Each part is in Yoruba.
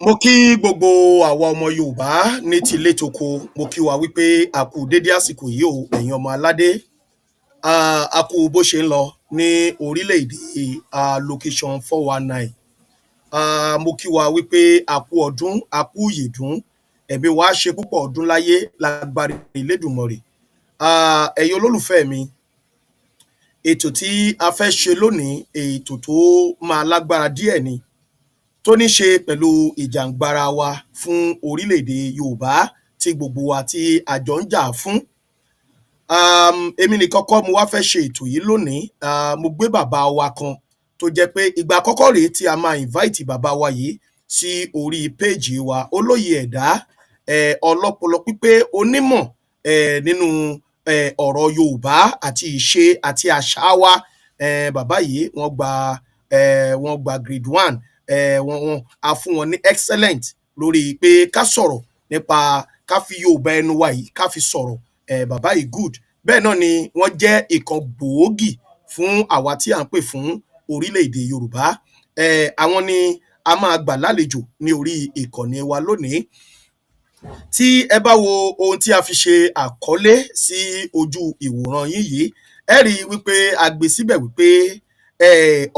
Mo kí gbogbo àwa ọmọ Yorùbá ní tilé toko, mo kí wa wípé a kú dédé àsìkò yìí o, ẹ̀yin ọmọ aládé. A kú bó ṣe ń lọ ní orílẹ̀-èdè location 419. Mo kí wa wípé a kú ọdún, a kú ìyèdún, ẹ̀mí wa ṣe púpọ̀ ọdún láyé lágbára Elédùmarè. Ẹ̀yin olólùfẹ́ mi, ètò tí a fẹ́ ṣe lónìí, ètò tó máa lágbára díẹ̀ ni, tó ní ṣe pẹ̀lú ìjàǹgbara wa fún orílẹ̀-èdè Yorùbá tí gbogbo wa tí a jọ ń jà fún. Èmi nìkan kọ́ mo wá fẹ́ ṣe ètò yìí lónìí. Mo gbé bàbá wa kan tó jẹ́ pé ìgbà àkọ́kọ́ rèé tí a máa invite bàbá wa yìí sí orí péèjì wa. Olóye ẹ̀dá, ọlọ́pọlọ pípé, onímọ̀ nínú ọ̀rọ̀ Yorùbá àti ìṣe àti àṣà wa. Bàbá yìí wọ́n gba grade 1. A fún wọn ní excellent lórí pé ká sọ̀rọ̀ nípa ká fi Yorùbá ẹnu wa yìí ká fi sọ̀rọ̀. Bàbá yìí good. Bẹ́ẹ̀ náà ni wọ́n jẹ́ ìkan gbòógì fún àwa tí à ń pè fún orílẹ̀-èdè Yorùbá. Àwọn ni a máa gbà lálejò ní orí ìkànnì wa lónìí. Tí ẹ bá wo ohun tí a fi ṣe àkọlé sí ojú ìwòran yín yìí, ẹ rí wípé a gbé síbẹ̀ wípé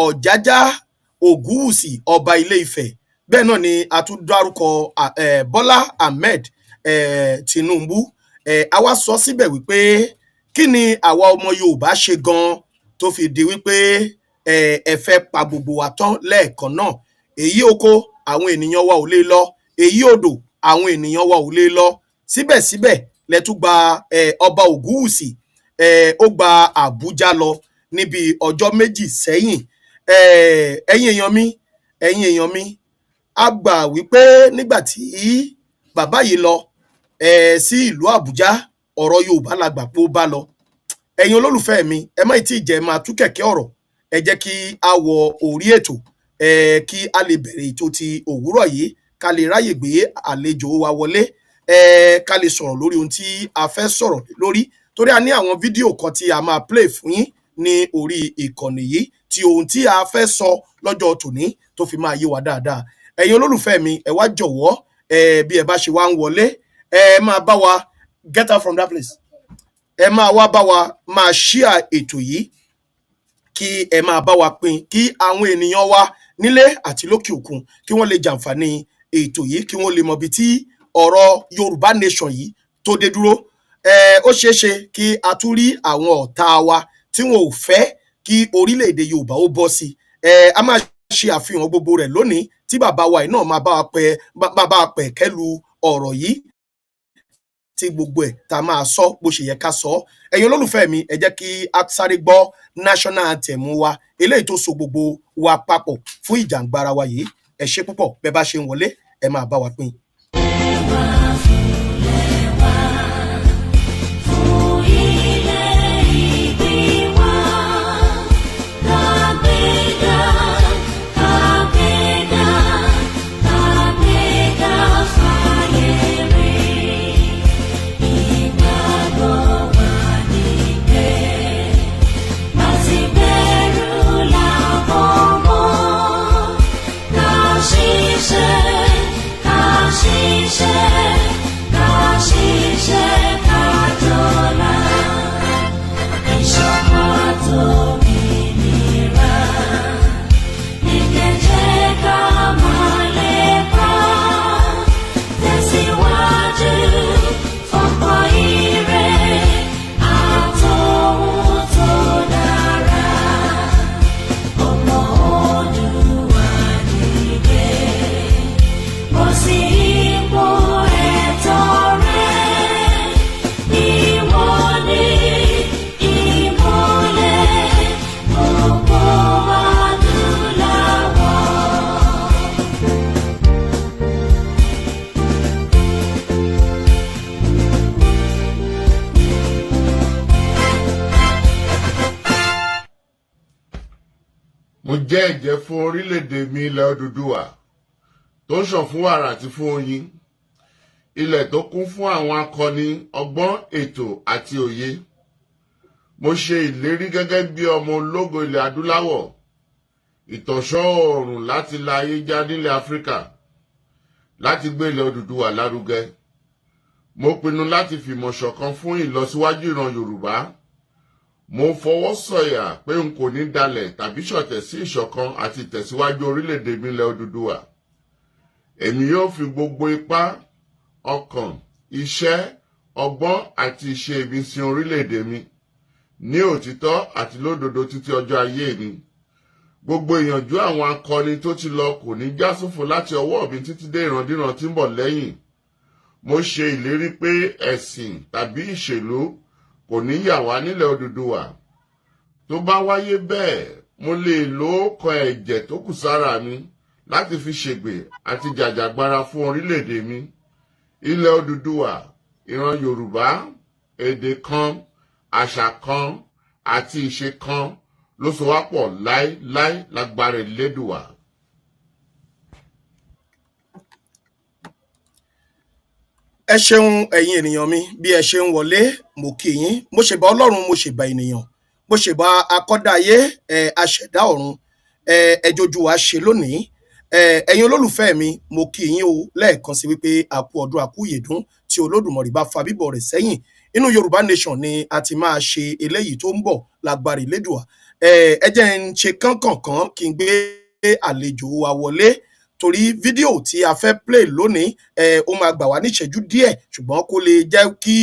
Ọ̀jájá Ògúwùsì ọba Ilé-Ifẹ̀. Bẹ́ẹ̀ náà ni a tún dárúkọ Bọ́lá Ahmed Tinubu. A wá sọ síbẹ̀ wípé kí ni àwa ọmọ Yorùbá ṣe gan tó fi di wípé ẹ fẹ́ pa gbogbo wa tán lẹ́ẹ̀kan náà. Èyí oko àwọn ènìyàn wa ò lè lọ, èyí odò àwọn ènìyàn wa ò lè lọ. Síbẹ̀síbẹ̀ lẹ tún gba ọba Ògúwùsì, ó gba Àbújá lọ níbi ọjọ́ méjì sẹ́yìn. Ẹ̀yin èèyàn mi, a gbà wípé nígbà tí bàbá yìí lọ sí ìlú Àbújá, ọ̀rọ̀ Yorùbá la gbà pé ó bá lọ. Ẹ̀yin olólùfẹ́ mi, ẹ má tí ì jẹ́ máa tú kẹ̀kẹ́ ọ̀rọ̀, ẹ jẹ́ kí a wọ orí ètò, kí a lè bẹ̀rẹ̀ ètò ti òwúrọ̀ yìí, ká lè ráyè gbé àlejò wa wọlé, ká lè sọ̀rọ̀ lórí ohun tí a fẹ́ sọ̀rọ̀ lórí. Torí a ní àwọn fídíò kan tí a máa play fún yín ní orí ìkànnì yìí, tí ohun tí a fẹ́ sọ lọ́jọ́ tòní tó fi máa yé wa dáadáa. Ẹ̀yin olólùfẹ́ mi, ẹ wá jọ̀wọ́, bí ẹ bá ṣe wá ń wọlé, ẹ máa bá wa get out from that place. Ẹ máa wá bá wa máa share ètò yìí, kí ẹ máa bá wa pín, kí àwọn ènìyàn wa nílé àti lókè òkun kí wọ́n lè jàǹfààní ètò yìí, kí wọ́n lè mọ ibi tí ọ̀rọ̀ Yorùbá nation yìí tó dé dúró. Ó ṣeé ṣe kí a tún rí àwọn ọ̀tá wa tí wọn ò fẹ́ kí orílẹ̀-èdè Yorùbá ó bọ́ sí. A máa ṣe àfihàn gbogbo rẹ̀ lónìí tí bàbá wa yìí náà máa bá wa pẹ̀kẹ́lu ọ̀rọ̀ yìí, tí gbogbo ẹ̀ tá máa sọ bó ṣe yẹ ká sọ. Ẹ̀yin olólùfẹ́ mi, ẹ jẹ́ kí a sáré gbọ́ national anthem wa, eléyìí tó so gbogbo wa papọ̀ fún ìjàǹgbara wa yìí. Ẹ ṣé púpọ̀, bẹ́ẹ̀ bá ṣe ń wọlé, ẹ máa bá wa pín. Mo jẹ́ ẹ̀jẹ́ fún orílẹ̀-èdè mi ilẹ̀ Odùduwà tó ń ṣàn fún wàrà àti fún oyin, ilẹ̀ tó kún fún àwọn akọni ọgbọ́n, ètò àti òye. Mo ṣe ìlérí gẹ́gẹ́ bí ọmọ ológo ilẹ̀ adúláwọ̀, ìtànṣán oòrùn láti la ayé já nílẹ̀ Áfíríkà, láti gbé ilẹ̀ Odùduwà lárugẹ. Mo pinnu láti fìmọ̀ ṣọ̀kan fún ìlọsíwájú ìran Yorùbá. Mo fọwọ́ sọ̀yà pé n kò ní dalẹ̀ tàbí ṣọ̀tẹ̀ sí ìṣọ̀kan àti ìtẹ̀síwájú orílẹ̀-èdè mi ilẹ̀ Odùduwà. Èmi yóò fi gbogbo ipá, ọkàn, iṣẹ́, ọgbọ́n àti ìṣe mi sin orílẹ̀-èdè mi ní òtítọ́ àti lódodo títí ọjọ́ ayé mi. Gbogbo ìyànjú àwọn akọni tó ti lọ kò ní já sófo láti ọwọ́ mi títí dé ìrandíran tí ń bọ̀ lẹ́yìn. Mo ṣe ìlérí pé ẹ̀sìn tàbí ìṣèlú kò ní yà wá nílẹ̀ Odùduwà. Tó bá wáyé bẹ́ẹ̀, mo lè lo ọ̀kan ẹ̀jẹ̀ tó kù sára mi láti fi ṣègbè àti jàjàgbara fún orílẹ̀-èdè mi. Ilẹ̀ Odùduwà, ìran Yorùbá, èdè kan, àṣà kan àti ìṣe kan ló so wá pọ̀ láéláé lágbára Elédùwà. Ẹ ṣeun ẹ̀yin ènìyàn mi bí ẹ ṣe ń wọlé, mo kí yín, mo ṣèbà Ọlọ́run, mo ṣèbà ènìyàn, mo ṣèbà akọ́dáyé, aṣẹ̀dá ọ̀run, ẹjọ́jú wa ṣe lónìí. Ẹ̀yin olólùfẹ́ mi, mo kí yín o lẹ́ẹ̀kan sí wípé a kú ọdún a kú ìyèdún tí Olódùmarè bá fa bíbọ̀ rẹ̀ sẹ́yìn. Inú Yorùbá Nation ni a ti máa ṣe eléyìí tó ń bọ̀ lágbára Elédùà. Ẹ jẹ́ n ṣe kánkànkán kí n gbé àlejò wa wọlé, torí fídíò tí a fẹ́ play lónìí ó máa gbà wá níṣẹ́jú díẹ̀, ṣùgbọ́n kó lè jẹ́ kí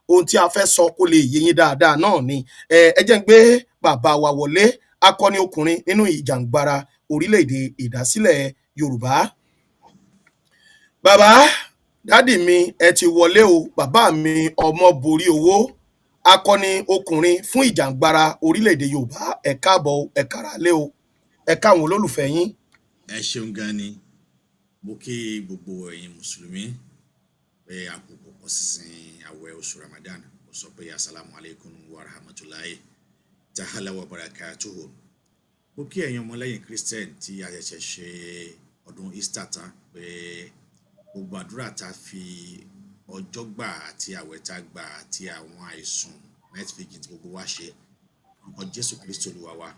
ohun tí a fẹ́ sọ kó lè yé yín dáadáa náà ni. Ẹ jẹ́ n gbé bàbá wa wọlé, akọni ọkùnrin nínú ìjàǹgbara orílẹ̀-èdè ìdásílẹ̀ Yorùbá. Bàbá, dádì mi, ẹ ti wọlé o. Bàbá mi Ọmọboríowó, akọni ọkùnrin fún ìjàǹgbara orílẹ̀-èdè Yorùbá, ẹ káàbọ̀ o, ẹ káralé o, ẹ káwọn olólùfẹ́ yín. Ẹ ṣeun gan ni, mo kí gbogbo ẹ̀yin mùsùlùmí pé àkókò pọ̀ sísìn àwẹ̀ oṣù Ramadan. Mo sọ pé assalamu alaikum wa rahmatulahi ta'ala wa barakatuhu. Mo kí ẹ̀yin ọmọlẹ́yìn Christian tí a ṣẹ̀ṣẹ̀ ṣe ọdún Easter tán, pé gbogbo àdúrà tá fi ọjọ́ gbà àti àwẹ̀ tá gbà àti àwọn àìsùn night vigil tí gbogbo wa ṣe, orúkọ Jésù Kristi Olúwa wa,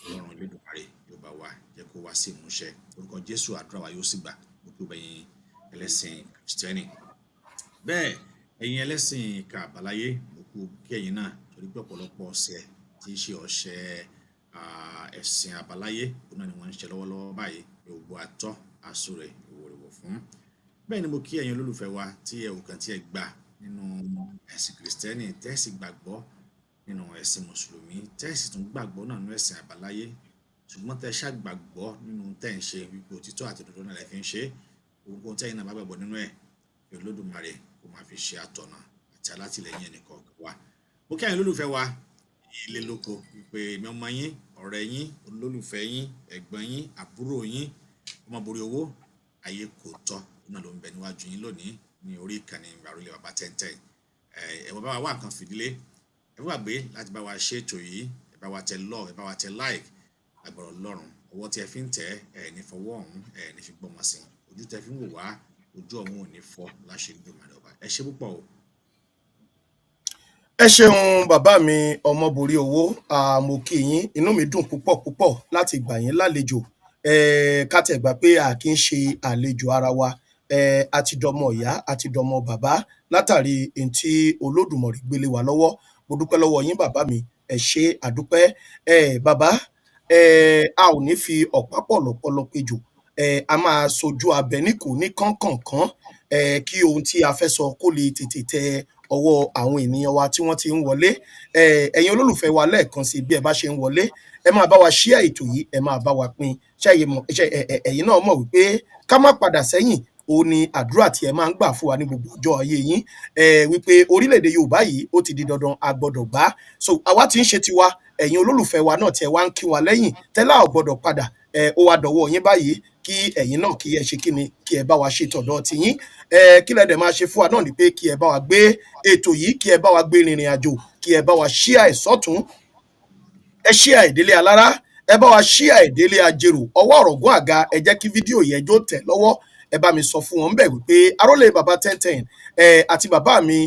Ọlọ́run Elédùmarè yóò bá wa jẹ́ kó wá sí ìmúṣẹ. Orúkọ Jésù àdúrà wa yóò sì gbà. Mo kí ẹ̀yin ẹlẹ́sìn Kristẹni. Bẹ́ẹ̀ ẹ̀yin ẹlẹ́sìn ìka àbáláyé, mo kí ẹ̀yin náà, torí pé ọ̀pọ̀lọpọ̀ ọ̀sẹ̀ tí í ṣe ọ̀sẹ̀ ẹ̀sìn àbáláyé òun náà ni wọ́n ń ṣe lọ́wọ́lọ́wọ́ báyìí, gbogbo àtọ́ àsúrẹ̀ ìwòrìwò fún. Bẹ́ẹ̀ ni mo kí ẹ̀yin olólùfẹ́ wa tí ẹ ò kàn tí ẹ gbà nínú ẹ̀sìn Kristẹni, tẹ́sì gbàgbọ́ nínú ẹ̀sìn Mùsùlùmí, tẹ́sì tún gbàgbọ́ náà nínú ẹ̀sìn àbáláyé, ṣùgbọ́n tẹ́ ṣàgbàgbọ́ nínú tẹ́ ń ṣe wípé òtítọ́ àti òdodo náà lẹ fi ń ṣe. Gbogbo tẹ́yin náà bá gbàgbọ́ nínú ẹ̀, kí Olódùmarè kó máa fi ṣe àtọ̀nà àti alátìlẹ́yìn ẹnìkọ̀ọ̀kan wa. Mo kí ẹ̀yin olólùfẹ́ wa ilé lóko wípé èmi ọmọ yín, ọ̀rẹ́ yín, olólùfẹ́ yín, ẹ̀gbọ́n yín, àbúrò yín, Ọmọboríowó, ayé kò tọ́ náà ló ń bẹ níwájú yín lónìí ní orí ìkànnì Àrólé Bàbá 1010. Ẹ bá wa wá nǹkan fìdílé, ẹ bá gbé láti bá wa ṣe ètò yìí, ẹ bá wa tẹ love, ẹ bá wa tẹ like. Agbára Ọlọ́run, ọwọ́ tí ẹ fi ń tẹ̀ ẹ ní fọwọ́ ọ̀hún, ẹ ní fi gbọ́mọ sí, ojú tẹ fi ń wò wá, ojú ọ̀hún ò ní fọ́ láṣẹ Olódùmarè ọba. Ẹ ṣe púpọ̀ o. Ẹ ṣeun bàbá mi Ọmọboríowó, mo kí yín, inú mi dùn púpọ̀ púpọ̀ láti gbà yín lálejò. Ká tẹ̀ gbà pé a kì í ṣe àlejò ara wa, àti dọmọ ìyá àti dọmọ bàbá látàrí ohun tí Olódùmarè gbélé wa lọ́wọ́. Mo dúpẹ́ lọ́wọ́ yín bàbá mi, ẹ ṣé àdúpẹ́. Bàbá, a ò ní fi ọ̀pá pọ̀lọpọ̀lọ péjò, a máa sojú abẹ níkò ní kánkànkán, kí ohun tí a fẹ́ sọ kó lè tètè tẹ ọwọ́ àwọn ènìyàn wa tí wọ́n ti ń wọlé. Ẹ̀yin olólùfẹ́ wa lẹ́ẹ̀kan sí, bí ẹ bá ṣe ń wọlé, ẹ máa bá wa share ètò yìí, ẹ máa bá wa pín. Ẹ̀yin náà mọ̀ wípé ká má padà sẹ́yìn, òun ni àdúrà tí ẹ máa ń gbà fún wa ní gbogbo ọjọ́ ayé yín, wípé orílẹ̀-èdè Yorùbá yìí ó ti di dandan a gbọ́dọ̀ gbà. So àwa tí ń ṣe tiwa, ẹ̀yin olólùfẹ́ wa náà tí ẹ wá ń kí wa lẹ́yìn tẹ́lá ò gbọ́dọ̀ padà, ó wá dọ̀wọ́ yín báyìí kí ẹ̀yin náà kí ẹ ṣe kíni, kí ẹ bá wa ṣe tọ̀dọ̀ tiyín. Kí lẹ dẹ̀ máa ṣe fún wa náà ni pé kí ẹ bá wa gbé ètò yìí, kí ẹ bá wa gbé rìnrìn àjò, kí ẹ bá wa share ẹ̀ sọ́tún, ẹ share ẹ̀ délé alára, ẹ bá wa share ẹ̀ délé ajérò, ọwọ́ ọ̀rọ̀gún àga, ẹ jẹ́ kí fídíò yẹn jó tẹ̀ lọ́wọ́. Ẹ bá mi sọ fún wọn bẹ́ẹ̀ wípé Àrólé Bàbá 1010 àti bàbá mi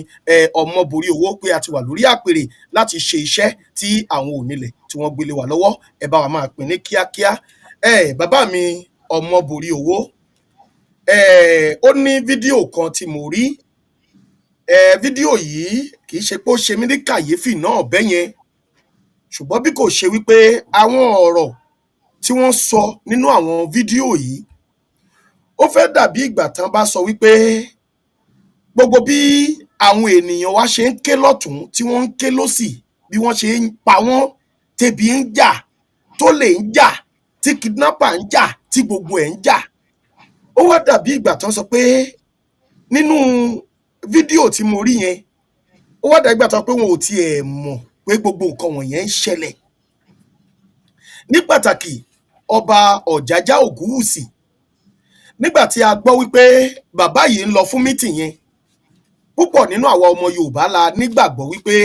Ọmọboríowó pé a ti wà lórí àpèrè láti ṣe iṣẹ́ tí àwọn onílẹ̀ tí wọ́n gbélé wa lọ́wọ́. Ẹ bá wa máa pín ní kíákíá. Bàbá mi Ọmọboríowó, ó ní fídíò kan tí mo rí. Fídíò yìí kì í ṣe pé ó ṣe mí ní kàyéfì náà bẹ́yẹn, ṣùgbọ́n bí kò ṣe wípé àwọn ọ̀rọ̀ tí wọ́n sọ nínú àwọn fídíò yìí, ó fẹ́ dàbí ìgbà tán bá sọ wípé gbogbo bí àwọn ènìyàn wa ṣe ń ké lọ́tún tí wọ́n ń ké lósì, bí wọ́n ṣe ń pa wọ́n, tẹ́bi ń jà, tólè ń jà, tí kidnapper ń jà, tí gbogbo ẹ̀ ń jà. Ó wá dàbí ìgbà tán sọ pé nínú fídíò tí mo rí yẹn, ó wá dàbí ìgbà tán pé wọn ò tiẹ̀ mọ̀ pé gbogbo nǹkan wọ̀nyẹn ń ṣẹlẹ̀. Ní pàtàkì ọba Ọ̀jájá Ògúwùsì, nígbà tí a gbọ́ wípé bàbá yìí ń lọ fún mítìn yẹn, púpọ̀ nínú àwa ọmọ Yorùbá la nígbàgbọ́ wípé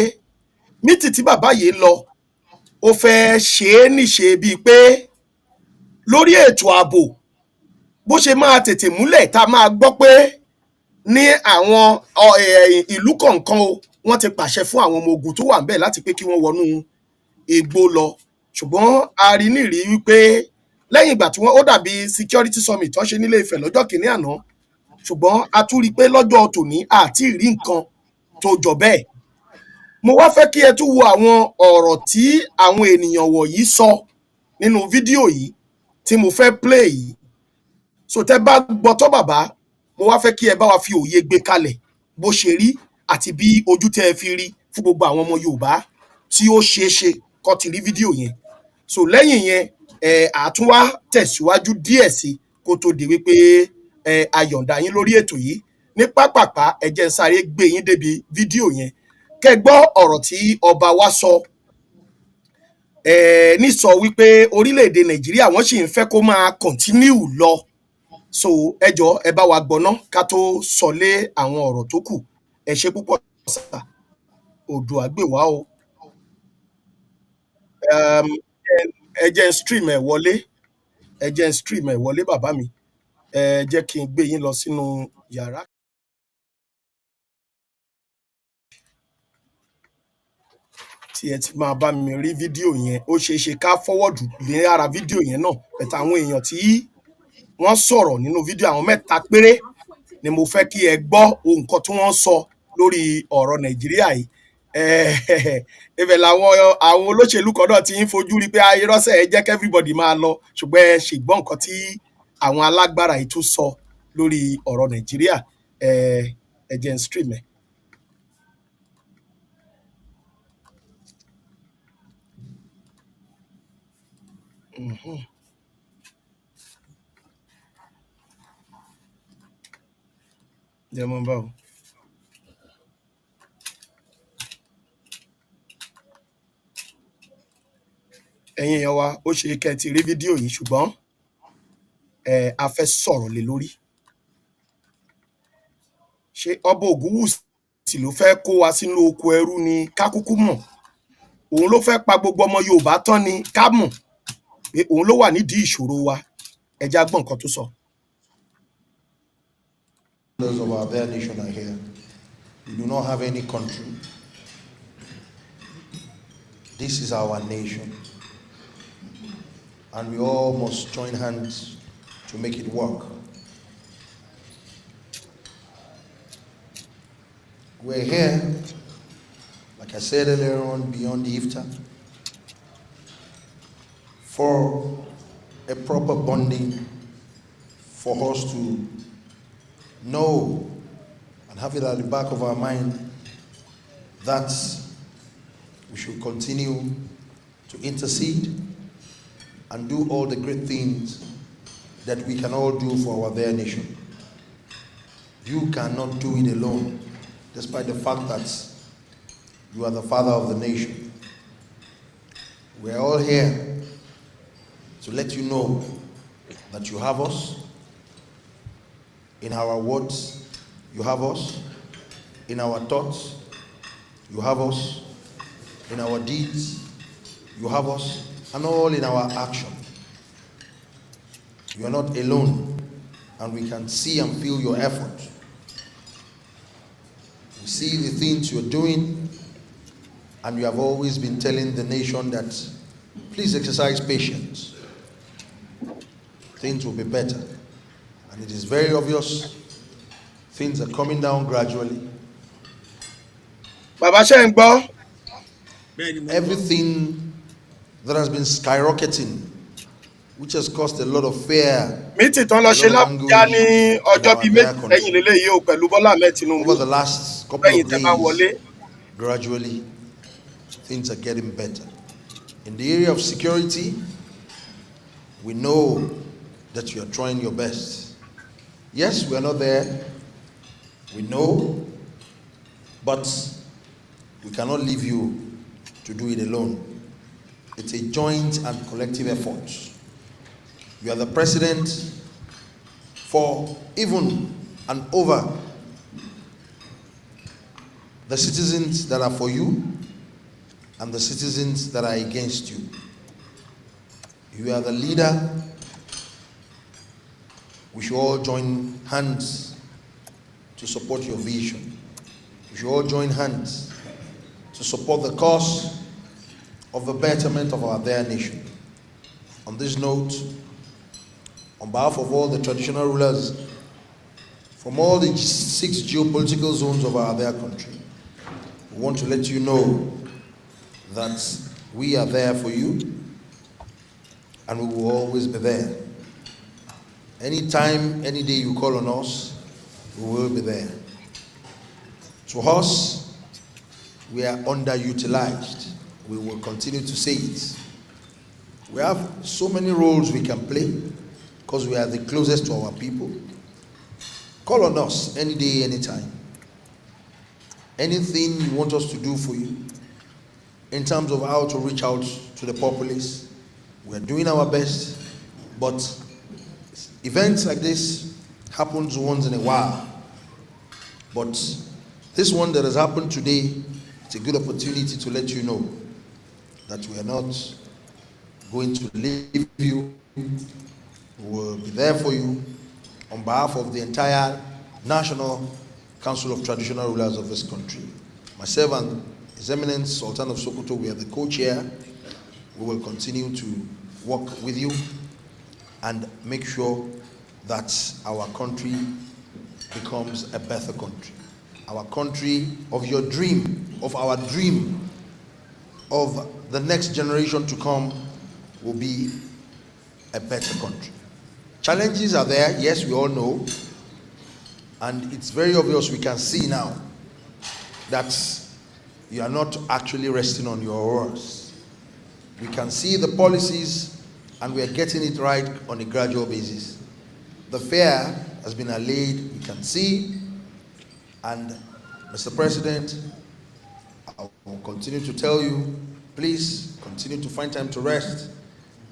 mítìn tí bàbá yìí lọ, ó fẹ́ ṣe é níṣe bíi pé lórí ètò ààbò bó ṣe máa tètè múlẹ̀ tá a máa gbọ́ pé ní àwọn ìlú kọ̀ọ̀kan o, wọ́n ti pàṣẹ fún àwọn ọmọ ogun tó wà ńbẹ̀ láti pé kí wọ́n wọnú igbó lọ. Ṣùgbọ́n a rí nírìí wípé lẹ́yìn ìgbà tí ó dàbí security summit tó ṣe nílé Ifẹ̀ lọ́jọ́ kìíní àná, ṣùgbọ́n a tún rí i pé lọ́jọ́ tòní àti rí nǹkan tó jọ bẹ́ẹ̀. Mo wá fẹ́ kí ẹ tún wo àwọn ọ̀rọ̀ tí àwọn ènìyàn wọ̀nyí sọ nínú fídíò yìí tí mo fẹ́ play yìí. So tẹ́ bá gbọ́ tọ́ bàbá, mo wá fẹ́ kí ẹ bá wa fi òye gbé kalẹ̀ bó ṣe rí àti bí ojú tẹ́ ẹ fi rí fún gbogbo àwọn ọmọ Yorùbá tí ó ṣeé ṣe kó ti rí fídíò yẹn. So lẹ́yìn yẹn àtúnwá tẹ̀síwájú díẹ̀ sí kó tó di wípé a yọ̀ǹda yín lórí ètò yìí. Ní pápápá ẹ jẹ́ n sáré gbé yín débi fídíò yẹn kẹ́ gbọ́ ọ̀rọ̀ tí ọba wa sọ. Ní sọ wípé orílẹ̀-èdè Nàìjíríà wọ́n sì ń fẹ́ kó máa continue lọ. So ẹ jọ̀ọ́ ẹ bá wa gbọ́ná ká tó sọ lé àwọn ọ̀rọ̀ tó kù. Ẹ ṣé púpọ̀ sà, Oòduà gbè wá o. Ẹ jẹ́ n stream ẹ̀ wọlé, ẹ jẹ́ n stream ẹ̀ wọlé bàbá mi. Ẹ jẹ́ kí n gbé yín lọ sínú yàrá. Tí ẹ ti máa bá mi rí fídíò yẹn, ó ṣeé ṣe ká fọ́wọ́dù lé ara fídíò yẹn náà. Bẹ̀tẹ̀ àwọn èèyàn tí wọ́n sọ̀rọ̀ nínú fídíò, àwọn mẹ́ta péré ni mo fẹ́ kí ẹ gbọ́ ohun kan tí wọ́n sọ lórí ọ̀rọ̀ Nàìjíríà yìí. Ibẹ̀ làwọn olóṣèlú kan náà ti ń fojú rí pé irọ́sẹ̀ ẹ jẹ́ kí everybody máa lọ, ṣùgbọ́n ẹ ṣègbọ́n nǹkan tí àwọn alágbára yìí tún sọ lórí ọ̀rọ̀ Nàìjíríà. Ẹ jẹ́ n stream ẹ̀. Jẹ́ mọ́ bá o. Ẹ̀yin èèyàn wa, ó ṣe kẹ́ ti rí fídíò yìí, ṣùgbọ́n a fẹ́ sọ̀rọ̀ lé lórí. Ṣé ọba Ògúwùsì ló fẹ́ kó wa sínú oko ẹrú ni ká kúkú mọ̀? Òun ló fẹ́ pa gbogbo ọmọ Yorùbá tán ni ká mọ̀ pé òun ló wà nídìí ìṣòro wa. Ẹ já gbọ́ nǹkan tó sọ. Those of our their nation are here. We do not have any country. This is our nation. And we all must join hands to make it work. We're here, like I said earlier on, beyond the iftar, for a proper bonding, for us to know and have it at the back of our mind that we should continue to intercede and do all the great things that we can all do for our dear nation. You cannot do it alone, despite the fact that you are the father of the nation. We are all here to let you know that you have us. In our words, you have us. In our thoughts, you have us. In our deeds, you have us. And all in our action. You are not alone, and we can see and feel your effort. We see the things you're doing, and you have always been telling the nation that please exercise patience. Things will be better. And it is very obvious things are coming down gradually. Bàbá ṣe ń gbọ́. Everything that has been skyrocketing, which has caused a lot of fear, Mítì tán lọ a ṣe lot of l'Ábùjá ní anguish in ọjọ́ our bíi entire méjì country. lẹ́yìn lélẹ́yìí o pẹ̀lú Bọ́lá Ahmed Tinubu. Over the last couple Lẹ́yìn of tẹ́ bá wọlé. days, gradually, things are getting better. In the area of security, we know that you are trying your best. Yes, we are not there. We know, but we cannot leave you to do it alone. It's a joint and collective effort. You are the president for even and over the citizens that are for you and the citizens that are against you. You are the leader. We should all join hands to support your vision. We should all join hands to support the cause of the betterment of our dear nation. On this note, on behalf of all the traditional rulers from all the 6 geopolitical zones of our dear country, we want to let you know that we are there for you and we will always be there. Anytime, any day you call on us, we will be there. To us, we are underutilized. We will continue to say it. We have so many roles we can play because we are the closest to our people. Call on us any day, anytime. Anything you want us to do for you in terms of how to reach out to the populace, we are doing our best, but events like this happens once in a while. But this one that has happened today, it's a good opportunity to let you know that we are not going to leave you. We will be there for you on behalf of the entire National Council of Traditional Rulers of this country. Myself and His Eminence Sultan of Sokoto, we are the co-chair. We will continue to work with you and make sure that our country becomes a better country. Our country of your dream, of our dream, of the next generation to come will be a better country. Challenges are there, yes, we all know, and it's very obvious, we can see now that you are not actually resting on your oars. We can see the policies and we are getting it right on a gradual basis. The fear has been allayed, we can see, and Mr. President, I will continue to tell you, please continue to find time to rest.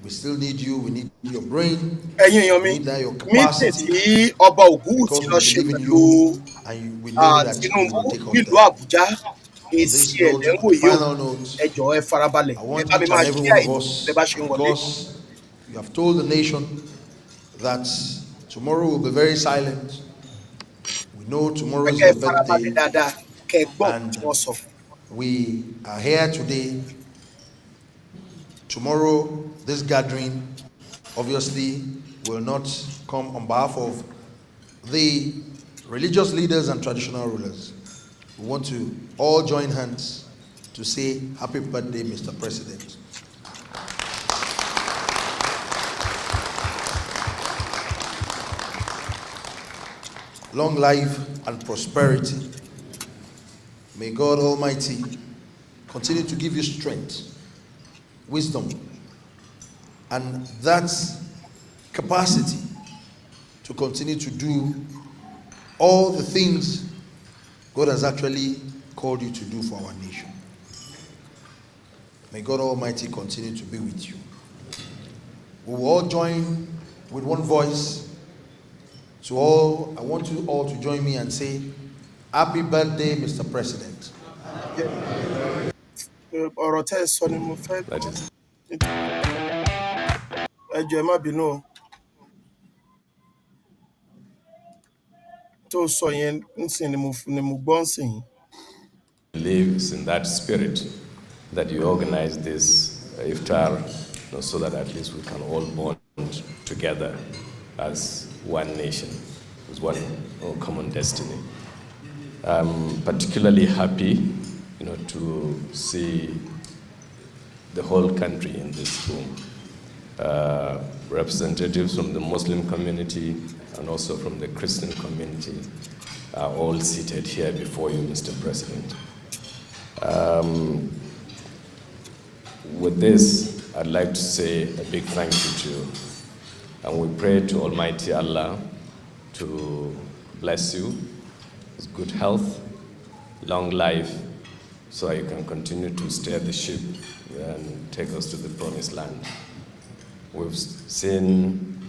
We still need you, we need your brain, Ẹ̀yin èèyàn we mi, need that your mítì capacity, tí ọba Ògúnwùsì because lọ we ṣe believe in pẹ̀lú you and we know that you Tinubu will take us nílùú there. Àbújá, On èsì this ẹ̀ note, lẹ́ ń on wò the yìí o. final note, Ẹ jọ̀ọ́ ẹ farabalẹ̀, I ẹ want bá mi each máa and every kí one of àìní us, bẹ́ bá ṣe ń wọlé. because you have told the nation that tomorrow will be very silent. We know tomorrow is Kẹ́ ẹ your farabalẹ̀ birthday, dáadáa, kẹ́ ẹ gbọ́ nǹkan tí wọ́n and sọ. we are here today. Tomorrow, this gathering obviously will not come on behalf of the religious leaders and traditional rulers. We want to all join hands to say happy birthday, Mr. President. Long life and prosperity. May God Almighty continue to give you strength, wisdom, and that capacity to continue to do all the things God has actually called you to do for our nation. May God Almighty continue to be with you. We will all join with one voice. So I want you all to join me and say, happy birthday, Mr. President. Ọ̀rọ̀ tẹ́ ẹ sọ ni mo fẹ́ gbọ́. Ẹ jọ̀ọ́ ẹ má bínú o. Tó sọ yẹn ńsìn ni mo gbọ́ ńsìn. Believes in that spirit that you organize this iftar, so that at least we can all bond together as one nation, with one common destiny. I'm particularly happy, to see the whole country in this room. Representatives from the Muslim community and also from the Christian community are all seated here before you, Mr. President. With this, I'd like to say a big thank you to you. And we pray to Almighty Allah to bless you with good health, long life, so you can continue to steer the ship and take us to the promised land. We've seen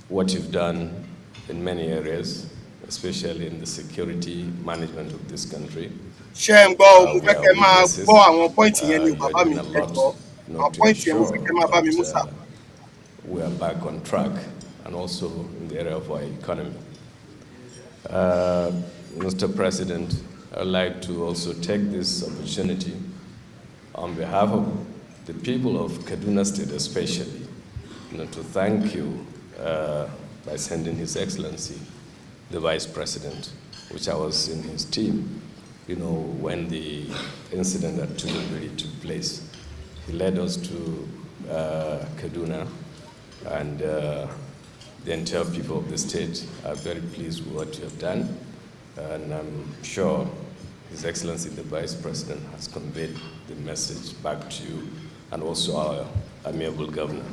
what you've done in many areas, especially in the security management of this country. ṣé ń gbọ́ mo fẹ́ kẹ́ máa gbọ́ àwọn pọ́ìntì yẹn ni bàbá mi ẹ̀gbọ́ àwọn pọ́ìntì yẹn mo fẹ́ kẹ́ máa bá mi mú sà. We are back on track, and also in the area of our economy. Mr. President, I'd like to also take this opportunity on behalf of the people of Kaduna State especially, to thank you by sending His Excellency, the Vice President, which I was in his team, when the incident at Tulumbi took place. He led us to Kaduna, and the entire people of the state are very pleased with what you have done. And I'm sure His Excellency, the Vice President, has conveyed the message back to you and also our amiable governor.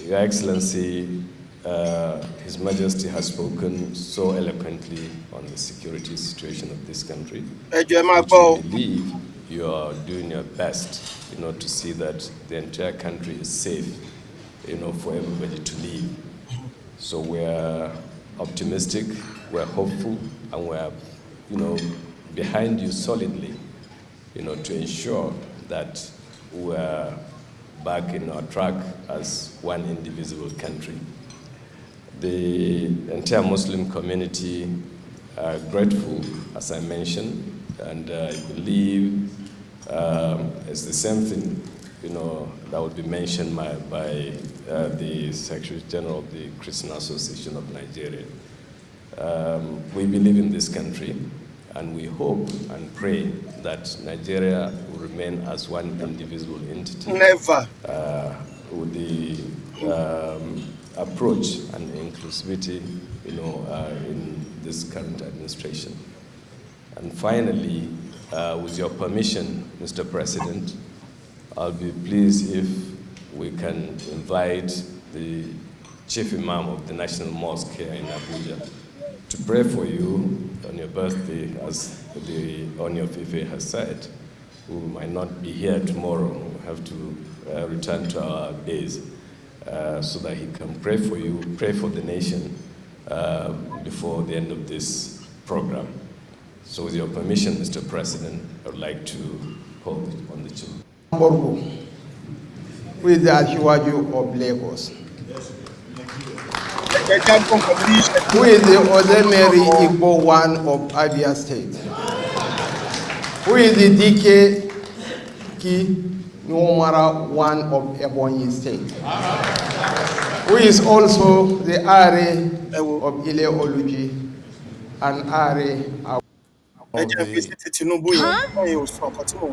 Your Excellency, His Majesty has spoken so eloquently on the security situation of this country. I believe you are doing your best, to see that the entire country is safe, for everybody to live. So we're optimistic, we're hopeful, and we're, behind you solidly, to ensure that we're back in our track as one indivisible country. The entire Muslim community are grateful, as I mentioned, and I believe it's the same thing, that would be mentioned by the Secretary General of the Christian Association of Nigeria. We believe in this country, and we hope and pray that Nigeria will remain as one indivisible entity. Never. With the approach and inclusivity, in this current administration. And finally, with your permission, Mr. President, I'll be pleased if we can invite the Chief Imam of the National Mosque here in Abuja to pray for you on your birthday, as the Oni of Ife has said. We might not be here tomorrow. We have to return to our base so that he can pray for you, pray for the nation before the end of this program. So with your permission, Mr. President, I would like to call on the chief. Who is the Ashiwaju of Lagos? Who is the Ozemeri Igbo one of Abia State? Who is the DK Ki Nwomara one of Ebonyi State? Who is also the Are of Ile Oluji and Are of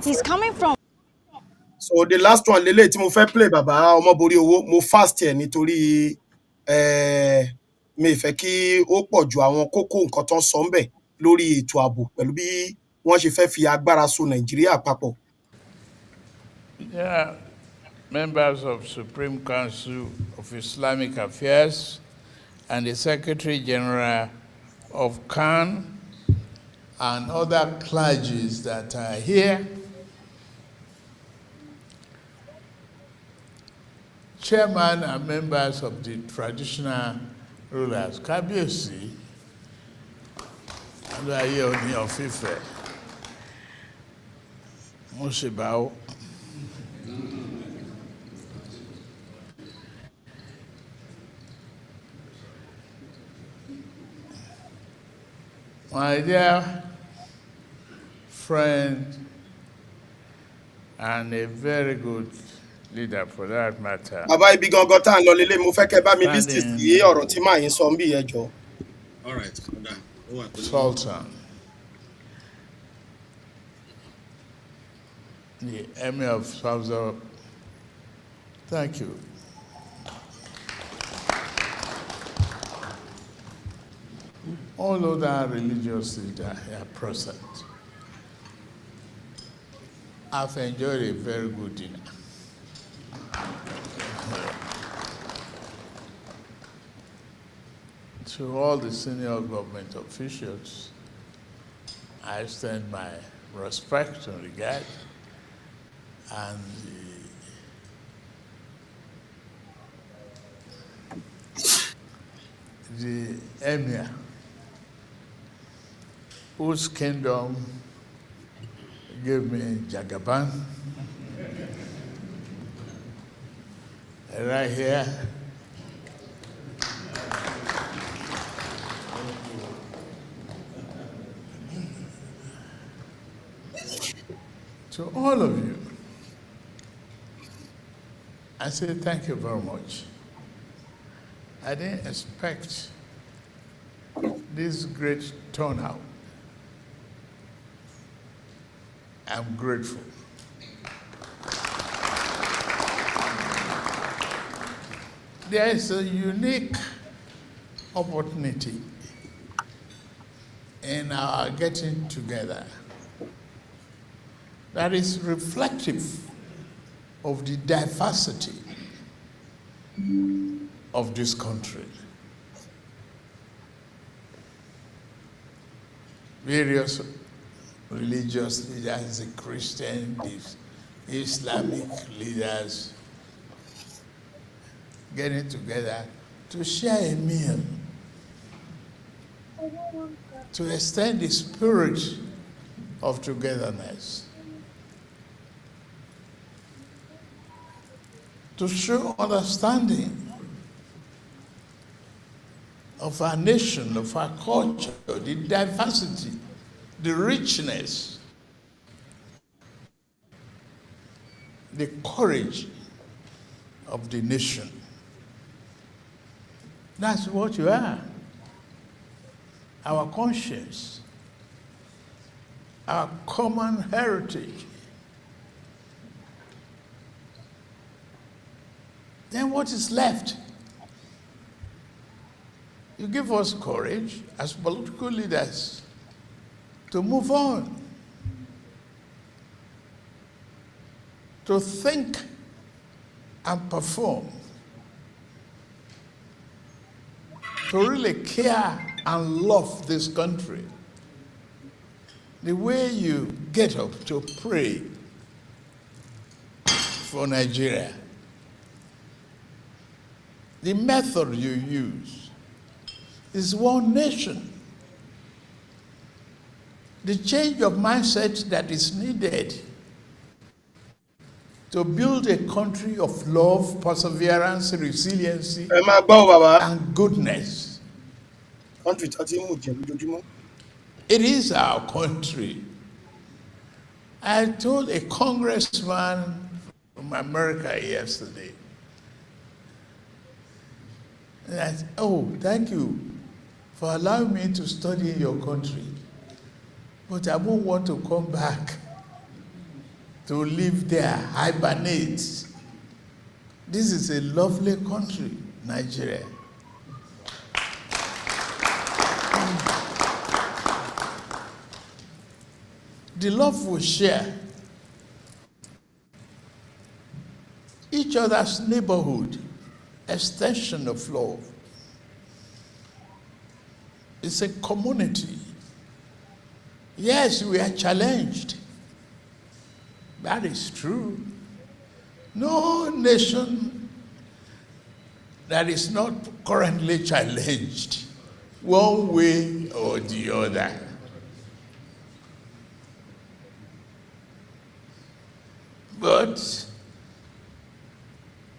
He's coming from. So the last one lele tí mo fẹ́ play bàbá Ọmọborí Owó mo fast ẹ̀ nítorí mi fẹ́ kí ó pọ̀ ju àwọn kókó nǹkan tó ń sọ ńbẹ̀ lórí ètò ààbò pẹ̀lú bí wọ́n ṣe fẹ́ fi agbára so Nàìjíríà papọ̀. Yeah, members of Supreme Council of Islamic Affairs and the Secretary General of CAN and other clergies that are here, chairman and members of the traditional rulers, Kábíyèsí, Olúayé Ọọ̀ni of Ifẹ̀, mo ṣe bá o. My dear friend and a very good leader for that matter. Bàbá ibi gangan tá à ń lọ lélẹ̀ mo fẹ́ kẹ́ bá mi lísì sí ọ̀rọ̀ tí màá yín sọ ń bí ẹjọ́. All right, Sultan, the Emir of South. Thank you. All other religious leaders are present. I've enjoyed a very good dinner. To all the senior government officials, I extend my respect and regard, and the Emir, whose kingdom gave me Jagaban, right here. To all of you, I say thank you very much. I didn't expect this great turnout. I'm grateful. There is a unique opportunity in our getting together that is reflective of the diversity of this country. Various religious leaders, the Christian, the Islamic leaders, getting together to share a meal, to extend the spirit of togetherness, to show understanding of our nation, of our culture, the diversity, the richness, the courage of the nation. That's what you are. Our conscience, our common heritage. Then what is left? You give us courage as political leaders to move on, to think and perform, to really care and love this country. The way you get up to pray for Nigeria, the method you use is one nation. The change of mindset that is needed to build a country of love, perseverance, resiliency, and goodness. It is our country. I told a congressman from America yesterday that, oh, thank you for allowing me to study in your country, but I won't want to come back to live there, hibernate. This is a lovely country, Nigeria. The love we share, each other's neighborhood, extension of love. It's a community. Yes, we are challenged. That is true. No nation that is not currently challenged, one way or the other. But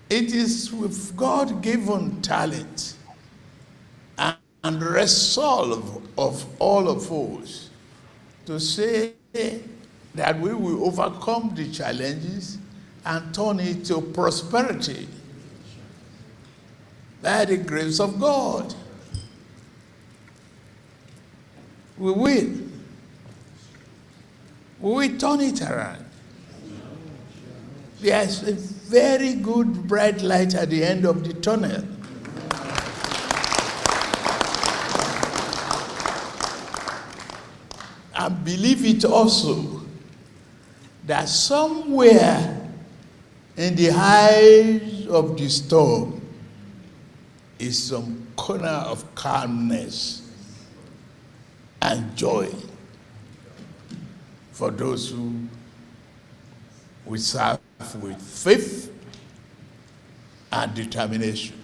it is with God-given talent and resolve of all of us to say that we will overcome the challenges, and turn it to prosperity by the grace of God. We will. We will turn it around. There's a very good bright light at the end of the tunnel. I believe it also that somewhere in the eyes of the storm is some corner of calmness and joy for those who will serve with faith and determination.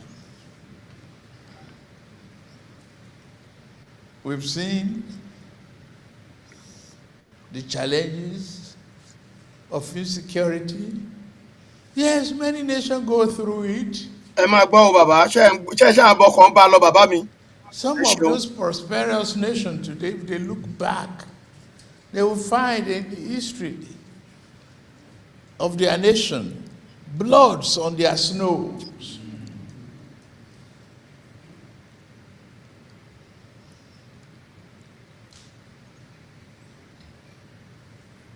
We've seen the challenges of insecurity. Yes, many nations go through it. Some of those prosperous nations today, if they look back, they will find in the history of their nation bloods on their snows.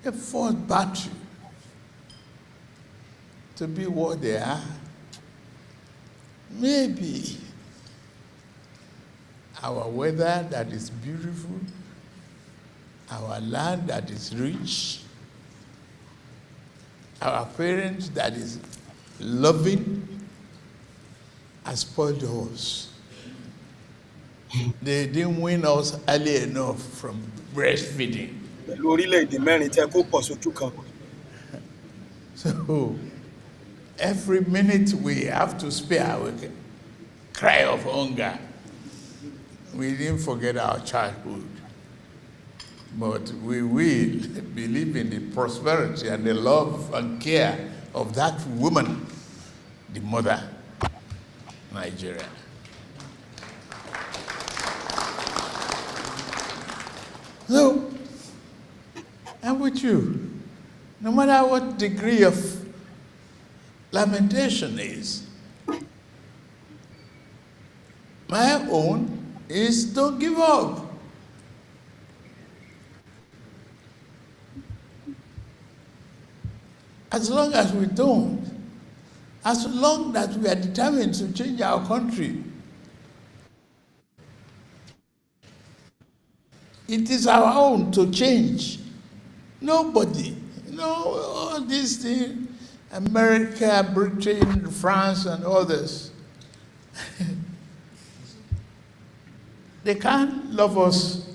They fought battle to be what they are. Maybe our weather that is beautiful, our land that is rich, our parents that is loving, has spoiled us. They didn't win us early enough from breastfeeding. So every minute we have to spare, we cry of hunger. We didn't forget our childhood, but we will believe in the prosperity and the love and care of that woman, the mother, Nigeria. So, I'm with you. No matter what degree of lamentation is, my own is don't give up. As long as we don't, as long as we are determined to change our country, it is our own to change. Nobody, all these things, America, Britain, France, and others, they can't love us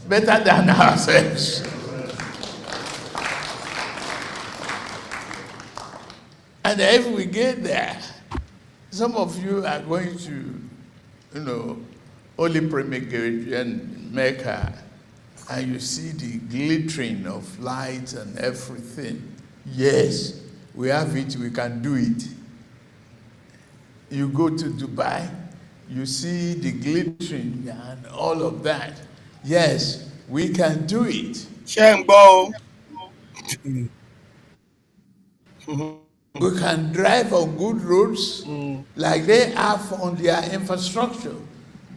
better than ourselves. And if we get there, some of you are going to, Holy Promulgation Mecca, and you see the glittering of light and everything. Yes, we have it, we can do it. You go to Dubai, you see the glittering and all of that. Yes, we can do it. We can drive on good roads like they have on their infrastructure.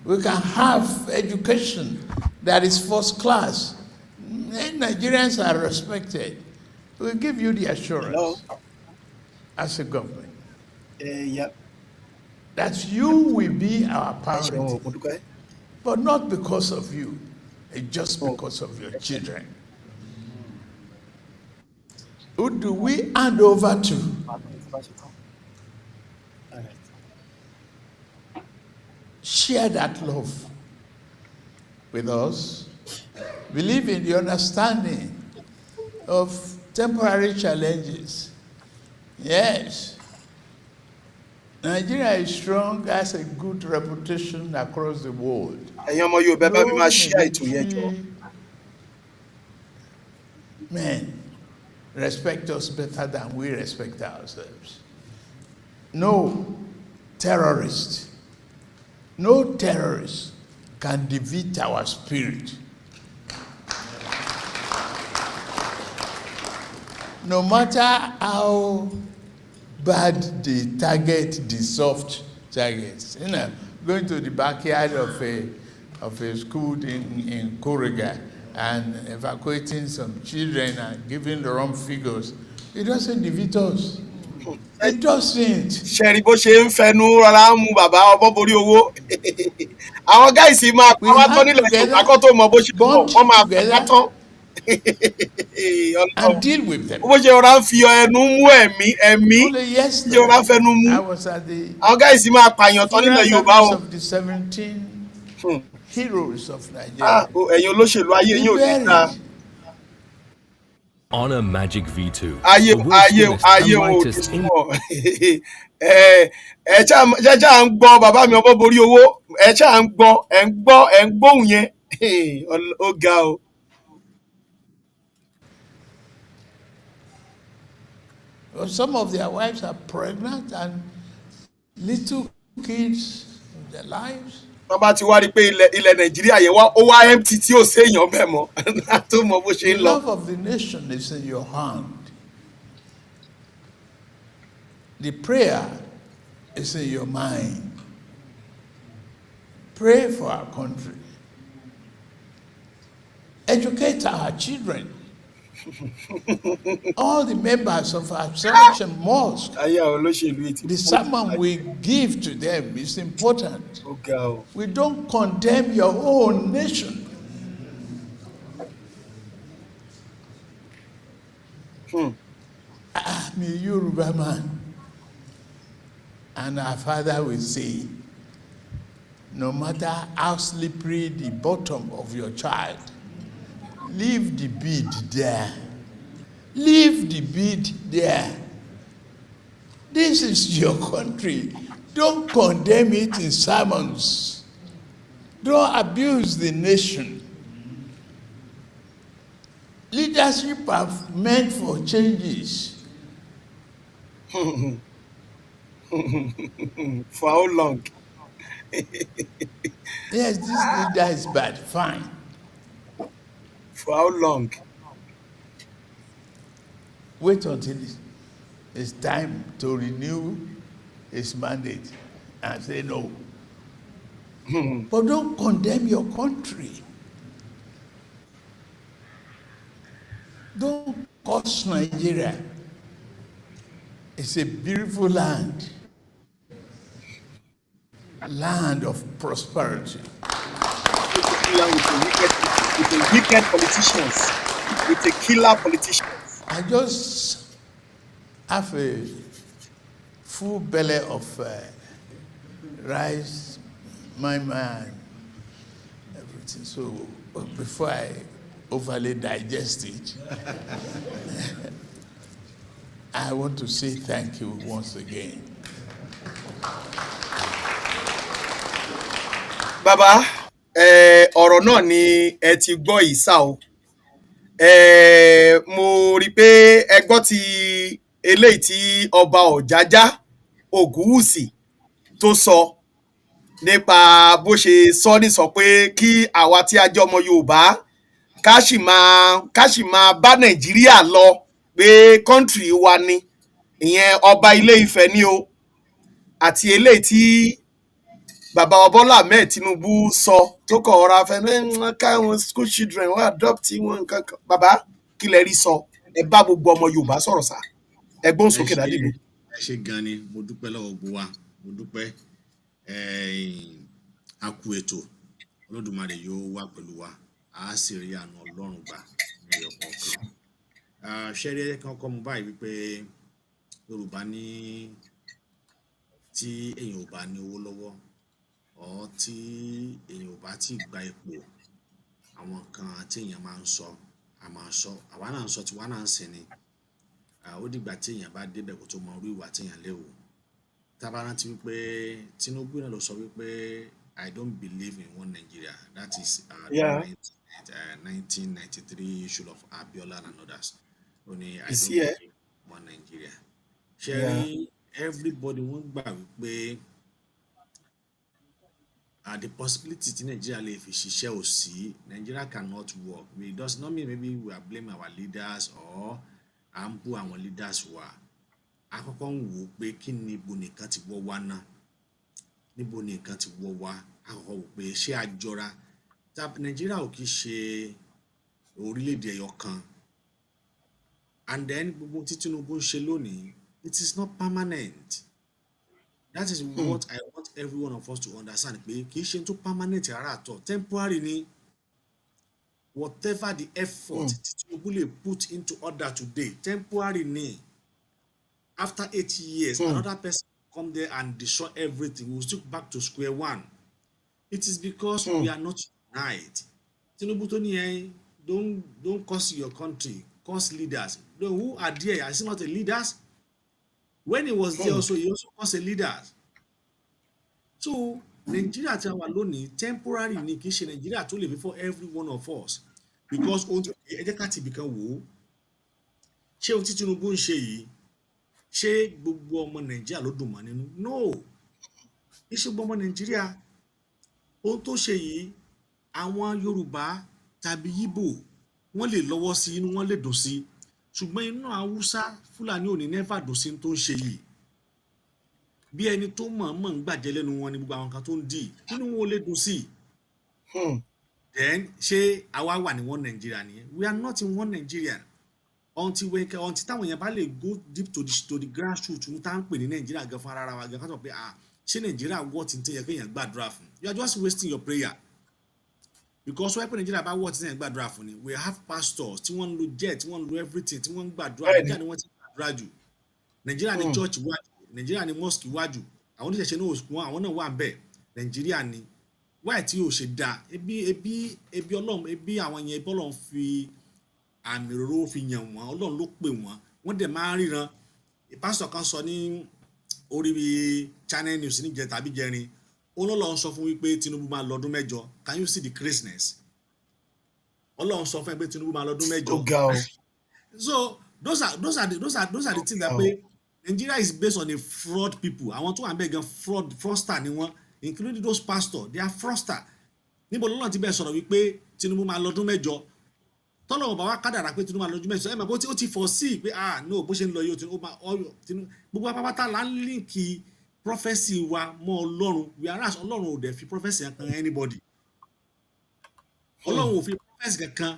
We can have education that is first class. Nigerians are respected. We give you the assurance as a government that you will be our priority, but not because of you, just because of your children. Who do we hand over to? Share that love with us. Believe in the understanding of temporary challenges. Yes. Nigeria is strong, has a good reputation across the world. Men respect us better than we respect ourselves. No terrorist can defeat our spirit. no matter how bad they target the soft targets, going to the backyard of a school in Kuriga and evacuating some children and giving the wrong figures, it doesn't defeat us. It doesn't. Ṣẹ̀rí bó ṣe ń fẹnu rọra mú bàbá ọbọ̀ borí owó. Àwọn gáìsì máa pa wá tán nílẹ̀ Yorùbá kó tó mọ bó ṣe bọ̀, wọ́n máa pa wá tán. And deal with them. Bó ṣe rọra ń fi ẹnu mú ẹ̀mí, ṣe rọra ń fẹnu mú. Àwọn gáìsì máa pààyàn tán nílẹ̀ Yorùbá o. Of the 17 heroes of Nigeria. Ẹ̀yin olóṣèlú ayé yín ò ní ta. On a Magic V2. Ayé ò ní súnmọ́. Ẹ ṣáà ń gbọ́ bàbá mi ọbọ̀ borí owó. Ẹ ṣáà ń gbọ́, ẹ̀ ń gbóhùn yẹn. Ó ga o. Well, some of their wives are pregnant and little kids in their lives. Wọ́n bá ti wá rí pé ilẹ̀ Nàìjíríà yẹn ó wá empty tí ò séèyàn bẹ́ẹ̀ mọ́. Tó mọ bó ṣe ń lọ. The love of the nation is in your hand. The prayer is in your mind. Pray for our country. Educate our children. All the members of our Salvation Mosque, the sermon we give to them is important. We don't condemn your own nation. I'm a Yoruba man, and our father will say, no matter how slippery the bottom of your child, leave the bead there. Leave the bead there. This is your country. Don't condemn it in sermons. Don't abuse the nation. Leadership are meant for changes. For how long? Yes, this leader is bad. Fine. For how long? Wait until it's time to renew his mandate and say no. But don't condemn your country. Don't curse Nigeria. It's a beautiful land. Land of prosperity. With the wicked politicians, with the killer politicians. I just have a full belly of rice, my man, everything. So before I overly digest it, I want to say thank you once again. Baba, ọ̀rọ̀ náà ni ẹ ti gbọ́ ìsà o. Mo rí pé ẹ gbọ́ ti eléyìí tí ọba Ọ̀jájá Ògúwùsì tó sọ nípa bó ṣe sọ ní sọ pé kí àwa tí a jẹ́ ọmọ Yorùbá ká sì máa bá Nàìjíríà lọ pé kọ́ńtírì wa ni, ìyẹn ọba Ilé Ifẹ̀ ni o, àti eléyìí tí bàbá Bọ́lá Ahmed Tinubu sọ tó kọ̀ ọ̀rọ̀ afẹ́ káwọn school children wọ́n adopt wọn nǹkan kan. Bàbá kí lẹ rí sọ, ẹ bá gbogbo ọmọ Yorùbá sọ̀rọ̀ sá, ẹ gbóhùn sókè dádì mi. Ẹ ṣé gan ni, mo dúpẹ́ lọ́wọ́ gbogbo wa, mo dúpẹ́ a kú ètò, Olódùmarè yóò wà pẹ̀lú wa, a sì rí àánú Ọlọ́run gbà ní ẹyọ kọ̀ọ̀kan. Ṣẹ́rí ẹ̀yẹ kan kọ́ mu báyìí wípé Yorùbá ní tí èèyàn ò bá ní owó lọ́wọ́ ọ̀ tí èèyàn ò bá tí gba ipò, àwọn kan tí èèyàn máa ń sọ a máa sọ, àwa náà ń sọ tiwa náà ń sìn ni. Ó dìgbà tí èèyàn bá débẹ̀ kó tó mọ orí ìwà tí èèyàn lè wò. Tá bá rántí wípé Tinubu náà ló sọ wípé I don't believe in one Nigeria. That is 1993 issue of Abiola and others. Only I don't believe in one Nigeria. Sharing everybody won't gbà wípé the possibility tí Nigeria lè fi ṣiṣẹ́ ò sí. Nigeria cannot work. It does not mean maybe we are blaming our leaders or à ń bú àwọn leaders wa àkọ́kọ́ ń wò pé kí ni ibo nìkan ti wọ́ wá náà níbo nìkan ti wọ́ wá àkọ́kọ́ wò pé ṣé àjọra Nàìjíríà ò kì í ṣe orílẹ̀-èdè ẹyọ kan and then gbogbo tí Tinubu ń ṣe lónìí it is not permanent. That is what I want every one of us to understand pé kì í ṣe tó permanent rárá àtọ̀ temporary ni whatever the effort Tinubu lè put into order today temporary ni after 8 years another person come there and destroy everything we will still back to square one. It is because we are not united. Tinubu tó ní don't curse your country curse leaders. Who are there? Is he not a leaders? When he was there also he also cursed a leaders. So Nigeria tí a wà lónìí temporary ni kì í ṣe Nigeria tó lè fi for every one of us because ẹ jẹ́ ká ti ibìkan wò ó ṣé ohun tí Tinubu ń ṣe yìí ṣé gbogbo ọmọ Nàìjíríà ló dùn mọ́ nínú no iṣẹ́ gbogbo ọmọ Nàìjíríà ohun tó ṣe yìí àwọn Yorùbá tàbí Yíbò wọ́n lè lọ́wọ́ sí inú wọ́n lè dùn sí ṣùgbọ́n inú Haúsá Fúlàní ò ní never dùn sí tó ń ṣe yìí bí ẹni tó mọ̀ọ́mọ̀ ń gbàjẹ́ lẹ́nu wọn ni gbogbo àwọn kan tó ń dì nínú wọn ò lè dùn sí then ṣé àwa wà ní one Nigeria nìyẹn we are not in one Nigeria until táwọn èèyàn bá lè go deep to the grassroots ní tá à ń pè ní Nigeria gan fún ara wa gan ká sọ pé ṣé Nigeria wọ́ ti ń tẹ́yẹ kéèyàn gbàdúrà fún you are just wasting your prayer because wọ́n pẹ́ Nigeria bá wọ́ ti tẹ́yẹ gbàdúrà fún ni we have pastors tí wọ́n ń lo jet tí wọ́n ń lo everything tí wọ́n ń gbàdúrà Nigeria ni wọ́n ti gbàdúrà jù Nigeria ni church wájú Nigeria ni mosque wájú àwọn oníṣẹ̀ṣẹ̀ náà àwọn náà wà ń bẹ̀ Nigeria ni wáyé tí yóò ṣe dáa ebi Ọlọ́run ebi àwọn yẹn bọ́lọ̀ ń fi àmì òróró fi yàn wọ́n Ọlọ́run ló pè wọ́n dẹ̀ máa ń ríran pásítọ̀ kan sọ ní orí channel news níjẹ tàbí jẹrin Ọlọ́run sọ fún wípé Tinubu máa lọ́dún mẹ́jọ can you see the craziness Ọlọ́run sọ fún ẹ pé Tinubu máa lọ́dún mẹ́jọ so those are the things that pé Nigeria is based on a fraud people àwọn tó wà ń bẹ̀ gan fraudster ni wọ́n including those pastors they are fraudster níbo lọ́nà tí bẹ́ẹ̀ sọ̀rọ̀ wípé Tinubu máa lọ́dún mẹ́jọ tọ́lọ́wọ́ bá wá kádàrá pé Tinubu máa lọ́dún mẹ́jọ ẹ̀ mọ̀ bó ti foresee pé no bó ṣe ń lọ yóò Tinubu gbogbo apápátá là ń líǹkì prophecy wa mọ́ Ọlọ́run whereas Ọlọ́run ò dẹ̀ fi prophecy kan anybody Ọlọ́run ò fi prophecy kankan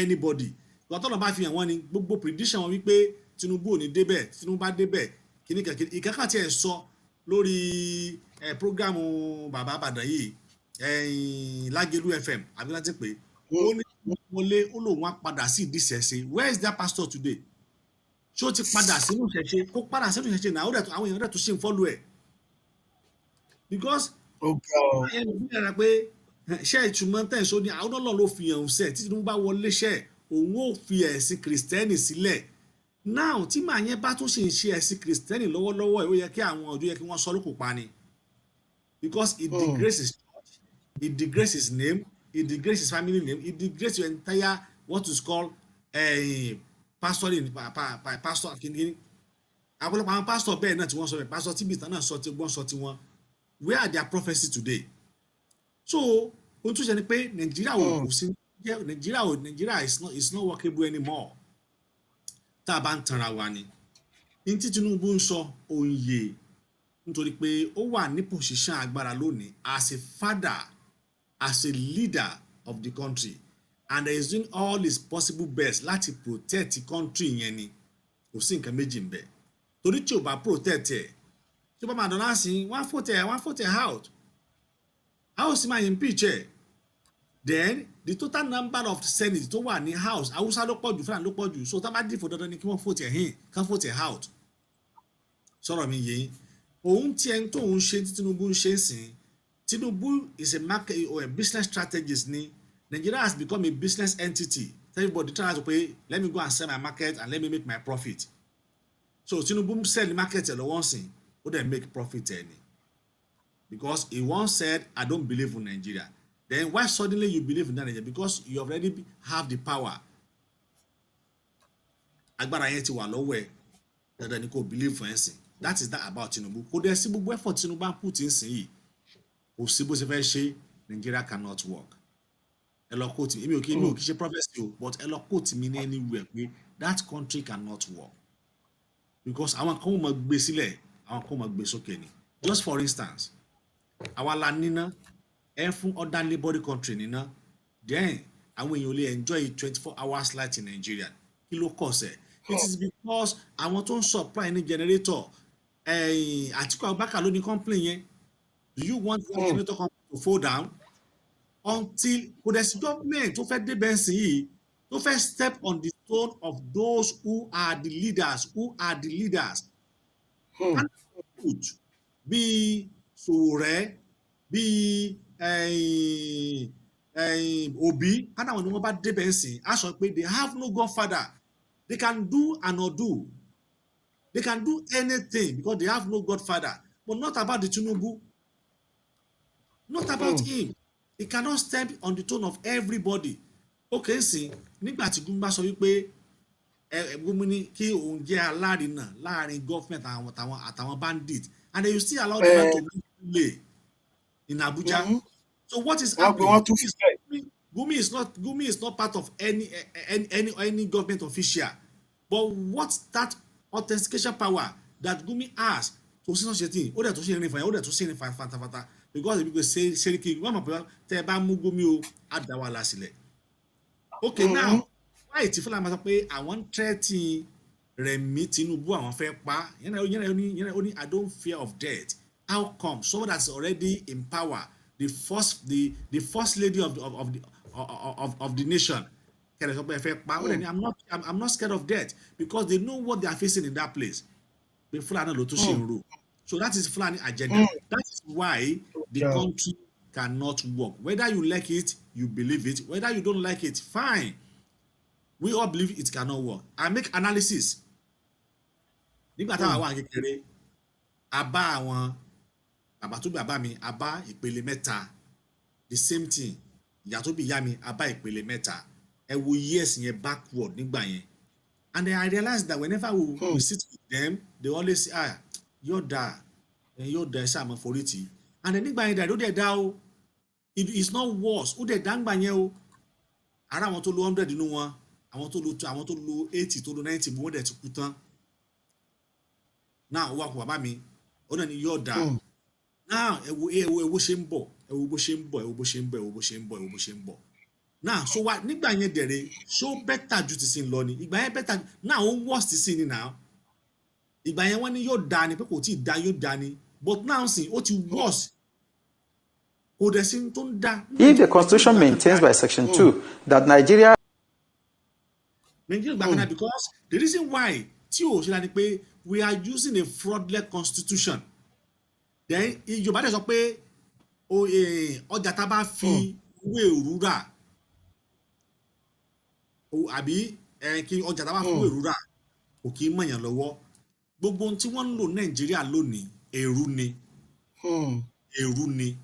anybody tọ́lọ́ bá fi hàn wọ́n ni gbogbo prediction wọn wípé Tinubu ò ní débẹ̀ Tinubu bá débẹ̀ kìnnìkan ìkẹ́kọ̀ọ́ tí ẹ̀ sọ lórí programu bàbá àbàdàn yìí Lágẹ̀lú FM àbí láti pé ó ní wọlé ó lòun á padà sí ìdíṣẹ̀ṣe where is that pastor today ṣé ó ti padà sínú ìṣẹ̀ṣe kó padà sínú ìṣẹ̀ṣe náà àwọn èèyàn rẹ̀ tó ṣe ń follow ẹ̀ because ẹni bí ẹ̀rọ pé ṣé ìtumọ̀ tẹ̀sán ni àwọn Ọlọ́run ló fi hàn ṣẹ̀ tí Tinubu bá wọlé ṣẹ̀ òun ò fi ẹ̀sìn kìrìsìtẹ́nì sílẹ̀ now tí màá yẹn bá tún ṣe ń ṣe ẹ̀sìn kìrìsìtẹ́nì lọ́wọ́lọ́wọ́ ẹ̀ ó yẹ kí àwọn ọ̀dọ́ yẹ kí wọ́n sọ lóko pa ni because it degrades his church it degrades his name it degrades his family name it degrades your entire what is called pastor kìnìkìnì àpọ̀lọpọ̀ àwọn pastor bẹ́ẹ̀ náà tí wọ́n sọ bẹ́ẹ̀ pastor tibita náà sọ ti wọ́n sọ ti wọn where are their prophecy today so ohun tó ṣe ni pé Nigeria ò sí Nigeria is not workable anymore tá a bá ń tanra wa ni ní tí Tinubu ń sọ òye nítorí pé ó wà ní position agbára lónìí as a father as a leader of the country and he is doing all his possible best láti protect the country yẹn ni kò sí nǹkan méjì ń bẹ torí tí ò bá protect ẹ tí ó bá máa dán láti wọ́n á vote out house máa impeach ẹ then the total number of senate tó wà ní house Hausa ló pọ̀ jù Fúlàní ló pọ̀ jù so tá bá dìfò dandan ni kí wọ́n vote ẹ̀ in kán vote ẹ̀ out sọ̀rọ̀ mi yẹn òun tí ẹni tó ń ṣe tí Tinubu ń ṣe ń sìn Tinubu is a market or a business strategist ni Nigeria has become a business entity everybody try to pay let me go and sell my market and let me make my profit so Tinubu sell the market ẹ̀ lọ́wọ́ sìn ó dẹ̀ make profit ẹ̀ ni because he once said I don't believe in Nigeria then why suddenly you believe in that Nigeria because you already have the power agbára yẹn ti wà lọ́wọ́ ẹ̀ dandan ni kò believe for ẹ̀sìn that is that about Tinubu kò dẹ̀ sí gbogbo effort Tinubu bá put in sìn yìí kò sí bó ṣe fẹ́ ṣe Nigeria cannot work ẹ lọ quote mi ò kí ṣe prophecy o, but ẹ lọ quote mi ní anywhere pé that country cannot work because àwọn kan mọ̀ gbé sílẹ̀ àwọn kan mọ̀ gbé sókè ni. Just for instance, àwa la níná ẹ fún other neighboring country níná, then àwọn èèyàn lè enjoy 24 hours light in Nigeria. Kí ló cause ẹ̀? It is because àwọn tó ń supply ní generator Atiku Abubakar ló ní complain yẹn. Do you want that generator company to fall down? Until the government tó fẹ́ dé bẹ́ǹsì yìí tó fẹ́ step on the tone of those who are the leaders and put bí Sowore bí Obi and àwọn ni wọ́n bá dé bẹ́ǹsì á sọ pé they have no godfather, they can do and undo, they can do anything because they have no godfather, but not about the Tinubu, not about him. He cannot step on the tone of everybody. Okay, see, nígbà tí Gumi bá sọ wípé Gumi ní kí òun jẹ́ alárinà láàrin government àtàwọn bandit, and then you still allow them to play in Abuja. So what is happening? Gumi is not part of any government official. But what's that authentication power that Gumi has to say such a thing? Ó dẹ̀ tó ṣe ìrìn fàyà, ó dẹ̀ tó ṣe ìrìn fàtàfàtà. Because if you say Seriki, wọ́n mọ̀ pé tẹ́ ẹ bá mú Gumi o, á dá wa lásìlẹ̀. Okay, now, why tí Fúlàní máa sọ pé àwọn threatening Rẹ̀mí Tinubu àwọn fẹ́ pa? Yẹn ó ní I don't fear of death. How come someone that's already in power, the first lady of the nation, I'm not scared of death because they know what they are facing in that place. So that is Fulani agenda. That is why the country cannot work. Whether you like it, you believe it. Whether you don't like it, fine. We all believe it cannot work. I make analysis. Nígbà táwọn àwọn kékeré, àbá àwọn bàbá tó bí bàbá mi, àbá ìpele mẹ́ta. The same thing. Ìyá tó bí ìyá mi, àbá ìpele mẹ́ta. Ẹ wo years yẹn backward nígbà yẹn. And then I realized that whenever we sit with them, they always say, yóò da ẹsẹ àmọ́ forítì. And then nígbà yẹn dàdó dẹ̀ dá o. It is not worse. Ó dẹ̀ dá ńgbà yẹn o. Ara àwọn tó lo 100 nínú wọn, àwọn tó lo 80, tó lo 90, wọ́n dẹ̀ ti kú tán. Now, wá kó bàbá mi, ó náà ni yóò da. Now, ẹ wo ṣe ń bọ̀. Now, so wá nígbà yẹn dẹ̀rẹ̀, so better ju ti sin lọ ni. Ìgbà yẹn better. Now, ó worse ti sin ni now. Ìgbà yẹn wọ́n ní yóò da ni, pé kò tí ì da yóò da ni. But now sin, ó ti worse. Kò dẹ̀ sí tó ń da. If the constitution maintains by section 2 that Nigeria because the reason why tí ò ṣe la ni pé we are using a fraudulent constitution. Then ìjọba dẹ̀ sọ pé ọjà tá bá fi owó èrú rà àbí kí ọjà tá bá fi owó èrú rà kò kí ń mọ̀yàn lọ́wọ́. Gbogbo ohun tí wọ́n ń lò Nàìjíríà lónìí èrú ni.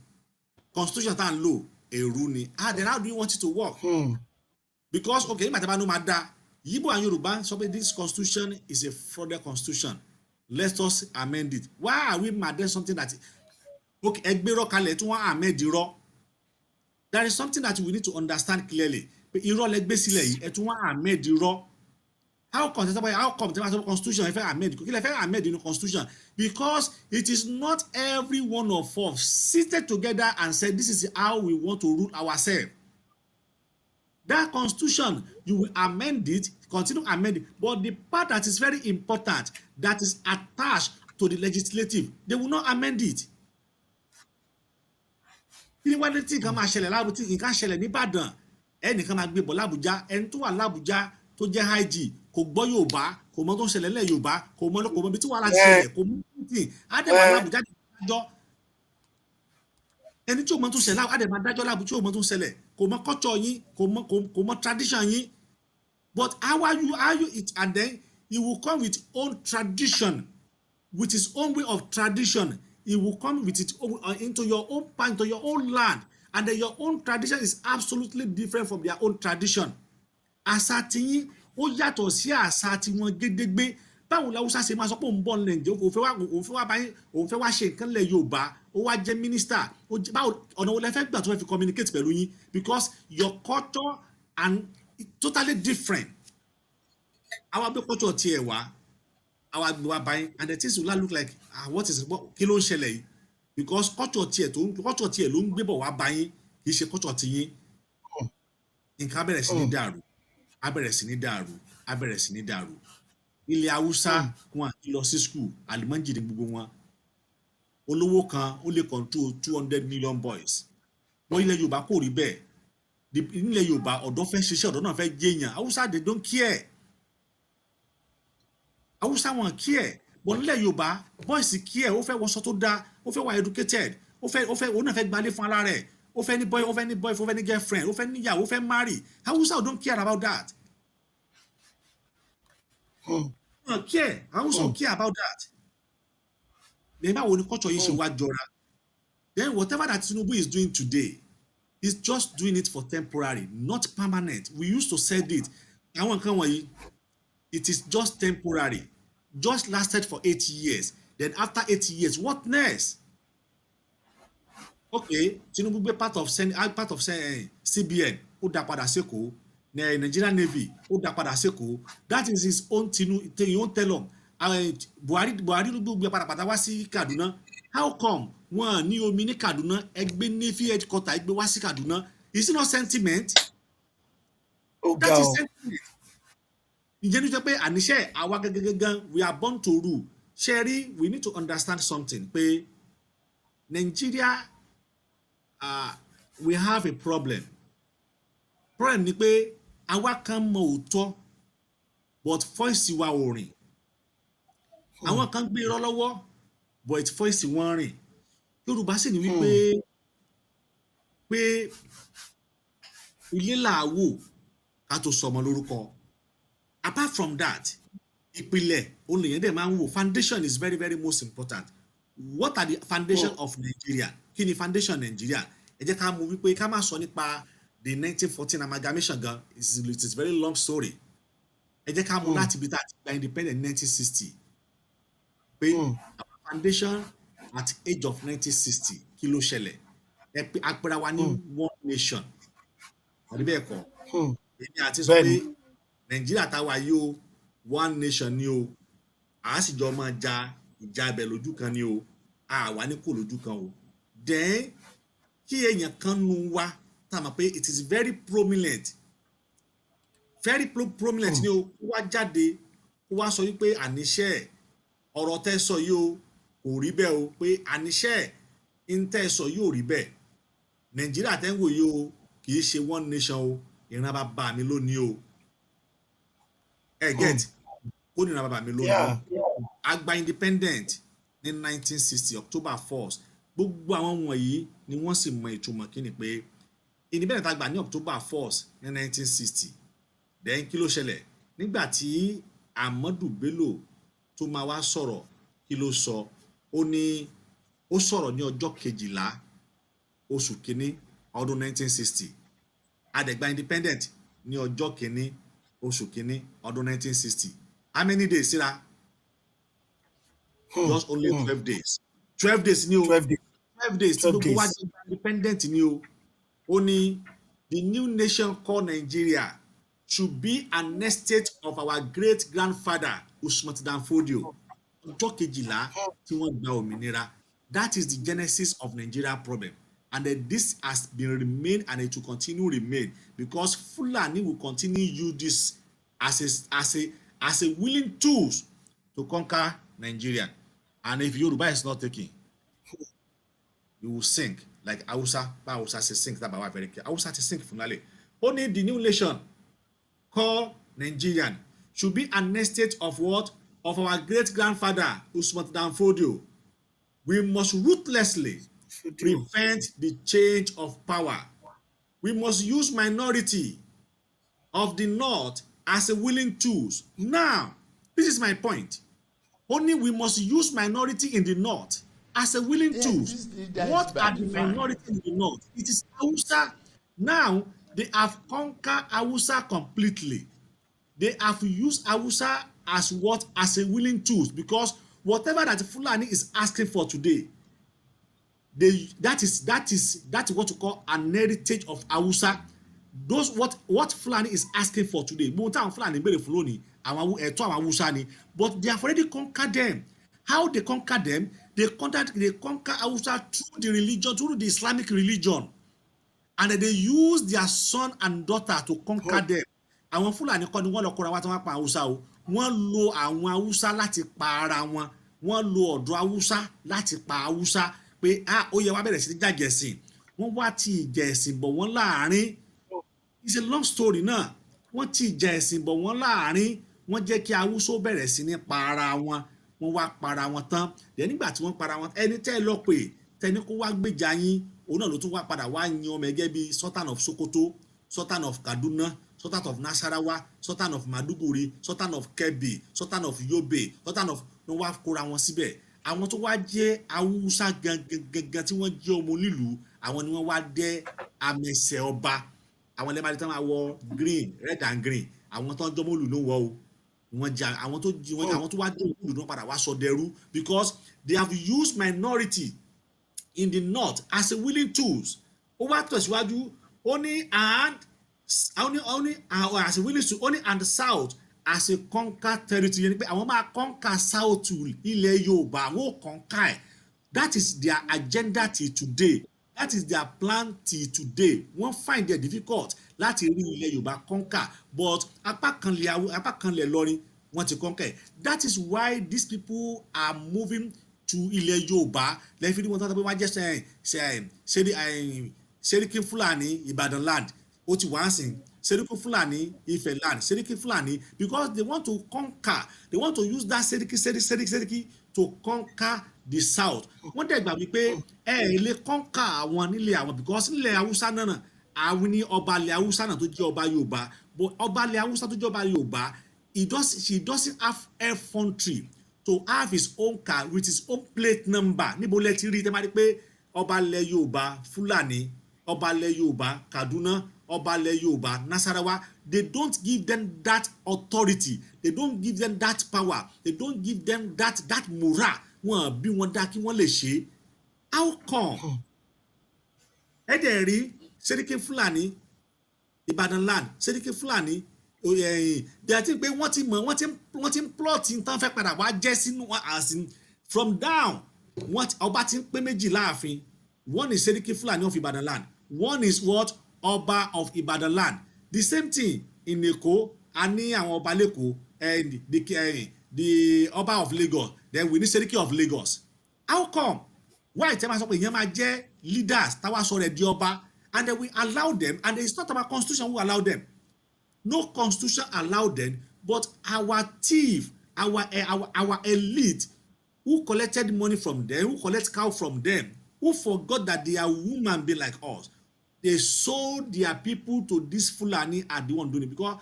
Constitution tá ń lò èrú ni. Then how do you want it to work? Because okay, nígbà tí a bá ní máa dá Yibo and Yoruba sọ pé this constitution is a fraudulent constitution. Let us amend it. Why are we mad at something that okay, ẹgbẹ́rọ́ kalẹ̀ tí wọ́n amend irọ́? There is something that we need to understand clearly. Pé irọ́ lẹ́gbẹ́ sílẹ̀ yìí, ẹ tún wọ́n amend irọ́. How come the constitution if I amend? Kí lẹ fẹ́ amend in the constitution? Because it is not every one of us seated together and said this is how we want to rule ourselves. That constitution, you will amend it, continue amending, but the part that is very important, that is attached to the legislative, they will not amend it. Kí wá ní tí nǹkan máa ṣẹlẹ̀ láàbù tí nǹkan ṣẹlẹ̀ ní Ìbàdàn, ẹnìkan máa gbé bọ̀ l'Àbújá, ẹni tó wà l'Àbújá tó jẹ́ IG, kò gbọ́ Yorùbá, kò mọ tó ń ṣẹlẹ̀ lẹ́ Yorùbá, kò mọ bí tí wàhálà ti ṣẹlẹ̀, kò mọ anything, á dẹ̀ wà l'Àbújá dájọ́. Ẹni tí ó mọ tó ń ṣẹlẹ̀, á dẹ̀ máa dájọ́ l'Àbújá tí ó mọ tó ń ṣẹlẹ̀, kò mọ culture yín, kò mọ tradition yín. But how are you it, and then he will come with own tradition, with his own way of tradition. He will come with it into your own part, into your own land, and then your own tradition is absolutely different from their own tradition. Àṣà tiyín ó yàtọ̀ sí àṣà tiwọn gédégbé, báwo la Hausa ṣe máa sọ pé òun bọ̀ ní Nàìjíríà òun fẹ́ wá báyìí òun fẹ́ wá ṣe nǹkan lẹ̀ Yorùbá ó wá jẹ́ mínísítà báwo ọ̀nà wo lẹ fẹ́ gbà tó fẹ́ fi communicate pẹ̀lú yín because your culture and totally different our gbé culture tiẹ̀ wá our gbé wá báyìí and the things will look like what is kí ló ń ṣẹlẹ̀ yìí because culture tiẹ̀ ló ń gbé bọ̀ wá báyìí kì í ṣe culture tiyín nǹkan á bẹ̀rẹ̀ sí ní dàrú ilẹ̀ Haúsá wọn àti lọ sí school alimanji ní gbogbo wọn olówó kan ó lè control 200 million boys wọ́n ilẹ̀ Yorùbá kò rí bẹ́ẹ̀ nílẹ̀ Yorùbá ọ̀dọ́ fẹ́ ṣiṣẹ́ ọ̀dọ́ náà fẹ́ jẹ́yàn Haúsá they don't care Haúsá wọn care but nílẹ̀ Yorùbá boys care ó fẹ́ wọṣọ tó dáa ó fẹ́ wà educated ó náà fẹ́ gbalé fún ara rẹ̀ ó fẹ́ ní boy ó fẹ́ ní girlfriend ó fẹ́ níyàwó ó fẹ́ marry Haúsá don't care about that. Care. I also care about that. Then how the culture is then whatever that Tinubu is doing today, he's just doing it for temporary, not permanent. We used to say it. It is just temporary. Just lasted for 8 years. Then after 8 years, what next? Okay, Tinubu be part of CBN. Ó dá padà seko. Nigerian Navy ó dá padà seko. That is his own he won't tell him. Buhari ló gbé padà wá sí Kaduna. How come wọ́n ní omi ní Kaduna ẹgbẹ́ Navy headquarter ẹgbẹ́ wá sí Kaduna? Is it not sentiment? That is sentiment. Ìjẹ́ ní jẹ́ pé àníṣe àwa gẹ́gẹ́gẹ́ we are born to rule. Sherry, we need to understand something. Pé Nigeria we have a problem. Problem ni pé àwa kan mọ òótọ́ but voice wa ò rìn. Àwọn kan gbé irọ́ lọ́wọ́ but voice wọn rìn. Yorùbá sì ní wípé pé ilé làwò ká tó sọmọ lórúkọ. Apart from that, ìpìlẹ̀ òun lèyàn dẹ̀ máa ń wò. Foundation is very very most important. What are the foundation of Nigeria? Kí ni foundation Nigeria? Ẹ jẹ́ ká mú wípé ká má sọ nípa the 1914 amalgamation gan it is very long story. Ẹ jẹ́ ká mú láti bí tá a ti gba independent 1960. Pé our foundation at age of 1960 kí ló ṣẹlẹ̀? Ẹ pé apẹ̀rẹ̀ wa ní one nation. Àbí bẹ́ẹ̀ kọ́? Èmi àti sọ pé Nàìjíríà táwa yìí o one nation ni o. A sì jọ máa ja ìjà ibẹ̀ lójú kan ni o. A wà ní kò lójú kan o. Then kí èèyàn kan nu wa tá a mọ̀ pé it is very prominent ni o kó wá jáde kó wá sọ wípé àníṣe ọ̀rọ̀ tẹ́ sọ yìí o kò rí bẹ́ẹ̀ o pé àníṣe ń tẹ́ sọ yìí ò rí bẹ́ẹ̀ Nàìjíríà tẹ́ ń wò yìí o kì í ṣe one nation o ìran bàbá mi lónìí o ẹ get kó ní ìran bàbá mi lónìí a gba independent ní 1960 October 1st gbogbo àwọn wọ̀nyí ni wọ́n sì mọ ìtumọ̀ kí ni pé independent a gbà ní October 1st ní 1960 then kí ló ṣẹlẹ̀ nígbà tí Ahmadu Bello tó máa wá sọ̀rọ̀ kí ló sọ ó sọ̀rọ̀ ní ọjọ́ 12 oṣù kínní ọdún 1960 a dẹ̀ gba independent ní ọjọ́ kínní oṣù kínní ọdún 1960 how many days síra just only 12 days 12 days ni o 12 days tí gbogbo wa jẹ́ independent ni o ó ní the new nation called Nigeria should be an estate of our great grandfather Usman Dan Fodio ọjọ́ 12 tí wọ́n gba òmìnira. That is the genesis of Nigeria problem and this has been remain and it will continue remain because Fulani will continue use this as a willing tools to conquer Nigeria, and if Yoruba is not taken you will sink like Hausa say sink that by very clear. Hausa to sink finally. Only the new nation called Nigerian should be an estate of what? Of our great grandfather Usman Dan Fodio. We must ruthlessly prevent the change of power. We must use minority of the north as a willing tools. Now, this is my point. Only we must use minority in the north as a willing tools. What are the minority in the north? It is Hausa. Now, they have conquered Hausa completely. They have used Hausa as what? As a willing tools, because whatever that Fulani is asking for today, that is what you call an heritage of Hausa. Those what Fulani is asking for today. Fulani but they have already conquered them. How they conquer them? They conquer Hausa through the religion, through the Islamic religion. And they use their son and daughter to conquer them. Àwọn Fúlàní kọ́ ni wọ́n lọ kóra wá tí wọ́n pa Hausa o. Wọ́n lo àwọn Hausa láti pa ara wọn. Wọ́n lo ọ̀dọ́ Hausa láti pa Hausa. Pé ó yẹ wá bẹ̀rẹ̀ sí ní jàjẹ̀sìn. Wọ́n wá ti ìjà ẹ̀sìn bọ̀ wọ́n láàrin. It's a long story náà. Wọ́n ti ìjà ẹ̀sìn bọ̀ wọ́n láàrin. Wọ́n jẹ́ kí Hausa bẹ̀rẹ̀ sí ní pa ara wọn. Wọ́n wá para wọn tán. Dẹ̀ nígbà tí wọ́n para wọn, ẹni tẹ́ ẹ lọ pé tẹni kó wá gbèjà yín. Òun náà ló tún wá padà wá yan ọmọ ẹgẹ́ bíi Sultan of Sokoto, Sultan of Kaduna, Sultan of Nasarawa, Sultan of Maduguri, Sultan of Kebbi, Sultan of Yobe, Sultan of wọ́n wá kóra wọn síbẹ̀. Àwọn tó wá jẹ́ Hausa gangan tí wọ́n jẹ́ ọmọ onílùú, àwọn ni wọ́n wá dẹ́ amẹsẹ̀ ọba. Àwọn lẹ́ẹ̀ma tí wọ́n máa wọ green, red and green. Àwọn tó ń jọmọ́ olùlú ló wọ̀ o. Wọ́n jà àwọn tó wá dé olùlú náà padà wá sọ dẹrú because they have used minority in the north as a willing tools. Ó wá tẹ̀síwájú only as a willing tools only and the south as a conquer territory. Yẹn ni pé àwọn máa conquer south ilẹ̀ Yorùbá àwọn ò conquer ẹ̀. That is their agenda till today. That is their plan till today. Wọ́n find it difficult láti rí ilẹ̀ Yorùbá conquer but apá kan lẹ̀ lọrin wọ́n ti conquer. That is why these people are moving to ilẹ̀ Yorùbá lẹ́fí ní wọ́n tọ́ta pé wọ́n jẹ́ Seriki Fulani Ibadan land ó ti wá sìn Seriki Fulani Ife land Seriki Fulani because they want to conquer, they want to use that Seriki to conquer the south. Wọ́n dẹ̀ gbà wípé lè conquer àwọn nílẹ̀ àwọn because nílẹ̀ Hausa náà àwọn ní ọba ilẹ̀ Hausa náà tó jẹ́ ọba Yorùbá but ọba ilẹ̀ Hausa tó jẹ́ ọba Yorùbá she doesn't have effrontery to have his own car with his own plate number. Níbo lẹ ti rí tẹ́ máa rí pé ọba ilẹ̀ Yorùbá Fulani, ọba ilẹ̀ Yorùbá Kaduna, ọba ilẹ̀ Yorùbá Nasarawa, they don't give them that authority, they don't give them that power, they don't give them that moral. Wọ́n bí wọ́n dá kí wọ́n lè ṣe. How come? Ẹ dẹ̀ rí Seriki Fulani Ibadan land, Seriki Fulani they are think pé wọ́n ti mọ̀ wọ́n ti ń plot nǹkan fẹ́ padà wá jẹ́ sínú as in from down ọba ti ń pé méjì láàfin. One is Seriki Fulani of Ibadan land, one is what Ọba of Ibadan land. The same thing in Èkó a ní àwọn ọba lẹ́kọ̀ọ́ and the Ọba of Lagos, then we need Seriki of Lagos. How come? Why tell me sọ pé ìyẹn máa jẹ́ leaders táwa sọ rẹ̀ di ọba and then we allow them and it's not our constitution who allow them. No constitution allowed them, but our thief, our elite, who collected money from them, who collect cow from them, who forgot that they are human being like us, they sold their people to this Fulani are the one doing it. Because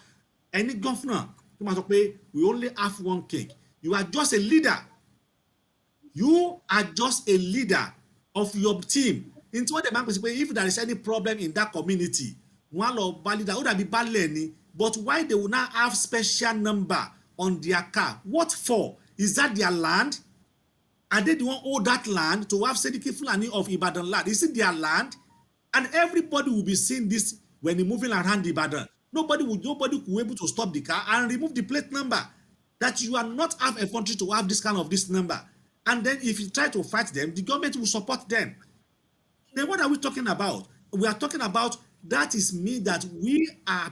any governor, you must say, we only have one king. You are just a leader. You are just a leader of your team. Into what the bank say, if there is any problem in that community, one of leader would be bad. But why they will not have special number on their car? What for? Is that their land? Are they the one owe that land to have Seriki Fulani of Ibadan land? Is it their land? And everybody will be seeing this when they're moving around Ibadan. Nobody will be able to stop the car and remove the plate number. That you are not have a country to have this kind of this number. And then if you try to fight them, the government will support them. Then what are we talking about? We are talking about that is me that we are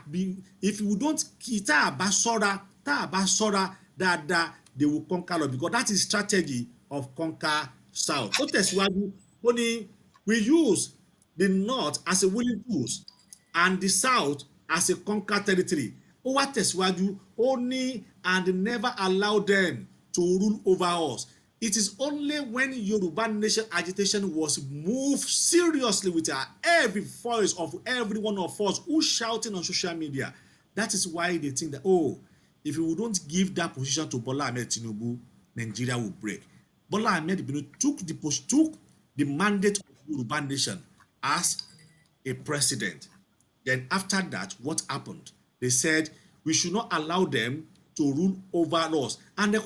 if we don't tá bá ṣọ́ra that they will conquer us because that is strategy of conquer south. Ó tẹ̀síwájú ó ní we use the north as a willing tools and the south as a conquer territory. Ó wá tẹ̀síwájú ó ní and never allow them to rule over us. It is only when Yoruba nation agitation was moved seriously with every voice of every one of us who shouting on social media. That is why they think that, oh, if we don't give that position to Bola Ahmed Tinubu, Nigeria will break. Bola Ahmed Tinubu took the mandate of Yoruba nation as a president. Then after that, what happened? They said we should not allow them to rule over us. And they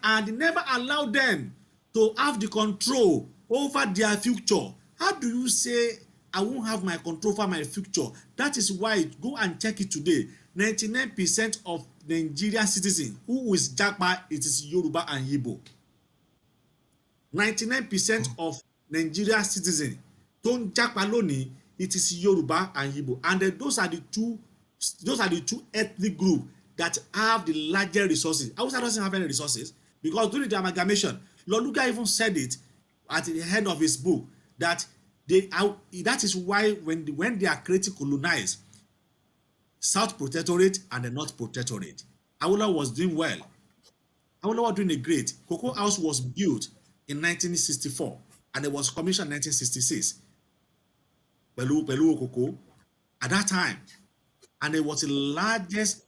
and never allow them to have the control over their future. How do you say I won't have my control over my future? That is why go and check it today. 99% of Nigerian citizens who is Japa, it is Yoruba and Igbo. 99% of Nigerian citizens don't Japa loni, it is Yoruba and Igbo. And those are the two ethnic groups that have the larger resources. Hausa doesn't have any resources because during the amalgamation, Loluga even said it at the end of his book that that is why when they are creating colonized South Protectorate and the North Protectorate, Awolowo was doing well. Awolowo was doing a great. Cocoa House was built in 1964 and it was commissioned in 1966. Pẹ̀lú Cocoa at that time, and it was the largest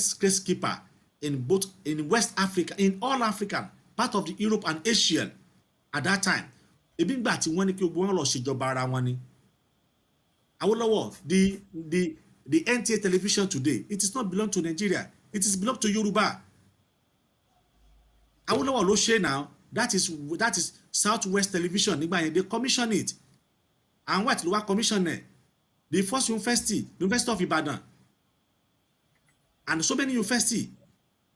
skyscraper in West Africa, in all African, part of the Europe and Asia at that time. Ebi ngba tí wọ́n ní kí gbogbo wọn lọ ṣèjọba ara wọn ni. Awolowo, the NTA television today, it is not belong to Nigeria, it is belong to Yoruba. Awolowo ló ṣe now, that is Southwest Television nígbà yẹn, they commission it. And what ló wá commission it? The first university, the University of Ibadan, and so many universities.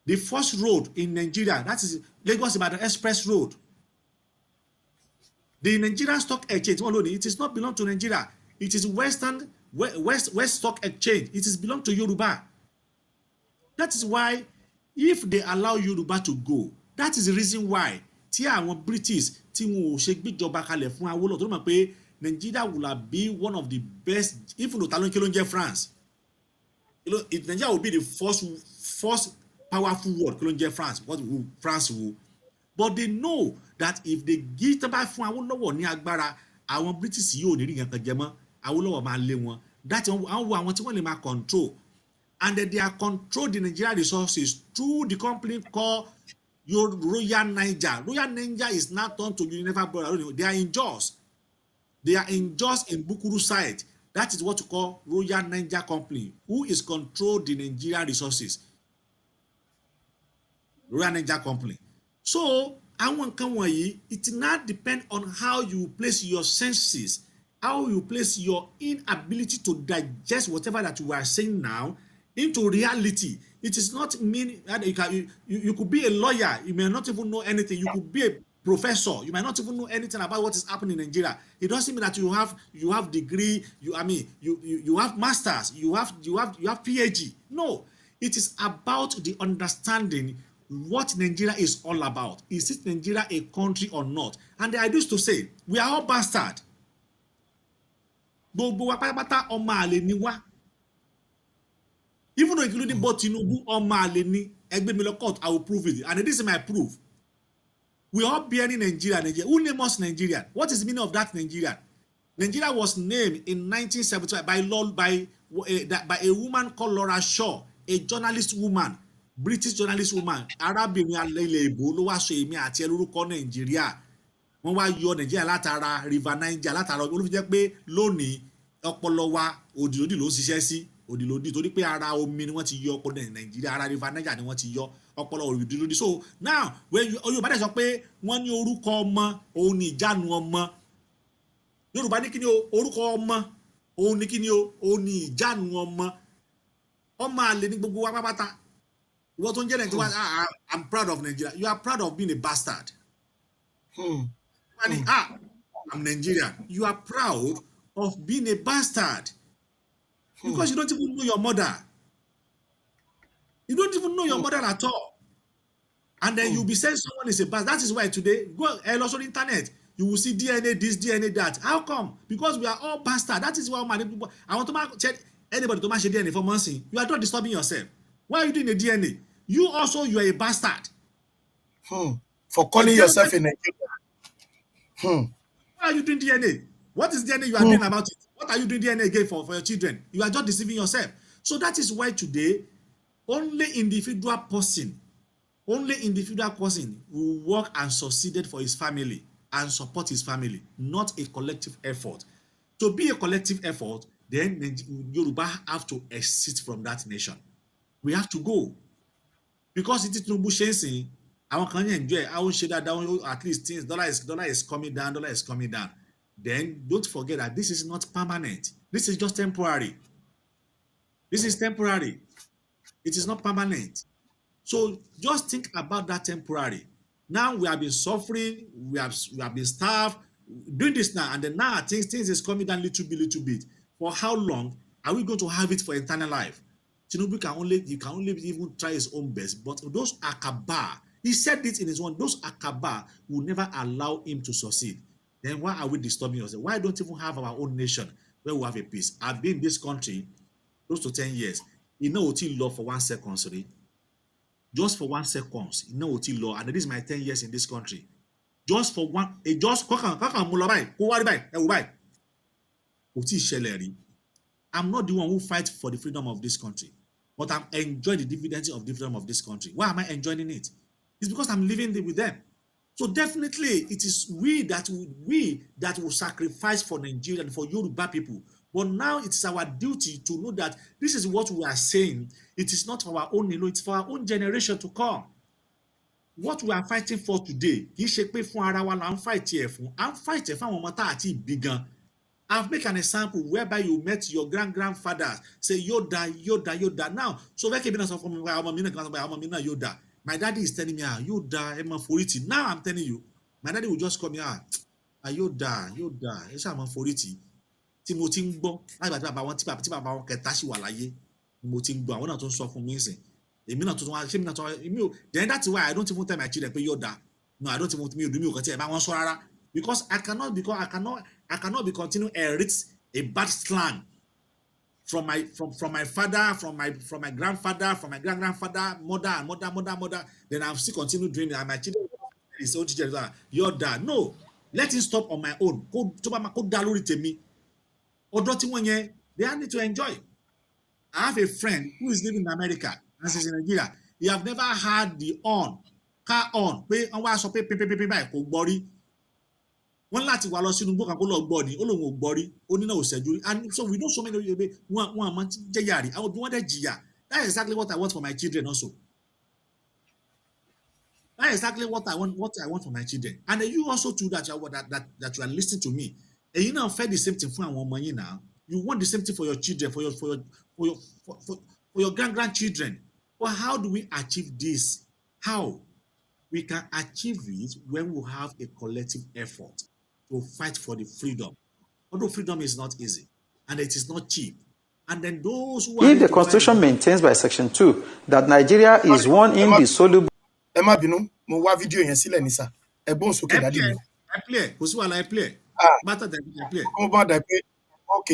The first road in Nigeria, that is Lagos Ibadan Express Road. The Nigerian Stock Exchange, it is not belong to Nigeria. It is West Stock Exchange. It is belong to Yoruba. That is why, if they allow Yoruba to go, that is the reason why tí àwọn British tí wọn ò ṣe gbéjọba kalẹ̀ fún Awólọ́wọ̀ tó mọ̀ pé Nigeria will be one of the best, even though talon kilo nje France. Nigeria will be the first powerful world kilo nje France. What will France will? But they know that if they give taba fún Awólọ́wọ̀ ní agbára, àwọn British yóò ní rí nǹkan jẹ mọ́, Awólọ́wọ̀ máa lé wọn. That àwọn tí wọ́n lè máa control. And they are control the Nigerian resources through the company called Royal Niger. Royal Niger is now turned to Unilever Brother. They are in Jos. They are in Jos in Bukuru side. That is what you call Royal Niger Company, who is control the Nigerian resources. Royal Niger Company. So, it not depend on how you place your senses, how you place your inability to digest whatever that you are saying now into reality. It is not mean that you could be a lawyer, you may not even know anything. You could be a professor, you might not even know anything about what is happening in Nigeria. It doesn't mean that you have degree, you have masters, you have PhD. No, it is about the understanding what Nigeria is all about. Is it Nigeria a country or not? And I used to say, we are all bastard. Gbogbo wa pátápátá ọmọ àlè ni wá. Even though including both Tinubu ọmọ àlè ni, ẹgbẹ́ mi lọ court, I will prove it. And this is my proof. We all bearing Nigeria. Who named us Nigerian? What is the meaning of that Nigerian? Nigeria was named in 1975 by a woman called Laura Shaw, a journalist woman, British journalist woman. Arábìnrin alẹ́ ìbò ló wá sọ èmi àti ẹlórúkọ Nigeria. Wọ́n wá yọ Nigeria látara River Niger, látara olú fi jẹ́ pé lónìí ọpọlọ wa òdìlódì ló ń ṣiṣẹ́ sí òdìlódì torí pé ara omi ni wọ́n ti yọ ọpọlọ Nigeria, ara River Niger ni wọ́n ti yọ ọpọlọ òdìlódì. So now when Yorùbá dẹ̀ sọ pé wọ́n ní orúkọ ọmọ òun ní ìjánu ọmọ. Yorùbá ní kíni o orúkọ ọmọ òun ní kíni o òun ní ìjánu ọmọ. Ọmọ àlè ní gbogbo wa pátápátá. Ìwọ tó ń jẹ́ Nigeria, I'm proud of Nigeria. You are proud of being a bastard. I'm Nigerian. You are proud of being a bastard because you don't even know your mother. You don't even know your mother at all. And then you'll be saying someone is a bastard. That is why today, go also on the internet, you will see DNA this, DNA that. How come? Because we are all bastards. That is why people. I want to check anybody to match a DNA for months. You are not disturbing yourself. Why are you doing a DNA? You are a bastard. For calling yourself a Nigerian. Why are you doing DNA? What is DNA you are doing about it? What are you doing DNA again for your children? You are just deceiving yourself. So that is why today, only individual person will work and succeeded for his family and support his family, not a collective effort. To be a collective effort, then Yoruba have to exit from that nation. We have to go. Because it is no bushing. Our can enjoy. I will share that down. At least things dollar is coming down. Dollar is coming down. Then don't forget that this is not permanent. This is just temporary. This is temporary. It is not permanent. So just think about that temporary. Now we have been suffering. We have been starved. Doing this now, and then now things is coming down little bit. For how long are we going to have it for eternal life? Tinubu can only even try his own best, but those Akaba, he said it in his one, those Akaba will never allow him to succeed. Then why are we disturbing ourselves? Why don't we even have our own nation where we have a peace? I've been in this country close to 10 years. You know what he law for 1 second, sorry. Just for 1 second, you know what he law, and this is my 10 years in this country. Just for one, just I'm not the one who fights for the freedom of this country, but I'm enjoying the dividends of the freedom of this country. Why am I enjoying it? It's because I'm living with them. So definitely, it is we that will sacrifice for Nigeria and for Yoruba people. But now it is our duty to know that this is what we are saying. It is not for our own, it's for our own generation to come. What we are fighting for today, I'm fighting for I've made an example whereby you met your grandfathers, say Yoda. Now, so Yoda. My daddy is telling me, Yoda, Emma Foriti. Now I'm telling you, my daddy will just come here, Yoda, it's a man Foriti. Timothy Ngbo, I got about one tip about Ketashi Walaye, Timothy Ngbo, I want to suffer from me. Then that's why I don't even tell my children pay Yoda. No, I don't even want me to do me because I cannot be continuing to inherit a bad slang from my father, from my grandfather, from my grandfather, mother. Then I'll still continue doing it. And my children is old teachers Yoda. No, let it stop on my own. Go download it me. They need to enjoy. I have a friend who is living in America. This is in Nigeria. You have never had the car on. Pay on why so pay body. One láti wà lọ sínú gbọ́ kan kó lọ gbọ́ ni ó lóun ò gbọ́ rí ó ní náà ò ṣẹ́jú rí and so we know so many people wọn àmọ́ jẹ́ yàrí àwọn òbí wọn dẹ̀ jìyà. That is exactly what I want for my children also. That is exactly what I want for my children. And you also too that you are listening to me. And you now fed the same thing for our money now. You want the same thing for your children, for your grandchildren. But how do we achieve this? How? We can achieve it when we have a collective effort to fight for the freedom. Although freedom is not easy and it is not cheap. And then those who if the Constitution maintains by Section 2 that Nigeria is one indissoluble. Emma Binu, mo wá fídíò yẹn sílẹ̀ ní sà. Ẹ̀gbọ́n sókè dádì mi. Kò sí wàhálà ẹ play.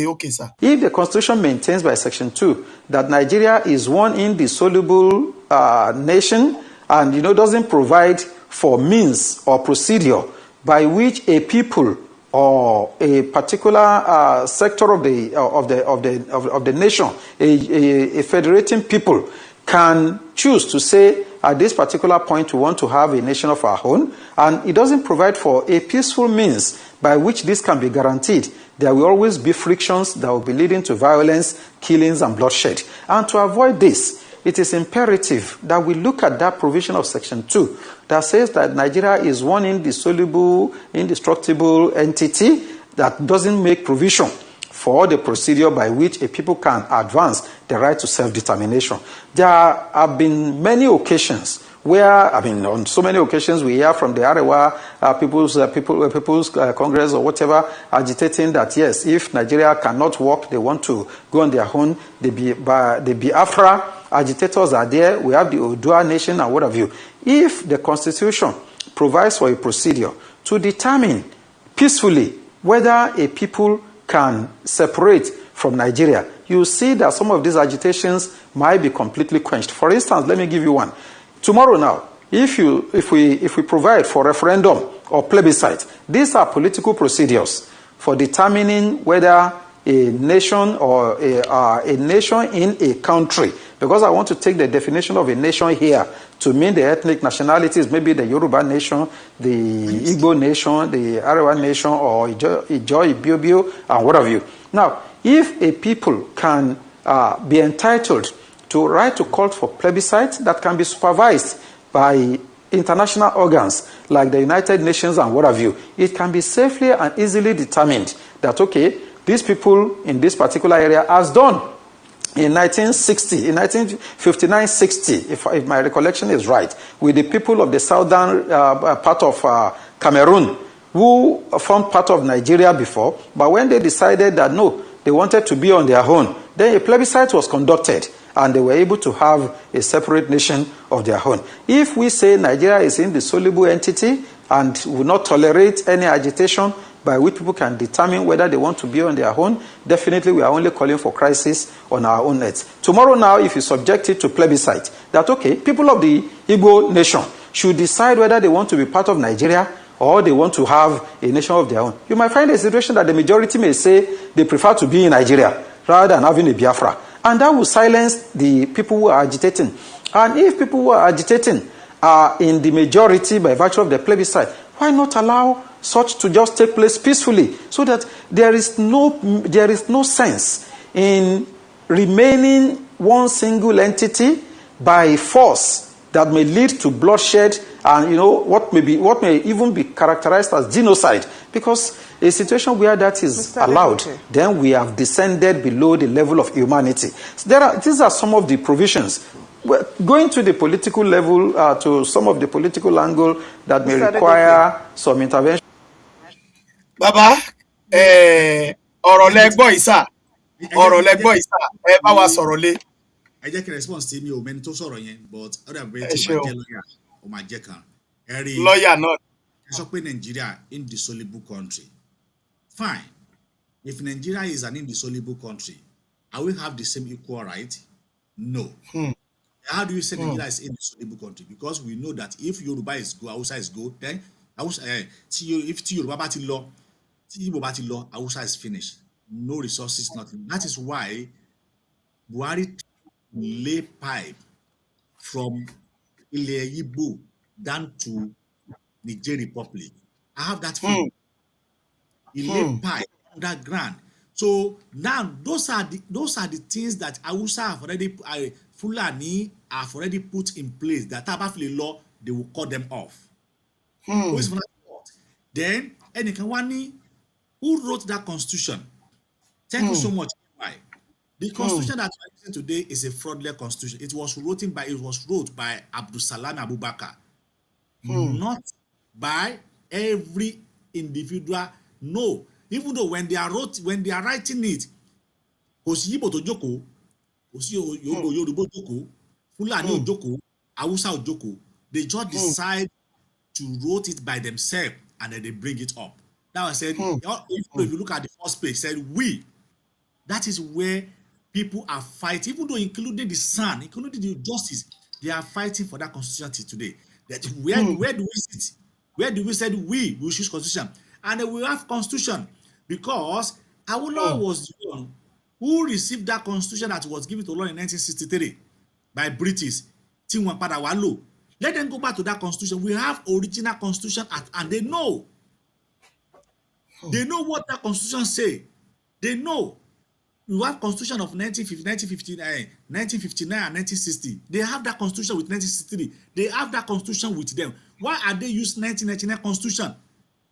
Okay, sir. If the Constitution maintains by Section 2 that Nigeria is one indissoluble nation and doesn't provide for means or procedure by which a people or a particular sector of the nation, a federating people, can choose to say at this particular point we want to have a nation of our own, and it doesn't provide for a peaceful means by which this can be guaranteed, there will always be frictions that will be leading to violence, killings, and bloodshed. And to avoid this, it is imperative that we look at that provision of Section 2 that says that Nigeria is one indissoluble, indestructible entity that doesn't make provision for the procedure by which a people can advance the right to self-determination. There have been many occasions where, on so many occasions we hear from the Arewa People's Congress or whatever agitating that, yes, if Nigeria cannot work, they want to go on their own. The Biafra agitators are there. We have the Odua nation and what have you. If the Constitution provides for a procedure to determine peacefully whether a people can separate from Nigeria, you see that some of these agitations might be completely quenched. For instance, let me give you one. Tomorrow now, if we provide for referendum or plebiscite, these are political procedures for determining whether a nation or a nation in a country, because I want to take the definition of a nation here to mean the ethnic nationalities, maybe the Yoruba nation, the Igbo nation, the Arewa nation, or Ijo, Ibiobio, and what have you. Now, if a people can be entitled to write to call for plebiscite that can be supervised by international organs like the United Nations and what have you. It can be safely and easily determined that, okay, these people in this particular area has done in 1960, in 1959-60, if my recollection is right, with the people of the southern part of Cameroon, who formed part of Nigeria before, but when they decided that no, they wanted to be on their own, then a plebiscite was conducted, and they were able to have a separate nation of their own. If we say Nigeria is an indissoluble entity and will not tolerate any agitation by which people can determine whether they want to be on their own, definitely we are only calling for crisis on our own nets. Tomorrow now, if you subject it to plebiscite, that okay, people of the Igbo nation should decide whether they want to be part of Nigeria or they want to have a nation of their own. You might find a situation that the majority may say they prefer to be in Nigeria rather than having a Biafra. And that will silence the people who are agitating. And if people who are agitating are in the majority by virtue of the plebiscite, why not allow such to just take place peacefully, so that there is no sense in remaining one single entity by force that may lead to bloodshed and what may even be characterized as genocide, because a situation where that is allowed, then we have descended below the level of humanity. So these are some of the provisions. Going to the political level, to some of the political angle that may require some intervention. Bàbá, ọ̀rọ̀ lẹ́gbọ́ ìsà, ọ̀rọ̀ lẹ́gbọ́ ìsà, ẹ bá wa sọ̀rọ̀ lé. Ẹ jẹ́ kí response tí mi ò mẹ́ni tó sọ̀rọ̀ yẹn, but ọ̀dà bẹ́ẹ̀ tí o bá jẹ́ lọ́yà, o máa jẹ́ kan. Ẹ rí lọ́yà náà. Ẹ sọ pé Nigeria indissoluble country. Fine. If Nigeria is an indissoluble country, are we have the same equal right? No. How do you say Nigeria is an indissoluble country? Because we know that if Yoruba is go, Hausa is go, then if Yoruba bá ti lọ, tí Igbo bá ti lọ, Hausa is finished. No resources, nothing. That is why Buhari lay pipe from Ilẹ̀ Igbo down to Niger Republic. I have that feeling. He lay pipe underground. So now those are the things that Hausa have already Fulani have already put in place, that Tabafile law, they will cut them off. Then, who wrote that constitution? Thank you so much. Why? The constitution that we are using today is a fraudulent constitution. It was wrote by Abdul Salam Abubakar, not by every individual. No, even though when they are writing it, Yibo to Joko, Yoruba Joko, Fulani Joko, Hausa Joko, they just decide to wrote it by themselves and then they bring it up. Now I said, if you look at the first page, said we. That is where people are fighting, even though including the Sun, including the Justice, they are fighting for that constitution today. That where do we sit? Where do we say we choose constitution? And then we have constitution because Awolowo was the one who received that constitution that was given to law in 1963 by British. Let them go back to that constitution. We have original constitution and they know. They know what that constitution say. They know. We have constitution of 1959 and 1960. They have that constitution with 1963. They have that constitution with them. Why are they using 1999 constitution?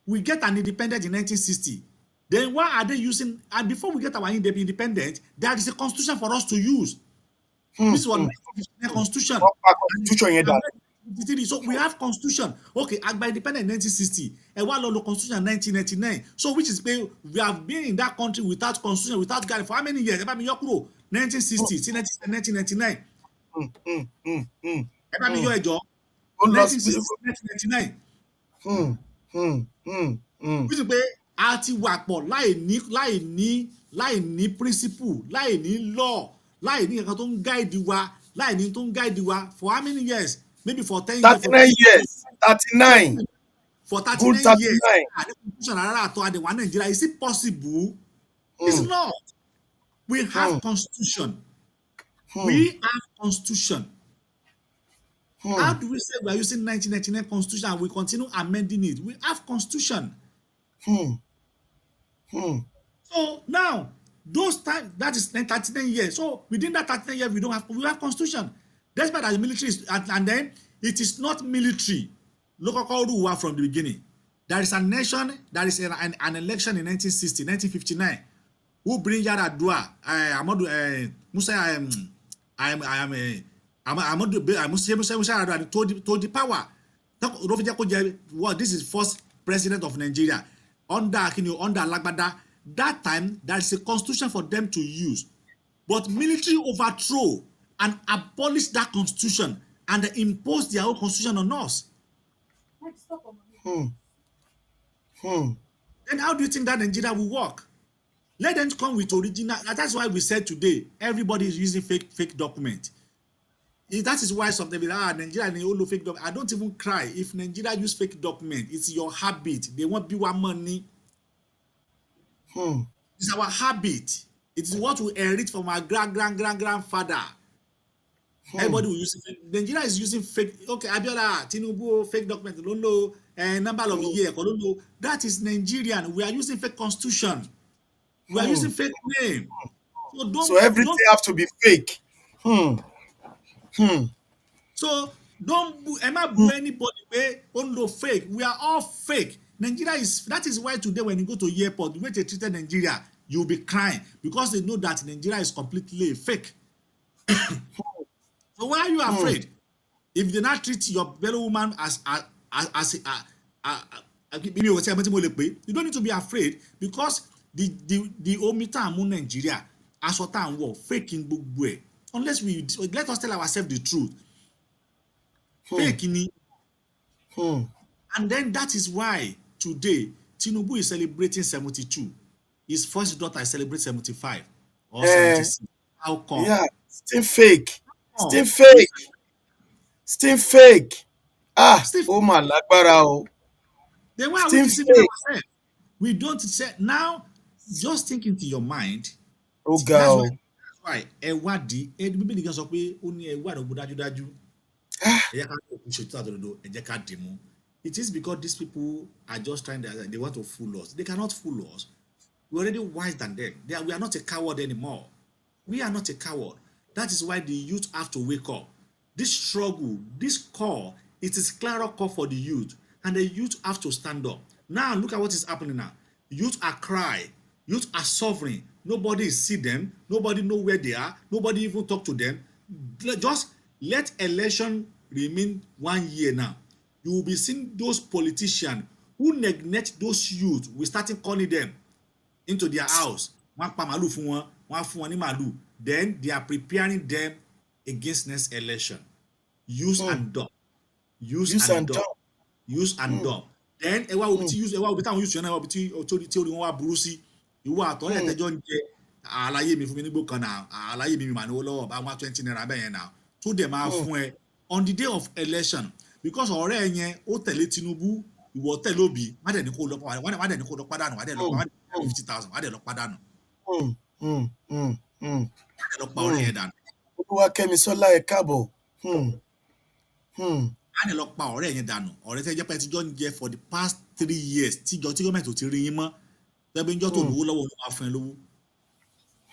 We get an independence in 1960. Then why are they using, and before we get our independence, there is a constitution for us to use. This was 1959 constitution. So we have constitution. Okay, by independence in 1960, and one law constitution in 1999. So which is we have been in that country without constitution, without guide for how many years? 1960 till 1999. 1999. Which is a ti wà pọ̀ láì ní principle, láì ní law, láì ní nǹkan tó ń guide wa, láì ní tó ń guide wa for how many years? Maybe for 10 years. 39 years. 39. For 39 years. Is it possible? It's not. We have constitution. We have constitution. How do we say we are using 1999 constitution and we continue amending it? We have constitution. So now, Those time that is 39 years. So within that 39 years, we have constitution. Despite that the military is, and then it is not military. Local rule from the beginning. There is a nation, there is an election in 1960, 1959. Who bring Yaradua? Amadu Musa. Musa to the power. What this is first president of Nigeria under Lagbada. That time there is a constitution for them to use, but military overthrow and abolish that constitution and they impose their own constitution on us. Then how do you think that Nigeria will work? Let them come with original. That's why we said today everybody is using fake document. That is why sometimes Nigeria and all fake document. I don't even cry if Nigeria use fake document. It's your habit. They want people money. It's our habit. It is what we inherit from our grandfather. Everybody will use it. Nigeria is using fake. Okay, Abiola, Tinubu, fake document. Don't know number of year. Don't know. That is Nigerian. We are using fake constitution. We are using fake name. So everything have to be fake. So don't boo anybody way on fake. We are all fake. Nigeria is, that is why today when you go to airport, the way they treated Nigeria, you'll be crying because they know that Nigeria is completely fake. So why are you afraid? If they not treat your fellow woman as you don't need to be afraid because the omita amu Nigeria as what time war faking book way. Unless let us tell ourselves the truth. Faking. And then that is why today Tinubu is celebrating 72. His first daughter is celebrating 75 or 76. How come? Yeah, still fake. Still fake. Still fake. Oh my lagbara. Then why are we deceiving ourselves? We don't say now. Just think into your mind. Oh God. That's why Ewadi, Bíbélì kan sọ pé ó ní Ewadi ògbó dájúdájú. It is because these people are just trying to, they want to fool us. They cannot fool us. We're already wise than them. We are not a coward anymore. We are not a coward. That is why the youth have to wake up. This struggle, this call, it is clear call for the youth. And the youth have to stand up. Now, look at what is happening now. Youth are crying. Youth are suffering. Nobody see them. Nobody know where they are. Nobody even talk to them. Just let election remain 1 year now. You will be seeing those politicians who neglect those youth. We starting calling them into their house. Then they are preparing them against next election. Use and dump. Use and dump. Use and dump. Then ewa will be use ewa will be use ewa will be authority ori won wa buru si. Iwo ato le tejo nje alaye mi fún mi nígbò kan na alaye mi ma ni lọ́wọ́ ba 20 naira be yen now. To dem a fún ẹ on the day of election because ọ̀rẹ́ yẹn ó tẹ̀lé Tinubu ìwọ tẹ̀lé Obi má dẹ̀ ní kó lọ pa má dẹ̀ ní kó lọ padà nù má dẹ̀ lọ pa 50,000 má dẹ̀ lọ padà nù. Má dẹ̀ lọ pa ọ̀rẹ́ yẹn dànù. Olúwakẹ́misọ́lá ẹ káàbọ̀. Má dẹ̀ lọ pa ọ̀rẹ́ yẹn dànù. Ọ̀rẹ́ tẹ́ jẹ́ pé ti jọ ń jẹ for the past 3 years tí gọ́ọ̀mẹ̀ntì ò ti rí yín mọ́. Tẹ́bí ń jọ́ tó lówó lọ́wọ́ ló máa fún ẹ lówó.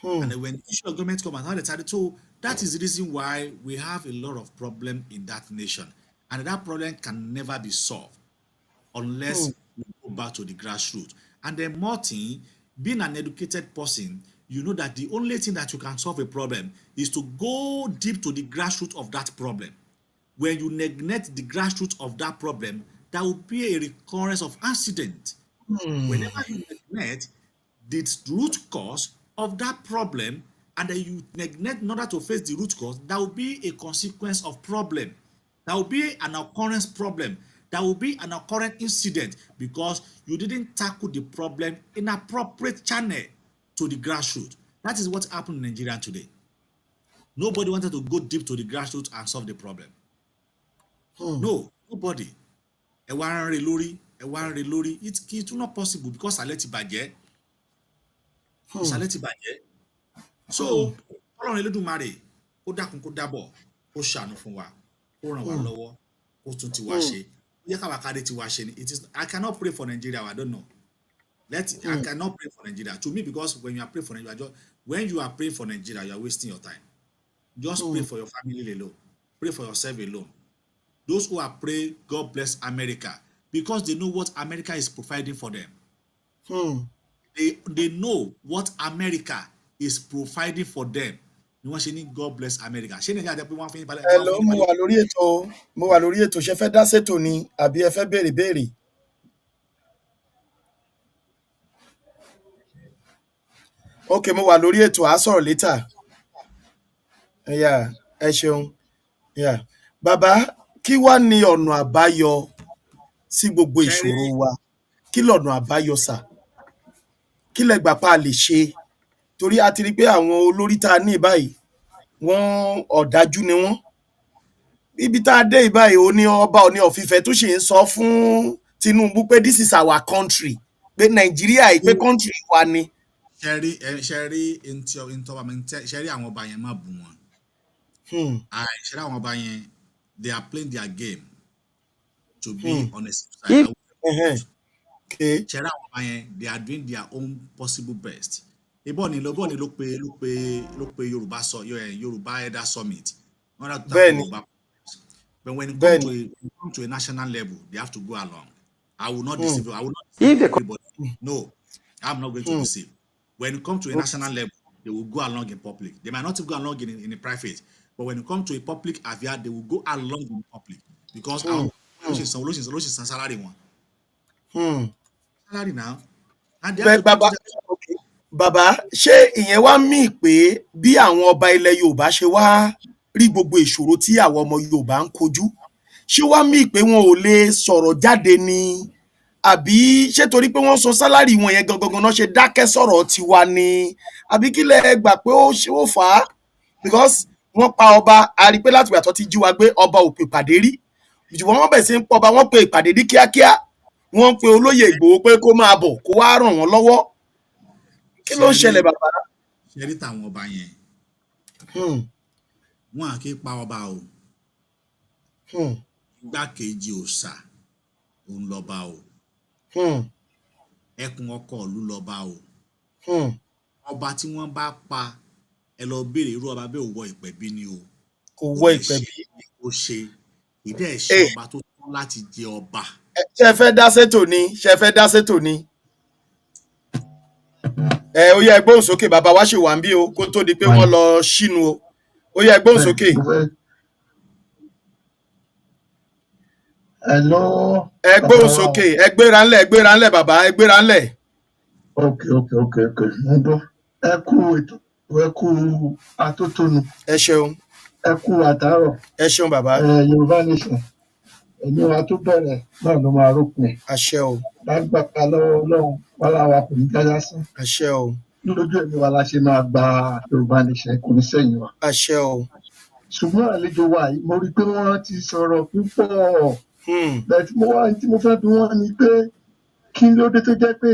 And then when the issue of government come out, how they started. So that is the reason why we have a lot of problem in that nation. And that problem can never be solved unless we go back to the grassroots. And then more thing, being an educated person, you know that the only thing that you can solve a problem is to go deep to the grassroots of that problem. When you neglect the grassroots of that problem, there will be a recurrence of accident. Whenever you neglect the root cause of that problem and then you neglect in order to face the root cause, there will be a consequence of problem. There will be an occurrence problem. There will be an occurrent incident because you didn't tackle the problem in appropriate channel to the grassroots. That is what happened in Nigeria today. Nobody wanted to go deep to the grassroots and solve the problem. No, nobody. It's not possible because I let it back. So, Ọlọ́run Elédùmarè ó dákun kó dábọ̀ ó ṣàánú fún wa ó ràn wá lọ́wọ́ ó tún ti wá ṣe yẹ ká wá kádé ti wá ṣe ni. I cannot pray for Nigeria, I don't know. I cannot pray for Nigeria. To me, because when you are praying for Nigeria, when you are praying for Nigeria, you are wasting your time. Just pray for your family alone. Pray for yourself alone. Those who are praying, God bless America, because they know what America is providing for them. They know what America is providing for them. You want to God bless America. Hello, mo wà lórí ètò ṣe fẹ́ dá ṣètò ni àbí ẹ fẹ́ béèrè. Okay, mo wà lórí ètò á sọ̀rọ̀ later. Yeah, ẹ ṣeun. Yeah. Bàbá, kí wá ní ọ̀nà àbáyọ sí gbogbo ìṣòro wa? Kí lọ̀nà àbáyọ sà? Kí lẹ gbà pa lè ṣe? Torí a ti rí pé àwọn olórí tá a ní báyìí wọ́n ọ̀dájú ni wọ́n. Ibi tá a dé báyìí ó ní ọba Ọọ̀ni of Ifẹ̀ tó ṣe ń sọ fún Tinubu pé this is our country, pé Nàìjíríà yìí pé country wa ni. Ṣẹ́rí àwọn ọba yẹn má bù wọn. Ṣẹ́rí àwọn ọba yẹn, they are playing their game to be on a safe side. Ṣẹ́rí àwọn ọba yẹn, they are doing their own possible best. Ìbọn ni ló pe Yorùbá Elder Summit. But when it comes to a national level, they have to go along. I will not deceive you. I will not deceive everybody. No, I'm not going to deceive. When it comes to a national level, they will go along in public. They might not go along in the private, but when it comes to a public affair, they will go along in public because salary one. Salary now. And they have to Bàbá, ṣé ìyẹn wá mí pé bí àwọn ọba ilẹ̀ Yorùbá ṣe wá rí gbogbo ìṣòro tí àwọn ọmọ Yorùbá ń kojú, ṣé wá mí pé wọn ò lè sọ̀rọ̀ jáde ni àbí ṣé torí pé wọ́n sọ sálárì wọn yẹn gangan náà ṣe dákẹ́ sọ̀rọ̀ tiwa ni àbí kí lẹ gbà pé ó fà á? Because wọ́n pa ọba, a rí pé láti ìgbà tó ti jí wa gbé ọba ò pè ìpàdé rí, ṣùgbọ́n wọ́n bẹ̀rẹ̀ sí ń pọ̀ ọba, wọ́n pe ìpàdé ní kíákíá, wọ́n pe olóyè Ìgbòho pé kó máa bọ̀ kó wá ràn wọ́n lọ́wọ́. Kí ló ń ṣẹlẹ̀ bàbá? Ṣẹ́rí tàwọn ọba yẹn, wọn à kí pa ọba o. Igbákejì òòṣà òun lọba o. Ẹkùn ọkọ ìlú lọba o. Ọba tí wọ́n bá pa, ẹ lọ béèrè irú ọba bẹ́ẹ̀ ò wọ ìpẹ̀bí ni o. Kò wọ ìpẹ̀bí. Ó ṣe ìdí ẹ̀ ṣe ọba tó tán láti jẹ ọba. Ṣé ẹ fẹ́ dá sétò ni? Ó yá ẹ gbóhùn sókè, bàbá wa ṣì wà ń bí o kó tó di pé wọ́n lọ ṣínu o. Ó yá ẹ gbóhùn sókè. Hello. Ẹ gbóhùn sókè, ẹ gbéra ńlẹ̀ bàbá, ẹ gbéra ńlẹ̀. Okay. Ẹ kú ètò, ẹ kú atótónu. Ẹ ṣeun. Ẹ kú àtàárọ̀. Ẹ ṣeun bàbá. Yorùbá nation. Ẹ̀mí wa tó bẹ̀rẹ̀ náà ló máa rópin. Àṣẹ o. Lágbàpá lọ́wọ́ Ọlọ́run wàhálà wa kò ní jájá sí. Àṣẹ o. Lójú ẹ̀mí wa la ṣe máa gba Yorùbá nation, kò ní sẹ́yìn wa. Àṣẹ o. Ṣùgbọ́n àlejò wa yìí, mo rí i pé wọ́n ti sọ̀rọ̀ púpọ̀. Bẹ́ẹ̀ tí mo fẹ́ bí wọ́n ni pé kí ló dé tó jẹ́ pé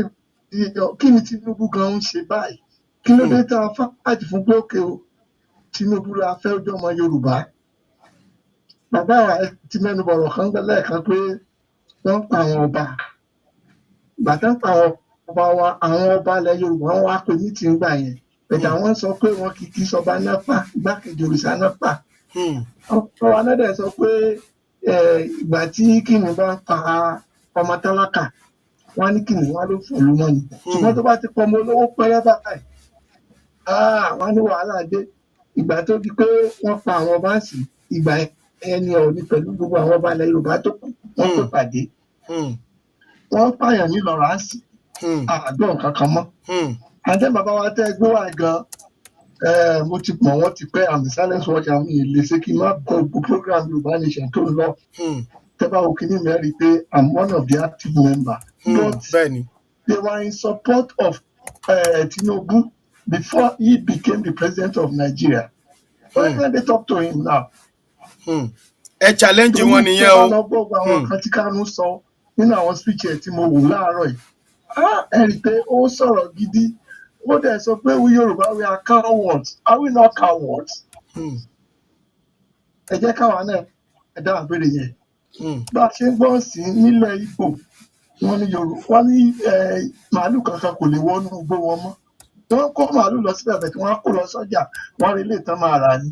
kí ni Tinubu gan ń ṣe báyìí? Kí ló dé tá a fàájì fún pé òkè o Tinubu la fẹ́ ọjọ́ ọmọ Yorùbá? Bàbá wa ti mẹ́nu bọ̀rọ̀ kan gbẹ́ lẹ́ẹ̀kan pé wọ́n pa àwọn ọba. Bàtà ń pa àwọn ọba wa, àwọn ọba ilẹ̀ Yorùbá wọn wá pé ní ti ń gbà yẹn. Bẹ̀tà wọ́n sọ pé wọn kì í sọba náà pa, igbákejì òrìṣà náà pa. Ọ̀pọ̀ wa náà dẹ̀ sọ pé ìgbà tí kìnìún bá ń pa ọmọ tálákà, wọ́n á ní kìnìún wá ló fọ̀lú mọ́ ni. Ṣùgbọ́n tó bá ti pọ̀ ọmọ olówó pẹ́rẹ́ báyìí, wọ́n á ní wàhálà dé. Ìgbà tó di pé wọ́n pa àwọn ọba sí, ìgbà ẹni Ọọ̀ni pẹ̀lú gbogbo àwọn ọba ilẹ̀ Yorùbá tó kù, wọ́n pè pàdé. Wọ́n pààyàn nílọ̀rọ̀ á sí, àgbọ̀n kankan mọ́. Àdé bàbá wa tẹ́ gbé wà gan-an. Mo ti mọ̀ wọ́n ti pẹ́ àmì silence watch àmì ìlèsè kí n má gbọ́ gbogbo program Yorùbá nation tó ń lọ. Tẹ́bá wo kí ní mẹ́rin pé I'm one of the active members. But they were in support of Tinubu before he became the president of Nigeria. Why can't they talk to him now? Ẹ challenge wọn nìyẹn o. Tẹ́bá lọ gbọ́ àwọn kan tí Kánú sọ nínú àwọn speech ẹ̀ tí mo wò láàárọ̀ yìí. Ẹ rí i pé ó sọ̀rọ̀ gidi. Ó dẹ̀ sọ pé we Yorùbá we are cowards. Are we not cowards? Ẹ jẹ́ káwa náà ẹ dá àbẹ̀rẹ̀ yẹn. Bá a ṣe ń gbọ́ sí nílẹ̀ Ìgbò, wọ́n ní Yorùbá wọ́n ní màálù kankan kò lè wọnú igbó wọn mọ́ wọ́n kó màálù lọ síbẹ̀ bẹ̀ tí wọ́n kó lọ sọ́jà wọ́n rí ilé ìtàn máa rà ní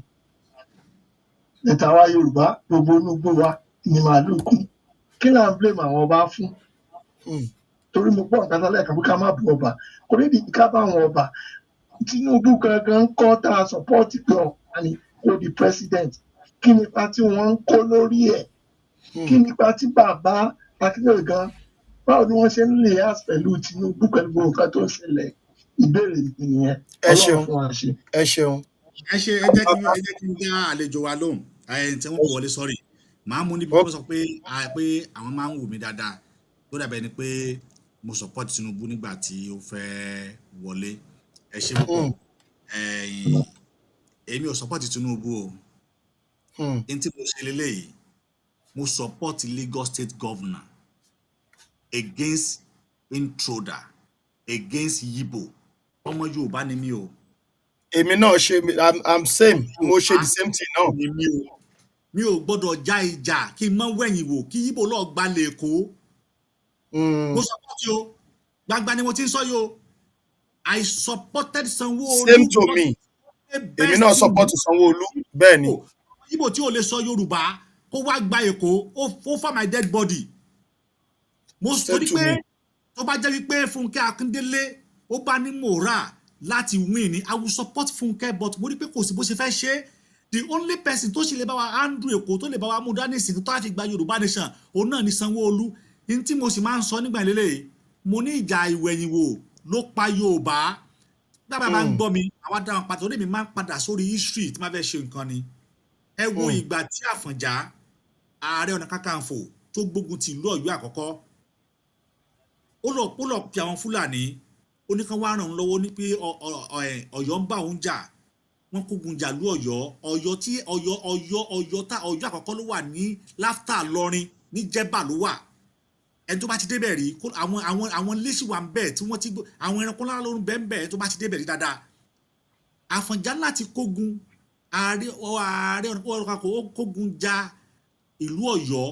ìta wa Yorùbá gbogbo inú igbó wa ni màálù kún kí là ń blame àwọn ọba fún torí mo gbọ́ nǹkan tọ́lẹ̀ kan pé ká má bu ọba kò ní ìdí ká bá àwọn ọba Tinubu gangan kọ́ tá a support pé ọ̀pá ni kó di president kí nípa tí wọ́n ń kó lórí ẹ̀ kí nípa tí bàbá Akíndélé gan báwo ni wọ́n ṣe ń lè ask pẹ̀lú Tinubu pẹ̀lú gbogbo nǹkan tó ń ṣẹlẹ̀ ìbéèrè nìyẹn Ọlọ́run fún wa ṣe. ẹ ṣeun. ẹ jẹ́ kí n dá àlejò wa lóhùn tí wọ́n kò wọlé sọ́rí màá mú níbi wọ́n sọ pé àwọn máa ń wù mí dáadáa tó dàbẹ̀ ni pé mo support Tinubu nígbà tí ó fẹ́ wọlé ẹ ṣe púpọ̀ èmi ò support Tinubu o n tí mo ṣe lélẹ́yìí mo support Lagos State Governor against intruder against Yibo ọmọ Yorùbá ni mí o. èmi náà ṣe I'm same mo ṣe the same thing náà. mi ò gbọ́dọ̀ já ìjà kí n mọ wẹ̀yìn wò kí Yibo lọ́ọ́ gbalẹ̀ Èkó. mo support yo gbangba ni mo ti ń sọ yo I supported Sanwó-Olú. Same to me èmi náà support Sanwó-Olú bẹ́ẹ̀ ni. Yibo tí ò lè sọ Yorùbá kó wá gba Èkó ó fà my dead body. mo sọ pé tó bá jẹ́ wípé Fúnkẹ́ Akíndélé ó bá ní moral láti win ni I will support Fúnkẹ́ but mo rí pé kò sí bó ṣe fẹ́ ṣe the only person tó ṣe lè bá wa handle Èkó tó lè bá wa mú dání sí tó á fi gba Yorùbá nation òun náà ni Sanwó-Olú ní tí mo sì máa ń sọ nígbà ìlélẹ̀ mo ní ìjà ìwẹ̀yìnwò ló pa Yorùbá dábàá máa ń gbọ́ mi àwa dáhùn pàtó lèmi máa ń padà sórí history tí máa fẹ́ ṣe nǹkan ni ẹ wo ìgbà tí Àfọ̀njá Ààrẹ Ọ̀nà Kakanfò tó gbógun ti ìlú Ọ̀yọ́ àkọ́kọ́ ó lọ pe àwọn Fúlàní ó ní kán wá ràn án lọ́wọ́ ní pé Ọ̀yọ́ ń bá òun jà wọ́n kógun jà lú Ọ̀yọ́ tí Ọ̀yọ́ àkọ́kọ́ ló wà ní láftà lọrin ní Jẹ́bà ló wà ẹni tó bá ti débẹ̀ rí àwọn léṣì wà ń bẹ̀ tí wọ́n ti àwọn ẹranko ńlá ló ń bẹ̀ ń bẹ̀ tó bá ti débẹ̀ rí dáadáa Àfọ̀njá láti kógun Ààrẹ Ọ̀nà Kakanfò ó kógun jà ìlú Ọ̀yọ́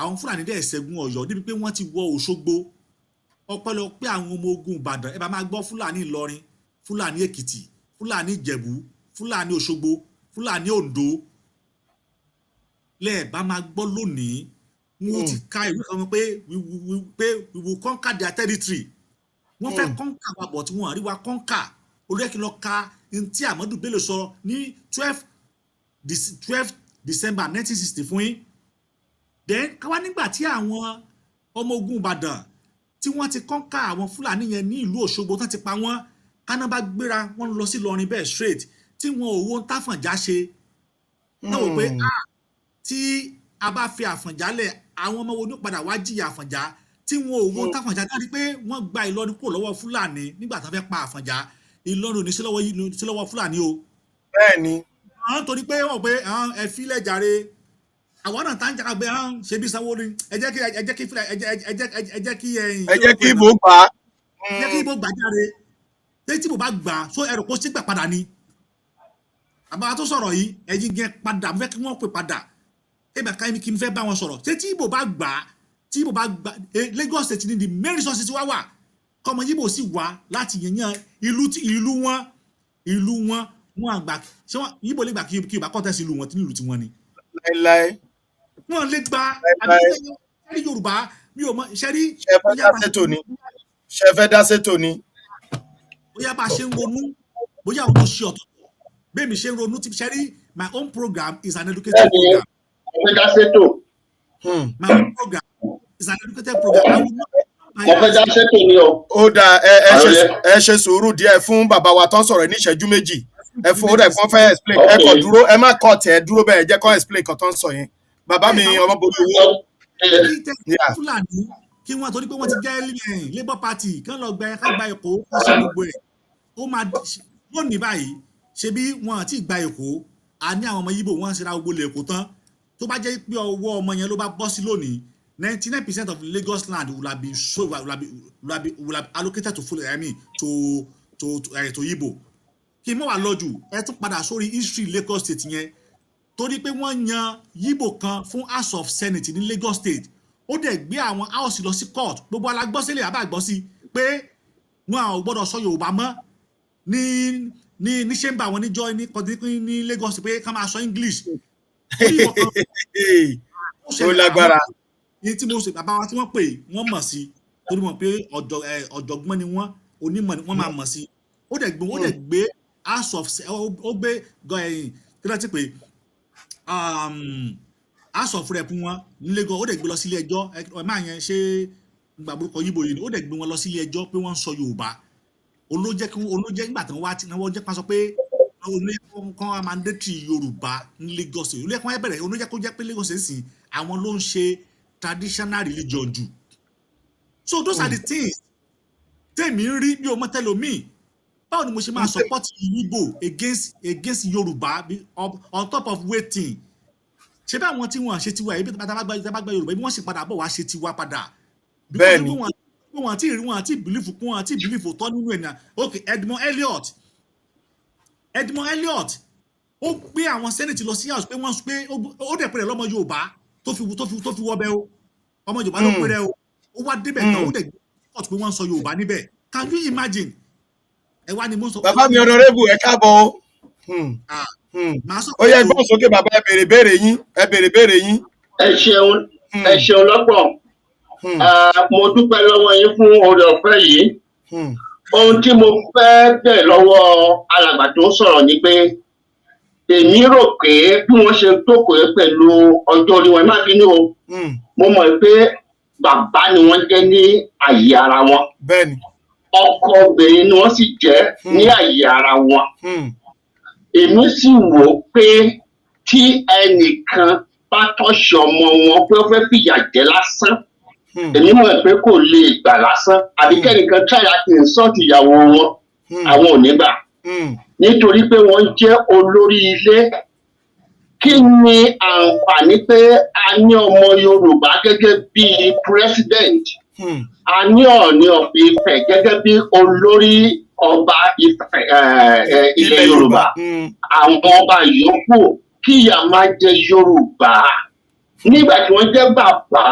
àwọn Fúlàní dẹ̀ ṣẹ́gun Ọ̀yọ́ níbi pé wọ́n ti wọ Òṣogbo ọpẹ́lọpẹ́ àwọn ọmọ ogun Ìbàdàn ẹ bá máa gbọ́ Fúlàní Ìlọrin Fúlàní Èkìtì Fúlàní Ìjẹ̀bú Fúlàní Òṣogbo Fúlàní Oǹdó lẹ́ẹ̀ bá máa gbọ́ lónìí wọ́n ti ka ìwé kan pé we will conquer their territory wọ́n fẹ́ conquer wa bọ̀ tí wọ́n rí wa conquer olùyẹ́kì lọ ka ntí Ahmadu Bello sọ ní 12 December 1960 fún yín then káwá nígbà tí àwọn ọmọ ogun Ìbàdàn tí wọ́n ti conquer àwọn Fúlàní yẹn ní ìlú Òṣogbo tán ti pa wọ́n káná bá gbéra wọ́n lọ sí Ìlọrin bẹ́ẹ̀ straight tí wọn ò wo ń t'Àfọ̀njá ṣe náà wò pé tí a bá fi Àfọ̀njá lẹ̀ àwọn ọmọ wo ní padà wá jìyà Àfọ̀njá tí wọn ò wo ń t'Àfọ̀njá dárí pé wọ́n gba Ìlọrin kúrò lọ́wọ́ Fúlàní nígbà tó fẹ́ pa Àfọ̀njá Ìlọrin ò ní sí lọ́wọ́ Fúlàní o. bẹ́ẹ̀ni. àwọn torí pé wọ́n pé ẹ filẹ̀ jàre àwọn náà tá ń jàkà gbé ṣe bí Sanwó-Olú ẹ jẹ́ kí Ìbò gbà á. ẹ jẹ́ kí Ìbò gbà jáde tí Ìbò bá gbà so ẹ̀rọ kó sígbà padà ni àbá tó sọ̀rọ̀ yìí ẹ̀yin gẹ́ padà mo fẹ́ kí wọ́n pè padà ẹ̀bà káyọ̀ kí n fẹ́ bá wọn sọ̀rọ̀ ṣé tí Ìbò bá gbà Lagos State ní the main resources wá wà kọ́mọ Ìbò sì wá láti yẹ̀yàn ìlú wọn àgbà ṣé wọn Ìbò lè gbà kí Ìbá contest ìlú wọn tí ìlú tí wọn ni. láíláí. wọn lè gba àbí Yorùbá mi ò mọ ṣẹ́rí. ṣe fẹ́ dá sétò ni. bóyá bá a ṣe ń ronú bóyá àwọn tó ṣe ọ̀tọ̀ bẹ́ẹ̀ mi ṣe ń ronú ti ṣẹ́rí my own program is an educated program. ọ̀fẹ́ dá sétò. my own program is an educated program. ọ̀fẹ́ dá sétò ni o. ó dáa ẹ ṣe sùúrù díẹ̀ fún bàbá wa tán sọ̀rọ̀ ní ìṣẹ́jú méjì ẹ fún ó dẹ̀ kán fẹ́ explain ẹ kọ̀ dúró ẹ má kọ̀ tẹ̀ dúró bẹ́ẹ̀ jẹ́ kán explain kan tán sọ yẹn bàbá mi ọmọ borí owó. Fúlàní kí wọ́n torí pé wọ́n ti jẹ́ Labour Party kán lọ gba Èkó kán ṣe gbogbo ẹ̀ ó máa lónìí báyìí ṣe bí wọn àti ìgbà Èkó a ní àwọn ọmọ Yíbò wọn ṣe ra gbogbo ilẹ̀ Èkó tán tó bá jẹ́ pé ọwọ́ ọmọ yẹn ló bá bọ́ sí lónìí 99% of Lagos land will have allocated to Fulani to Yíbò kí n mọ̀ wá lọ́jù ẹ tún padà sórí history Lagos State yẹn torí pé wọ́n yan Yíbò kan fún House of Senate ní Lagos State ó dẹ̀ gbé àwọn house lọ sí court gbogbo alágbọ́sílẹ̀ àbá àgbọ́sí pé wọn ò gbọ́dọ̀ sọ Yorùbá mọ́ ní chamber wọn níjọ́ ní Lagos pé ká máa sọ English. ó lágbára. ní tí mo ṣe bàbá wa tí wọ́n pè wọ́n mọ̀ sí torí mọ̀ pé ọ̀jọ̀gbọ́n ni wọ́n onímọ̀ ni wọ́n máa mọ̀ sí. ó dẹ̀ gbé house of ó gbé kí ló ti pè house of rep wọn ní Lagos ó dẹ̀ gbé lọ sílé ẹjọ́ máa yẹn ṣé gbàgbórúkọ yíbo yìí ó dẹ̀ gbé wọn lọ sílé ẹjọ́ pé wọ́n ń sọ Yorùbá olójẹ́ nígbà tí wọ́n jẹ́ pásọ pé olóyèkọ́ mandatory Yorùbá ní Lagos olóyèkọ́ ẹ bẹ̀rẹ̀ olóyèkọ́ kó jẹ́ pé Lagos ń sìn àwọn ló ń ṣe traditional religion jù. So those are the things tèmi ń rí bí ọmọ tẹlomi báwo ni mo ṣe máa support Igbo against Yorùbá on top of waiting ṣé bá àwọn tí wọ́n ṣe tiwa ibi tá bá gba Yorùbá ibi wọ́n sì padà bọ̀ wá ṣe tiwa padà. Bẹ́ẹ̀ni wọn àti belief kún wọn àti belief tọ́ nínú ẹ̀ náà. Okay, Edmond Elliot ó gbé àwọn senate lọ sí house pé wọ́n pé ó dẹ̀ pẹ̀lẹ́ lọ́mọ Yorùbá tó fi wọ́bẹ̀ o ọmọ Yorùbá ló pẹ̀lẹ́ o ó wá débẹ̀ náà ó dẹ̀ gbé court pé wọ́n sọ Yorùbá níbẹ̀. Can you imagine? ẹ wá ni mo sọ. Bàbá mi honorable ẹ káàbọ̀ o. Ó yẹ gbọ́n sókè bàbá ẹ béèrè béèrè yín. Ẹ ṣeun lọ́pọ̀. Mo dúpẹ́ lọ́wọ́ yín fún oore ọ̀fẹ́ yìí. Ohun tí mo fẹ́ bẹ̀ lọ́wọ́ alàgbà tó ń sọ̀rọ̀ ni pé èmi rò pé bí wọ́n ṣe tókòó pẹ̀lú ọjọ́ orí wọn má bínú o. Mo mọ̀ pé bàbá ni wọ́n jẹ́ ní àyè ara wọn. Bẹ́ẹ̀ni. Ọkọ obìnrin ni wọ́n sì jẹ́ ní àyè ara wọn. Èmi sì wò pé tí ẹnìkan bá tọ́ṣì ọmọ wọn pé ó fẹ́ fìyà jẹ lásán èmi mọ̀ pé kò lè gbà lásán àbí kẹ́nìkan try láti insult ìyàwó wọn àwọn ò ní gbà nítorí pé wọ́n jẹ́ olórí ilé. Kí ni àǹfààní pé a ní ọmọ Yorùbá gẹ́gẹ́ bí president a ní Ọọ̀ni of Ifẹ̀ gẹ́gẹ́ bí olórí ọba ilẹ̀ Yorùbá àwọn ọba yòókù kí ìyà máa jẹ Yorùbá nígbà tí wọ́n jẹ́ bàbá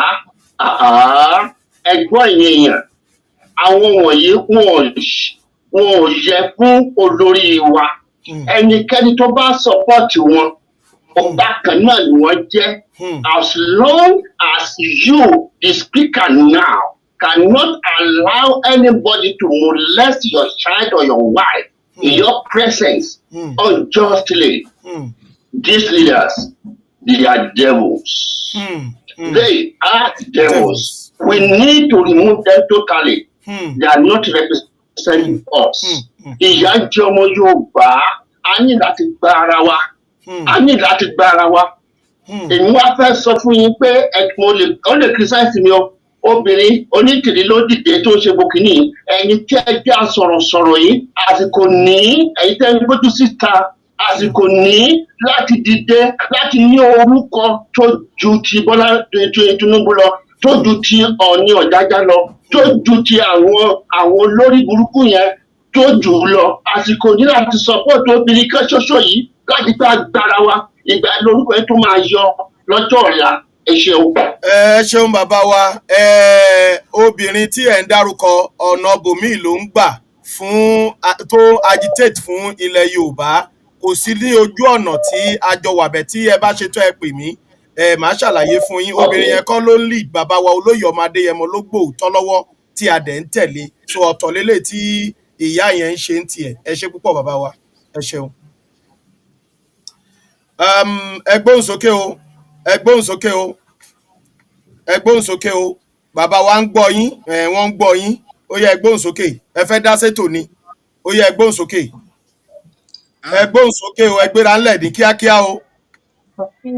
ẹ̀gbọ́n èèyàn àwọn wọ̀nyí wọn ò yẹ fún olórí wa ẹnikẹ́ni tó bá support wọn ọba kan náà ni wọ́n jẹ́ as long as you the speaker now cannot allow anybody to molest your child or your wife in your presence unjustly. These leaders, they are devils. They are devils. We need to remove them totally. They are not representing us. Ìyà jẹ ọmọ Yorùbá, a ní láti gba ara wa. Èmi wá fẹ́ sọ fún yín pé ó lè criticize mi o. Obìnrin onítìrí ló dìde tó ń ṣe bokini ẹ̀yin tí ẹ jẹ́ asọ̀rọ̀sọ̀rọ̀ yìí àsìkò ní ẹ̀yin tẹ́ ń gbójú síta àsìkò ní láti dìde láti ní orúkọ tó ju ti Bọ́lá Tinubu lọ tó ju ti Ọọ̀ni Ọ̀jájá lọ tó ju ti àwọn olórí burúkú yẹn tó jù lọ àsìkò ní láti support obìnrin kan ṣoṣo yìí láti gba agbára wa ìgbà lórúkọ yẹn tó máa yọ lọ́jọ́ ọ̀la. Ẹ ṣeun bàbá wa obìnrin tí ẹ ń dárúkọ ọ̀nà bòmíì ló ń gbà fún tó agitate fún ilẹ̀ Yorùbá kò sí ní ojú ọ̀nà tí a jọ wà bẹ́ẹ̀ tí ẹ bá ṣe tó ẹ pè mí màá ṣàlàyé fún yín obìnrin yẹn kọ́ ló ń lead bàbá wa olóyè ọmọ Adéyẹmọ ló gbòòtọ́ lọ́wọ́ tí a dẹ̀ ń tẹ̀lé so ọ̀tọ̀ lélẹ̀ tí ìyá yẹn ń ṣe ń tiẹ̀ ẹ ṣe púpọ̀ bàbá wa ẹ ṣeun. Ẹ gbóhùn sókè o bàbá wa ń gbọ́ yín wọ́n ń gbọ́ yín ó yẹ ẹ gbóhùn sókè ẹ fẹ́ dá sétò ni ó yẹ ẹ gbóhùn sókè o ẹ gbéra ńlẹ̀ ní kíákíá o. Mo kí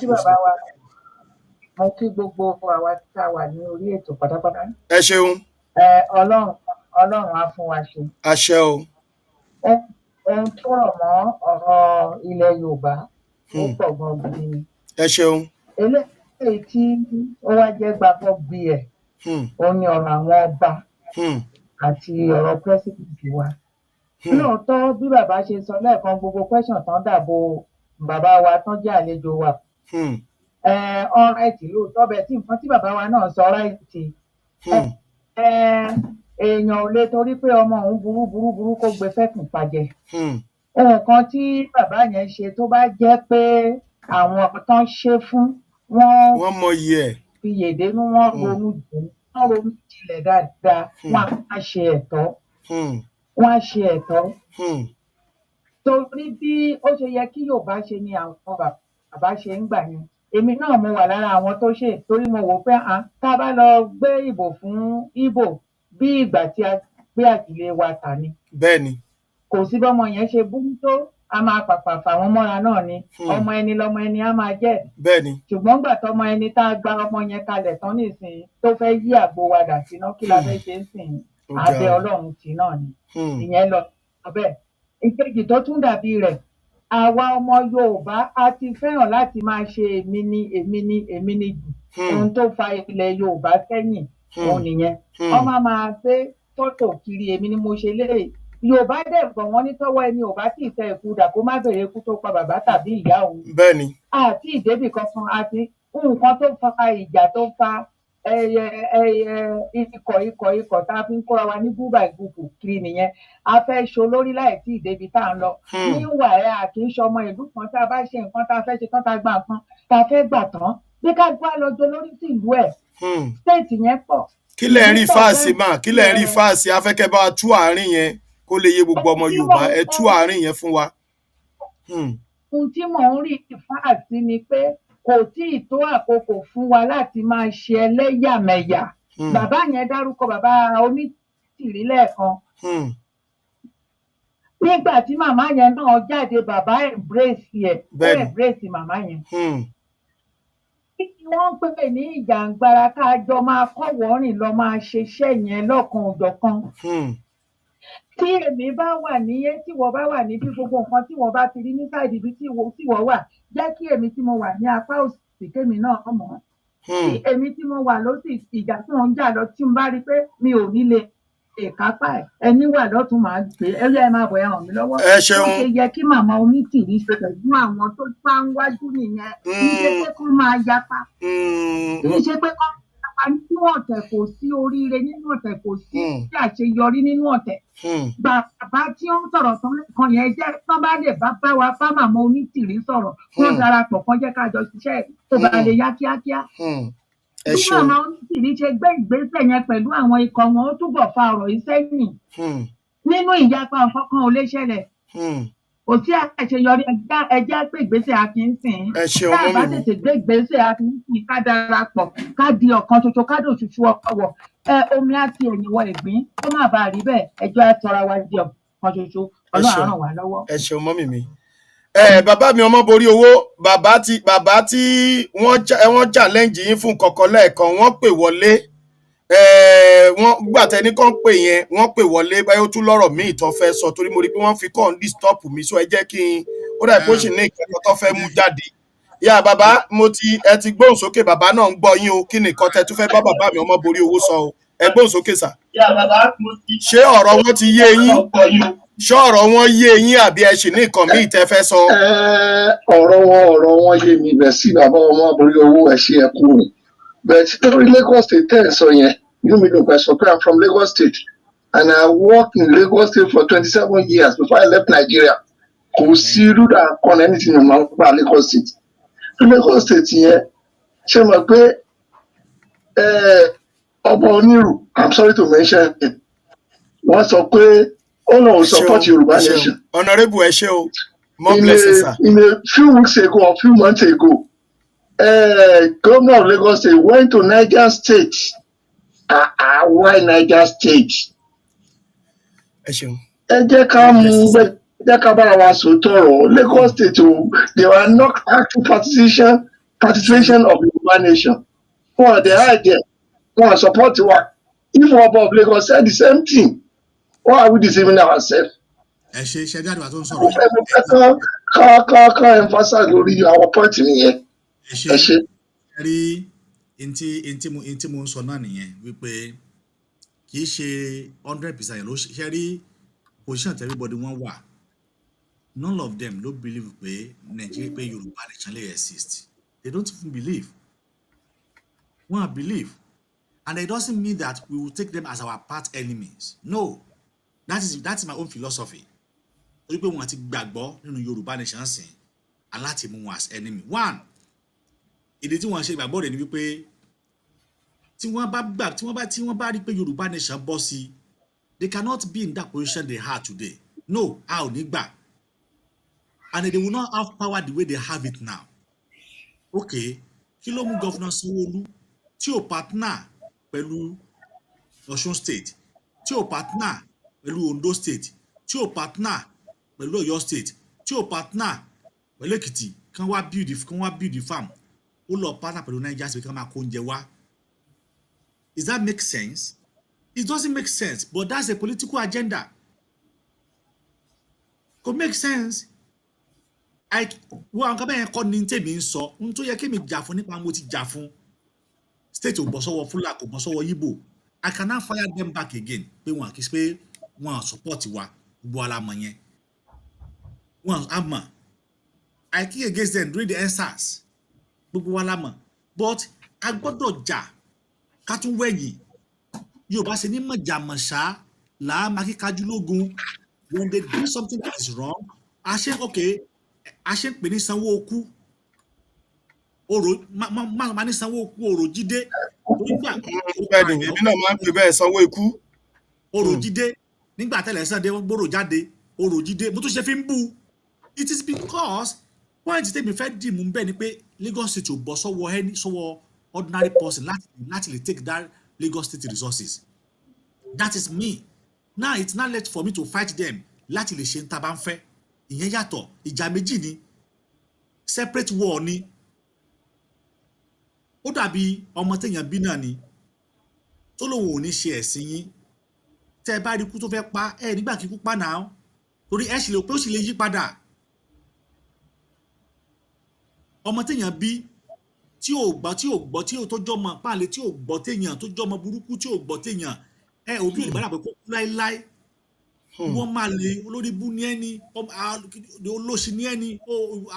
bàbá wa mo kí gbogbo àwa tá a wà ní orí ètò pátápátá. Ẹ ṣeun. Ọlọ́run á fún wa ṣe. Àṣẹ o. Ohun tó rọ̀ mọ́ ọ̀rọ̀ ilẹ̀ Yorùbá ó pọ̀ gan gidi ni. Ẹ ṣeun. Eléyìí tí ó wá jẹ́ gbàgbọ́ bí ẹ̀ ó ní ọ̀rọ̀ àwọn ọba àti ọ̀rọ̀ pírẹ́sìdẹ̀ntì wa. Lóòótọ́ bí bàbá ṣe sọ lẹ́ẹ̀kan gbogbo question tán dàbò bàbá wa tán jẹ́ àlejò wa. ọ̀ráìtì lóòótọ́ bẹ́ẹ̀ tí nǹkan tí bàbá wa náà sọ ọ̀ráìtì èèyàn ò lè torí pé ọmọ òun burú kó gbé fẹ́kùn pàjẹ́ nǹkan tí bàbá yẹn ṣe tó bá jẹ́ pé àwọn tán ṣe fún wọ́n mọyì ẹ̀ fi yèdénú wọ́n ronú jinlẹ̀ dáadáa wọ́n á ṣe ẹ̀tọ́ wọ́n á ṣe ẹ̀tọ́ torí bí ó ṣe yẹ kí Yorùbá ṣe ni àwọn bàbá ṣe ń gbà yẹn èmi náà mo wà lára àwọn tó ṣe torí mo wò pé tá a bá lọ gbé ìbò fún Ìgbò bí ìgbà tí a gbé àtìlẹ́ wa tà ni. Bẹ́ẹ̀ni. Kò sí bọ́mọ yẹn ṣe burú tó a máa pàpà fà wọ́n mọ́ra náà ni ọmọ ẹni lọmọ ẹni á máa jẹ́. Bẹ́ẹ̀ni. Ṣùgbọ́n gbà tọmọ ẹni tá a gba ọmọ yẹn kalẹ̀ tán nísìnyí tó fẹ́ yí àgbo wa dà síná kí la fẹ́ ṣe ń sìn abẹ Ọlọ́run tì náà ni ìyẹn lọ ọbẹ̀. Ìkejì tó tún dàbí rẹ̀ àwa ọmọ Yorùbá a ti fẹ́ràn láti máa ṣe èmi ni jù ohun tó fa ilẹ̀ Yorùbá sẹ́yìn òun nìyẹn ọmọ máa gbé fọ́tò kiri èmi ni mo ṣe léè Yorùbá dẹ̀ gbọ̀ wọ́n ní tọ́wọ́ ẹni ò bá tí ì tẹ ikú dà kó má bèrè ikú tó pa bàbá tàbí ìyá òun. Bẹ́ẹ̀ni. Àti ìdébì kankan àti nǹkan tó fa ìjà tó fa ikọ̀ tá a fi ń kóra wa ní gúbà ìgùkù kiri nìyẹn a fẹ́ ṣo lórí láì tí ìdébì tá à ń lọ. níwà ẹ à kì í ṣọmọ ìlú kan tá a bá ṣe nǹkan tá a fẹ́ ṣe tán tá a gba nǹkan tá a fẹ́ gbà tán bí ká gbá lọ́jọ́ lórí sí ìlú ẹ̀. stéètì yẹn pọ̀. Kí lẹ̀ ń rí fáàsì mà kí lẹ̀ ń rí fáàsì afẹ́kẹ́ bá tú àárín yẹn kó lè yé gbogbo ọmọ Yorùbá ẹ tú àárín yẹn fún wa. Ohun tí mò ń rí fáàsì ni pé kò tí ì tó àkókò fún wa láti máa ṣe ẹlẹ́yàmẹ̀yà. Bàbá yẹn dárúkọ bàbá Onítìrí lẹ́ẹ̀kan. Nígbà tí màmá yẹn náà jáde bàbá embrace ẹ̀ ó embrace màmá yẹn. Wọ́n ń pè ní ìjàngbara ká jọ máa kọ́wọ́ rìn lọ máa ṣiṣẹ́ yẹn lọ́kan òjọ̀kan. Tí èmi bá wà níyé tí wọ́n bá wà níbi gbogbo nǹkan tí wọ́n bá ti rí ní sáìdì ibi tí wọ́n wà jẹ́ kí èmi tí mo wà ní apá òsì kémi náà mọ̀. Tí èmi tí mo wà lósì ìjà tí wọ́n ń jà lọ tí mo bá rí pé mi ò ní lè kápá ẹ̀ ẹni wà lọ́tún máa gbé ẹ̀rí ẹ̀ máa bọ̀ ẹ̀ hàn mí lọ́wọ́. Ẹ ṣeun. Ó ṣe yẹ kí màmá Onítìrí ṣe pẹ̀lú àwọn tó bá ń wájú nìyẹn kì í ṣe pé kó máa yapa kì í ṣe pé kó yapa nínú ọ̀tẹ̀ kò sí oríire nínú ọ̀tẹ̀ kò sí àṣeyọrí nínú ọ̀tẹ̀. Bàbá tí ó ń sọ̀rọ̀ tán lẹ́ẹ̀kan yẹn jẹ́ tán bá lè bá wa bá màmá Onítìrí sọ̀rọ̀ kó darapọ̀ kan jẹ́ ká jọ ṣiṣẹ́ tó bá lè yá kíákíá. Bí màmá Onítìrí ṣe gbé ìgbésẹ̀ yẹn pẹ̀lú àwọn ikọ̀ wọn ó túbọ̀ fa ọ̀rọ̀ yìí sẹ́yìn. Nínú ìyapa nǹkan kan ò lè ṣẹlẹ̀. Kò sí àṣeyọrí ẹjẹ́ pé ìgbésẹ̀ akínsìn. Tá a bá tètè gbé ìgbésẹ̀ akínsìn ká darapọ̀ ká di ọ̀kan ṣoṣo ká dòṣùṣù ọwọ́ omi àti ẹ̀yìn wọ ìgbín kó má bàa rí bẹ́ẹ̀ ẹjọ́ àtọ́ra wa di ọ̀kan ṣoṣo Ọlọ́run á ràn wá lọ́wọ́. Ẹ ṣeun mọ́mì mi. Bàbá mi ọmọ borí owó bàbá tí wọ́n challenge yín fún kọ̀ọ̀kan lẹ́ẹ̀kan wọ́n pè wọlé wọ́n gbàtẹ́ni kan pè yẹn wọ́n pè wọlé báyọ̀ tún lọ́rọ̀ míì tó fẹ́ sọ torí mo rí pé wọ́n fi kọ́ ń disturb mi so ẹ jẹ́ kí n ó dà pé ó sì ní ìkẹ́kọ̀ọ́ tó fẹ́ mú jáde. Ìyá bàbá ẹ ti gbóhùn sókè bàbá náà ń gbọ́ yín o kí nìkan tẹ́ tún fẹ́ bá bàbá mi ọmọ borí owó sọ o ẹ gbóhùn sókè sà. Ṣé ọ̀rọ̀ wọn ti yé yín ṣé ọ̀rọ̀ wọn yé yín àbí ẹ sì ní nǹkan míì tẹ́ fẹ́ sọ. ọ̀rọ̀ wọn yé mi bẹ̀ sí bàbá ọmọ borí owó ẹ̀ ṣe ẹ̀kú mi bẹ̀ torí Lagos State tẹ́ ẹ̀ sọ yẹn inú mi dùn pẹ̀ sọ pé I'm from Lagos State and I worked in Lagos State for 27 years before I left Nigeria. Kò sí irú dà kan anything ní màá pa Lagos State. Lagos State yẹn ṣe mọ̀ pé ọba Onírù I'm sorry to mention it wọ́n sọ pé ó náà support Yorùbá nation. Honourable ẹ ṣé o more blessings sir. In a few weeks ago or few months ago governor of Lagos State went to Niger State. Why Niger State? Ẹ ṣeun. Ẹ jẹ́ ká mú jẹ́ ká bára wa sòótọ́ ọ̀rọ̀ Lagos State they were not active participation of Yorùbá nation. Wọ́n dey hide there wọ́n support wa if ọba of Lagos said the same thing why are we deceiving ourselves? Ẹ ṣe iṣẹ́ jáde wà tó ń sọ̀rọ̀. Ká emphasize lórí àwọn point nìyẹn. Ẹ ṣe. Ẹ rí ntí mo ń sọ náà nìyẹn wípé kì í ṣe 100% ló ṣe rí position tí everybody wọ́n wà none of them ló believe pé Nigeria pé Yorùbá nation lè exist They don't even believe. Won't believe. And it doesn't mean that we will take them as our part enemies. No. That's my own philosophy. Torí pé wọ́n ti gbàgbọ́ nínú Yorùbá nation sìn aláti mú wọn as enemy. One, ìdí tí wọ́n ṣe ìgbàgbọ́ rẹ̀ ni wípé tí wọ́n bá rí pé Yorùbá nation bọ́ sí, they cannot be in that position they are today. No, a ò ní gbà. And they will not have power the way they have it now. Okay, kí ló mú Governor Sanwó-Olú tí ò partner pẹ̀lú Ọ̀ṣun State, tí ò partner pẹ̀lú Ondo State, tí ò partner pẹ̀lú Ọ̀yọ́ State, tí ò partner pẹ̀lú Èkìtì, kán wá build the farm, ó lọ partner pẹ̀lú Niger State kán máa kó oúnjẹ wá. Does that make sense? It doesn't make sense, but that's a political agenda. Could make sense. Wọ́n nǹkan bẹ́ẹ̀ kọ́ ni tèmi ń sọ, ohun tó yẹ kí mi jà fún nípa mo ti jà fún. State ò bọ́ sọ́wọ́ Fúlàní, kò bọ́ sọ́wọ́ Yíbò. I cannot fire them back again. Pé wọn kì í pé wọn support wa, gbogbo alamọ̀ yẹn. Wọn á mọ̀. I kick against them during the EndSARS. Gbogbo alamọ̀. But a gbọ́dọ̀ jà ká tún wẹ̀yìn. Yorùbá ṣe ní mọ̀jàmọ̀ṣá làá máa kíkájú lógun. When they do something that is wrong, a ṣe ń pè ní sanwó okú. Oro máa ní sanwó okú Orò Jídé. Bẹ́ẹ̀ni, èmi náà máa ń pè bẹ́ẹ̀ sanwó ikú. Orò Jídé nígbà tẹ́lẹ̀ Sunday wọ́n gbòòrò jáde Orò Jídé mo tún ṣe fi ń bú. It is because point tèmi fẹ́ dì mú bẹ́ẹ̀ ni pé Lagos State ò bọ́ sọ́wọ́ ordinary person láti lè take that Lagos State resources. That is me. Now it's not left for me to fight them láti lè ṣe ń tá bá ń fẹ́. Ìyẹn yàtọ̀, ìjà méjì ni, separate war ni. Ó dàbí ọmọ téèyàn bí náà ni tó lóun ò ní ṣe ẹ̀sìn yín. Tẹ́ ẹ bá rí ikú tó fẹ́ pa ẹ nígbà kí ikú pa náà torí ẹ sì lè pé ó sì lè yí padà. Ọmọ téèyàn bí tí ò gbọ́ tí ò tó jọmọ páàlẹ tí ò gbọ́ téèyàn tó jọmọ burúkú tí ò gbọ́ téèyàn òbí ò lè bá dàbẹ kó kú láéláé. Wọ́n máa lè olórí bú ní ẹni olóṣì ní ẹni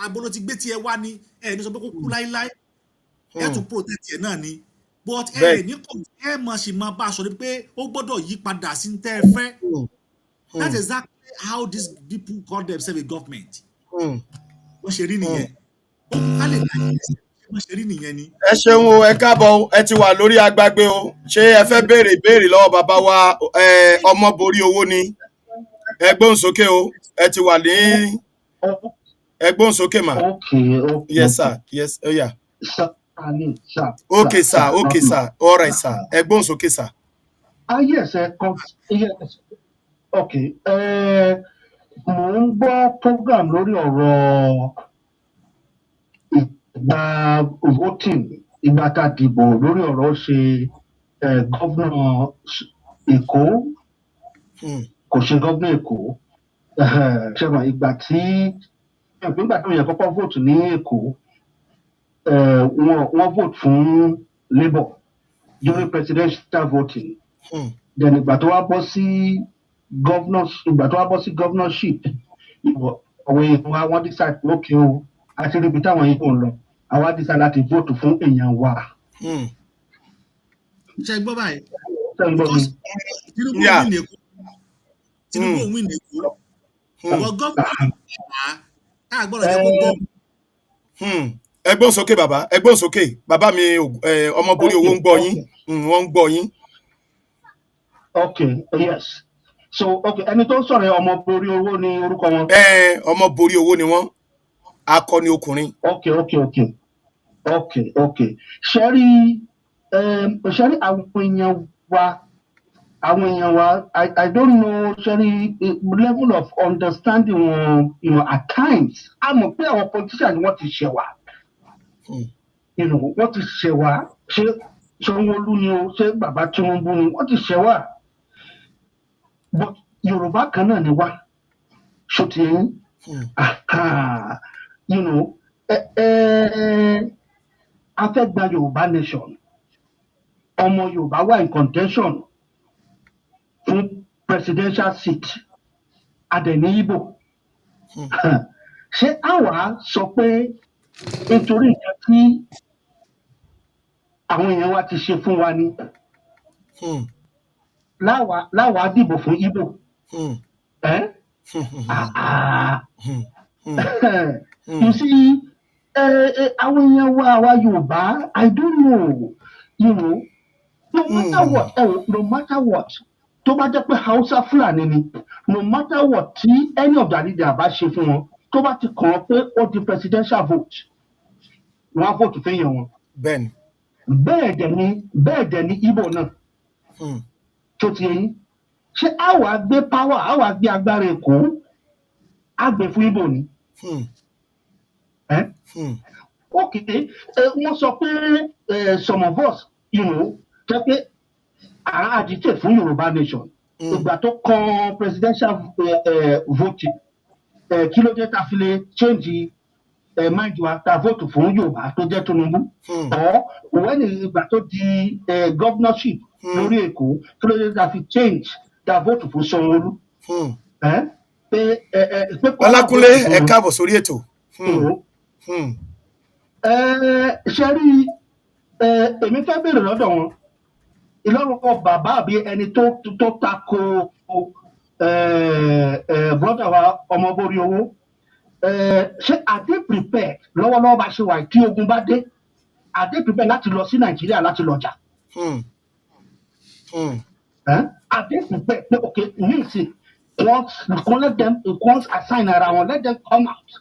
abolo ti gbé tiẹ̀ wá ní ní sọ pé kó kú láéláé. Ẹ tún protect ẹ náà ni. But ní kò mọ̀ sí máa bá a sọ pé ó gbọ́dọ̀ yí padà sí tẹ́ ẹ fẹ́. That's exactly how these people call themselves a government. Wọ́n ṣe rí nìyẹn. Ó ká lè dájú wọ́n ṣe rí nìyẹn ni. Ẹ ṣeun o, ẹ káàbọ̀, ẹ ti wà lórí agbágbé o. Ṣé ẹ fẹ́ béèrè ìbéèrè lọ́wọ́ bàbá wa Ọmọborí Owó ni? Ẹ gbóhùn sókè o, ẹ ti wà ní ẹ gbóhùn sókè mà. Okay. Yes sir, yes, oh yeah. Okay, sir. All right, sir. Ẹ gbóhùn sókè, sir. Yes, yes. Okay. Mo ń gbọ́ program lórí ọ̀rọ̀ ìgbà voting, ìgbà tá a dìbò lórí ọ̀rọ̀ ṣe gọ́vnà Èkó, kò ṣe gọ́vnà Èkó. Ṣé mo ìgbà tó yẹ kọ́kọ́ vote ní Èkó, wọ́n vote fún Labour during presidential voting. Then ìgbà tó wá bọ́ sí governorship, àwọn èèyàn wa decide okay o àti ibi táwọn yìí kò lọ àwa decide láti vote fún èèyàn wa. Ṣé gbọ́ báyìí? Because Tinubu win Èkó. But government á gbọ́dọ̀ jẹ́ kó gbọ́. Ẹ gbóhùn sókè bàbá, ẹ gbóhùn sókè. Bàbá mi Ọmọborí Owó ń gbọ́ yín. Wọ́n ń gbọ́ yín. Okay, yes. So, okay, ẹni tó sọ̀rọ̀ Ọmọborí Owó ni orúkọ wọn. Ọmọborí Owó ni wọ́n. Akọni ọkùnrin. Okay. Ṣé rí àwọn èèyàn wa, I don't know, ṣé rí level of understanding wọn, at times, a mọ̀ pé àwọn politicians wọ́n ti ṣẹ̀ wá. Wọ́n ti ṣẹ̀ wá. Ṣé Sanwó-Olú ni o, ṣé bàbá Tinubu ni, wọ́n ti ṣẹ̀ wá. But Yorùbá kan náà ni wá. Ṣó ti yẹn? A fẹ́ gba Yorùbá nation. Ọmọ Yorùbá wà in contention fún presidential seat. Adẹ̀ní Ìgbò. Ṣé àwa sọ pé nítorí nǹkan tí àwọn èèyàn wa ti ṣe fún wa ni láwa dìbò fún Igbo. You see, àwọn èèyàn wa àwa Yorùbá, I don't know, you know, no matter what, no matter what, tó bá jẹ́ pé Hausa Fúlàní ni, no matter what tí any of the leader bá ṣe fún wọn, tó bá ti kàn án pé ó di presidential vote, wọ́n á vote fún èèyàn wọn. Bẹ́ẹ̀ dẹ̀ ni Igbo náà. Tó ti yẹn, ṣé a wàá gbé power, a wàá gbé agbára Èkó, a gbé fún Igbo ni? Okay, wọ́n sọ pé some of us, you know, jẹ́ pé à agitate fún Yorùbá nation. Ìgbà tó kan presidential voting, kí ló dé ta fi lè change mind wa ta vote fún Yorùbá tó jẹ́ Tinubu? Or when ìgbà tó di governorship lórí Èkó, kí ló dé ta fi change ta vote fún Sanwó-Olú? Ọlákúnlé, ẹ káàbọ̀ sórí ètò. Ṣe rí èmi fẹ́ bèrè lọ́dọ̀ wọn ìlọ́rùkọ bàbá àbí ẹni tó tako brother wa Ọmọbórí Owó, ṣé are they prepared lọ́wọ́lọ́wọ́ bá ṣe wà tí ogun bá dé, are they prepared láti lọ sí Nàìjíríà láti lọ jà? Are they prepared pé okay ní ìsìn once assign ara wọn, let them come out,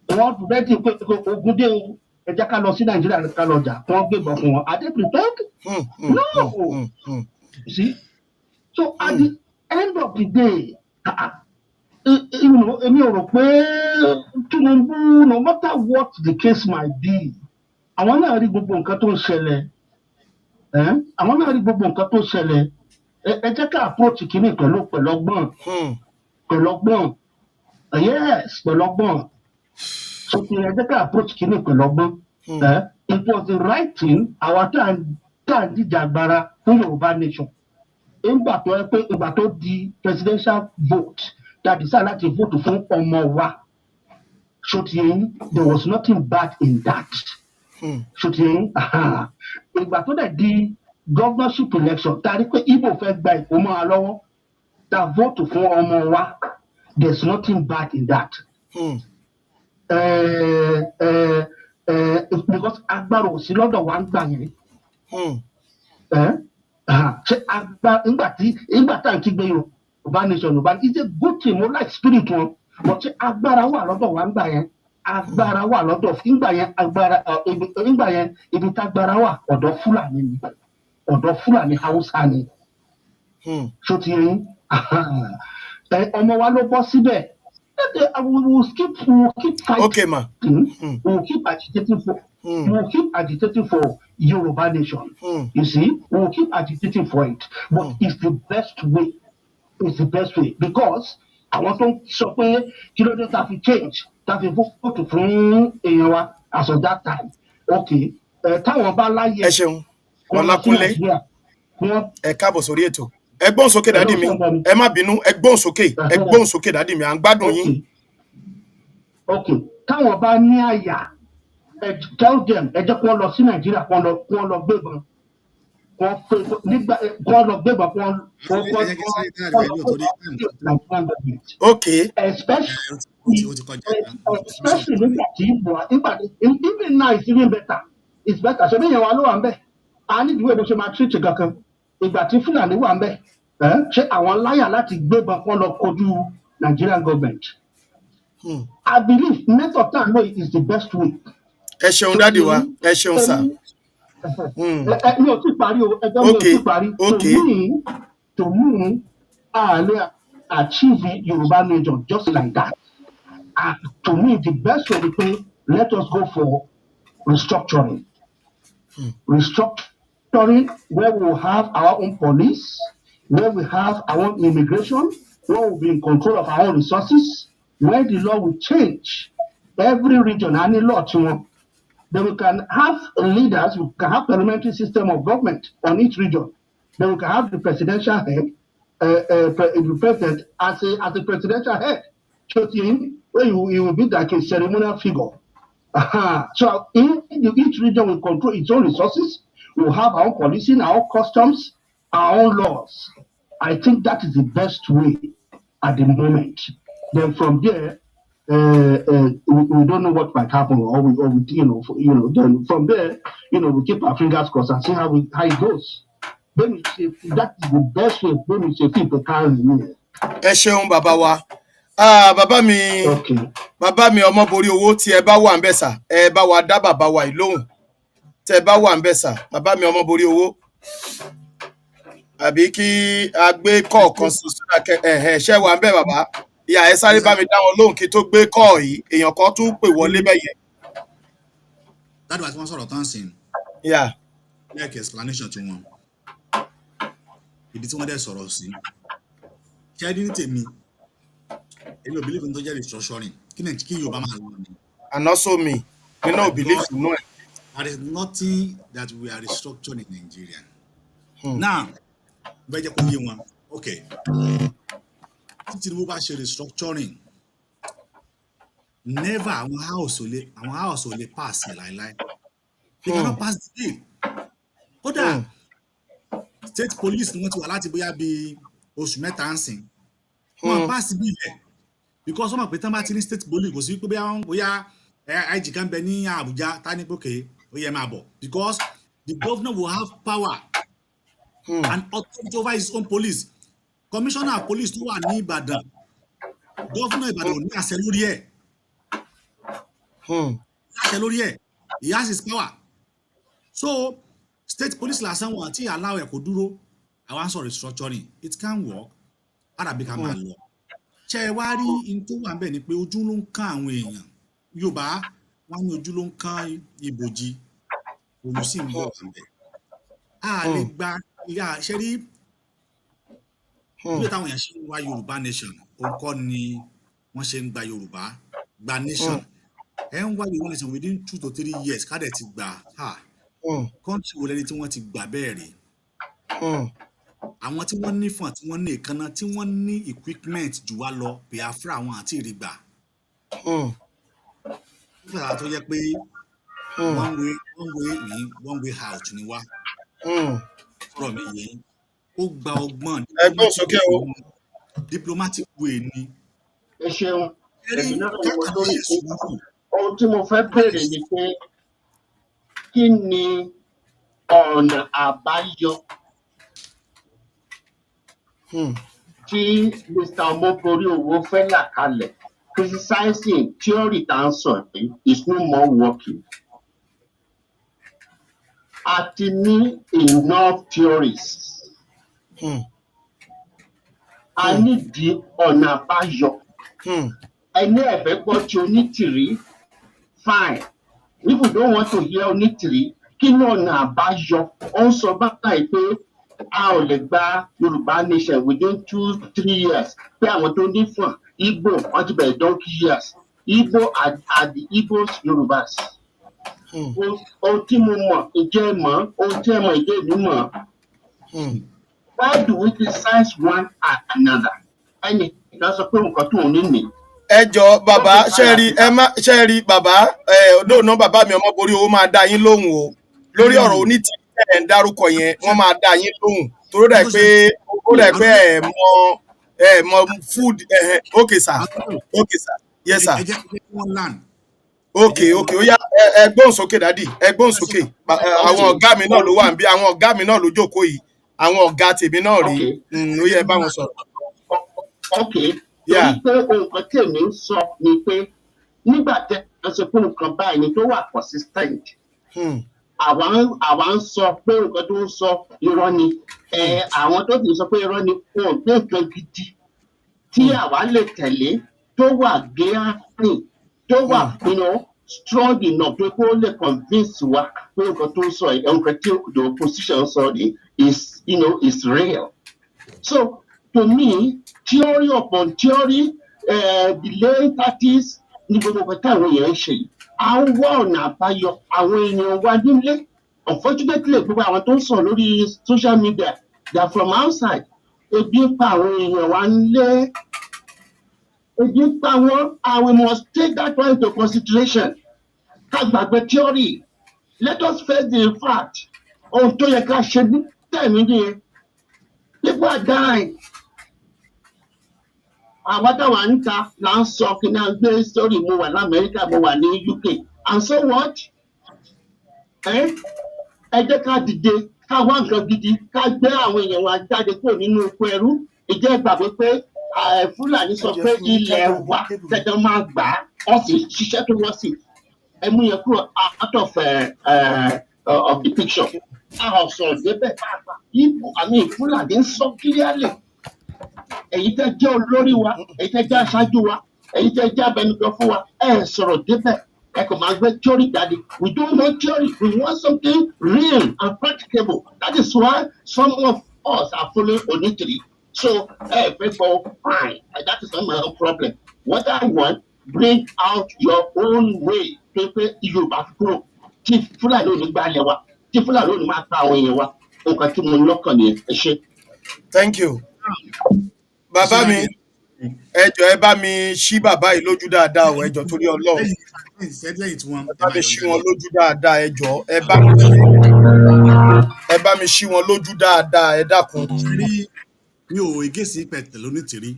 wọ́n ready pé ogun dé o, ẹ jẹ́ ká lọ sí Nàìjíríà ká lọ jà, wọ́n gbébọn fún wọn. Are they prepared? No. You see, so at the end of the day, èmi ò rò pé Tinubu, no matter what the case might be, àwọn náà rí gbogbo nǹkan tó ń ṣẹlẹ̀, àwọn náà rí gbogbo nǹkan tó ń ṣẹlẹ̀. Ẹ jẹ́ ká approach kìíní pẹ̀lú ọgbọ́n, yes, pẹ̀lú ọgbọ́n. So ẹ jẹ́ ká approach kìíní pẹ̀lú ọgbọ́n. It was the right thing, àwa tá à ń jíjà agbára fún Yorùbá nation. Ìgbà tó di presidential vote, that decide láti vote fún ọmọ wa. Ṣòtìyẹn, there was nothing bad in that. Ṣòtìyẹn, ìgbà tó dẹ̀ di governorship election, tàbí pé Igbo fẹ́ gba Èkó mọ́ wa lọ́wọ́, that vote fún ọmọ wa, there's nothing bad in that. Because agbára ò sí lọ́dọ̀ wa ń gbà yẹn. Ṣé ìgbà tá à ń kígbe Yorùbá nation Yorùbá, it's a good thing, mo like spirit wọn, but ṣé agbára wà lọ́dọ̀ wa ń gbà yẹn? Agbára wà lọ́dọ̀ ìgbà yẹn ibi tágbára wà ọ̀dọ̀ Fúlàní ni, ọ̀dọ̀ Fúlàní Haúsá ni. Ṣó ti yẹn ọmọ wa ló bọ́ síbẹ̀. We will keep fighting. Okay, ma. We will keep agitating for. We will keep agitating for Yoruba nation. You see, we will keep agitating for it. But it's the best way. It's the best way because I want to sọ pé kí ló dé ta fi change, ta fi vote fún èèyàn wa as of that time. Okay, táwọn bá láyé. Ẹ ṣeun, Ọlákúnlé, ẹ káàbọ̀ sórí ètò. Ẹ gbóhùn sókè dádì mi, ẹ má bínú, ẹ gbóhùn sókè dádì mi, à ń gbádùn yín. Okay, táwọn bá ní àyà, tell them ẹ jẹ́ kí wọ́n lọ sí Nàìjíríà, kí wọ́n lọ gbébọn, Okay. Especially nígbà tí even now it's even better. It's better. Ṣé bí ìyẹn wa ló wà ń bẹ̀? A ní ìdíwé bó ṣe máa treat kankan. Ìgbà tí Fúlàní wà ń bẹ̀, ṣé àwọn láyà láti gbébọn kán lọ kojú Nigerian government? I believe method time no is the best way. Ẹ ṣeun dádì wa, ẹ ṣeun sà. Mi ò tí parí o, ẹjọ́ mi ò tí parí. To me, a lè achieve Yorùbá nation just like that. To me, the best way to pay, let us go for restructuring. Restructuring where we will have our own police, where we have our own immigration, where we will be in control of our own resources, where the law will change. Every region, any law to then we can have leaders, we can have parliamentary system of government on each region. Then we can have the presidential head, the president as a presidential head. So where you will be like a ceremonial figure. So each region will control its own resources. We'll have our own policing, our own customs, our own laws. I think that is the best way at the moment. Then from there, we don't know what might happen, or we then from there, we keep our fingers crossed and see how it goes. Then that is the best way. Then we say people can't remain. Ẹ ṣeun bàbá wa. Bàbá mi ọmọ borí owó tí ẹ bá wà ń bẹ̀ sà, ẹ bá wa dá bàbá wa yìí lóhùn. Tẹ́ bá wà ń bẹ̀ sà, bàbá mi ọmọ borí owó. Àbí kí a gbé kọ̀ọ̀kan sí sódà ṣẹ́ wà ń bẹ̀ bàbá. Ìyá ẹ sáré bá mi dá wọn lóhùn kí tó gbé kọ́ọ̀ yìí, èèyàn kan tún pè wọlé bẹ́yẹn. That was one sort of dancing. Yeah. Like explanation to wọn. Ibi tí wọ́n dẹ̀ sọ̀rọ̀ sí. Ṣé ẹni ní tèmi? Èmi ò believe in tó jẹ́ restructuring. Kí Yorùbá máa lọ ni? And also me. We no believe in no. There is nothing that we are restructuring in Nigeria. Now, bẹ́ẹ̀ jẹ́ kó yé wọn. Okay. Tí Tinubu bá ṣe restructuring, never àwọn house ò lè pass ẹ̀ láíláí. They cannot pass the bill. Kódà state police ni wọ́n ti wà láti bóyá bí oṣù mẹ́ta ń sìn. Wọ́n pass the bill ẹ̀ because wọ́n mọ̀ pé tán bá ti ní state police kò sí pé bóyá IG kan bẹ ní Abuja tá ní pòkè ó yẹ máa bọ̀ because the governor will have power and authority over his own police. Commissioner of police tó wà ní Ìbàdàn, governor Ìbàdàn ò ní àṣẹ lórí ẹ̀. Àṣẹ lórí ẹ̀, he has his power. So state police lásán wọn àti allow ẹ̀ kó dúró. I want some restructuring. It can work. Arabic can máa lọ. Ṣé ẹ wá rí in tó wà ń bẹ̀ ni pé ojú ló ń kán àwọn èèyàn. Yorùbá wọn ní ojú ló ń kán ibòjì. Olùsí ń bọ̀ wà ń bẹ̀. A lè gba ìyá ṣe rí bí táwọn èèyàn ṣe ń wá Yorùbá nation òǹkọ́ ni wọ́n ṣe ń gba Yorùbá gba nation. Ẹ ń wá Yorùbá nation within 2 to 3 years ká dẹ̀ ti gbà country wo lẹni tí wọ́n ti gbà bẹ́ẹ̀ rí. Àwọn tí wọ́n ní fún àti wọ́n ní ìkànnà tí wọ́n ní equipment jù wá lọ Biafra àwọn àti ìrìgbà. Nígbà tó yẹ pé one way in one way out ni wá. Fọ́rọ̀ mi yẹn ó gba ọgbọ́n diplomatic way ni. Ẹ ṣeun ẹ̀mí náà mo tó ìṣòro ohun tí mo fẹ́ bèèrè ni pé kí ni ọ̀nà àbáyọ tí Mr. Omobori Owo fẹ́ là kalẹ̀ criticizing theory tá ń sọ is no more working. A ti ní enough theories. A nídìí ọ̀nà àbáyọ. Ẹni ẹ̀fẹ́ gbọ́ tí onítìrí fine. If you don't want to hear onítìrí, kí ni ọ̀nà àbáyọ? Ó ń sọ báyìí pé a ò lè gba Yorùbá nation within 2-3 years. Pé àwọn tó ní fún Igbo wọ́n ti bẹ̀rẹ̀ donkey years. Igbo are the Igbos Yorùbás. Ohun tí mo mọ̀ ìjẹ́ mọ̀, ohun tí ẹ mọ̀ ìjẹ́ ìlú mọ̀. Why do we criticize one another? Ẹni ìkan sọ pé nǹkan tó ní nì. Ẹ jọ̀ọ́ bàbá ṣe rí bàbá lóòóná bàbá mi Omobori Owo máa dá yín lóhùn o lórí ọ̀rọ̀ onítìrí ẹ̀ ń dárúkọ yẹn wọ́n máa dá yín lóhùn torí dà pé ẹ mọ food okay sir yes sir okay ó yá ẹ gbóhùn sókè dádì ẹ gbóhùn sókè àwọn ọ̀gá mi náà ló wà níbí àwọn ọ̀gá mi náà ló jókòó yìí àwọn ọ̀gá tèmi náà rí ó yẹ bá wọn sọ̀rọ̀. Okay. Torí pé nǹkan tí èmi ń sọ ni pé nígbà tẹ́ ẹ sọ pé nǹkan báyìí ni tó wà consistent. Àwa ń sọ pé nǹkan tó ń sọ irọ́ ni. Àwọn tó ti sọ pé irọ́ ni wọn ò gbé nǹkan gidi tí àwa lè tẹ̀lé tó wà gíárìn tó wà strong enough pé kó lè convince wa pé nǹkan tó ń sọ nǹkan tí the opposition sọ is real. So to me, theory upon theory, the late 30s, ní gbogbo nǹkan táwọn èèyàn ń ṣe yìí. À ń wá ọ̀nà àbáyọ àwọn èèyàn wa nílé. Unfortunately, gbogbo àwọn tó ń sọ lórí social media, they are from outside. Ebi ń pa àwọn èèyàn wa nílé. Ebi ń pa wọn, and we must take that one into consideration. ká gbàgbé theory. Let us face the fact. Ohun tó yẹ ká ṣe ní tẹ̀mí nìyẹn. People are dying. Àwọn táwa ń ta là ń sọ kí náà gbé story mo wà ní Amẹ́ríkà, mo wà ní UK. And so what? Ẹ jẹ́ ká dìde, ká wá nǹkan gidi, ká gbé àwọn èèyàn wa jáde kúrò nínú oko ẹrú. Ìjẹ́ ìgbàgbé pé Fúlàní sọ pé ilẹ̀ wa tẹ̀tẹ̀ máa gbà á, wọ́n sì ṣiṣẹ́ tó wọ́n sì. Ẹ mú yẹn kúrò out of the picture. A sọ̀rọ̀ débẹ̀ pàápàá. Fúlàní ń sọ clearly. Èyí tẹ́ jẹ́ olórí wa, èyí tẹ́ jẹ́ aṣáájú wa, èyí tẹ́ jẹ́ abẹnugan fún wa, sọ̀rọ̀ débẹ̀. Kò máa gbé theory jáde. We don't want theory. We want something real and practicable. That is why some of us are following Onitiri. So, people, fine. That is not my own problem. What I want, bring out your own way. Pé Yorùbá kúrò. Tí Fúlàní ò ní gbalẹ̀ wa. Tí Fúlàní ò ní máa ta àwọn èèyàn wa. Nǹkan tí mo lọ́kàn nìyẹn. Ẹ ṣé. Thank you. Bàbá mi, ẹ jọ̀ọ́ ẹ bá mi ṣí bàbá yìí lójú dáadáa o, ẹ jọ̀ọ́ torí Ọlọ́run. Ẹ bá mi ṣí wọn lójú dáadáa, ẹ jọ̀ọ́ ẹ bá mi ṣí wọn lójú dáadáa, ẹ dákun. Mi ò ègèsì pẹ̀tẹ̀ lónítìrí.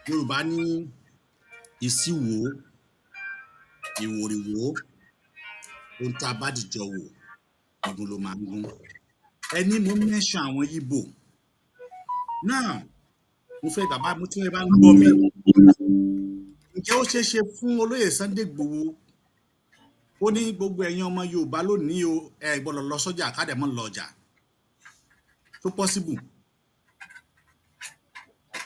Yorùbá ní ìsíwò, ìwòrìwò, ohun tá a bá dìjọ wò, igun ló máa ń gún. Ẹni mo mẹ́ṣàn àwọn Ìgbò. Náà, mo fẹ́ bàbá mo tí wọ́n bá ń gbọ́ mi. Ǹjẹ́ ó ṣeé ṣe fún olóyè Sunday Igboho? Ó ní gbogbo ẹ̀yin ọmọ Yorùbá lónìí o, ẹ gbọ́dọ̀ lọ sọ́jà kádẹ̀ mọ́ lọ ọjà. Tó possible.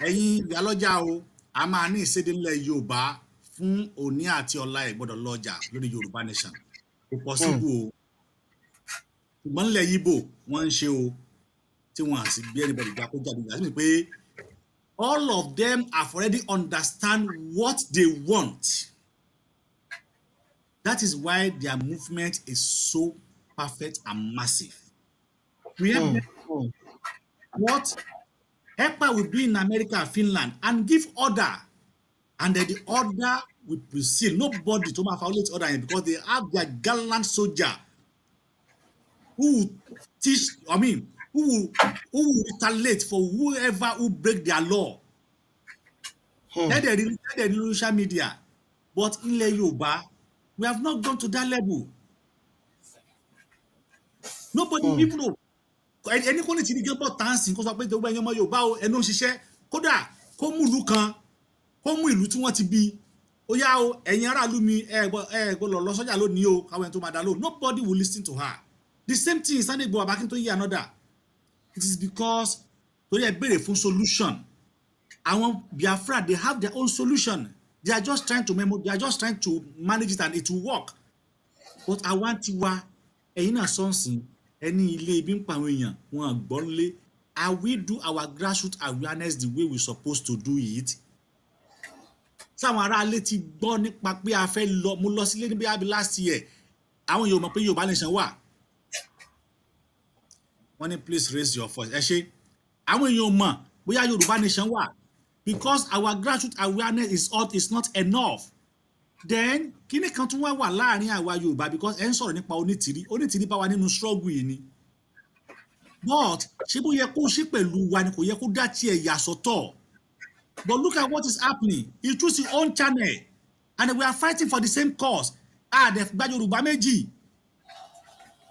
Ẹ̀yin ìyálọ́jà o, a máa ní ìséde ńlẹ̀ Yorùbá fún òní àti ọ̀la ẹ gbọ́dọ̀ lọ ọjà lórí Yorùbá Nation. Tó possible o. Ṣùgbọ́n ńlẹ̀ Ìgbò wọ́n ń ṣe o. Tí wọ́n á sì bí anybody gbà kó jáde gbà sí pé all of them have already understand what they want. That is why their movement is so perfect and massive. We have what EPA will be in America and Finland and give order, and then the order will proceed. Nobody to violate order because they have their gallant soldier who will teach. Who will retaliate for whoever who break their law. Let the social media. But in Yoruba, we have not gone to that level. Nobody people know. Any kò ní ti di gẹ́gbọ́ tánsìn kó sọ pé gbogbo ẹ̀yin ọmọ Yorùbá o ẹnu ń ṣiṣẹ́ kódà kó mú ìlú kan kó mú ìlú tí wọ́n ti bí ó yá o ẹ̀yin aráàlú mi gbọ́dọ̀ lọ sọ́jà lónìí o káwọn ẹni tó máa dá lóhùn. Nobody will listen to her. The same thing Sunday Igboho Abakin to hear another. It is because torí ẹ béèrè fún solution. Àwọn Biafra, they have their own solution. They are just trying to manage it and it will work. But I want tiwa ẹ̀yin náà sọ́nsìn ẹni ilé ibi ń pa àwọn èèyàn wọn gbọ́n lé. Are we do our grassroots awareness the way we supposed to do it? Sáwọn ará ilé ti gbọ́ nípa pé a fẹ́ lọ mo lọ sílé níbi àbí last year. Àwọn yóò mọ̀ pé Yorùbá Nation wà. Wọ́n ní please raise your voice. Ẹ ṣé. Àwọn èèyàn mọ̀ bóyá Yorùbá Nation wà. Because our grassroots awareness is not enough. Then kíni kan tún wá wà láàrin àwa Yorùbá because ẹ ń sọ̀rọ̀ nípa onítìrí bá wa nínú struggle yìí ni. But ṣé bó yẹ kó ṣe pẹ̀lú wa ni kò yẹ kó dá tiẹ̀ yà sọ́tọ̀. But look at what is happening. You choose your own channel and we are fighting for the same cause. Dẹ̀ gba Yorùbá méjì.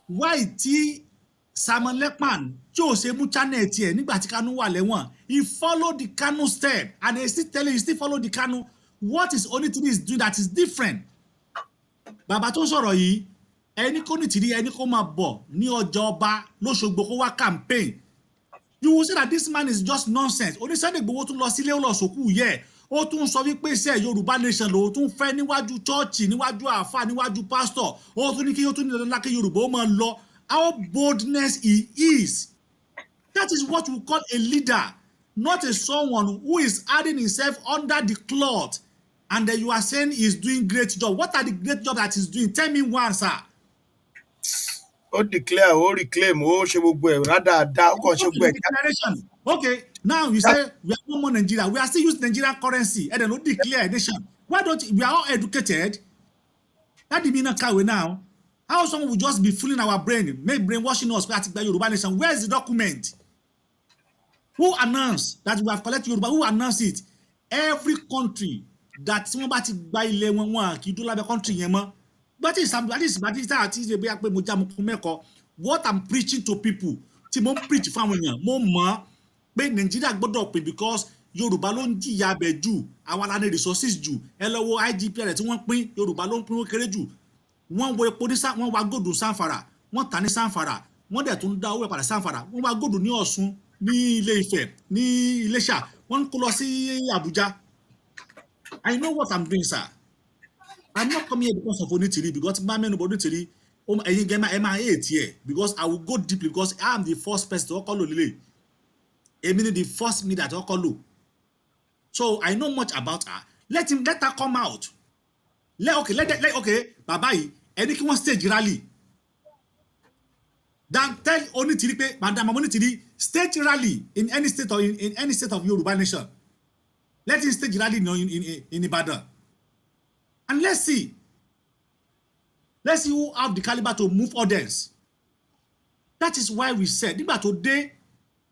Why tí Simon Lekman tí ò ṣe mú channel tiẹ̀ nígbà tí Kanu wà lẹ́wọ̀n? He followed the Kanu step and they still telling you still follow the Kanu. What is Onitiri is doing that is different? Bàbá tó sọ̀rọ̀ yìí ẹni kò Onitiri ẹni kò máa bọ̀ ní ọjọ́ ọba lóṣogbo kó wá campaign. You will say that this man is just nonsense. Sunday Igboho tún lọ sílé ó lọ sòkú yẹ. Ó tún sọ wípé iṣẹ́ Yorùbá Nation lòun tún fẹ́ níwájú chọ́ọ̀chì níwájú àáfà níwájú pásítọ̀. Ó tún ní kí ó tún ní dandan kí Yorùbá ó máa lọ. How boldness he is. That is what we call a leader, not a someone who is adding himself under the cloth. And then you are saying he's doing great job. What are the great job that he's doing? Tell me one, sir. Ó declare, ó reclaim, ó ṣe gbogbo ẹ̀ rádáadáa, ó kàn ṣe gbogbo ẹ̀. Okay, now you say we are no more Nigeria. We are still using Nigerian currency and then no declare a nation. Why don't we are all educated? That did mean kàwé now. How someone will just be fooling our brain, make brainwashing us at Yoruba Nation? Where is the document? Who announced that we have collected Yoruba? Who announced it? Every country that someone bá ti gba ilẹ̀ wọn kì í dúró lábẹ́ country yẹn mọ́. But it's what I'm preaching to people, tí mo preach fún àwọn èèyàn, mo mọ̀ pé Nigeria gbọ́dọ̀ pè because Yorùbá ló ń jìyà abẹ jù, àwa la ní resources jù. Ẹ lọ wo IGP rẹ̀ tí wọ́n pín, Yorùbá ló ń pín ó kéré jù. Wọ́n wo epo ní wọ́n wá gòdù Sanfara, wọ́n tà ní Sanfara, wọ́n dẹ̀ tún dá owó ẹ̀ padà Sanfara, wọ́n wá gòdù ní Ọ̀ṣun, ní Ilé Ifẹ̀, ní Iléṣà, wọ́n kó lọ sí Abuja. I know what I'm doing, sir. I'm not coming here because of Onitiri, because my man Onitiri, Emma hate here, because I will go deeply, because I am the first person to call Lile. I mean the first me that call. So I know much about her. Let her come out. Okay, Babai, any one stage rally. Then tell Onitiri, Madam Onitiri, stage rally in any state or in any state of Yoruba nation. Let him stage rally in Ibadan. And let's see who have the caliber to move others. That is why we said, today,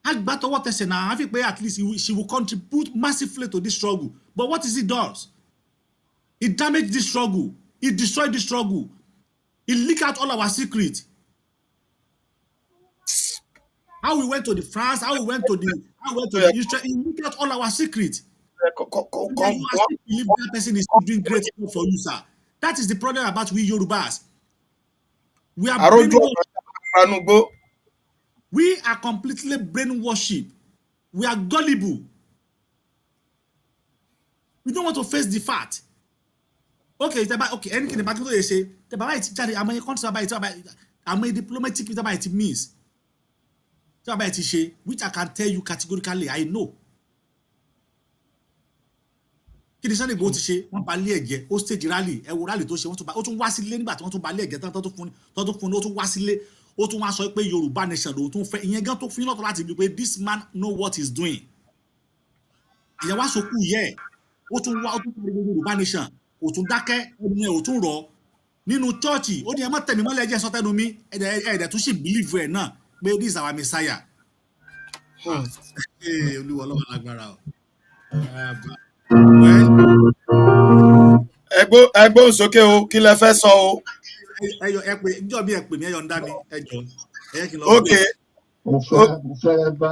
at least she will contribute massively to this struggle. But what is it does? It damaged this struggle. It destroyed the struggle. It leaked out all our secrets. How we went to the France, how we went to the Israel, it leaked out all our secrets. That person is doing great things for you, sir. That is the problem about we Yorubas. We are brainwashed. We are completely brainwashed. We are gullible. We don't want to face the fact. Okay, anything about what they say, I'm a country, I'm a diplomatic it means. Which I can tell you categorically, I know. Kí ni Sunday Igboho ti ṣe, wọ́n ba lé ẹ̀jẹ̀, ó stage rally, ẹ wo rally tó ṣe, ó tún wá sílé nígbà tí wọ́n tún ba lé ẹ̀jẹ̀ tán tó tún fún ó tún wá sílé, ó tún wá sọ pé Yorùbá nation ló tún fẹ́, ìyẹn gan tó fún lọ́tọ̀ láti bí pé this man know what he's doing. Ìyẹn wá sọkú yẹ, ó tún pariwo Yorùbá nation, ó tún dákẹ́, ẹnu ẹ̀ ó tún rọ̀ nínú chọ́ọ̀chì, ó ní ẹ má tẹ̀mí mọ́lẹ̀ ẹ̀jẹ̀ sọ tẹnu mi, ẹ̀dẹ̀ tún sì believe ẹ̀ náà pé this is our Messiah. Olúwa Ọlọ́run lágbára o. Ẹgbọ́n sókè o, kí lẹ fẹ́ sọ o? Ìjọ bí ẹ pè mí, ẹ yọ̀ǹda mi, ẹ jọ. Okay. Mo fẹ́ bá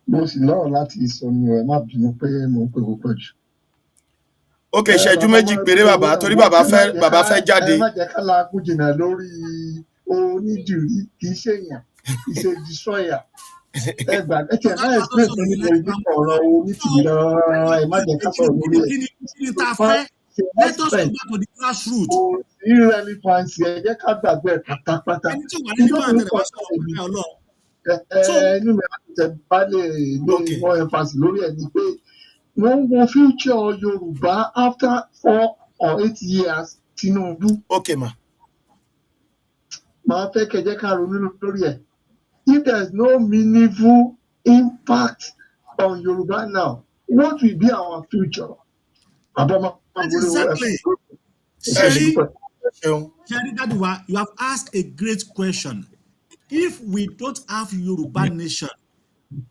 mo sì lọ́rọ̀ láti sọ ni ẹ má bínú pé mo ń pè púpọ̀ jù. Okay, ìṣẹ́jú méjì péré bàbá, torí bàbá fẹ́ jáde. Ẹ má jẹ́ ká la kú jìnnà lórí onídìrí, kì í ṣèyàn, ìṣe destroyer. Ẹ gbà ẹ tiẹ̀ máa explain fún mi lórí nípa ọ̀rọ̀ onítìrí rárá, ẹ má jẹ́ ká sọ̀rọ̀ lórí ẹ̀. Let us go back to the grassroots. Irrelevancy, ẹ jẹ́ ká gbàgbé ẹ̀ pátápátá. Inú mi àti tẹ̀ bá lè lé more emphasis lórí ẹ̀ ni pé wọ́n ń wo future Yorùbá after 4 or 8 years Tinubu. Okay, ma. Màá fẹ́ kẹ́ jẹ́ ká ronú lórí ẹ̀. If there is no meaningful impact on Yoruba now, what will be our future? Exactly. Sherry, you have asked a great question. If we don't have Yoruba nation,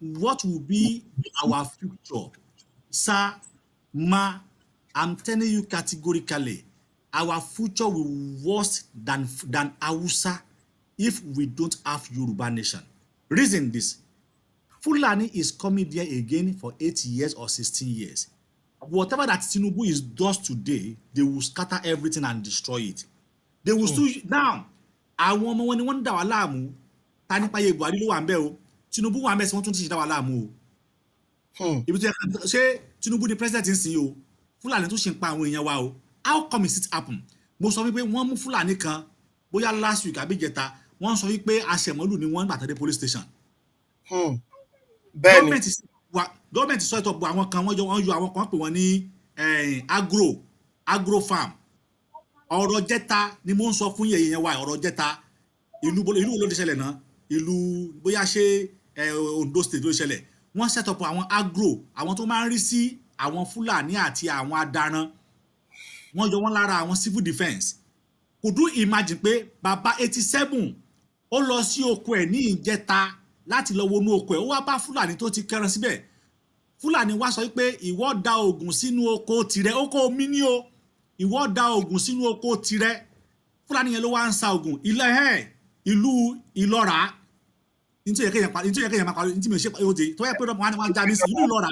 what will be our future? Sir, ma, I'm telling you categorically, our future will be worse than Hausa if we don't have Yoruba nation. Reason this, Fulani is coming there again for 8 years or 16 years. Whatever that Tinubu does today, they will scatter everything and destroy it. They will still now. Àwọn ọmọ wọn ni wọ́n ń dà wá láàmú. Ta nípa iye Buhari ló wà ń bẹ̀ o. Tinubu wà ń bẹ̀ sí wọ́n tún ti dà wá láàmú o. Ibi tí ṣé Tinubu ni president ń sìn o. Fulani tún ṣe ń pa àwọn èèyàn wa o. How come it happen? Mo sọ wípé wọ́n mú Fulani kan bóyá last week àbí ìjẹta wọ́n sọ wípé aṣẹ̀mọ́lù ni wọ́n gbàtà dé police station. Bẹ́ẹ̀ni. Gọ́ọ̀mẹ̀ntì sọ ìtọ́pọ̀ àwọn kan wọ́n yọ àwọn kan pè wọ́n ní agro farm. Ọ̀rọ̀ jẹ́ta ni mo ń sọ fún yẹ̀yẹ̀ wa, ọ̀rọ̀ jẹ́ta ìlú ló ti ṣẹlẹ̀ náà, ìlú bóyá ṣe Ondo state ló ṣẹlẹ̀. Wọ́n set up àwọn agro, àwọn tó máa ń rí sí àwọn Fúlàní àti àwọn adaran. Wọ́n yọ wọ́n lára àwọn civil defence. could you imagine pé bàbá 87 ó lọ sí oko ẹ̀ ní ìjẹta láti lọ wọnú oko ẹ̀ ó wá bá Fúlàní tó ti kẹran síbẹ̀ Fúlàní wá sọ pé ìwọ da oògùn sínú oko tirẹ̀ oko mi ni o ìwọ da oògùn sínú oko tirẹ̀ Fúlàní yẹn ló wá ń sa oògùn ìlú Ìlọ́ra nítorí ẹ̀kẹ́ yẹn máa parí nítorí mi ò ṣe òde tó yẹ pé wọ́n á já mi sí ìlú Ìlọ́ra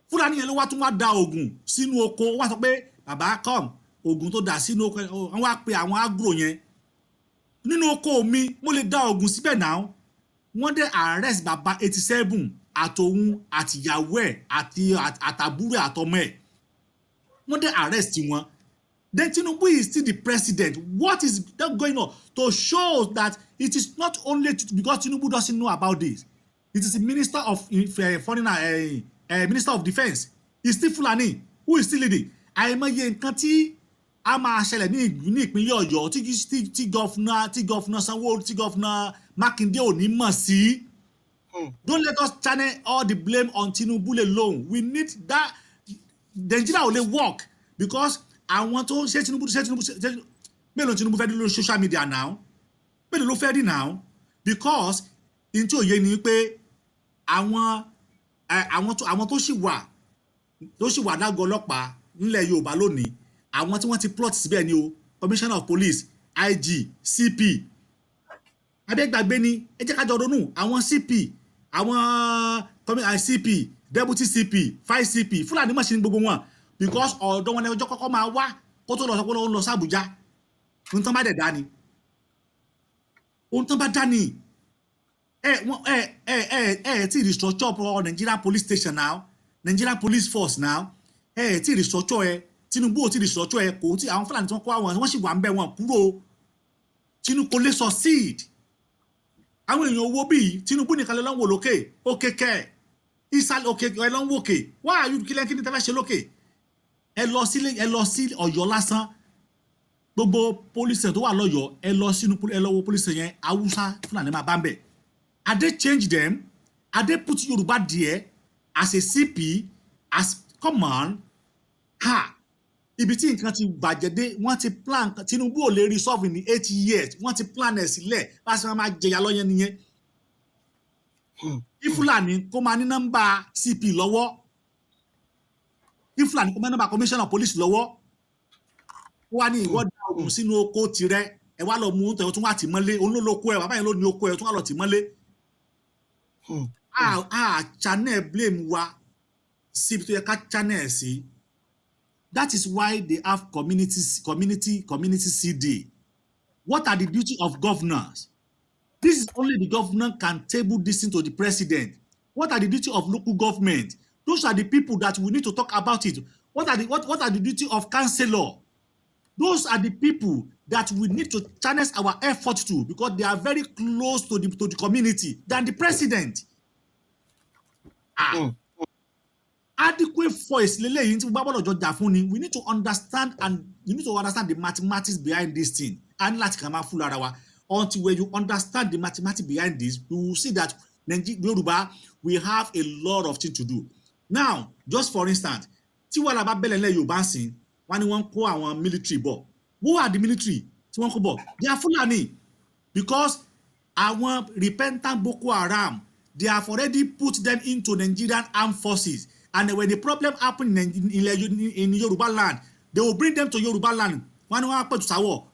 Fúlàní yẹn ló wá tún wá da oògùn sínú oko wá sọ pé bàbá come oògùn tó dà sínú oko wọ́n wá pe àwọn agro yẹn nínú oko mi mo lè da oògùn síbẹ̀ náà wọ́n dé arrest bàbá 87 àtòun àtìyàwó ẹ̀ àtàbúrò àtọmọ ẹ̀ wọ́n dé arrest wọn. Then Tinubu is still the president. What is that going on? To show that it is not only because Tinubu doesn't know about this. It is the Minister of Foreign Minister of Defense. He's still Fulani. Who is still leading? Àìmọye nǹkan tí a máa ṣẹlẹ̀ ní ìpínlẹ̀ Ọ̀yọ́ tí gọ́fúnà Sanwó-Olú tí gọ́fúnà Mákindé ò ní mọ̀ sí. Don't let us channel all the blame on Tinubu alone. We need that. Nigeria will work because àwọn tó ṣe Tinubu mélòó Tinubu fẹ́ dé lórí social media now mélòó ló fẹ́ rí now because in tí òye ni pé àwọn tó ṣì wà lágọ̀ọ́ ọlọ́pàá nílẹ̀ Yorùbá lónìí àwọn tí wọ́n ti plot síbẹ̀ ni o Commissioner of Police IG CP abẹ́gbàgbé ni ẹ jẹ́ ká jọ ronú àwọn CP àwọn CP Deputy CP 5 CP Fúlàní mọ̀ sí ní gbogbo wọn because ọ̀dọ́ wọn ẹjọ́ kọ́kọ́ máa wá kó tó lọ sọ pé ó ń lọ sí Àbújá ohun tán bá dẹ̀ dání ohun tán bá dání tí restructure Nigerian police station now Nigerian police force now tí restructure Tinubu ò tí restructure kò tí àwọn Fúlàní tí wọ́n kó àwọn wọ́n sì wà ń bẹ̀ wọn kúrò Tinubu kò lè succeed àwọn èèyàn owó bíi Tinubu nìkan lè lọ́wọ́ lókè òkè kẹ́ ìsàlẹ̀ òkè ẹ lọ́wọ́ òkè why are you kílẹ̀ kí ni tẹ́ fẹ́ ṣe lókè ẹ lọ sí Ọ̀yọ́ lásán gbogbo police tó wà lọ́yọ́ ẹ lọ wo police yẹn Haúsá Fúlàní máa bá ń bẹ̀ are they change them are they put Yorùbá there as a CP as command ibi tí nǹkan ti bàjẹ́ dé wọ́n ti plan Tinubu ò lè resolve in 8 years wọ́n ti plan ẹ̀ sílẹ̀ bá a ṣe máa jẹyà lọ́yẹn nìyẹn Fúlàní kó máa ní nọ́mbà CP lọ́wọ́ Fúlàní kó máa ní nọ́mbà Commissioner of Police lọ́wọ́ wá ní ìwọ dá oògùn sínú oko tirẹ̀ ẹ wá lọ mú tẹ o tún wá tì mọ́lé olólóko ẹ bàbá yẹn ló ní oko ẹ tún wá lọ tì mọ́lé channel blame wa síbi tó yẹ ká channel sí. That is why they have community CD. What are the duty of governors? This is only the governor can table this thing to the president. What are the duty of local government? Those are the people that we need to talk about it. What are the duty of councillor? Those are the people that we need to channel our effort to because they are very close to the community than the president. Adequate voice leleyin tí gbogbo ọjọ́ jà fún ni we need to understand and you need to understand the mathematics behind this thing and láti kàn máa fúlọ ara wa until when you understand the mathematics behind this you will see that Yorùbá we have a lot of things to do. Now just for instance tí wọ́n bá bẹ̀lẹ̀ lẹ́ Yorùbá sìn wọ́n ní wọ́n kó àwọn military bọ̀ who are the military tí wọ́n kó bọ̀ they are Fulani because àwọn repentant Boko Haram they have already put them into Nigerian armed forces. And when the problem happen in Yoruba land, they will bring them to Yoruba land.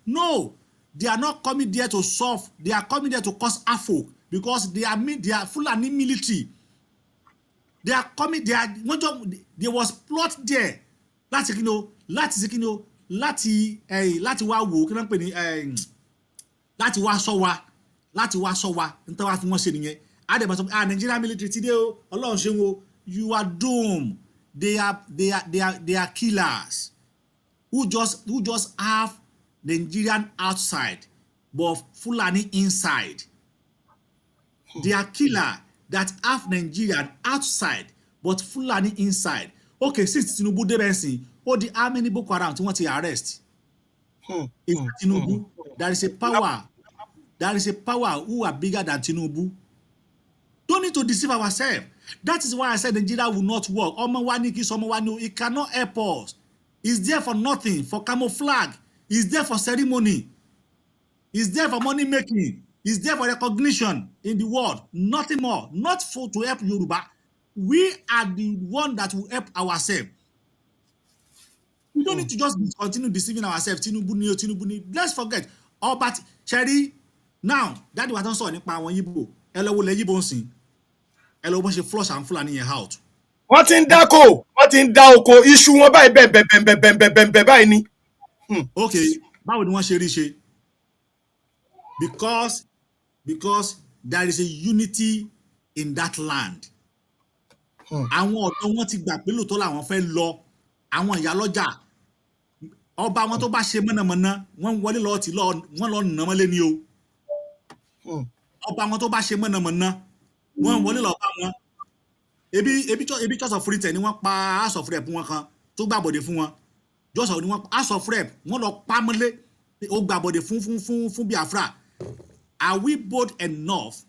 No, they are not coming there to solve. They are coming there to cause havoc because they are Fulani military. They are coming there. There was plot there. Láti wá wò kí wọ́n pè ní láti wá sọ wa nítorí wá fún wọn ṣe nìyẹn. Nigerian military ti dé o Ọlọ́run ṣe wo. You are doomed. They are killers who just have Nigerian outside, but Fulani inside. They are killer that have Nigerian outside, but Fulani inside. Okay, since Tinubu Debensi, how many Boko Haram tí wọ́n ti arrest? In Tinubu, there is a power who are bigger than Tinubu. Don't need to deceive ourselves. That is why I said Nigeria will not work. It cannot help us. It's there for nothing, for camouflage. It's there for ceremony. It's there for money making. It's there for recognition in the world. Nothing more. Not for to help Yoruba. We are the one that will help ourselves. We don't need to just continue deceiving ourselves. Tinubu ni o, Tinubu ni. Let's forget. But Cherry, now, that was not so nípa àwọn Yíbò. Ẹ lọ wo lẹ Yíbò ń sìn. Ẹ lọ bó ṣe flush and Fulani yẹn out. Wọ́n ti ń dáko, wọ́n ti ń dá oko, iṣu wọn báyìí bẹ́ẹ̀ báyìí ni. Okay, báwo ni wọ́n ṣe rí ṣe? Because there is a unity in that land. Àwọn ọ̀dọ́ wọn ti gbà pé lóòótọ́ làwọn fẹ́ lọ. Àwọn ìyálọ́jà ọba wọn tó bá ṣe mọ̀nàmọ́ná wọ́n wọlé lọ tí wọ́n lọ nà mọ́lé ni o. Ọba wọn tó bá ṣe mọ̀nàmọ́ná wọ́n wọlé lọ bá wọn. Ebi House of Rep ni wọ́n pa House of Rep wọn kan tó gbàbọ̀dé fún wọn. Jọ́sọ̀ ni wọ́n House of Rep wọ́n lọ pa mọ́lé ó gbàbọ̀dé fún Biafra. Are we bold enough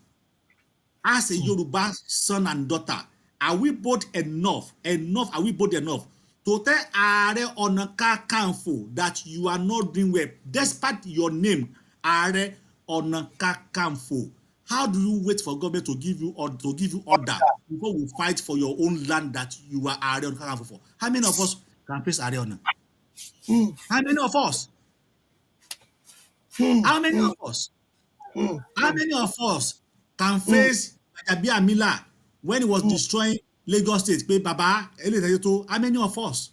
as a Yoruba son and daughter? Are we bold enough? Are we bold enough to tell Ààrẹ Ọ̀nà Kakanfò that you are not doing well, despite your name, Ààrẹ Ọ̀nà Kakanfò? How do you wait for government to give you order before we fight for your own land that you are Ààrẹ Ọ̀nà Kakanfò for? How many of us can face Ààrẹ Ọ̀nà? How many of us? How many of us? How many of us can face Gbajabiamila when he was destroying Lagos State? Baba, how many of us?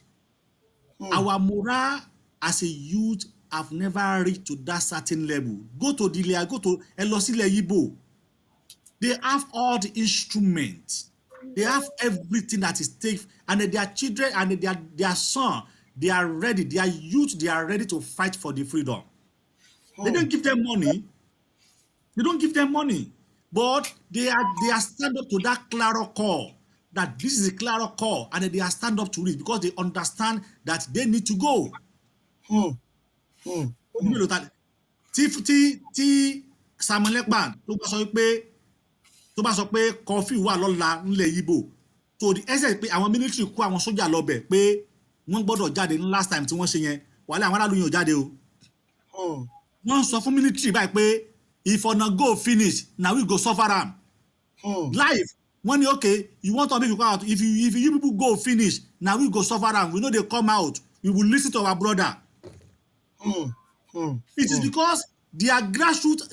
Our morale as a youth have never reached to that certain level. Go to Dilia, go to Elosile Yibo. They have all the instruments. They have everything that is safe, and their children and their son, they are ready. Their youth, they are ready to fight for the freedom. They don't give them money. They don't give them money, but they are stand up to that clarion call, that this is a clarion call, and they are stand up to it because they understand that they need to go. Tí Samuel Ekpan tó bá sọ pé coffee wà lọ́la nílẹ̀ Yíbò, tó di ẹsẹ̀ pé àwọn military kó àwọn sójà lọ bẹ̀ pé wọ́n gbọ́dọ̀ jáde ní last time tí wọ́n ṣe yẹn wàhálà àwọn aráàlú yẹn ò jáde o. Wọ́n sọ fún military báyìí pé if una go finish, now we go suffer am. Life, when you okay, you want to make you come out. If you people go finish, now we go suffer am. We know they come out. We will listen to our brother. It is because their grassroots,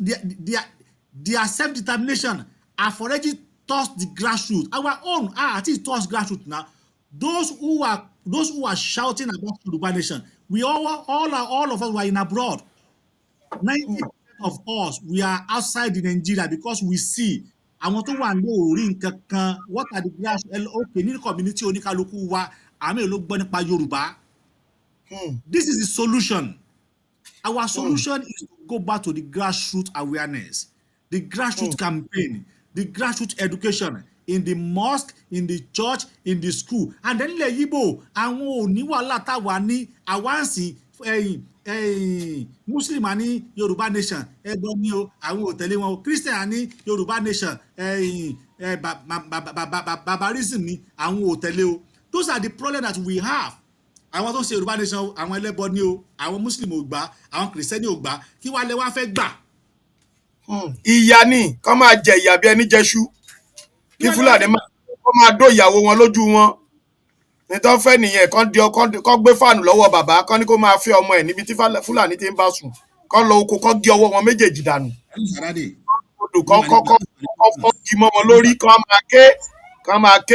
their self-determination have already touched the grassroots. Our own, at least touched grassroots now. Those who are shouting about Yoruba nation, we all of us were in abroad. 90% of us, we are outside in Nigeria because we see. I want to one what are the grass okay ní community oníkálukú wa àmì ló gbọ́ nípa Yorùbá. This is the solution. Our solution is to go back to the grassroots awareness, the grassroots campaign, the grassroots education in the mosque, in the church, in the school, and then ilẹ̀ Yíbò àwọn òní wàhálà táwa ní àwáǹsì Muslim ní Yorùbá nation ẹgbọ́n ní o àwọn ò tẹ̀lé wọn o, Christian ní Yorùbá nation barbarism ní àwọn ò tẹ̀lé o. Those are the problems that we have. Àwọn tó ń ṣe Yorùbá nation àwọn ẹlẹ́bọ ní o, àwọn Muslim ò gbà, àwọn Christian ò gbà, kí wàá lẹ wá fẹ́ gbà. Ìyà ni kán máa jẹ ìyà bí ẹni jẹṣu kí Fúlàní máa dó ìyàwó wọn lójú wọn. Nítorí fẹ́ nìyẹn kán gbé fáànù lọ́wọ́ bàbá kán ní kó máa fẹ́ ọmọ ẹ̀ níbi tí Fúlàní ti ń bá sùn kán lọ oko kán gé ọwọ́ wọn méjèèjì dànù. Odò kán fọ́ọ̀kì mọ́ wọn lórí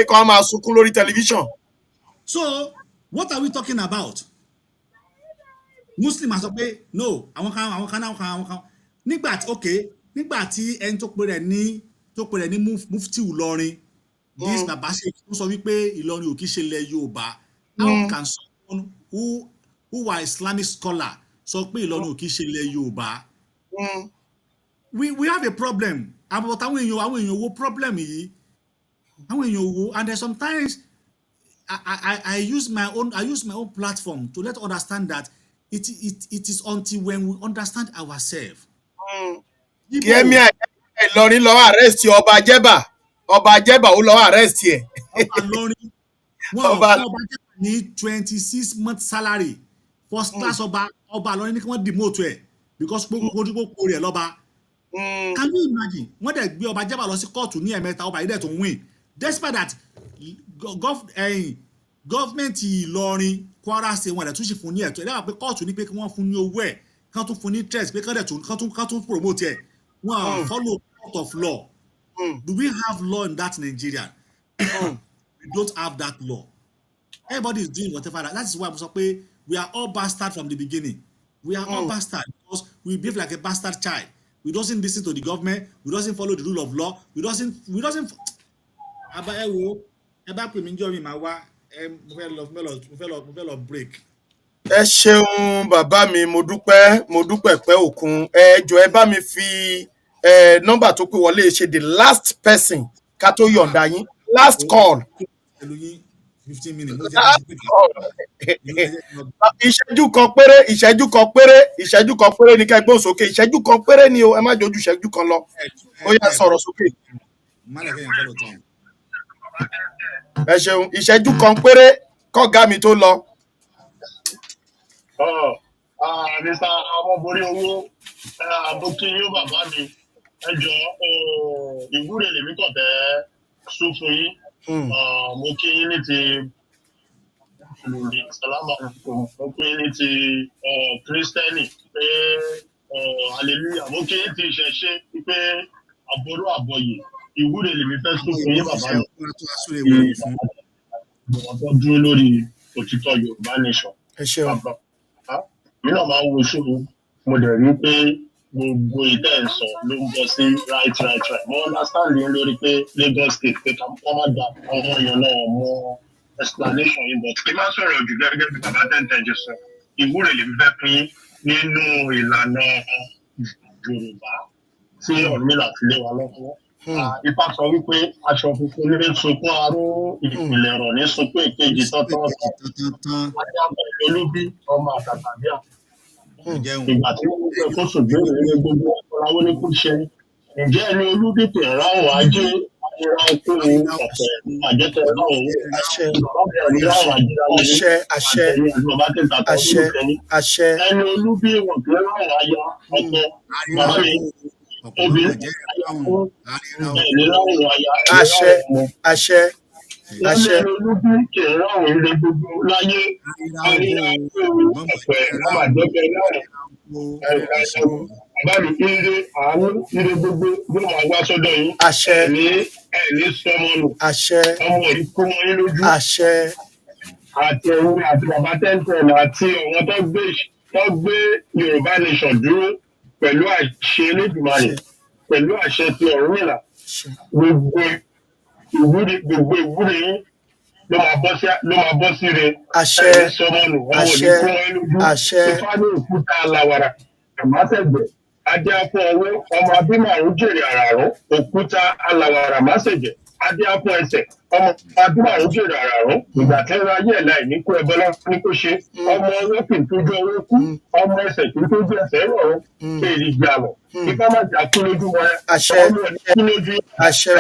kán máa sunkún lórí tẹlifíṣàn. So what are we talking about? Muslim sọ pé no àwọn kan nígbà tí ẹni tó pè rẹ̀ ní mufti Ìlọrin this baba ṣe sọ wípé Ìlọrin ò kì í ṣe ilẹ̀ Yorùbá. How can someone who are Islamic scholar sọ pé Ìlọrin ò kì í ṣe ilẹ̀ Yorùbá? We have a problem about àwọn èèyàn wo problem yìí àwọn èèyàn wo, and then sometimes I use my own platform to let understand that it is until when we understand ourselves. Kí ẹ̀mí Ìlọrin lọ arrest ọba Jẹ́bà ó lọ arrest ẹ̀. Ọba Ìlọrin ọba Jẹ́bà ní 26 months salary first class ọba Ìlọrin ní kí wọ́n demote ẹ̀. because gbogbo rẹ̀ lọ́ba. Can you imagine wọ́n dẹ̀ gbé ọba Jẹ́bà lọ sí kóòtù ní ẹ̀mẹ́ta ọba yìí dẹ̀ tó win despite that gọ́fìmẹ̀ntì Ìlọrin Kwara ṣe wọn dẹ̀ tún ṣe fún ní ẹ̀tọ́ ẹ̀dá pé kóòtù ní pé kí wọ́n fún ní owó ẹ̀ kán tún fún ní interest pé kán tún promote ẹ̀ wọ́n follow court of law. Do we have law in that Nigeria? We don't have that law. Everybody is doing whatever. That is why I'm saying we are all bastards from the beginning. We are all bastards because we behave like a bastard child. We doesn't listen to the government. We doesn't follow the rule of law. We doesn't. Aba ẹ wo ẹ bá pè mí jọ mi máa wá mo fẹ́ lọ break. Ẹ ṣeun bàbá mi mo dúpẹ́ pẹ́ òkun ẹ jọ̀ọ́ ẹ bá mi fi nọ́mbà tó pè wọlé ṣe the last person ká tó yọ̀ǹda yín last call. 15 minutes. ìṣẹ́jú kan péré ní ká gbóhùn sókè ìṣẹ́jú kan péré ni o ẹ má jojú ìṣẹ́jú kan lọ ó yá sọ̀rọ̀ sókè. Ẹ ṣeun ìṣẹ́jú kan péré kọ́gá mi tó lọ. Mr. Ọmọborí owó àbókí yóò bàbá mi ẹ jọ ìwúre lèmi kàn fẹ́ sún fún yín. Mo kí yín ní ti mùsùlùmí sàlámà mo kí yín ní ti kírísítẹ́nì pé hallelujah mo kí yín ti ìṣẹ̀ṣe pé àbúrò àbọ̀yè ìwúre lèmi fẹ́ sún fún yín bàbá mi. Ìwọ̀n dúró lórí òtítọ́ Yorùbá nation. Mi náà máa ń wo ṣòro mo dẹ̀ rí pé gbogbo ìtẹ́ ìsọ̀ ló ń bọ́ sí right. Mo understand yín lórí pé Lagos state pé wọ́n má da ọmọ èèyàn náà mọ explanation yìí but kí n má sọ̀rọ̀ jù gẹ́gẹ́ bí bàbá tẹ́ntẹ́n jẹ sọ ìwúre lè fẹ́ pín nínú ìlànà Yorùbá tí Ọ̀rúnmìlà fi lé wa lọ́wọ́. Ifá sọ wípé aṣọ funfun ní sunkún aró ìpìlẹ̀ ọ̀rọ̀ ní sunkún èkejì tọ́tọ́ ọ̀sán wájú àbọ̀ olúbí ọmọ àtàtà bíà. Ìgbà tí wọ́n fẹ́ kó ṣògbéró ní gbogbo ọ̀pọ̀láwó ní kú ṣe ǹjẹ́ ẹni olúdìpẹ̀ ráhùn ajé ayéráńkú ọ̀pẹ̀ àjẹtẹ̀ ráhùn ẹni olúbí wọn kí ráhùn aya ọkọ bàbá mi obìnrin ẹni ráhùn aya àṣẹ ẹni olúbí kì í ráhùn ilé gbogbo láyé ayéráńkú ọ̀pẹ̀ àjẹtẹ̀ ráhùn báyìí ire àánú ire gbogbo yóò máa wá sọ́dọ̀ yín. Àṣẹ. ẹni sọmọ nù. Àṣẹ. ọmọ yìí kó wọn yín lójú. Àṣẹ. àti ẹ̀wọ̀n àti bàbá tẹ́ntẹ́n àti àwọn tó gbé Yorùbá nation dúró pẹ̀lú àṣẹ Elédùmarè pẹ̀lú àṣẹ ti Ọ̀rúnmìlà gbogbo ìwúrí yín ló máa bọ́ sí re. Àṣẹ. ẹni sọmọ nù ọmọ yìí kó wọn yín lójú. Àṣẹ. Ifá ní òkúta aláwàrà àmásẹ̀gbẹ̀ adéáfọ́ ọwọ́ ọmọ abímàrún jèrè àràrún òkúta alàwàrà másẹ̀jẹ̀ adéáfọ́ ẹsẹ̀ ọmọ abímàrún jèrè àràrún ìgbà tẹ́rọ ayé ẹ̀ láì ní kó ẹbọ náà ní kó ṣe ọmọ ọwọ́ kì í tójú ọwọ́ kú ọmọ ẹsẹ̀ kì í tójú ẹsẹ̀ rọrùn èrì gbàwọ̀ ipá má jà kú lójú wọn ọmọ ẹ̀ kú lójú àṣẹ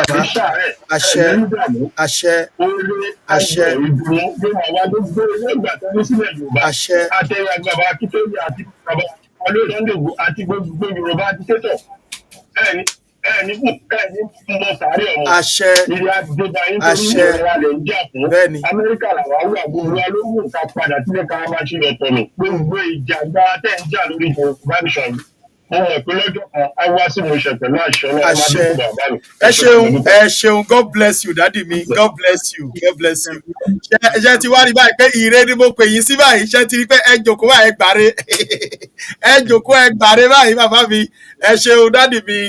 àṣẹ oore àṣẹ ìdùnnú ló máa wá ló gbé ẹgbàá tẹ́lẹ̀ sílẹ̀ Yorùbá àṣẹ àtẹ̀yà gbàgbà akíntẹ́yà àti bàbá olóòdòdò àti gbogbo Yorùbá dictator ẹni mọ sáré ọmọ àṣẹ ìrìn àjọba yín torí ìrora rẹ̀ ń jà fún Amẹ́ríkà làwọn wà gbogbo wa ló mú nǹkan padà sílẹ̀ ká máa ṣe ọ̀tọ̀ nù gbogbo ìjàgbá tẹ̀ ń jà lórí Yorùbá nation yìí mo mọ̀ pé lọ́jọ́ kan á wá sí mo ṣe pẹ̀lú àṣẹ náà má dé kúrò àbá mi. ẹ ṣeun God bless you dádì mi God bless you God bless you. ṣe ti wá rí báyìí pé ire ni mo pè yín sí báyìí ṣe ti rí pé ẹ jòkó ẹ gbàre ẹ jòkó ẹ gbàre báyìí bàbá mi ẹ ṣeun dádì mi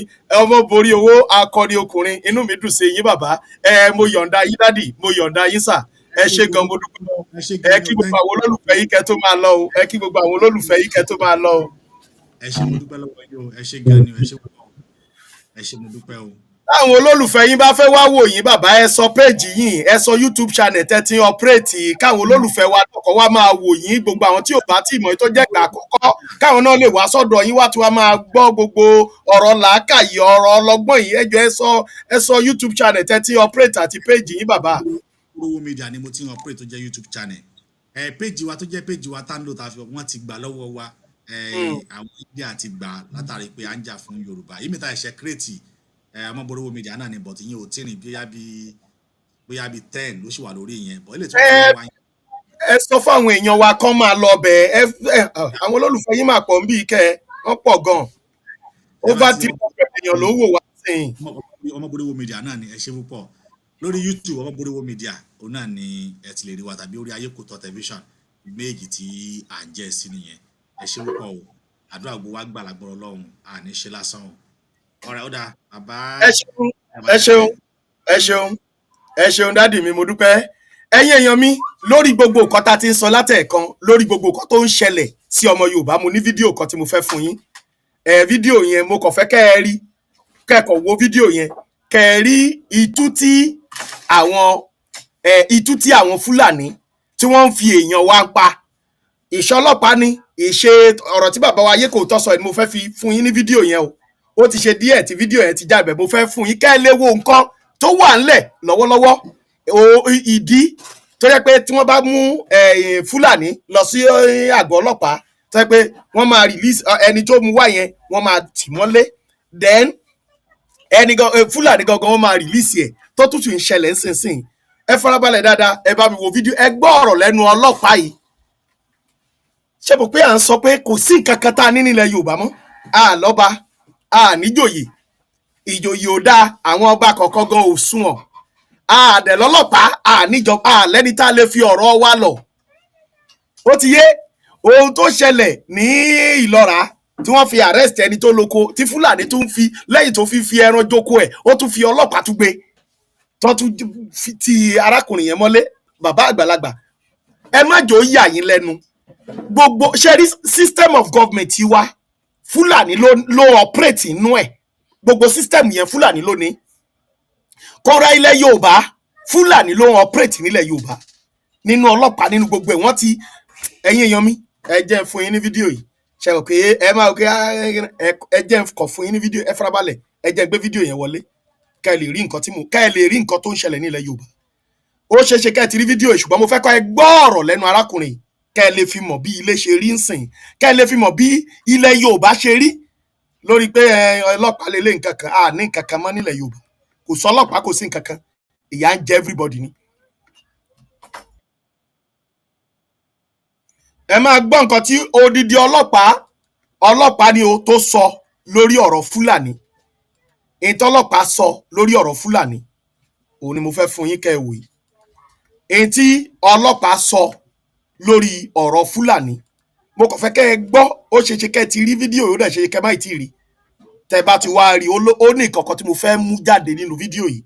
Ọmọborí owó akọni ọkùnrin inú mi dùn sí yín bàbá mo yọ̀ǹda yín dádì mo yọ̀ǹda yín sà ẹ ṣe gan mo dúpẹ́ ẹ kí gbogbo àwọn olólùfẹ́ yín kẹ́ tó máa lọ o ẹ kí gbogbo àwọn olólùfẹ́ yín kẹ́ tó máa lọ o. Ẹ ṣé mo dúpẹ́ lọ́wọ́ yín o ẹ ṣé gan ni ẹ ṣé mo dúpẹ́ o. Táwọn olólùfẹ́ yín bá fẹ́ wá wò yín bàbá ẹ sọ péèjì yín ẹ sọ YouTube channel tẹ́tí ọ̀pẹ́rẹ́tì káwọn olólùfẹ́ wa lọ́kọ̀ wá máa wò yín gbogbo àwọn tí ò bá tí ìmọ̀ tó jẹ́ ìgbà àkọ́kọ́ káwọn náà lè wá sọ́dọ̀ yín wá tí wọ́n máa gbọ́ gbogbo ọ̀rọ̀ làákàyè ọ̀rọ̀ ọlọ́gbọ́n yìí ẹjọ́ ẹ sọ YouTube channel tẹ́tí ọ̀pẹ́rẹ́tì àti péèjì yín bàbá. Orowo Media ni mo ti ń operate tó jẹ́ YouTube channel péèjì wa tó jẹ́ péèjì wa tá ń lò tá fi wọ́n ti gbà lọ́wọ́ wa àwọn India ti gbà látàrí pé à ń jà fún Yorùbá yìí mẹ́ta ẹ̀ṣẹ̀ kírètì ọmọborowo media náà ni but ìyẹn ò tí rìn bóyá bí 10 ló sì wà lórí ìyẹn but ilé tí wọ́n fi wá yẹn. Ẹ sọ fún àwọn èèyàn wa kán máa lọ bẹ̀ àwọn olólùfẹ́ yín máa pọ̀ ń bí kẹ́ wọ́n pọ̀ gan-an over 300 èèyàn ló wò wá sẹ́yìn. ọmọborowo media náà ni ẹ ṣe púpọ̀ lórí YouTube ọmọborowo media òun náà ni ẹ ti lè rí wa tàbí orí Ayékòótọ́ tẹlifíṣàn méjì tí à ń jẹ́ sí nìyẹn ẹ ṣe púpọ̀ o àdúrà gbogbo wa gbà lágbára Ọlọ́run àní ṣe lásán o ọ̀rẹ́ ó dáa bàbá. ẹ ṣeun dádì mi mo dúpẹ́ ẹ̀yin èèyàn mi lórí gbogbo nǹkan tá a ti ń sọ látẹ̀ẹ̀kan lórí gbogbo nǹkan tó ń ṣẹlẹ̀ sí ọmọ Yorùbá mo ní fídíò kan tí mo fẹ́ fún yín fídíò yẹn mo kàn fẹ́ kẹ́ ẹ rí kẹ́kọ̀ọ́ wo fídíò yẹn kẹ́ ẹ rí itú tí àwọn Fúlàní tí wọ́n ń fi èèyàn wá ń pa ìṣọlọ́pàá ní ìṣe ọ̀rọ̀ tí bàbá wa Ayékòótọ́ sọ ni mo fẹ́ fi fún yín ní fídíò yẹn o ó ti ṣe díẹ̀ tí fídíò yẹn ti jáde mo fẹ́ fún yín kẹ́ ẹ lè wo nǹkan tó wà ńlẹ̀ lọ́wọ́lọ́wọ́ ìdí tó yẹ pé tí wọ́n bá mú Fúlàní lọ sí àgọ́ ọlọ́pàá tó yẹ pé wọ́n máa release ẹni tó mú wá yẹn wọ́n máa tì mọ́lé then Fúlàní gangan wọ́n máa release ẹ̀ tó tútù ń ṣẹlẹ̀ nísinsìnyí ẹ farabalẹ̀ dáadáa ẹ bá mi wo fídíò ẹ gbọ́ ọ̀rọ̀ lẹ́nu ọlọ́pàá yìí ṣé mo pé à ń sọ pé kò sí nǹkan kan tá a ní nílẹ̀ Yorùbá mọ́ àlọ́ba àníjòyè ìjòyè ò dáa àwọn ọba kọ̀ọ̀kan gan ò sunwọ̀n àdẹ̀lọ́lọ́pàá àníjọba àlẹ́ni tá a lè fi ọ̀rọ̀ wa lọ. ó ti yé ohun tó ṣẹlẹ̀ ní Ìlọ́ra tí wọ́n fi arrest ẹni tó lóko tí Fúlàní tún fi lẹ́yìn tó fi ẹran jókòó ẹ̀ ó tún fi ọlọ́pàá tún gbé tó tún ti arákùnrin yẹn mọ́lé bàbá àgbàlagbà ẹ má jò ó yà yín lẹ́nu gbogbo ṣẹ́rí system of government wa Fúlàní ló operate inú ẹ̀ gbogbo system yẹn Fúlàní ló ní kọ́ra ilẹ̀ Yorùbá Fúlàní ló ń operate nílẹ̀ Yorùbá nínú ọlọ́pàá nínú gbogbo ẹ̀ wọ́n ti ẹ̀yin èèyàn mi ẹ jẹ́ fún yín ní fídíò yìí ṣe rò pé ẹ máa kí ẹ jẹ́ kọ̀ fún yín ní fídíò ẹ farabalẹ̀ ẹ jẹ́ gbé fídíò yẹn wọlé ká ẹ lè rí nǹkan tó ń ṣẹlẹ̀ nílẹ̀ Yorùbá ó ṣeé ṣe ká ẹ ti rí fídíò yìí ṣùgbọ́n mo fẹ́ kọ́ ẹ gbọ́ ọ̀rọ̀ lẹ́nu arákùnrin ká ẹ lè fi mọ̀ bí ilé ṣe rí ń sìn ká ẹ lè fi mọ̀ bí ilẹ̀ Yorùbá ṣe rí lórí pé ọlọ́pàá lè lé nǹkan kan ní nǹkan kan mọ́ nílẹ̀ Yorùbá kò sọ ọlọ́pàá kò sí nǹkan kan ìyà ń jẹ everybody ni. ẹ máa gbọ́ nǹkan tí odidi ọlọ́pàá ni o tó sọ lórí ọ̀rọ̀ Fúlàní èyí tí ọlọ́pàá sọ lórí ọ̀rọ̀ Fúlàní òun ni mo fẹ́ fún yín kẹ́ ẹ wò yìí èyí tí ọlọ́pàá sọ lórí ọ̀rọ̀ Fúlàní mo kàn fẹ́ kẹ́ ẹ gbọ́ ó ṣe ṣe kẹ́ ẹ ti rí fídíò yóò dẹ̀ ṣe kẹ́ má ì tí ì rí tẹ́ bá ti wá rí ó ní ìkọ̀kọ̀ tí mo fẹ́ mú jáde nínú fídíò yìí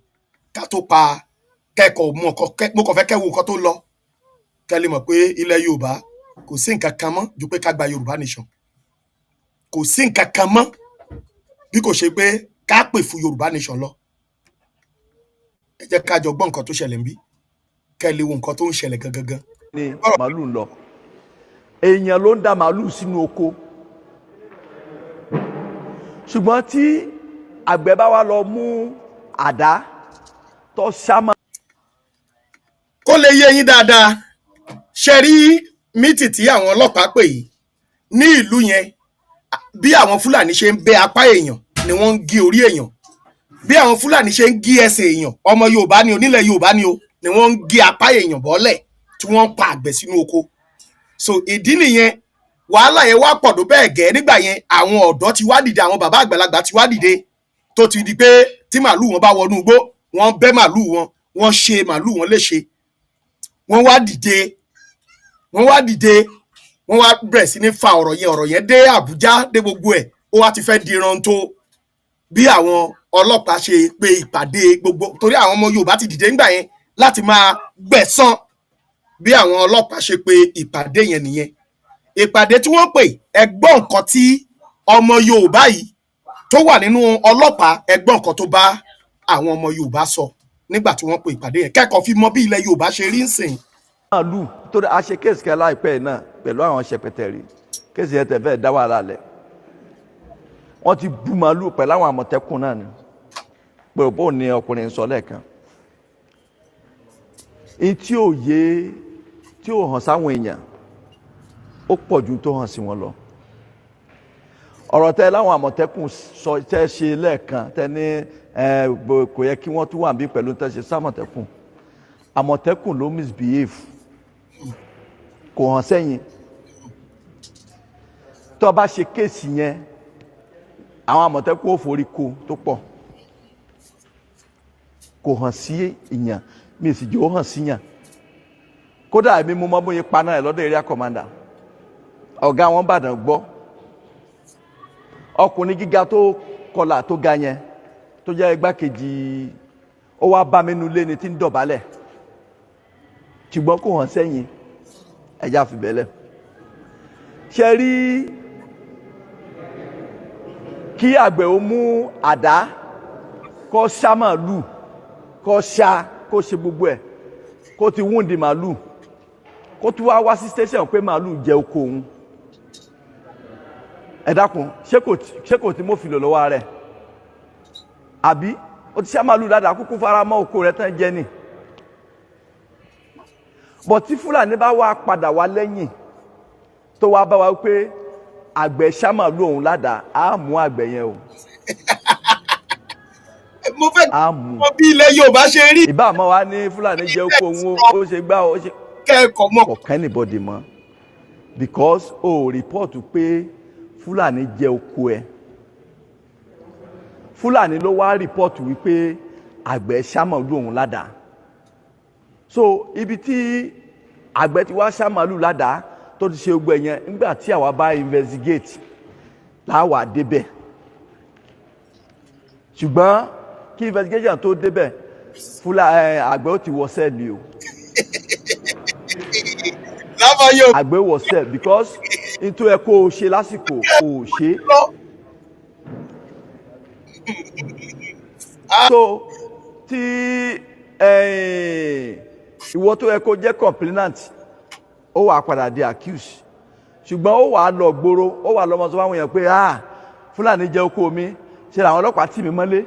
ká tó pa kẹ́kọ̀ọ́ mo kàn fẹ́ kẹ́ wo nǹkan tó lọ kẹ́ lè mọ̀ pé ilẹ̀ Yorùbá kò sí nǹkan kan mọ́ ju pé ká gba Yorùbá nation kò sí nǹkan kan mọ́ bí kò ṣe pé ká pè fún Yorùbá nation lọ ẹ jẹ́ ká jọ gbọ́ nǹkan tó ṣẹlẹ̀ ń bí kẹ́ lè wo nǹkan tó ń ṣẹlẹ̀ gangan. ni màálù ń lọ èèyàn ló ń da màálù sínú oko ṣùgbọ́n tí àgbẹ̀ bá wá lọ mú àdá tó ṣámá. kó lè yé yín dáadáa ṣe rí mítì tí àwọn ọlọ́pàá pè yìí ní ìlú yẹn bí àwọn Fúlàní ṣe ń bẹ́ apá èèyàn ni wọ́n ń gé orí èèyàn bí àwọn Fúlàní ṣe ń gé ẹsẹ̀ èèyàn ọmọ Yorùbá ni o nílẹ̀ Yorùbá ni o ni wọ́n ń gé apá èèyàn bọ́lẹ̀ tí wọ́n ń pa àgbẹ̀ sínú oko so ìdí nìyẹn wàhálà yẹn wá pọ̀ tó bẹ́ẹ̀ gẹ́ nígbà yẹn àwọn ọ̀dọ́ ti wá dìde àwọn bàbá àgbàlagbà ti wá dìde tó ti di pé tí màálù wọn bá wọnú igbó wọ́n bẹ́ màálù wọn wọ́n ṣe màálù wọn léṣe wọ́n wá dìde wọ́n wá bẹ̀rẹ̀ sí ní fa ọ̀rọ̀ yẹn dé Àbújá dé gbogbo ẹ̀ ó wá ti fẹ́ diran tó bí àwọn ọlọ́pàá ṣe pe ìpàdé gbogbo torí àwọn ọmọ Yorùbá ti dìde nígbà yẹn láti máa gbẹ̀san bí àwọn ọlọ́pàá ṣe pe ìpàdé yẹn nìyẹn ìpàdé tí wọ́n pè ẹ gbọ́ nǹkan tí ọmọ Yorùbá yìí tó wà nínú ọlọ́pàá ẹ gbọ́ nǹkan tó bá àwọn ọmọ Yorùbá sọ nígbà tí wọ́n pe ìpàdé yẹn kẹ́kọ̀ọ́ fi mọ bí ilẹ̀ Yorùbá ṣe rí ń sìn. màálù tó a ṣe kéèsì kan láìpẹ́ náà pẹ̀lú àwọn ṣẹpẹtẹrì kéèsì yẹn tẹ̀fẹ́ dá wàhálà lẹ̀ wọ́n ti bú màálù pẹ̀lú àwọn àmọ̀tẹ́kùn náà ni pé òbó ni ọkùnrin sọ lẹ́ẹ̀kan èyí tí ò yé tí ò hàn sáwọn èèyàn ó pọ̀ ju tó hàn sí wọn lọ ọ̀rọ̀ tẹ́ láwọn àmọ̀tẹ́kùn sọ tẹ́ ṣe lẹ́ẹ̀kan tẹ́ ní kò yẹ kí wọ́n tún wà bí pẹ̀lú tẹ́ ṣe sámọ̀tẹ́kùn àmọ̀tẹ́kùn ló misbehave kò hàn sẹ́yìn tó bá ṣe kéèsì yẹn àwọn àmọ̀tẹ́kùn ò forí kó tó pọ̀ kò hàn sí ìyàn mi sì jẹ́ ó hàn síyàn kódà èmi mo mọ bóyá paná ẹ̀ lọ́dọ̀ area commander ọ̀gá wọn bàdàn gbọ́ ọkùnrin gíga tó kọlà tó ga yẹn tó jẹ́ igbákejì ó wá bá mi nulẹ̀ ni tí ń dọ̀bálẹ̀ ṣùgbọ́n kò hàn sẹ́yìn ẹja fìbẹ́lẹ̀ ṣe rí kí àgbẹ̀ ó mú àdá kó ṣá màálù kó ṣá kó ṣe gbogbo ẹ̀ kó ti wúndì màálù kó tún wá sí station pé màálù jẹ oko òun ẹ dákun ṣé kò tí mo fi lò lọ́wọ́ rẹ̀ àbí ó ti ṣá màálù dáadáa kúkú fara mọ́ oko rẹ̀ tán jẹ ni bọ̀ tí Fúlàní bá wá padà wá lẹ́yìn tó wá bá wa pé àgbẹ̀ ṣá màálù òun ládàá á mú àgbẹ̀ yẹn o mo fẹ́ mọ bí ilẹ̀ Yorùbá ṣe rí. ìbá àmọ́ wa ní Fúlàní jẹ́ oko òun ó ṣe gbá ó ṣe kẹ́ẹ̀kọ́ mọ́. kọ̀ọ̀kan anybody mọ́ because o report pé Fúlàní jẹ́ oko ẹ̀ Fúlàní ló wá report wípé àgbẹ̀ ṣá màálù òun ládàá so ibi tí àgbẹ̀ ti wá ṣá màálù ládàá tó ti ṣe gbogbo ẹ̀yẹn nígbà tí àwa bá investigate láwa débẹ̀ ṣùgbọ́n kí investigation tó débẹ̀ àgbẹ̀ ó ti wọ sẹ́ẹ̀lì o àgbẹ̀ wọ sẹ́ẹ̀lì because nítorí ẹ kó o ṣe lásìkò o ò ṣe so tí ìwọ tó yẹ kó jẹ́ complainant ó wà padà di accused ṣùgbọ́n ó wà lọ gbòòrò ó wà lọ́mọ sọ fáwọn èèyàn pé Fúlàní jẹ́ oko mi ṣe làwọn ọlọ́pàá tì mí mọ́lé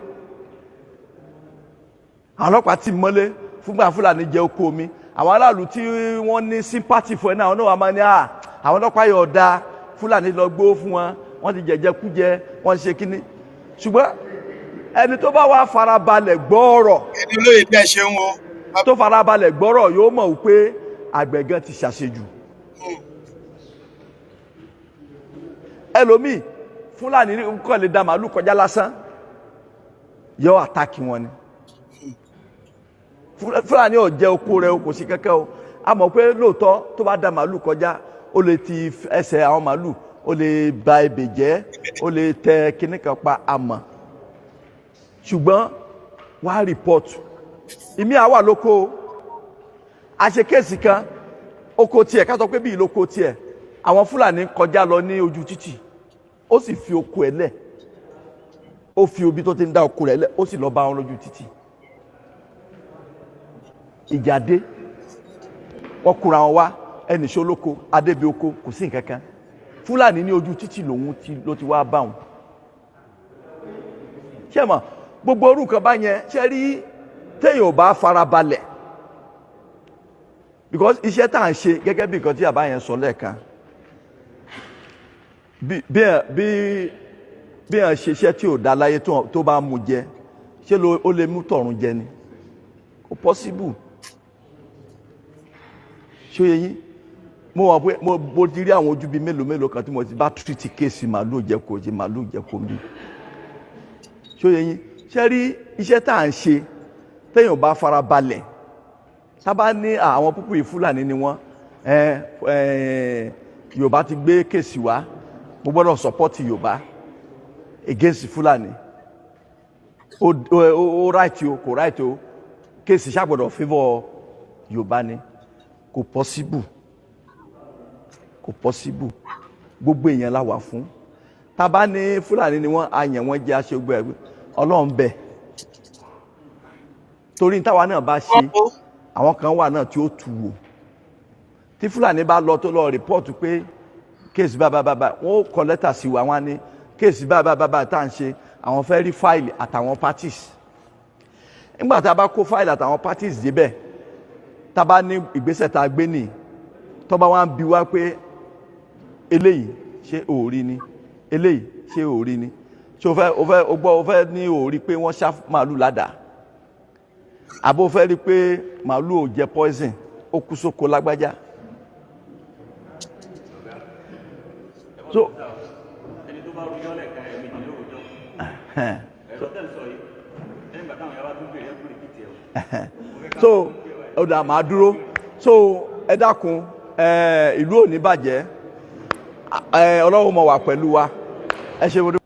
àwọn ọlọ́pàá tì mí mọ́lé fúngbà Fúlàní jẹ́ oko mi àwọn aráàlú tí wọ́n ní sympathy fún ẹ náà àwọn náà wà máa ní àwọn ọlọ́pàá yóò da Fúlàní lọ gbó fún wọn wọ́n ti jẹ̀jẹ̀ kújẹ wọ́n ṣe kínní ṣùgbọ́n ẹni tó bá wà farabalẹ̀ gbọ́ ọ̀rọ̀ ẹni lóye bí ẹ ṣe ń wo tó farabalẹ̀ gbọ́rọ̀ yóò mọ̀ wípé àgbẹ̀ gan ti ṣàṣejù ẹlòmíì Fúlàní kàn lè da màálù kọjá lásán yóò àtàkì wọn ni Fúlàní ò jẹ oko rẹ̀ kò sí kẹ́kẹ́ o a mọ̀ pé lóòótọ́ tó bá da màálù kọjá ó lè ti ẹsẹ̀ àwọn màálù ó lè ba ebè jẹ́ ó lè tẹ kíní kan pa àmọ́ ṣùgbọ́n wàá rìpọ́tù ìmí àwa lóko àṣekéèsì kan oko tiẹ̀ ká sọ pé bí ìlóko tiẹ̀ àwọn Fúlàní kọjá lọ ní ojú títì ó sì fi oko ẹ̀ lẹ̀ ó fi obi tó ti ń dá oko rẹ̀ lẹ̀ ó sì lọ bá wọn lójú títì ìjà dé wọ́n kura wọn wá ẹnì ṣó lóko adébí oko kò sí nǹkan kan Fúlàní ní ojú títì ló ti wá bá wọn ṣé mọ̀ gbogbo orúkọ bá yẹn ṣe rí téèyàn ò bá farabalẹ̀ because iṣẹ́ tá à ń ṣe gẹ́gẹ́ bí nǹkan tí àbá yẹn sọ lẹ́ẹ̀kan bí ẹ̀ ṣe iṣẹ́ tí ò dá láyé tó bá mú jẹ ṣé ó lè mú tọ̀run jẹ ni kò possible ṣé ó yẹ yín mo wà pé mo ti rí àwọn ojú bíi mélòó kan tí mo ti bá treat kéèsì màálù jẹko ṣe màálù jẹko mi ṣé ó yẹ yín ṣe rí iṣẹ́ tá à ń ṣe téèyàn bá fara balẹ̀ tá bá ní àwọn púpù Fúlàní ni wọ́n Yorùbá ti gbé kéèsì wá mo gbọ́dọ̀ support Yorùbá against Fúlàní ó right o kò right o kéèsì ṣàgbọ́dọ̀ favour Yorùbá ni kò possible gbogbo èèyàn la wà fún tá bá ní Fúlàní ni wọ́n àyàn wọn jẹ́ aṣojú ẹ̀ Ọlọ́run bẹ̀ torí táwa náà bá ṣe àwọn kan wà náà tí ó tù wò tí Fúlàní bá lọ tó lọ rìpọ́ọ̀tù pé kéèsì bábà wọn ó kọ lẹ́tà sí wa wọn ní kéèsì bábà tá à ń ṣe àwọn fẹ́ rí fáìlì àtàwọn parties nígbà tá a bá kó fáìlì àtàwọn parties débẹ̀ tá a bá ní ìgbésẹ̀ tá a gbé nì tó bá wá ń bi wá pé eléyìí ṣé òórí ni eléyìí ṣé ò rí ni ṣé o fẹ́ ní ò rí pé wọ́n ṣá màálù ládàá àbó fẹ́ rí pé màálù ò jẹ poison ó kú sóko lágbájá. So ẹni tó bá rújọ́ lẹ́ka ẹ̀mí ìdílé òjò ẹ̀rọ tẹ̀ sọ yìí ẹni bàtà àwọn yàrá tó gbé ẹ̀kú rìkìtì ẹ̀. So ọ̀dà máa dúró so ẹ dákun ìlú ò ní bàjẹ́ Ọlọ́run mọ̀ wà pẹ̀lú wa ẹ ṣe wọlé.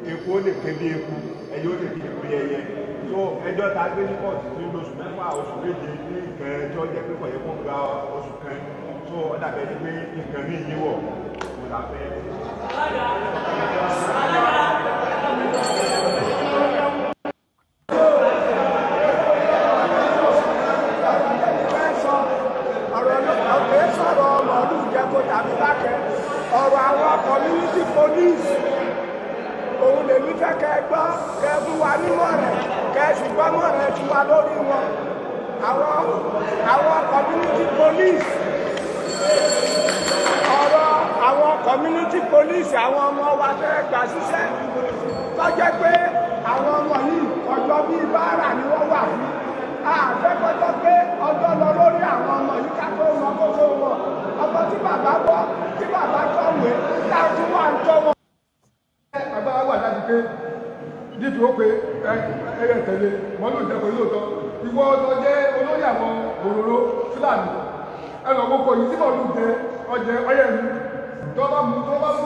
Epo lè ké bí eku, ẹyẹ ó lè fi èpo ẹyẹ. So ẹjọ́ ta gbé ní kóòtù ní oṣù mẹ́fà oṣù méje ní nǹkan ẹjọ́ jẹ́ pé kọ̀yẹ́ kó gba oṣù kan. So ó dàbẹ̀ ni pé nǹkan ní ìyíwọ̀ kò là fẹ́. Ọ̀rọ̀ àwọn community police òun lè ní kẹ́kẹ́ gbọ́ kẹ́ fún wa nímọ̀ rẹ̀ kẹ́ sì gbọ́mọ̀ rẹ̀ tí wa lórí wọn àwọn community police ọ̀rọ̀ àwọn community police àwọn ọmọ wa fẹ́ gbà síṣẹ́ tó jẹ́ pé àwọn ọmọ yìí ọjọ́ bíi báárà ni wọ́n wà fún àfẹ́kọ́jọ́ pé ọjọ́ lọ lórí àwọn ọmọ yìí ká tó mọ kókó wọn ọkọ tí bàbá gbọ́ tí bàbá kọ̀wé táwọn wà ń tọ́ wọn. Agbára wà láti pé dídùn ó pé ẹyẹ tẹ̀lé wọn ló jẹ́ pé lóòótọ́ ìwọ ọjọ́ jẹ́ olórí àwọn òróró Fúlàní ẹnà gbogbo yìí tí mo lù jẹ ọjẹ ọyẹ mi tó bá mú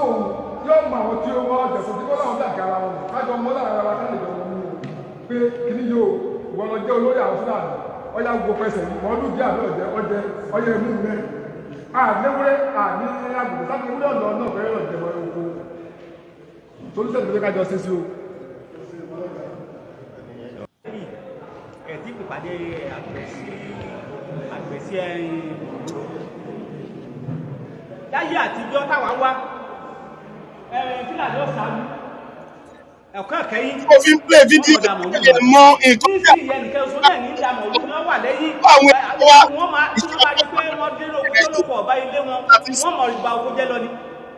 òun yóò mọ àwọn tí ó wọ́n ọjọ́ tó ti kọ́ láwọn dàgé ara wọn kájọ mọ́ lára ara ká lè jọ wọn mú un pé kíní yóò ìwọ lọ jẹ́ olórí àwọn Fúlàní ọyá gbogbo fẹsẹ̀ yìí wọ́n lù jẹ́ àbẹ́ ọjẹ ọyẹ mú un rẹ̀ àléwúrẹ́ àní àgùntàn láti ewúrẹ́ ọ̀nà náà fẹ́rẹ̀ ọ̀jẹ̀mọ́ oko solúṣẹ́ ìgbésẹ̀ kájọ ṣe sí o. ẹ̀tí pípàdé àgbẹ̀sí ẹ̀yìn láyé àtijọ́ táwa wá Fúlàní ọ̀sánú ẹ̀kọ́ kẹ́yìn ó fi ń plé fídíò ẹ̀ mọ nǹkan tí ìyẹn nìkan oṣù náà ní ìdààmú òun náà wà lẹ́yìn wọ́n máa rí pé wọ́n dé lóko tó lóko ọ̀bá ilé wọn wọ́n mọ̀ ìgbà owó jẹ́ lọ ni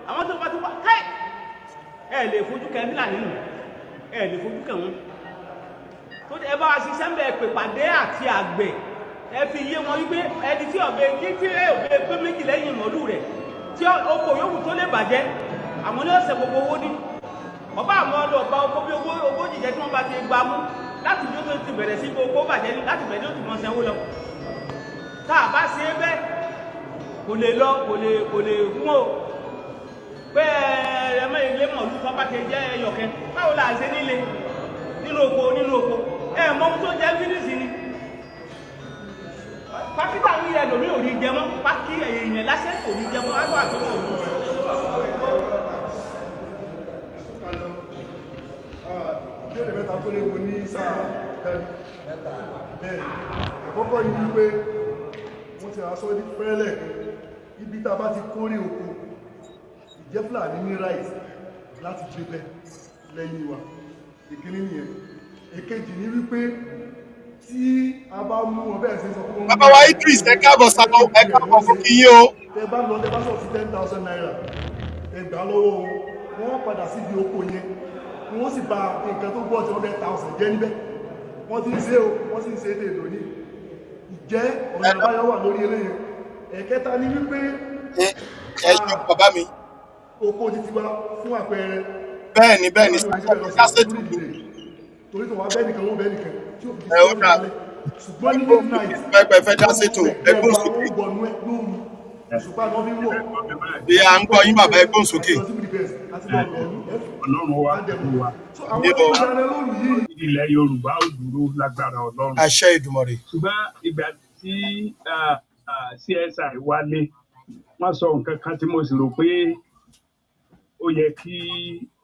àwọn tó bá tó wá káì ẹ lè fojú kẹ Fúlàní nù ẹ lè fojú kẹ wọn tó ẹ bá wa ṣiṣẹ́ ń bẹ pè pàdé àti àgbẹ̀ ẹ fi yé wọn wípé ẹni tí ọ̀bẹ tí ọ̀bẹ pé méjì lẹ́yìn ìmọ̀lú rẹ̀ tí oko yòówù tó lè bàjẹ́ àwọn ní ọ̀sẹ̀ gbogbo owó ní ọba àwọn ọlọ́ọ̀bá oko bí ogójì jẹ́ tí wọ́n bá ti gbà mú láti bí ó ti bẹ̀rẹ̀ sí oko bàjẹ́ ní láti bẹ̀rẹ̀ ó ti mọ̀ sanwó lọ tá a bá ṣe é bẹ́ẹ̀ kò lè lọ kò lè gún o pé ẹ̀rẹ̀mọ́ ilé mọ̀lú kan bá ti jẹ́ ẹyọ̀kẹ́ báwo la ṣe nílé nínú oko mọ́ tó jẹ́ fínísì ni pákítà ń yẹ lórí òní jẹmọ́ pákí èèyàn lásẹ̀ òní jẹmọ́ ágbà tó wọ̀ òní. Ìbéèrè mẹ́ta tó léwu ní sáà bẹ́ẹ̀ àkọ́kọ́ yìí wípé mo ti aṣọ ní pẹ́lẹ̀ ibi tá a bá ti kórè oko ìjẹ́ Fúlàní ní right láti gbé bẹ́ lẹ́yìn wa ìkíní nìyẹn èkejì ní wípé tí a bá mú wọn bẹ́ẹ̀ sí sọ fún wọn. Bàbá wa Idris ẹ káàbọ̀ sábà ẹ káàbọ̀ fún kí yín o. Tẹ bá lọ tẹ bá sọ sí 10,000 naira ẹgbàá lọ́wọ́ wọn padà síbi oko yẹn wọ́n sì bá nǹkan tó gbọ́ 100,000 jẹ́ níbẹ̀ wọ́n ti ń ṣe o wọ́n sì ń ṣe èdè lónìí ìjẹ́ ọ̀nà àbáyọ wà lórí eléyìí ẹ̀kẹta ní wípé ẹ̀yìn bàbá mi oko ti ti wá fún àpẹẹrẹ bẹ́ẹ̀ni kásẹ̀tù torí tó wá bẹ́ẹ̀ nìkan wọ́n bẹ́ẹ̀ nìkan tí ó fi ṣùgbọ́n ní midnight pẹ́pẹ́ fẹ́ dá sétò ẹgbẹ́ òṣèlú bí a ń gbọ́ yín bàbá ẹ gbóhùn sókè. Ọlọ́run wà pẹ̀lú wa. Ilẹ̀ Yorùbá ò dúró lágbára Ọlọ́run. Àṣẹ Ìdùmarè. Ṣùgbọ́n ìgbà tí CSI wálé, wọ́n sọ nǹkan kan tí mo sì rò pé ó yẹ kí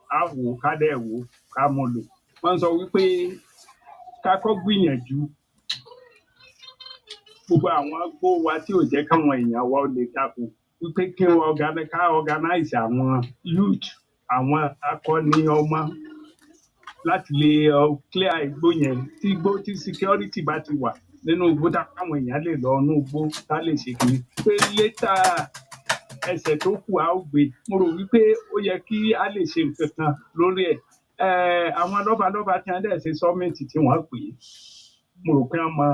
a wò ká dẹ̀ wò ká mú lò. Wọ́n sọ wípé ká kọ́ gbìyànjú gbogbo àwọn gbó wa tí ò jẹ́ káwọn èèyàn wa ó lè dáko wípé kí wọ́n ká organize àwọn youth, àwọn akọni ọmọ láti lè clear igbó yẹn tí igbó tí security bá ti wà nínú igbó táwọn èèyàn lè lọ inú igbó tá lè ṣe kiri pé létà ẹsẹ̀ tó kù á ó gbé. Mo rò wípé ó yẹ kí a lè ṣe nǹkan kan lórí ẹ̀. Àwọn lọ́balọ́ba tí wọ́n dẹ̀ ṣe sọ́mìtì tí wọ́n pè é, mo rò pé wọ́n mọ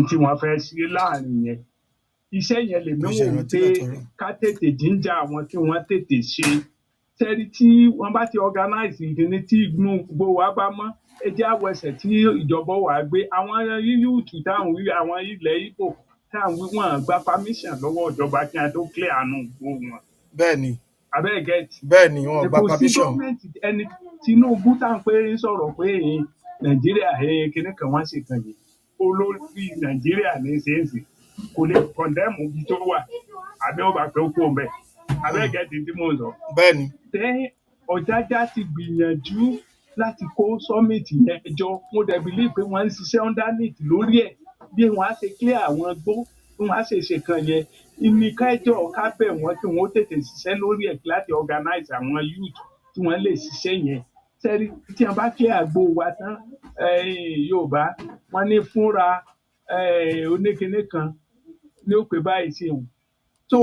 tí wọ́n fẹ́ ṣe láàrin yẹn. Iṣẹ́ yẹn lè mí wò pé ká tètè jíjà àwọn tí wọ́n tètè ṣe. Sẹ́rí tí wọ́n bá ti organize ìdíní tí inú gbogbo wa bá mọ́, ẹ jẹ́ àwọ̀ ẹsẹ̀ tí ìjọba wà gbé. Àwọn yúùtù táwọn wí, àwọn ilẹ̀ Ìgbò táwọn wí, wọ́n gba permission lọ́wọ́ ìjọba kí wọ́n tó clear àánú gbogbo wọn. Bẹ́ẹ̀ni. Abẹ́gẹ́tì. Bẹ́ẹ̀ni, wọ́n gba permission. Kò sí gọ́ọ̀mẹ̀ntì ẹni Tinubu táwọn pé sọ̀rọ̀ pé Nàìjíríà kíní kan wọ́n ṣe kan yìí. Olórí Nàìjíríà ní sẹ́ǹsì kò lè kọ̀ndẹ́mù ibi tó wà àbí ó bá pẹ́ kú ọ̀bẹ. Abẹ́gẹ́tì tí mo sọ. Bẹ́ẹ̀ni. Tẹ́ Ọ̀jájá ti gbìyànjú láti kó sọ́mìtì yẹn jọ. Mo dẹ̀ believe pé wọ́n ń ṣiṣẹ́ underneath lórí ẹ̀ bí wọ́n á ṣe clear àwọn gbó bí wọ́n á ṣe ṣe kan yẹn. Ìníkẹ́jọ́ ká bẹ̀ wọ́n kí wọ́n tètè ṣiṣẹ́ lórí ẹ̀ láti organize àwọn youth tí wọ́n lè ṣiṣẹ́ yẹn. Sẹ́rí tí wọ́n bá clear àgbo wa tán Yorùbá wọ́n ní fúnra oníkinní kan ní ó pè báyìí ṣe wù. So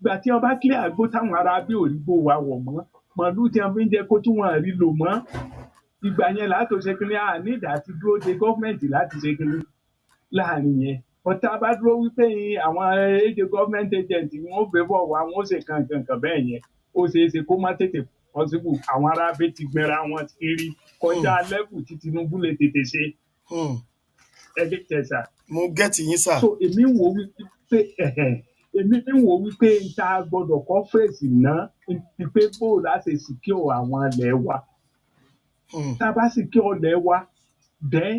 ìgbà tí wọ́n bá clear àgbo táwọn ará bí òrìgbò wa wọ̀ mọ́ màálù tí wọ́n fi ń jẹ́ kó tún wọn rí lò mọ́. Ìgbà yẹn láti ṣe kínní nídà àti dúró de gọ́ọ̀mẹ̀ntì láti ṣe kínní láàrin yẹn. Ọ̀tá bá dúró wípé àwọn èdè gọ́ọ̀mẹ̀ntì agent wọn ò gbé bọ̀ wá wọn ó ṣe kankan bẹ́ẹ̀ yẹn ó ṣeé ṣe kó má tètè possible. Àwọn ará bẹ́ẹ̀ ti gbẹra wọn ti rí kọjá level tí Tinubu lè tètè ṣe. Ẹgbẹ́ tẹ̀sà. Mo gẹ́tì yín sà. So èmi ń wò wípé ta gbọ́dọ̀ kọ́ fèsì náà ni pé bó láti secure àwọn ilẹ̀ wa. Tá a bá secure ilẹ̀ wa then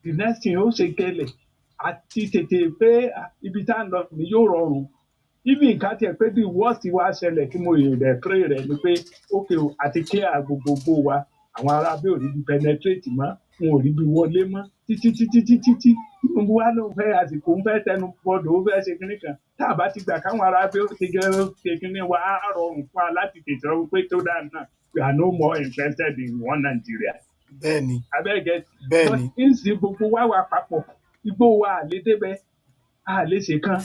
the next thing ó ṣe kẹlẹ̀ àti tètè pé ibi tá à ń lọ ni yóò rọrùn. Ibi nǹkan tiẹ̀ pé the worst wá ṣẹlẹ̀ kí mo yè rẹ̀ kéré rẹ̀ ni pé ok àti clear gbogbo wa àwọn ará bí ò rí bí penetrate mọ́ wọn ò rí bí wọlé mọ́ títí gbogbo wa ló fẹ́ àsìkò ń fẹ́ tẹnu bọ́dọ̀ ó fẹ́ ṣe kínní kan tá a bá ti gbà káwọn ará bí ó ti gẹ́rẹ́ ṣe kínní wa á rọrùn fún wa láti tètè ọ pé tó dáa náà we are no more interested in one Nigeria. Bẹ́ẹ̀ni. Abẹ́gẹ́ bẹ́ẹ̀ni. ń sin gbogbo wa wà papọ̀ igbó wa àlè débẹ̀ àlè ṣe kan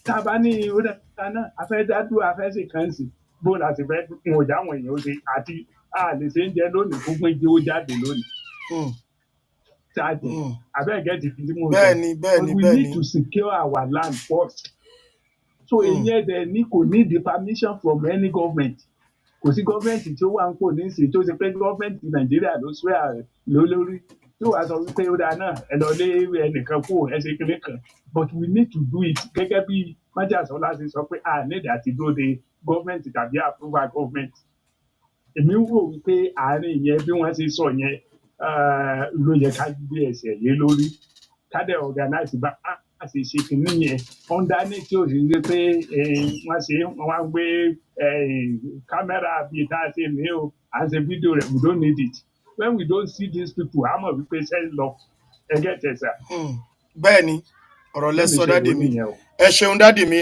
tá a bá ní ó dáa náà a fẹ́ dádúró a fẹ́ ṣe kan sí bó la ti fẹ́ kún ọjà àwọn èèyàn ó ṣe àti àlè ṣe ń jẹ lónìí gbogbo ìdí ó jáde lónìí. Abẹ́gẹ́ ti fi mú un. Bẹ́ẹ̀ni. We need to secure our land first. So ìyẹn dẹ̀ ní kò ní the permission from any government. Kò sí gọ́ọ̀mẹ̀ntì tí ó wà ń pò ní ìsìn tó ṣe pé gọ́ọ̀mẹ̀ntì Nàìjíríà ló swear lórí tí ó wàá sọ wípé ó dáa náà ẹ lọ lé ẹnìkan kú ẹ ṣe kéré kan. But we need to do it gẹ́gẹ́ bí májàsọ́lá ṣe sọ pé need àti dúró de gọ́ọ̀mẹ̀ntì tàbí approval gọ́ọ̀mẹ̀ntì. Èmi wò wípé àárín yẹn bí wọ́n ṣe sọ yẹn ló yẹ ká gbé ẹsẹ̀ lé lórí ká dẹ̀ organize bá a ṣe ṣe kìíní yẹn underneath tí ò sì ṣe pé wọ́n wá gbé kámẹ́rà bíi tá a ṣe ní o à ń ṣe fídíò rẹ̀ we don't need it when we don't see these people a mọ̀ wípé ṣe ń lọ ẹgẹ́ tẹ̀sà. Bẹ́ẹ̀ni ọ̀rọ̀ lẹ́sọ̀ dádì mi ẹ ṣeun dádì mi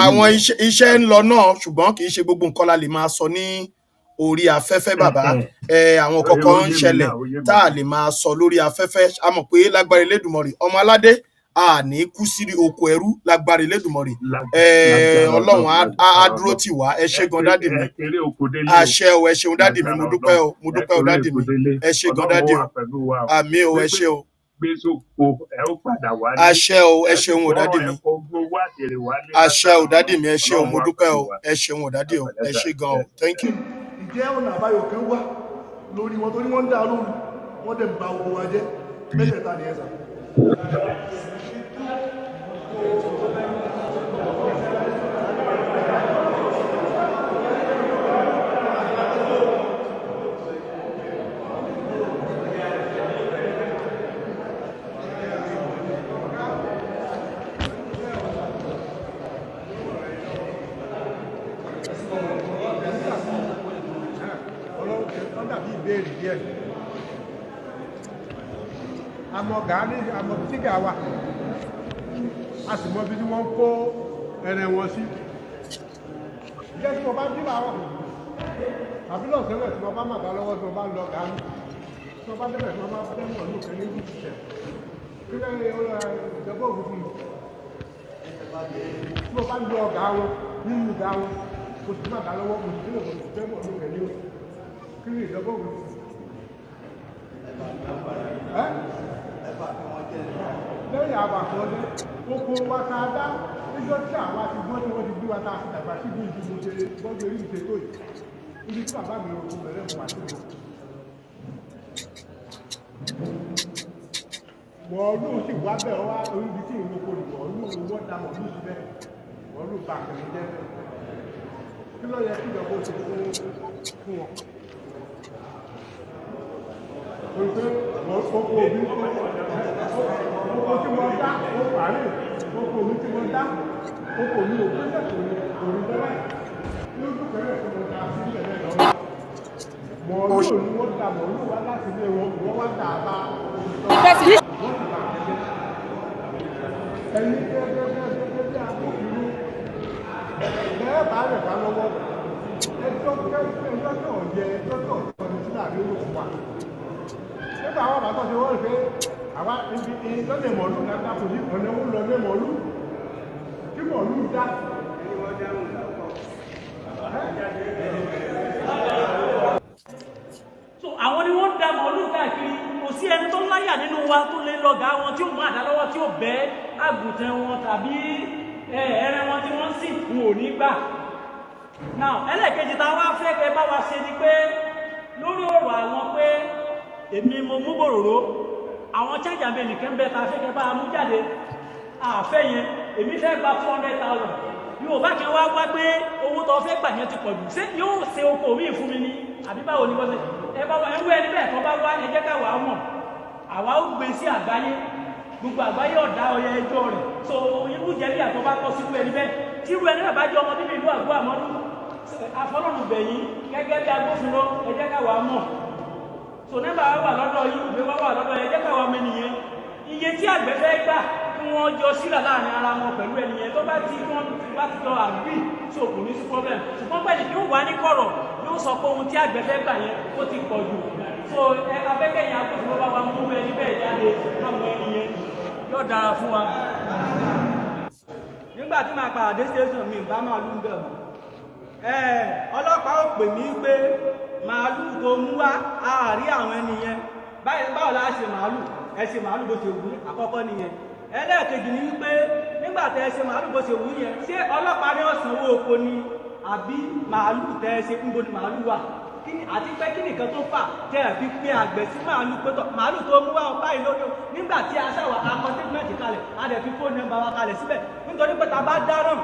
àwọn iṣẹ́ ń lọ náà ṣùgbọ́n kì í ṣe gbogbo nǹkan la lè máa sọ ní orí afẹ́fẹ́ bàbá àwọn kọ̀ọ̀kan ń ṣẹlẹ̀ tá a lè máa sọ lórí afẹ́fẹ́ a mọ̀ pé lágbára Elédùmarè ọmọ aládé a ní kú sí oko ẹrú lágbára Elédùmarè Ọlọ́run á dúró tì wá ẹ ṣé gan dádì mi àṣẹ o ẹ ṣeun dádì mi mo dúpẹ́ o dádì mi ẹ ṣé gan dádì o àmì o ẹ ṣé o àṣẹ o ẹ ṣeun o dádì mi àṣẹ o dádì mi ẹ ṣé o mo dúpẹ́ o ẹ ṣeun o dádì o ẹ ṣé gan o thank you. Ìjẹ́ ọ̀nà àbáyọ kan wà lórí wọn torí wọ́n ń dá lóru wọ́n dẹ̀ ń ba owó wa jẹ́ mẹ́tẹ̀ẹ̀ta ni ẹ sà. díẹ̀ àmọ́ gàánì àmọ́ tígà wà a sì mọ bí tí wọ́n kó ẹrẹ wọn sí jẹ́ tí mo bá bí làwọn àbí náà sẹ́lẹ̀ tí wọ́n bá màgá lọ́wọ́ tí wọ́n bá ń lọ gàánì tí wọ́n bá débẹ̀ tí wọ́n bá tẹ́wọ̀n ní òkè ní ìlú ìṣẹ̀ kí lẹ́yìn ìjọba òfin fún mi tí wọ́n bá ń lo ọ̀gá wọn nínú ìgbà wọn kò sí màgá lọ́wọ́ kò sí tẹ́wọ̀n ní òkè ní òkè kí ni ìjọba òfin fún mi. Lẹ́yìn àbàkọ́lé oko wa ta dá níjọ́ tí àwa ti gbọ́ tí wọ́n ti gbé wa ta àgbà sí bí ìdìbò ṣe gbọ́dọ̀ orí ìṣe tó yìí ibi tí bàbá mi rògbò bẹ̀rẹ̀ mọ̀ àti mọ̀. Wọ̀ọ́lù sì wá bẹ̀ wá orí ibi tí ìlú oko wọ̀ọ́lù wọ́n da mọ̀ọ́lù síbẹ̀ wọ̀ọ́lù bá àkànní jẹ́ kí ló yẹ kí ìjọba ó ṣe fún wọn. Porque oko òbí oko tí wọ́n dá ó parí oko òbí tí wọ́n dá oko òbí ò gbé sẹ́kọ̀ọ́ òrí bẹ́rẹ̀ ní ojú pẹ̀lú tí wọ́n dá sí ilẹ̀ lọ́wọ́. Mọ̀ọ́lù ni wọ́n da mọ̀ọ́lù wá láti ilé wọn wọ́n wá dà bá wọ́n ti bà kẹ́kẹ́. Ẹni gẹ́gẹ́ bí agbófinró bẹ́ẹ̀ bá rẹ̀ bá lọ́wọ́ ẹjọ́ tó yẹ ẹjọ́ tó ọ̀tọ̀ ní sílẹ̀ àbí olóògùn wa. Nígbà àwọn àbátọ̀ ṣe wọ́n rí pé àwa ibi lọ́lẹ̀ mọ̀lú dáadáa kò ní ọ̀nà ó lọ lé mọ̀lú kí mọ̀lú dá. So àwọn ni wọ́n dá mọ̀lú káàkiri kò sí ẹni tó láyà nínú wa tó lè lọ́gà wọn tí ó mú àdá lọ́wọ́ tí ó bẹ́ àgùntàn wọn tàbí ẹran wọn tí wọ́n sì kú ò ní gbà. Now ẹlẹ́ẹ̀kejì tá a wá fẹ́ kẹ́ bá wa ṣe ni pé lórí ọ̀rọ̀ àwọn pé èmi mo mú bòròró àwọn chájà mi nìkan bẹ́ẹ̀ ta fẹ́kẹ́ bá mú jáde àfẹ́ yẹn èmi fẹ́ gba 200,000 yóò bá kí wá wá pé owó tó fẹ́ gbà yẹn ti pọ̀ jù ṣé yóò ṣe oko mi fún mi ní àbí báwo ni bọ́sẹ̀ ẹ bá wá ẹrú ẹni bẹ́ẹ̀ tó bá wá ẹ jẹ́ ká wà á mọ̀ àwa ó gbé sí àgbáyé gbogbo àgbáyé ọ̀dà ọyẹ ẹjọ́ rẹ̀ so irú jẹ́bí àtọ́ bá tọ́ sí irú ẹni bẹ́ẹ̀ tí irú ẹni bẹ́ẹ̀ bá jẹ́ ọmọ nínú ìlú àgọ́ àmọ́dún afọlọ́run bẹ̀yìn gẹ́gẹ́ bí agbófinró ẹ jẹ́ ká wà á mọ̀ so nẹ́bà wà lọ́dọ̀ yìí ìwé wà lọ́dọ̀ ẹ jẹ́ káwọn ọmọ ènìyàn iye tí àgbẹ̀ fẹ́ gbà kí wọ́n jọ sílà láàrin ara wọn pẹ̀lú ẹnìyẹn tó bá ti wọ́n bá ti jọ àgbì tí ò kò ní sí problem ṣùgbọ́n pẹ̀lú kí ó wà ní kọ̀rọ̀ yóò sọ pé ohun tí àgbẹ̀ fẹ́ gbà yẹn ó ti pọ̀ jù so abẹ́kẹ̀yìn agbófinró bá wa mú ẹni bẹ́ẹ̀ jáde káwọn ẹnìyẹn yóò dára fún wa. nígbà tí màá padà dé station mi bá máa lù ń bẹ̀ ọlọ́pàá ò pè mí pé màálù tó mú wá àárí àwọn ènìyàn báwo la ṣe màálù ẹ ṣe màálù bó ṣe wù ú àkọ́kọ́ nìyẹn ẹlẹ́ẹ̀kejì ni wípé nígbà tẹ́ ẹ ṣe màálù bó ṣe wù ú yẹn ṣé ọlọ́pàá ní ọ̀sánwó oko ni àbí màálù tẹ́ ẹ ṣe níbo ni màálù wà àti pé kí nìkan tó fà tẹ́ ẹ fi pé àgbẹ̀ sí màálù pétọ̀ màálù tó mú wá ọ̀pá ìlódò nígbà tí a ṣàwà akọ statement kalẹ̀ a dẹ̀ fi fóònù nọ́mbà wa kalẹ̀ síbẹ̀ nítorí pé ta bá dáràn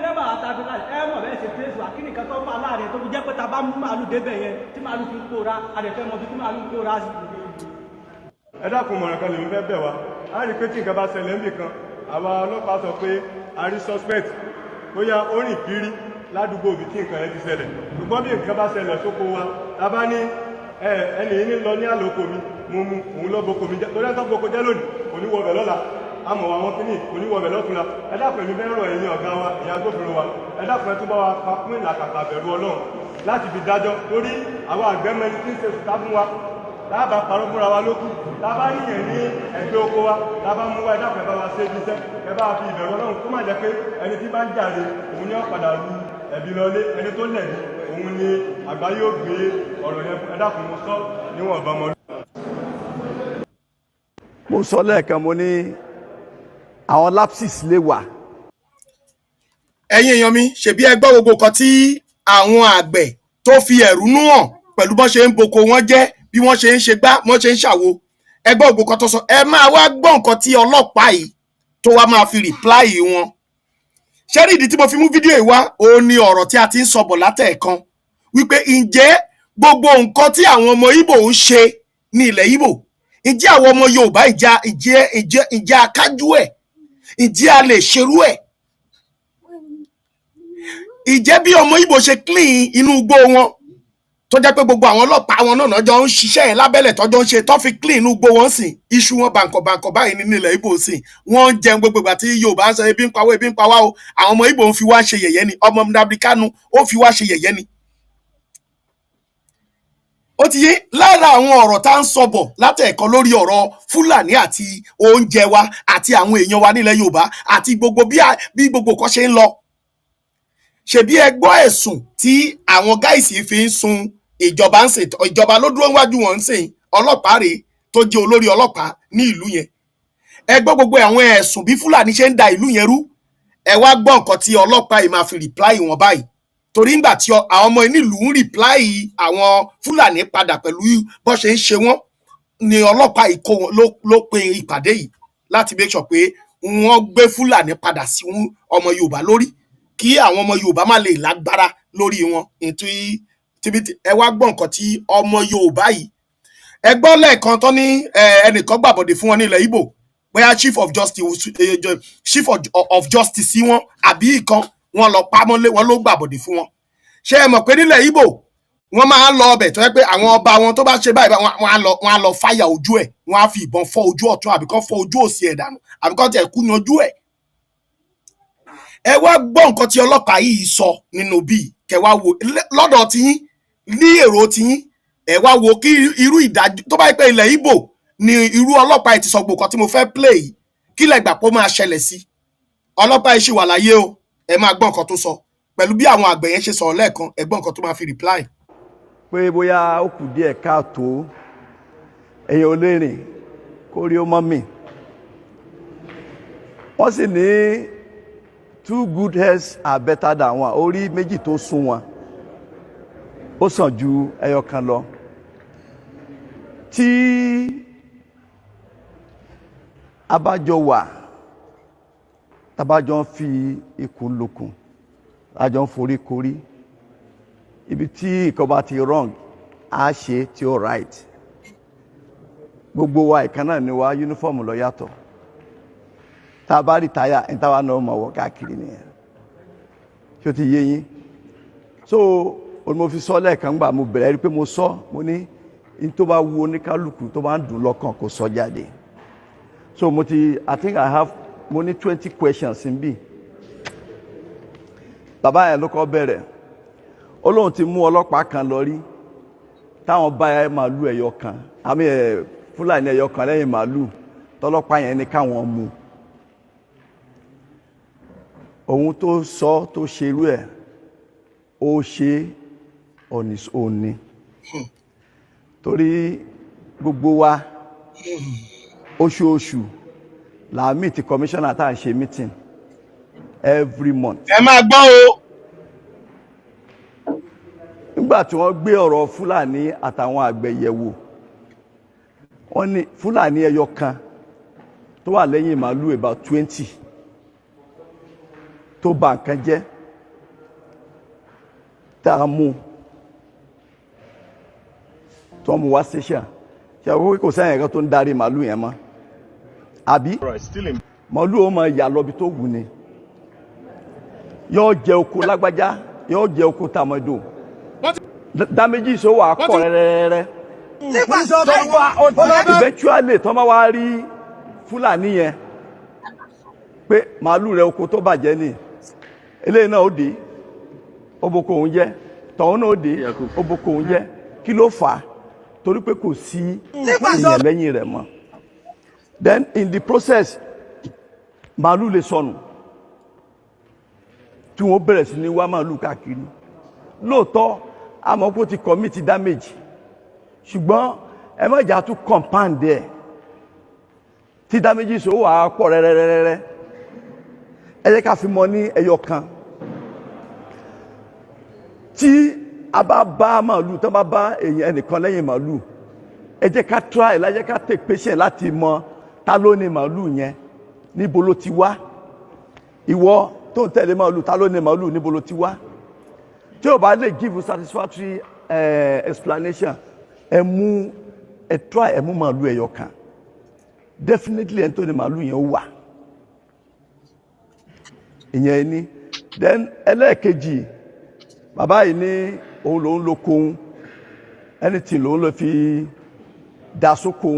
nọ́mbà àtàbí kalẹ̀ mọ̀ bẹ́ẹ̀ ṣe trace wa kí nìkan tó fà láàrin tó fi jẹ́ pé ta bá mú màálù débẹ̀ yẹn tí màálù fi kóra a dẹ̀ fẹ́ mọ bí tí màálù kóra sí. ẹ dákun mọ̀ràn kan lèmi fẹ́ bẹ̀ wá a rí pé tí nǹkan bá ṣẹlẹ̀ níbì kan àwa ọlọ́pàá sọ pé a rí suspect bóyá ó rìn kiri ládùúgbò òbí tí nǹkan yẹn ti ṣẹlẹ̀ ṣùgbọ́n bí nǹkan bá ṣẹlẹ̀ sóko wa ta bá ní ẹni yìí ní lọ ní àlòkò mi mo mú òun lọ boko mi jẹ́ torí ẹ̀tọ́ boko jẹ́ lónìí oníwọ̀bẹ̀ lọ́la àmọ̀ àwọn kìíní oníwọ̀bẹ̀ lọ́túnla ẹ dákun èmi fẹ́ rọ̀ ẹ̀yin ọ̀gá wa ìyá agbófinró wa ẹ dákun ẹ tún bá wa pa fún ìlàkàkà bẹ̀rù Ọlọ́run láti fi dájọ́ lórí àwọn àgbẹ̀mẹni tí ń ṣe sùtá fún wa tábà parọ́ fúnra wa lókù tábà níyẹn ní ẹgbẹ́ oko wa tábà mú wa ẹ dákun ẹ bá wa ṣe ibi iṣẹ́ ẹ bá wa fi ìbẹ̀rù Ọlọ́run kó má jẹ́ pé ẹni tí bá ń jàre òun ni ó padà ru ẹ̀bi lọlé ẹni tó lẹ̀bi òun ni àgbá yóò gbé ọ̀rọ̀ yẹn ẹ dákun mo sọ níwọ̀n bá mọ́. mo sọ lẹ́ẹ̀kan mo ní àwọn lapses lè wà. ẹ̀yin èèyàn mi ṣebí ẹ gbọ́ gbogbo kan tí àwọn àgbẹ̀ tó fi ẹ̀rúnú hàn pẹ̀lú bọ́n ṣe ń boko wọn jẹ́ bí wọ́n ṣe ń ṣe gbá wọ́n ṣe ń ṣàwo ẹ gbọ́ gbogbo kan tó sọ ẹ máa wá gbọ́ nǹkan tí ọlọ́pàá yìí tó wá máa fi reply wọn. ṣé rí ìdí tí mo fi mú fídíò yìí wá òun ni ọ̀rọ̀ tí a ti ń sọ bọ̀ látẹ̀ẹ̀kan wípé ǹjẹ́ gbogbo nǹkan tí àwọn ọmọ Ìgbò ń ṣe ní ilẹ̀ Ìgbò ǹjẹ́ àwọn ọmọ Yorùbá ìjà akájú ẹ̀ ǹjẹ́ a lè ṣerú ẹ̀ ǹjẹ́ bí ọmọ Ìgbò ṣe clean inú igbó wọn tó jẹ́ pé gbogbo àwọn ọlọ́pàá wọn náà jọ ń ṣiṣẹ́ yẹn lábẹ́lẹ̀ tọ́jọ́ ń ṣe tó fi clean inú gbó wọn sìn iṣu wọn bàǹkọ̀bàǹkọ̀ báyìí nínú ilẹ̀ Ìgbò sìn wọ́n ń jẹun gbogbo ìgbà tí Yorùbá ń sọ ebi ń pa wá o àwọn ọmọ Ìgbò ń fi wá ṣe yẹ̀yẹ́ ni ọmọ Nnamdi Kanu ó fi wá ṣe yẹ̀yẹ́ ni. ó ti yé lára àwọn ọ̀rọ̀ tá à ń sọ bọ̀ látẹ̀ẹ̀kan lórí ọ̀rọ̀ Fúlàní àti oúnjẹ wa àti àwọn èèyàn wa nílẹ̀ Yorùbá àti gbogbo bí gbogbo kan ṣe ń lọ ṣebí ẹ gbọ́ ẹ̀sùn tí àwọn gáìsì fi ń sun ìjọba ń sìn ìjọba ló dúró níwájú wọn ń sìn ọlọ́pàá rèé tó jẹ́ olórí ọlọ́pàá ní ìlú yẹn ẹ gbọ́ gbogbo àwọn ẹ̀sùn bí Fúlàní ṣe ń da ìlú yẹn rú ẹ wá gbọ́ nǹkan tí ọlọ́pàá yìí máa fi rìpláì wọn báyìí torí ńgbà tí àwọn ọmọ onílùú ń rìpláì àwọn Fúlàní padà pẹ̀lú bó ṣe ń ṣe wọ́n ni ọlọ́pàá yìí ló pe ìpàdé yìí láti make sure pé wọ́n gbé Fúlàní padà sí ọmọ Yorùbá lórí kí àwọn ọmọ Yorùbá má lè lágbára lórí wọn ẹ wá gbọ́ nǹkan tí ọmọ Yorùbá yìí ẹ gbọ́ lẹ́ẹ̀kan tó ní ẹnìkan gbàbọ̀dé fún wọn nílẹ̀ Ìgbò bóyá chief of justice sí wọn àbí ìkan wọn lọ pamọ́lé wọn ló gbàbọ̀dé fún wọn ṣé ẹ mọ̀ pé nílẹ̀ Ìgbò wọ́n máa ń lọ ọbẹ̀ tó yẹ pé àwọn ọba wọn tó bá ṣe báyìí wọ́n á lọ fáyà ojú ẹ̀ wọ́n á fi ìbọn fọ́ ojú ọ̀tún àbíkọ́ fọ́ ojú òsì ẹ̀ dànù àbíkọ́ tẹ̀ kú yanjú ẹ̀ ẹ wá gbọ́ nǹkan tí ọlọ́pàá yìí sọ nínú bíi kẹ wá wo lọ́dọ̀ tiyín ní èrò tiyín ẹ wá wo kí irú ìdájọ́ tó bá yẹ pé ilẹ̀ Ìgbò ni irú ọlọ́pàá yìí ti sọ gbogbo kan tí mo fẹ́ play yìí kí lẹ gbà pé ó máa ṣẹlẹ̀ sí ọlọ́pàá yìí ṣì wà láyé o ẹ máa gbọ́ nǹkan tó sọ pẹ̀lú bí àwọn àgbẹ̀ yẹn ṣe sọ̀rọ̀ lẹ́ẹ̀kan ẹ gbọ́ nǹkan tó máa fi reply. pé bóyá ó kù díẹ̀ káàtó èèyàn ò lè rìn kó rí ó mọ́ mi wọ́n sì ní 2 good heads are better than 1 orí méjì tó sún wọn ó sàn ju ẹyọ kan lọ tí abájọ wà tabájọ ń fi ikùn lukùn àjọ ń forí korí ibi tí ìkan bá ti wrong á ṣe tí ó right gbogbo wa ìkan náà ni wa uniform ló yàtọ̀ tá a bá rí táyà ní táwa náà mọ̀ wọ́ káàkiri nìyẹn ṣé o ti yé yín so mo fi sọ lẹ́ẹ̀kan gbà mo bẹ̀rẹ̀ rí pé mo sọ mo ní in tó bá wu oníkálukú tó bá ń dùn lọ́kàn kó sọ jáde so I think I have mo ní 20 questions n bí bàbá yẹn ló kọ́ bẹ̀rẹ̀ ó lóun ti mú ọlọ́pàá kan lọ rí táwọn bá màálù ẹyọ kan àmì Fúlàní ẹyọ kan lẹ́yìn màálù tọ́lọ́pàá yẹn ní káwọn mú òun tó sọ tó ṣerú ẹ̀ ó ṣe on his own ni torí gbogbo wa oṣooṣù la meet commissioner tá à ń ṣe meeting every month. ẹ máa gbọ́ o. nígbà tí wọ́n gbé ọ̀rọ̀ Fúlàní àtàwọn àgbẹ̀ yẹ̀wò wọ́n ní Fúlàní ẹyọ kan tó wà lẹ́yìn màálù about 20 tó bà nǹkan jẹ́ tá a mú tó mú wá station ṣe àwọn kò sẹ́yìn ẹ̀kan tó ń darí màálù yẹn mọ́ àbí màálù ó máa yà lọ́bi tó wù ni yóò jẹ oko lágbájá yóò jẹ oko tàmọ́dò dáméjì sọ wà pọ̀ rẹ́rẹ́rẹ́ eventually tó máa wá rí Fúlàní yẹn pé màálù rẹ oko tó bàjẹ́ ni eléyìí náà ó dé oboko òun jẹ́ tọ̀hún náà ó dé oboko òun jẹ́ kí ló fà á torí pé kò sí èèyàn lẹ́yìn rẹ̀ mọ́ then in the process màálù lè sọnù tí wọ́n bẹ̀rẹ̀ sí ní wá màálù káàkiri lóòótọ́ àmọ́ kó ti commit damage ṣùgbọ́n ẹ má jà tún compound ẹ̀ tí damage sọ wà pọ̀ rẹ́rẹ́rẹ́rẹ́ ẹ jẹ́ ká fi mọ ní ẹyọ kan tí a bá bá màálù tó bá bá èèyàn ẹnìkan lẹ́yìn màálù ẹ jẹ́ ká try ẹ jẹ́ ká take patient láti mọ ta ló ní màálù yẹn níbo ló ti wá ìwọ tó ń tẹ̀lé màálù ta ló ní màálù níbo ló ti wá tí o bá lè give satisfactory explanation ẹ try ẹ mú màálù ẹyọ kan definitely ẹni tó ní màálù yẹn ó wà ìyẹn ni then ẹlẹ́ẹ̀kejì bàbá yìí ní òun lòun ló kóhun anything ló lè fi dá sóko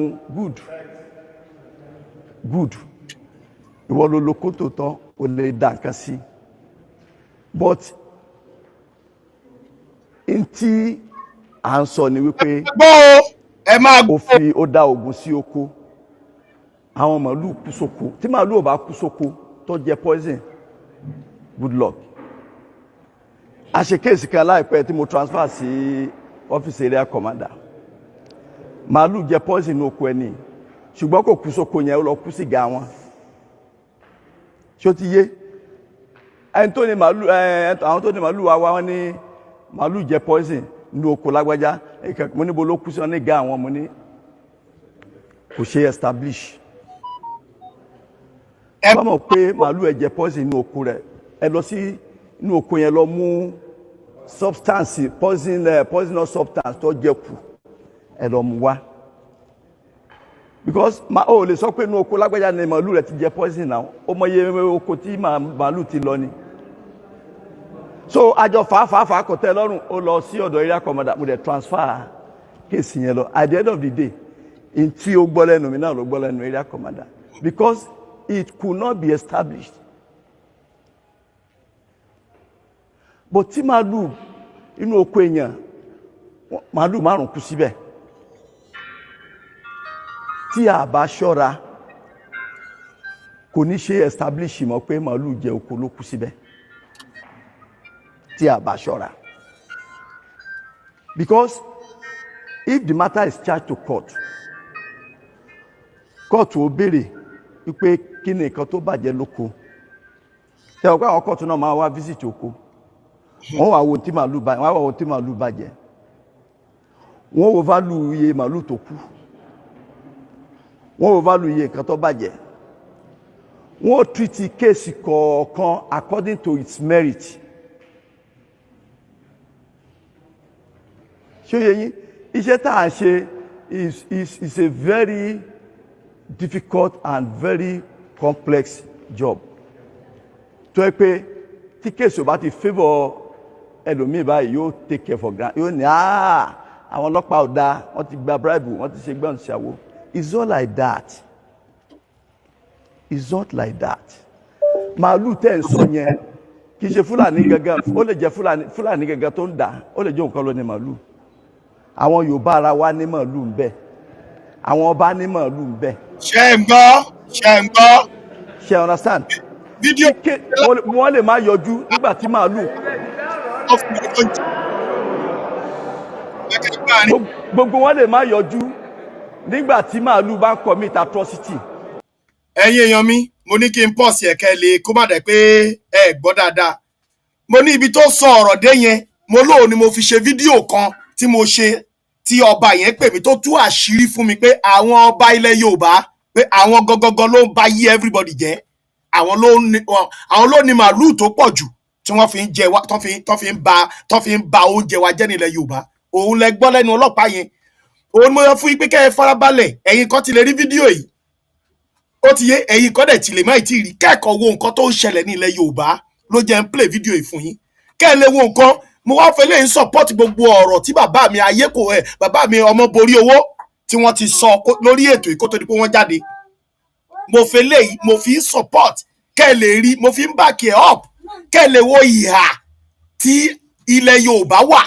good ìwọ ló lóko tó tán ó lè dá nǹkan sí but ntí à ń sọ ni wípé ó dá ogun sí oko àwọn màálù kú sóko tí màálù ò bá kú sóko tó jẹ poison good luck a ṣe kéèsì kan láìpẹ́ tí mo transfer sí ọ́fíìsì area commander màálù jẹ poison ní oko ẹni ṣùgbọ́n kò kú sóko yẹn ó lọ kú sí ga wọn ṣó ti yé ẹni tó ní màálù àwọn tó ní màálù wa wá wọn ní màálù jẹ poison ní oko lágbájá mo níbo ló kú sí wọn ní ga àwọn mo ní kò ṣe establish ẹ bá mọ̀ pé màálù ẹ jẹ poison ní oko rẹ̀ ẹ lọ sí inú oko yẹn lọ mú substance poisonous substance tó jẹ kù ẹ lọ mú wá because o lè sọ pé inú oko lágbájá ni màálù rẹ̀ ti jẹ poison náà ó mọye oko tí màálù ti lọ ni so àjọ fàáfàá kò tẹ́ lọ́rùn ó lọ sí ọ̀dọ̀ area commander mo dẹ̀ transfer case yẹn lọ at the end of the day in tí ó gbọ́ lẹ́nu mi náà ló gbọ́ lẹ́nu area commander because it could not be established. But tí màálù inú oko èèyàn màálù 5 kú síbẹ̀ tí a bá ṣọ́ra kò ní ṣe establish mọ́ pé màálù jẹ oko ló kú síbẹ̀ tí a bá ṣọ́ra because if the matter is charged to court ó béèrè wípé kí ni nǹkan tó bàjẹ́ lóko tẹ́ ọ pé àwọn kóòtù náà máa wá visit oko wọ́n wá wo tí màálù bàjẹ́ wọ́n wo value iye màálù tó kú wọ́n wo value iye nǹkan tó bàjẹ́ wọ́n treat kéèsì kọ̀ọ̀kan according to its merit ṣé yẹ yín iṣẹ́ tá à ń ṣe is a very difficult and very complex job tó yẹ pé tí kéèsì ò bá ti favour ẹlòmíì báyìí yóò take care for granted yóò ní àwọn ọlọ́pàá ò dáa wọ́n ti gba bribe wọ́n ti ṣe gbọ́n ṣàwó it's not like that it's not like that màálù tẹ́ ń sọ yẹn kì í ṣe fúlàní gangan ó lè jẹ́ fúlàní gangan tó ń dà ó lè jẹ́ òun kan ló ní màálù àwọn Yorùbá ara wa ní màálù ń bẹ àwọn ọba ní màálù ń bẹ. ṣé ń gbọ́. ṣé understand. fídíò wọ́n lè má yọjú nígbà tí màálù. gbogbo wọn lè má yọjú nígbà tí màálù bá ń commit atrocity. ẹ̀yin èèyàn mi mo ní kí n pọ̀ sí ẹ̀kẹ́ lè kó má dẹ̀ pé ẹ gbọ́ dáadáa mo ní ibi tó sọ ọ̀rọ̀ dé yẹn mo lóò ni mo fi ṣe fídíò kan tí mo ṣe tí ọba yẹn pè mí tó tú àṣírí fún mi pé àwọn ọba ilẹ̀ Yorùbá pé àwọn gangan ló ń ba yí everybody jẹ́ àwọn ló ní màálù tó pọ̀ jù tí wọ́n fi ń jẹ wá tó fi ń ba oúnjẹ wa jẹ́ nílẹ̀ Yorùbá òun lẹ gbọ́ lẹ́nu ọlọ́pàá yẹn òun mo yọ fún yín pé kẹ́ ẹ farabalẹ̀ ẹ̀yin kan ti lè rí fídíò yìí ó ti yé ẹ̀yin kan dẹ̀ ti lè má tí ì rí kẹ́ẹ̀kọ́ wo nǹkan tó ń ṣẹlẹ̀ ní ilẹ̀ Yorùbá ló jẹ́ ń play fídíò yìí fún yín kẹ́ ẹ lè wo nǹkan mo wá fẹ́ lè ń support gbogbo ọ̀rọ̀ tí bàbá mi bàbá mi ọmọ borí owó tí wọ́n ti sọ lórí ètò yìí kó tó di pé wọ́n jáde mo fẹ́ lè mo fi ń support kẹ́ ẹ lè rí mo fi ń back it up kẹ́ ẹ lè wo ìhà tí ilẹ̀ Yorùbá wà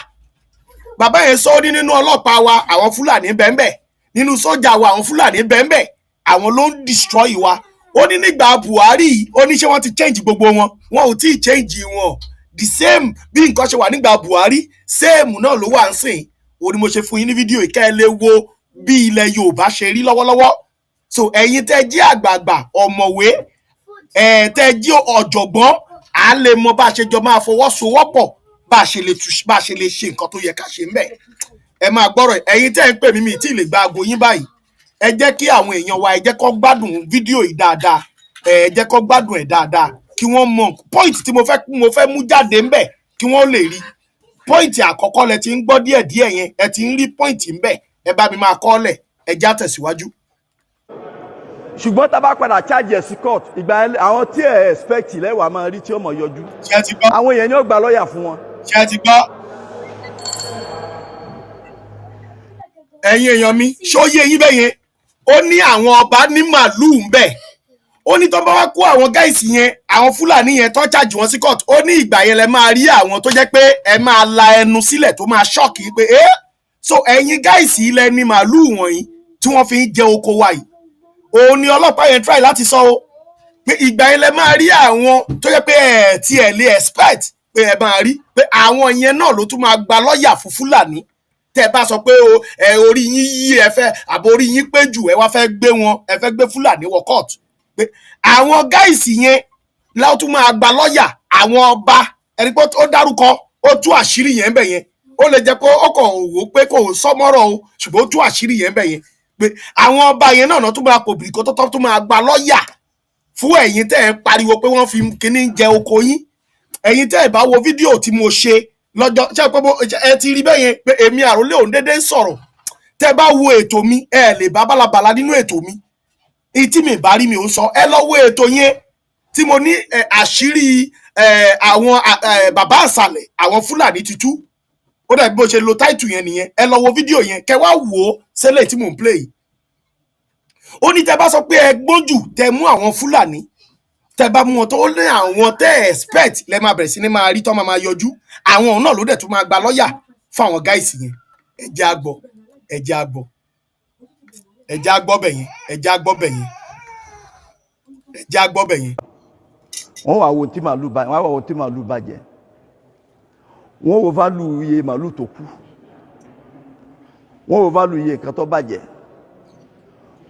bàbá yẹn sọ ní nínú ọlọ́pàá wa àwọn Fúlàní bẹ́ẹ̀nbẹ́ nínú sójà wa àwọn Fúlàní bẹ́ẹ̀nbẹ́ àwọn ló ń destroy wa ó ní nígbà Buhari ó ní ṣé wọ́n ti change gbogbo wọn ò tí ì change wọn the same bí nǹkan ṣe wà nígbà Buhari same náà ló wà ń sìn ó ní mo ṣe fún yín ní fídíò ìkẹ́ ẹ lè wo bí ilẹ̀ Yorùbá ṣe rí lọ́wọ́lọ́wọ́ so ẹ̀yin tẹ́ jí àgbààgbà ọ̀mọ̀wé tẹ́ jí ọ̀jọ̀gbọ́n à lè mọ bá a ṣe jọ máa fọwọ́sowọ́pọ̀ bá a ṣe lè ṣe nǹkan tó yẹ ká ṣe ń bẹ̀ ẹ máa gbọ́rọ̀ ẹ̀yin tẹ́ ń pè mí mi tí ì lè gba aago yín báyìí ẹ jẹ́ kí àwọn èèyàn wa ẹ jẹ́ kó gbádùn fídíò yìí dáadáa ẹ jẹ́ kó gbádùn ẹ̀ dáadáa kí wọ́n mọ point tí mo fẹ́ mú jáde ń bẹ̀ kí wọ́n lè rí point àkọ́kọ́ lẹ ti ń gbọ́ díẹ̀díẹ̀ yẹn ẹ ti ń rí point ń bẹ̀ ẹ bá mi máa kọ́lẹ̀ ẹ já tẹ̀síwájú. ṣùgbọ́n tá a bá padà charge ẹ̀ sí court ìgbà àwọn tí ẹ expect lẹ́wàá máa rí tí ó mọ̀ yọjú àwọn èèyàn ni ó gba lọ́ọ̀yà fún wọn. ṣé ẹ ti gbọ́. ẹ̀yin èèyàn mi ṣóyé yín bẹ́yẹn ó ní àwọn ọba ní màlúù ń bẹ̀ ó ní tó bá wá kó àwọn gáìsì yẹn àwọn fúlàní yẹn tó ṣáàjì wọn sí court ó ní ìgbà yẹn lẹ máa rí àwọn tó jẹ́ pé ẹ máa la ẹnu sílẹ̀ tó máa ṣọ́ọ̀kì pé so ẹ̀yin gáìsì ilẹ̀ ní màlúù wọ̀nyí tí wọ́n fi ń jẹ oko wa yìí òun ni ọlọ́pàá yẹn try láti sọ o pé ìgbà yẹn lẹ máa rí àwọn tó jẹ́ pé ẹ̀ tí ẹ̀ lè expect pé ẹ máa rí pé àwọn yẹn náà ló tún máa gba lọ́ọ̀yà fún fúlàní tẹ́ bá sọ pé orí yín yí ẹ fẹ́ àbò orí yín pé jù ẹ wá fẹ́ gbé wọn ẹ fẹ́ gbé fúlàní wọ court pé àwọn gáìsì yẹn láwọn tún máa gba lọ́ọ̀yà àwọn ọba ẹni pé ó dárúkọ ó tú àṣírí yẹn bẹ̀ yẹn ó lè jẹ́ pé ó kàn wò pé kò sọmọ́rọ̀ o ṣùgbọ́n ó tú àṣírí yẹn bẹ̀ yẹn pé àwọn ọba yẹn náà tún máa pò bìrìkò tó tún máa gba lọ́ọ̀yà fún ẹ̀yin tẹ́ ẹ pariwo pé wọ́n fi kíní jẹ oko yín ẹ̀yin tẹ́ ẹ bá wo fídíò tí mo ṣe lọ́jọ́ ṣe pé ẹ ti rí bẹ́yẹn pé èmi Àrólé òun dédé ń sọ̀rọ̀ tẹ́ bá wo ètò mi ẹ lè bá bálabàla nínú ètò mi tí mi bá rí mi ò ń sọ ẹ lọ wo ètò yẹn tí mo ní àṣírí àwọn bàbá àsàlẹ̀ àwọn fúlàní ti tú ó dàbí bó ṣe lo táìtù yẹn nìyẹn ẹ lọ wo fídíò yẹn kẹ wá wò ó sẹ́lẹ̀ tí mò ń play ó ní tẹ́ bá sọ pé ẹ gbójú tẹ́ mú àwọn fúlàní tẹ́ bá mú wọn tó ní àwọn tẹ́ expect lẹ́ máa bẹ̀rẹ̀ sí ní máa rí tọ́ máa yọjú àwọn náà ló dẹ̀ tún máa gba lọ́ọ̀yà fún àwọn gáìsì yẹn ẹ jẹ́ á gbọ́ ẹ jẹ́ á gbọ́ ẹ jẹ́ á gbọ́ bẹ̀ yẹn ẹ jẹ́ á gbọ́ bẹ̀ yẹn ẹ jẹ́ á gbọ́ bẹ̀ yẹn. wọ́n wá wo tí màálù bàjẹ́ wọ́n wá wo tí màálù bàjẹ́ wọ́n wo válù iye màálù tó kú wọ́n wo válù iye nǹkan tó bàjẹ́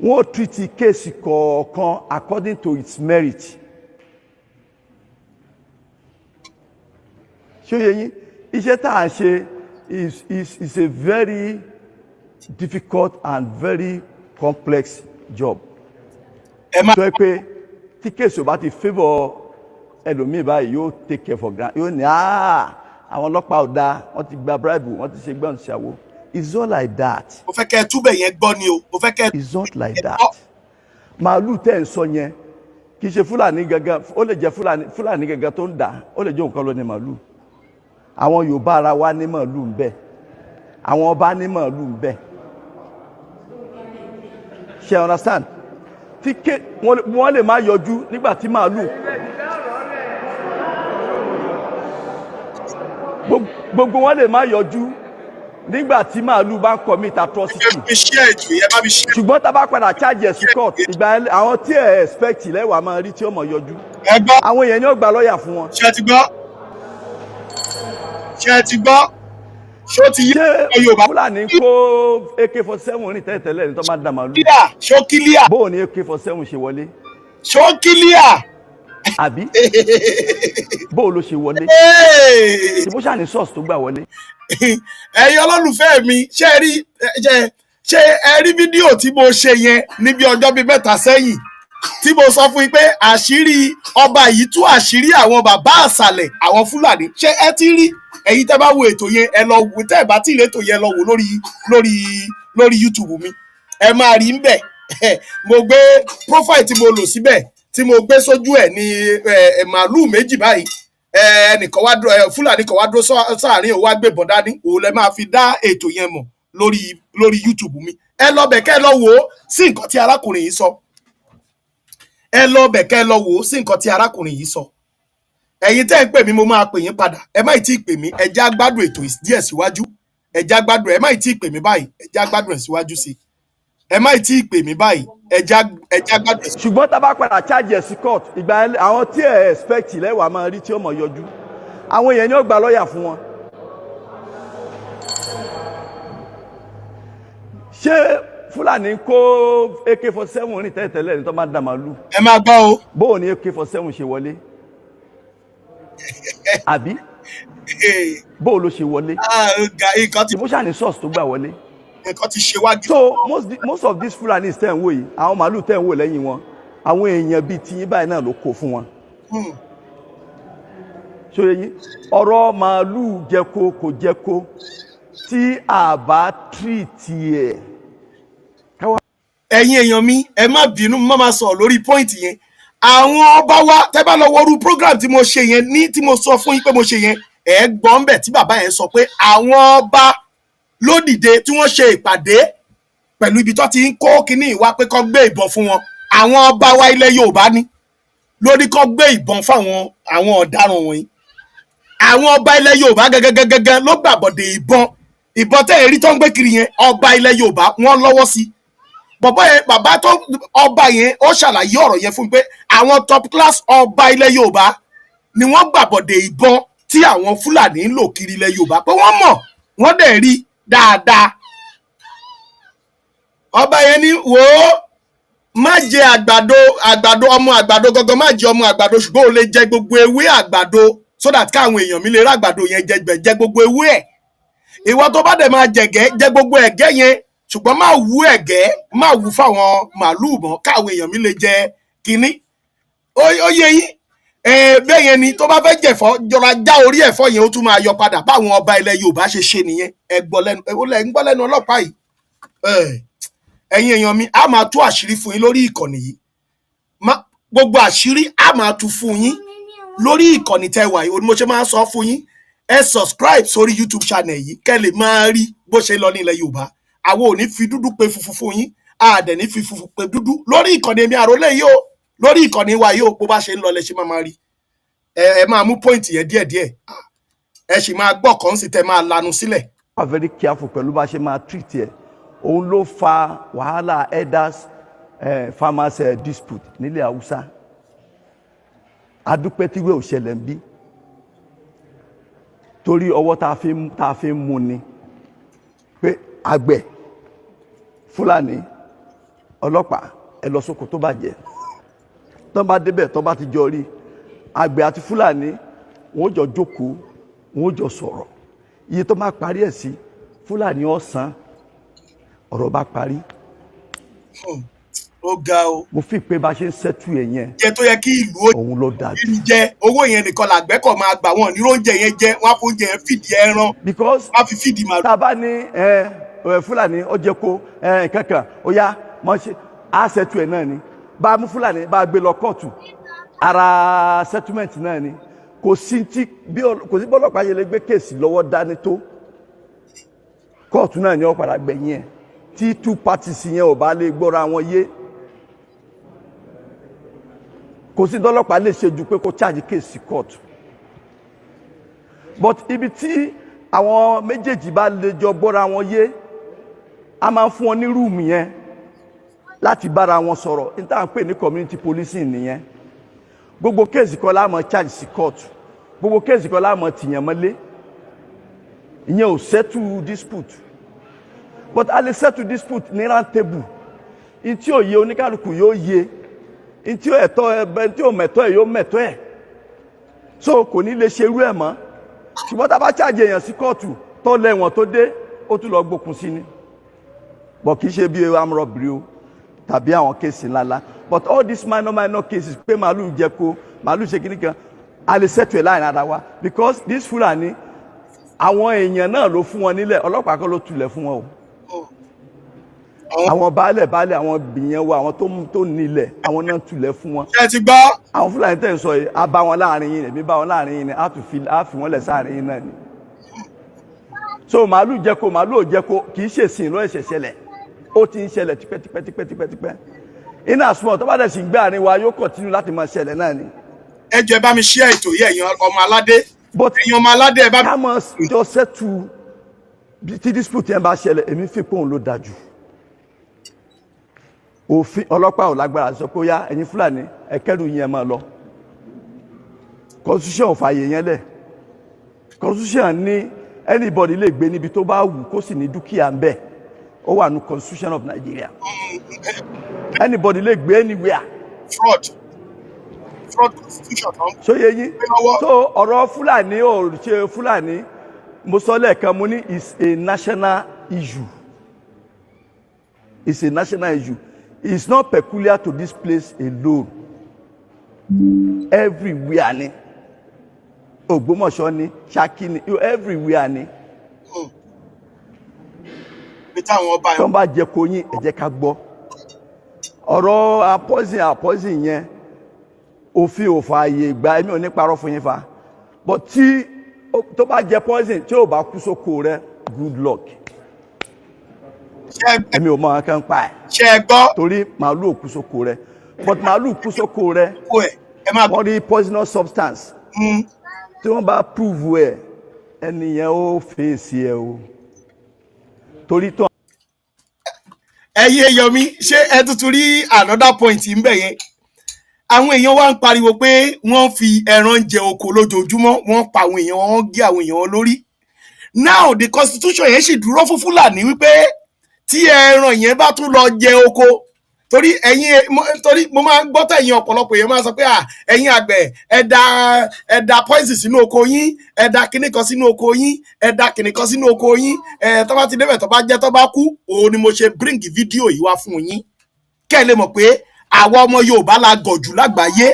wọ́n tìrìtì kéèsì kọ̀ọ̀kan according to its merit. ṣé o yẹ yín iṣẹ́ tá à ń ṣe is a very difficult and very complex job. sọ pé tí kéèsì ò bá ti favour ẹlòmíì báyìí yóò take care for granted yóò ní àwọn ọlọ́pàá ò dáa wọ́n ti gba bribe wọ́n ti ṣe gbọ́n ṣàwó. It's not like that. mo fẹ́ kẹ́ ẹ túbẹ̀ yẹn gbọ́ ni o mo fẹ́ kẹ́ ẹ. It's not like that. màálù tẹ̀ ń sọ yẹn kì í ṣe fúlàní gangan ó lè jẹ́ fúlàní gangan tó ń dà ó lè jẹ́ òun kan ló ní màálù. àwọn Yorùbá ara wa ní màálù ń bẹ àwọn ọba ní màálù ń bẹ. ṣe understand? tí wọ́n lè má yọjú nígbà tí màálù. gbogbo wọn lè má yọjú nígbà tí màálù bá ń commit atrocity. ṣùgbọ́n tá a bá padà charge ẹ̀ sí court ìgbà àwọn tí ẹ̀ expect lẹ́wà máa rí tí ó mọ̀ yọjú. àwọn èèyàn ni ó gba lọ́ọ̀yà fún wọn. ṣé ti gbọ́ ṣé ti gbọ́ ṣó ti yé Yorùbá. Fúlàní kó AK-47 rìn tẹ́lẹ̀tẹ́lẹ̀ ní tó máa ń da màálù. ṣó kílíà. bóò ni AK-47 ṣe wọlé. ṣó kílíà. àbí bóò ló ṣe wọlé. ṣe bó ṣàní source tó gbà wọlé. ẹ̀yin olólùfẹ́ mi ṣé ẹ rí fídíò tí mo ṣe yẹn níbi ọjọ́ bíi mẹ́ta sẹ́yìn tí mo sọ fún yín pé àṣírí ọba yìí tú àṣírí àwọn bàbá àsàlẹ̀ àwọn Fúlàní ṣé ẹ ti rí ẹ̀yin tẹ́ bá wo ètò yẹn ẹ lọ wò tẹ́ ẹ bá tí ì rétò yẹn lọ wò lórí YouTube mi ẹ máa rí ń bẹ̀ mo gbé profile tí mo lò síbẹ̀ tí mo gbé sójú ẹ̀ ní màálù méjì báyìí ẹnìkan wá dúró Fúlàní kan wá dúró sáàrin òun wá gbé bọ̀ dání òun lẹ máa fi dá ètò yẹn mọ̀ lórí YouTube mi ẹ lọ bẹ̀ kẹ́ ẹ lọ wò ó sí nǹkan tí arákùnrin yìí sọ ẹ lọ bẹ̀ kẹ́ ẹ lọ wò ó sí nǹkan tí arákùnrin yìí sọ ẹ̀yin tẹ́ ń pè mí mo máa pè yín padà ẹ má tí ì pè mí ẹ já gbádùn ètò díẹ̀ síwájú ẹ já gbádùn ẹ má tí ì pè mí báyìí ẹ já gbádùn ẹ̀ síwájú sí ẹ má tí ì pè mí báyìí ẹ já gbádùn ẹ̀. ṣùgbọ́n tá a bá padà charge ẹ̀ sí court ìgbà àwọn tí ẹ̀ expect lẹ́wà máa rí tí ó mọ̀ yọjú àwọn èèyàn ni ó gba lọ́ọ̀yà fún wọn. ṣé Fúlàní kó AK-47 rìn tẹ́lẹ̀tẹ́lẹ̀ ní tó máa ń da màálù. ẹ máa gbọ́ o. bóò ni AK-47 ṣe wọlé. àbí bóò ló ṣe wọlé. bó ṣàní source tó gbà wọlé. nǹkan ti ṣe wájú. so most of these Fulanis tẹ̀ ń wò yìí àwọn màálù tẹ̀ ń wò lẹ́yìn wọn àwọn èèyàn bíi tiyín báyìí náà ló kó fún wọn. ṣòye yín ọ̀rọ̀ màálù jẹko kò jẹko tí a bá tírìtì ẹ̀. ẹ̀yin èèyàn mi ẹ má bínú má máa sọ̀rọ̀ lórí pọ́ìntì yẹn àwọn ọba wa tẹ́ bá lọ wọrú program tí mo ṣe yẹn ní tí mo sọ fún yín pé mo ṣe yẹn ẹ gbọ́ ń bẹ̀ tí bàbá yẹn sọ pé àwọn ọba ló dìde tí wọ́n ṣe ìpàdé pẹ̀lú ibi tó ti ń kó kíní ìwà pé kó gbé ìbọn fún wọn àwọn ọba wa ilẹ̀ Yorùbá ni lórí kó gbé ìbọn fáwọn àwọn ọ̀daràn wọ̀nyí àwọn ọba ilẹ̀ Yorùbá gẹ́gẹ́gẹ́gẹ́ ló gbàbọ̀dé ìbọn tẹ́ èrí tó ń gbé kiri yẹn ọba ilẹ̀ Yorùbá wọ́n lọ́wọ́ sí bàbá tó ọba yẹn ó ṣàlàyé ọ̀rọ̀ yẹn fún mi pé àwọn top class ọba ilẹ̀ Yorùbá ni wọ́n gbàbọ̀dé ìbọn tí àwọn Fúlàní ń lò kiri ilẹ̀ Yorùbá pé wọ́n mọ̀ wọ́n dẹ̀ rí dáadáa ọba yẹn ní wò ó má jẹ àgbàdo ọmọ àgbàdo gangan má jẹ ọmọ àgbàdo ṣùgbọ́n ó lè jẹ gbogbo ewé àgbàdo so that káwọn èèyàn mi lè rá àgbàdo yẹn jẹ gbogbo ewé ẹ̀ ìwọ tó bá dẹ̀ máa jẹ̀gẹ́ jẹ gbogbo ẹ̀gẹ́ yẹn ṣùgbọ́n má wú ẹ̀gẹ́ má wú fáwọn màálùú mọ́ káwọn èèyàn mi lè jẹ kínní ó yẹ yín bẹ́ẹ̀ yẹn ni tó bá fẹ́ jẹ̀fọ́ jọra já orí ẹ̀fọ́ yẹn ó tún máa yọ padà báwọn ọba ilẹ̀ Yorùbá ṣe nìyẹn ẹ gbọ́ lẹ́nu ọlọ́pàá yìí ẹ̀yin èèyàn mi a máa tú àṣírí fún yín lórí ìkànnì yìí gbogbo àṣírí a máa tú fún yín lórí ìkànnì tẹwà yìí mo ṣe máa ń sọ fún yín ẹ subscribe sórí YouTube channel yìí kẹ́ lè máa rí bó ṣe lọ ní ilẹ̀ Yorùbá àwọn ò ní fi dúdú pe funfun fún yín a dẹ̀ ní fi funfun pe dúdú lórí ìkànnì mi àròlé yìí o lórí ìkànnì wa yìí o bó bá ṣe ń lọ lẹ ṣe máa rí ẹ máa mú point yẹn díẹ̀díẹ̀ ẹ sì máa gbọ́ kàn sí tẹ máa lanu sílẹ̀. we are very careful pẹ̀lú bá ṣe máa treat ẹ̀ òun ló fa wàhálà elders farmers dispute nílẹ̀ Haúsá adúpẹ́ tí wẹ́ẹ̀ ò ṣẹlẹ̀ ń bí torí ọwọ́ tá a fi ń mú ni pé àgbẹ̀ Fúlàní ọlọ́pàá ẹ lọ sóko tó bàjẹ́ tó bá débẹ̀ tó bá ti jọ rí àgbẹ̀ àti Fúlàní wọn ó jọ jókòó wọn ó jọ sọ̀rọ̀ iye tó máa parí ẹ̀ sí Fúlàní ọ̀sán ọ̀rọ̀ bá parí. ó ga o. mo fi pé bá ṣe ń ṣẹ́tù ẹ̀ yẹn. jẹ tó yẹ kí ìlú òun ló dájú. ìlú jẹ owó yẹn nìkan làgbẹ̀ kọ̀ máa gbà wọ́n ní oúnjẹ yẹn jẹ wọ́n á fún oúnjẹ yẹn fìdí ẹran. because wọ́n á fi fìdí màlúù. tá a bá ní Fúlàní ó jẹ kó kankan ó yá mọ ṣe á ṣẹ́tù ẹ̀ náà ni bá a mú Fúlàní bá a gbé lọ kóòtù ara settlement náà ni kò sí bọ́lọ́pàá yẹn lè gbé kéèsì lọ́wọ́ dání tó kóòtù náà ni ó padà gbẹ̀yìn ẹ̀ tí two parties yẹn ò bá lè gbọ́ra wọn yé kò sí dọ́lọ́pàá lè ṣe ju pé kó charge case court but ibi tí àwọn méjèèjì bá lè jọ gbọ́ra wọn yé a máa ń fún wọn ní rúùmù yẹn láti bára wọn sọ̀rọ̀ ní tá à ń pè ní community policing nìyẹn gbogbo case kan la máa charge sí court gbogbo case kan la máa tìyàn mọ́lé ìyẹn ò settle dispute but a lè settle dispute ní round table in tí ò yé oníkálukú yóò yé in tí ò ẹ̀tọ́ ẹbẹ in tí ò mẹ̀tọ́ ẹ̀ yóò mẹ̀tọ́ ẹ̀ so kò ní lè ṣe irú ẹ̀ mọ́ ṣùgbọ́n tá a bá charge èèyàn sí kóòtù tó lẹ́wọ̀n tó dé ó tún lọ gbókun sí ni but kì í ṣe bí armed robbery o tàbí àwọn kéèsì ńláńlá but all these minor cases pé màálù jẹ ko màálù ṣe kíní kan a lè settle ẹ̀ láàrin ara wa because this Fúlàní àwọn èèyàn náà ló fún wọn nílẹ̀ ọlọ́pàá kan ló tulẹ̀ fún wọn o àwọn baálẹ̀ àwọn bìyẹn wa àwọn tó nílẹ̀ àwọn náà tulẹ̀ fún wọn. ṣé ẹ ti gbọ́. àwọn Fúlàní tẹ̀ ń sọ yìí a bá wọn láàrin yìí èmi bá wọn láàrin yìí ni a fi wọn lẹ̀ sáàrin yìí náà ni. so màálù jẹko màálù ò jẹko kì í ṣe sìn ló ẹ̀ṣẹ̀ ṣẹlẹ̀ ó ti ń ṣẹlẹ̀ tipẹ́tipẹ́ iná àsùnwọ̀n tó bá dẹ̀ sì ń gbé àárín wa yóò kọ̀tínú láti máa ṣẹlẹ̀ náà ni. ẹ jẹ́ bá mi share ètò yìí ẹ̀yin ọmọ aládé ẹ̀yin ọmọ aládé ẹ bá mi. ká mọ̀ jọ sẹ́tù tí dispute yẹn bá ṣẹlẹ̀ èmi fi pòun ló dájú òfin ọlọ́pàá ò lágbára sọ pé ó yá ẹ̀yin Fúlàní ẹ kẹ́rù yẹn máa lọ constitution ò fààyè yẹn lẹ̀ constitution ní anybody lè gbé níbi tó bá wù kó sì ní dúkìá ń bẹ ó wà ní constitution of Nigeria anybody lè gbé anywhere. fraud constitution kan. so yẹ yín so ọ̀rọ̀ Fúlàní ò ṣe Fúlàní mo sọ lẹ́ẹ̀kan mo ní is a national issue it's a national issue it's not peculiar to this place alone everywhere ni Ògbómọ̀ṣọ́ ni Ṣakí ni everywhere ni tó ń bá jẹ kó yín ẹ jẹ́ ká gbọ́ ọ̀rọ̀ àpọ́sìn yẹn òfin ò fààyè gba èmi ò ní parọ́ fún yín fa but tí tó bá jẹ poison tí ò bá kú sóko rẹ good luck èmi ò mọ nǹkan pa ẹ̀. ṣé ẹ gbọ́. torí màálù kú sóko rẹ̀ but màálù kú sóko rẹ̀ wọ́n rí poisonous substance tí wọ́n bá prove ẹ̀ ẹnìyẹn ó fèsì ẹ̀ o torí tó. ẹ̀yin èèyàn mi ṣé ẹ tuntun rí another point ń bẹ̀ yẹn àwọn èèyàn wá ń pariwo pé wọ́n fi ẹran jẹ oko lójoojúmọ́ wọ́n pa àwọn èèyàn wọ́n gé àwọn èèyàn lórí now the constitution yẹn sì dúró fún Fúlàní wípé tí ẹran yẹn bá tún lọ jẹ oko torí mo máa ń gbọ́ tẹ̀yìn ọ̀pọ̀lọpọ̀ èèyàn máa sọ pé ẹ̀yin àgbẹ̀ ẹ da poison sínú oko yín ẹ da kinní kan sínú oko yín ẹ da kinní kan sínú oko yín tó bá ti débẹ̀ tó bá jẹ́ tó bá kú òun ni mo ṣe bring fídíò yìí wá fún yín kẹ́ ẹ lè mọ̀ pé àwa ọmọ Yorùbá la gọ̀jù lágbàáyé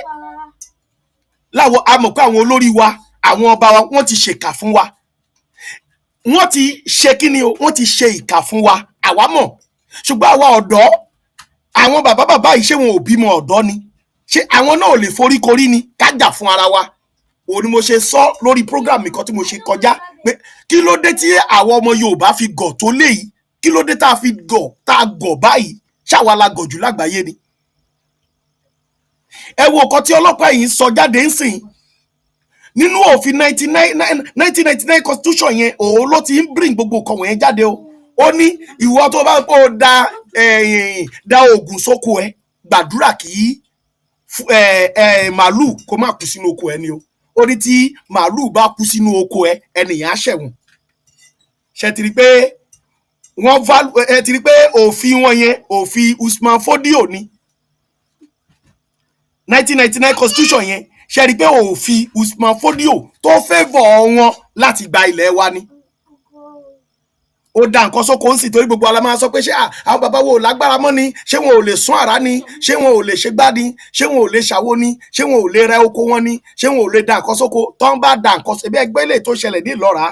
láwọn a mọ̀ pé àwọn olórí wa àwọn ọba wa wọ́n ti ṣèkà fún wa wọ́n ti ṣe kíni o wọ́n ti ṣe ìkà fún wa àwa mọ̀ ṣùgbọ́n àwa ọ̀dọ́ àwọn bàbá yìí ṣé wọn ò bímọ ọ̀dọ́ ni ṣé àwọn náà ò lè foríkorí ni kájà fún ara wa òun ni mo ṣe sọ lórí program mi kan tí mo ṣe kọjá pé kí ló dé tí àwọn ọmọ Yorùbá fi gọ̀ tó léyìí kí ló dé tá a fi gọ̀ tá a gọ̀ báyìí ṣáwa la gọ̀ jù lágbàáyé ni ẹ wo nǹkan tí ọlọ́pàá yìí sọ jáde ń sìn nínú òfin 1999 constitution yẹn òun ló ti ń bring gbogbo nǹkan wọ̀nyẹn jáde o ó ní ìwọ tó bá kó da oògùn sóko ẹ gbàdúrà kí màálù kó má kú sínú oko ẹ ni o ó ní tí màálù bá kú sínú oko ẹ ẹnìyàn á ṣẹ̀wọ̀n ṣe ti rí pé ẹ ti rí pé òfin wọn yẹn òfin Usman Fodio ni 1999 constitution yẹn ṣe rí pé òfin Usman Fodio tó favour wọn láti gba ilẹ̀ wa ni ó dá nǹkan sóko ń sì torí gbogbo ala máa sọ pé ṣé àwọn bàbá wo lágbára mọ́ ni ṣé wọn ò lè sún àrá ni ṣé wọn ò lè ṣe gbá ni ṣé wọn ò lè ṣàwo ni ṣé wọn ò lè rẹ oko wọn ni ṣé wọn ò lè dá nǹkan sóko tó ń bá dá nǹkan ṣe bí ẹgbẹ́ ilé tó ṣẹlẹ̀ ní Ìlọ́ra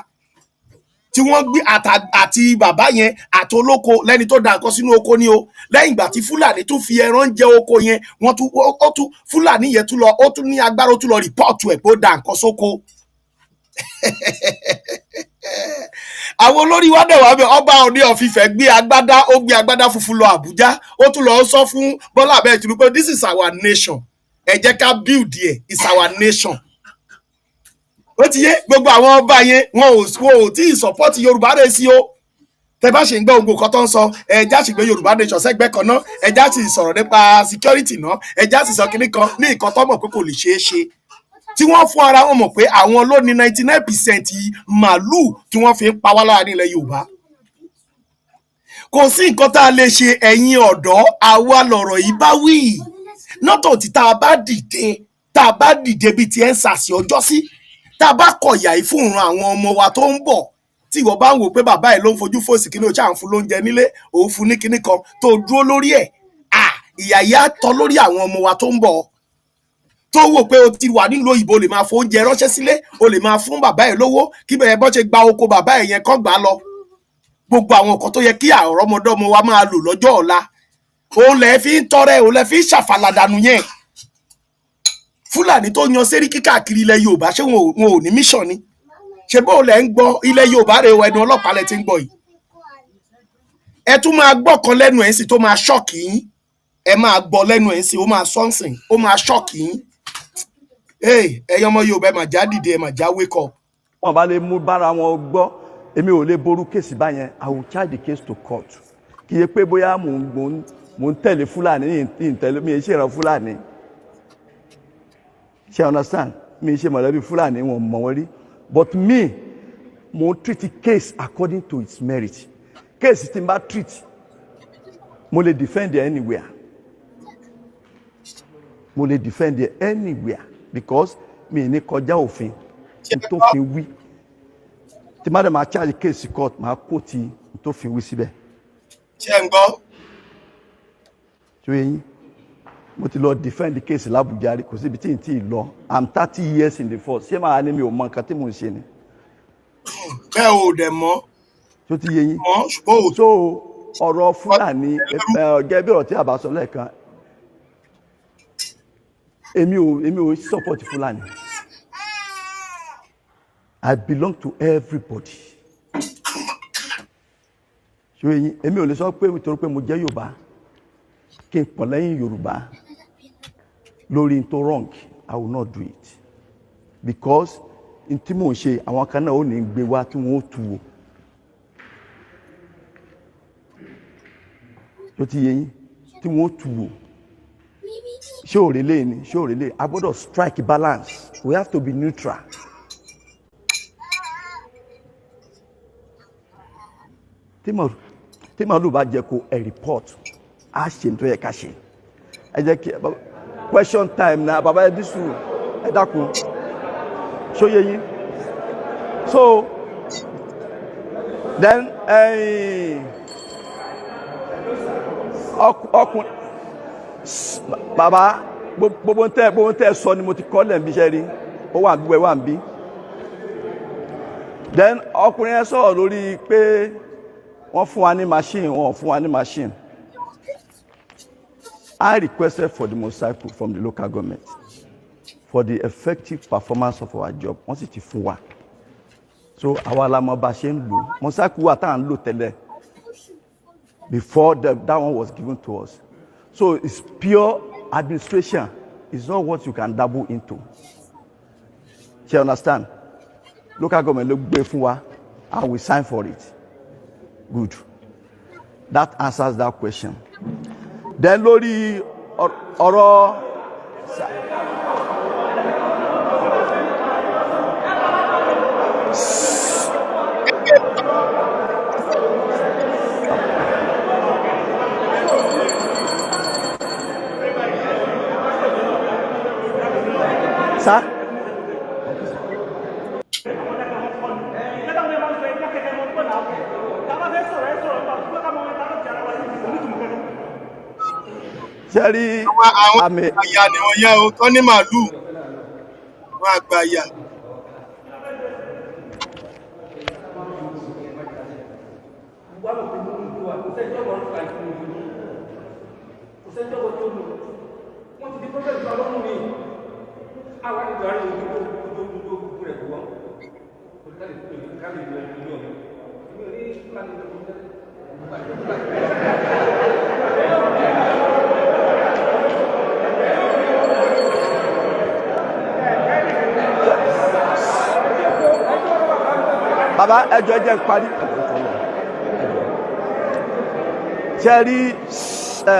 tí wọ́n gbé àti bàbá yẹn àti olóko lẹ́ni tó dá nǹkan sínú oko ni o lẹ́yìn ìgbà tí Fúlàní tún fi ẹran jẹ oko yẹn wọ́n tún Fúlàní yẹn tún lọ ó tún ní agbára ó tún lọ rìpọ́ọ̀tù ẹ̀ pé ó dá nǹkan sóko àwọn olórí wa dẹ̀ wá bẹ̀ ọba Ọọ̀ni of Ifẹ̀ gbé agbádá funfun lọ Àbújá ó tún lọ sọ fún Bọ́lá Ahmed Tinubu pé this is our nation ẹ jẹ́ ká build ẹ̀ it's our nation ó ti yé gbogbo àwọn ọba yẹn wọn ò tí ì support Yorùbá rẹ̀ sí o tẹ bá ṣe ń gbọ́ ogun kan tó ń sọ ẹja sì gbé Yorùbá nation sẹ́gbẹ́ kan náà ẹja sì sọ̀rọ̀ nípa security náà ẹja sì sọ kinní kan ní nǹkan tó mọ̀ pé kò lè ṣeé ṣe tí wọ́n fún ara wọn mọ̀ pé àwọn ló ní 99% màálù tí wọ́n fi ń pa wá lára nílẹ̀ Yorùbá kò sí nǹkan tá a lè ṣe ẹ̀yin ọ̀dọ́ àwa lọ̀rọ̀ yìí bá wí nọ́tọ̀ tí tá a bá dìde bíi ti ẹ̀ ń sàṣì ọjọ́ sí tá a bá kọ̀yà yìí fún ìran àwọn ọmọ wa tó ń bọ̀ tí ìwọ bá ń wò pé bàbá ẹ̀ ló ń fojú fòsì kí ló ṣáà ń fún lóúnjẹ nílé òun fún ní kinní kan tó dúró lórí ẹ̀ ìyà yìí á tọ́ lórí àwọn ọmọ wa tó ń bọ̀ tó wò pé o ti wà nílùú òyìnbó lè máa fóúnjẹ ránṣẹ́ sílé o lè máa fún bàbá ẹ̀ lówó kí bẹ̀rẹ̀ bọ́ ṣe gba oko bàbá ẹ̀ yẹn kọ́ gbà á lọ gbogbo àwọn nǹkan tó yẹ kí àrọ́mọdọ́mọ wa máa lò lọ́jọ́ ọ̀la òun lẹ̀ fi ń tọrẹ òun lẹ̀ fi ń ṣàfàlàdànù yẹn Fúlàní tó yan Sẹ́ríkì káàkiri ilẹ̀ Yorùbá ṣé wọn ò ní mission ni ṣe bó lẹ̀ ń gbọ́ ilẹ̀ Yorùbá rẹ̀ ẹnu ọlọ́pàá lẹ̀ ti ń gbọ́ yìí ẹ tún máa gbọ́ kan lẹ́nu ẹ̀ sì tó máa ṣọ́ọ̀kì yín ẹ máa gbọ́ lẹ́nu ẹ̀ sì ó máa sọ́nsìn ó máa ṣọ́ọ̀kì yín ẹ̀yin ọmọ Yorùbá ẹ mà já dìde ẹ mà já wake up. wọn bá lè mú bára wọn gbọ́ èmi ò lè ború kéèsì báyẹn I will charge the case to court kì í ṣe pé bóyá mò ń tẹ̀lé Fúlàní ìtẹ̀lé mi ṣe ìran Fúlàní ṣe understand mi ṣe mọ̀lẹ́bí Fúlàní wọn mọ̀ wọ́n rí but me mo treat case according to its merit case tí n bá treat mo lè defend it anywhere mo lè defend it anywhere because mi ní kọjá òfin tó fi wí tí má dẹ̀ máa charge case court máa kó ti tó fi wí síbẹ̀. ṣé ń gbọ́. ṣé yín mo ti lọ defend the case l'Abuja kò síbi tí n tí ì lọ I'm 30 years in the force ṣé màá ní mi ò mọ nǹkan tí mò ń ṣe ni. bẹ́ẹ̀ o dẹ̀ mọ́. tó ti yé yín. so ọ̀rọ̀ Fúlàní gẹ́gẹ́ bí ọ̀rọ̀ tí a bá sọ lẹ́ẹ̀kan èmi ò support Fúlàní. I belong to everybody. ṣé yín èmi ò lè sọ pé nítorí pé mo jẹ́ Yorùbá kí n pọ̀ lẹ́yìn Yorùbá lórí n tó wrong I will not do it because n tí mò ń ṣe àwọn kan náà ò ní gbé wá tí wọ́n ó tu wò tó ti yé yín tí wọ́n ó tu wò ṣé òrèlè ni ṣé òrèlè a gbọ́dọ̀ strike balance we have to be neutral. tí màálù bá jẹ kó ẹ report á ṣe nítorí ẹ ká ṣe ẹ jẹ́ kí question time na bàbá ẹ dísù ẹ dákun ṣóyè yín so then ọkùnrin bàbá gbogbo tẹ sọ ni mo ti kọ́ lẹ̀ ń bí iṣẹ́ rí ó wà bí wẹ́ wà ń bí then ọkùnrin yẹn sọ̀rọ̀ lórí pé wọ́n fún wa ní machine wọ́n fún wa ní machine I requested for the motorcycle from the local government for the effective performance of our job wọ́n sì ti fún wa so àwa la mọ̀ bá ṣe ń lò motorcycle wa tá à ń lò tẹ́lẹ̀ before that one was given to us so it's pure administration it's not what you can dabble into you understand local government ló gbé fún wa and we sign for it good that answers that question then lórí ọ̀rọ̀ sa sẹ́rí àmì àyà ni wọ́n yá o tọ́ ní màálù wọ́n àgbà àyà. bàbá ẹjọ́ jẹ́ parí ṣẹ́rí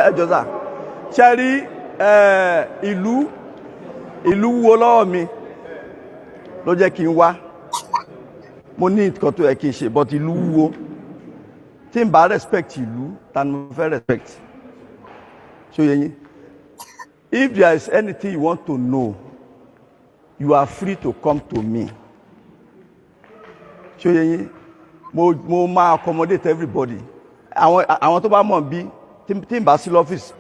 ẹjọ́ sà ṣẹ́rí ìlú wo lọ́wọ́ mi ló jẹ́ kí n wá mo ní nǹkan tó yẹ kí n ṣe but ìlú wo tí n bá respect ìlú ta ni mo fẹ́ respect ṣó yẹ yín if there is anything you want to know you are free to come to me. ṣó yẹ yín mo máa accommodate everybody àwọn tó bá mọ̀ bí tí n bá sí lọ́fíìsì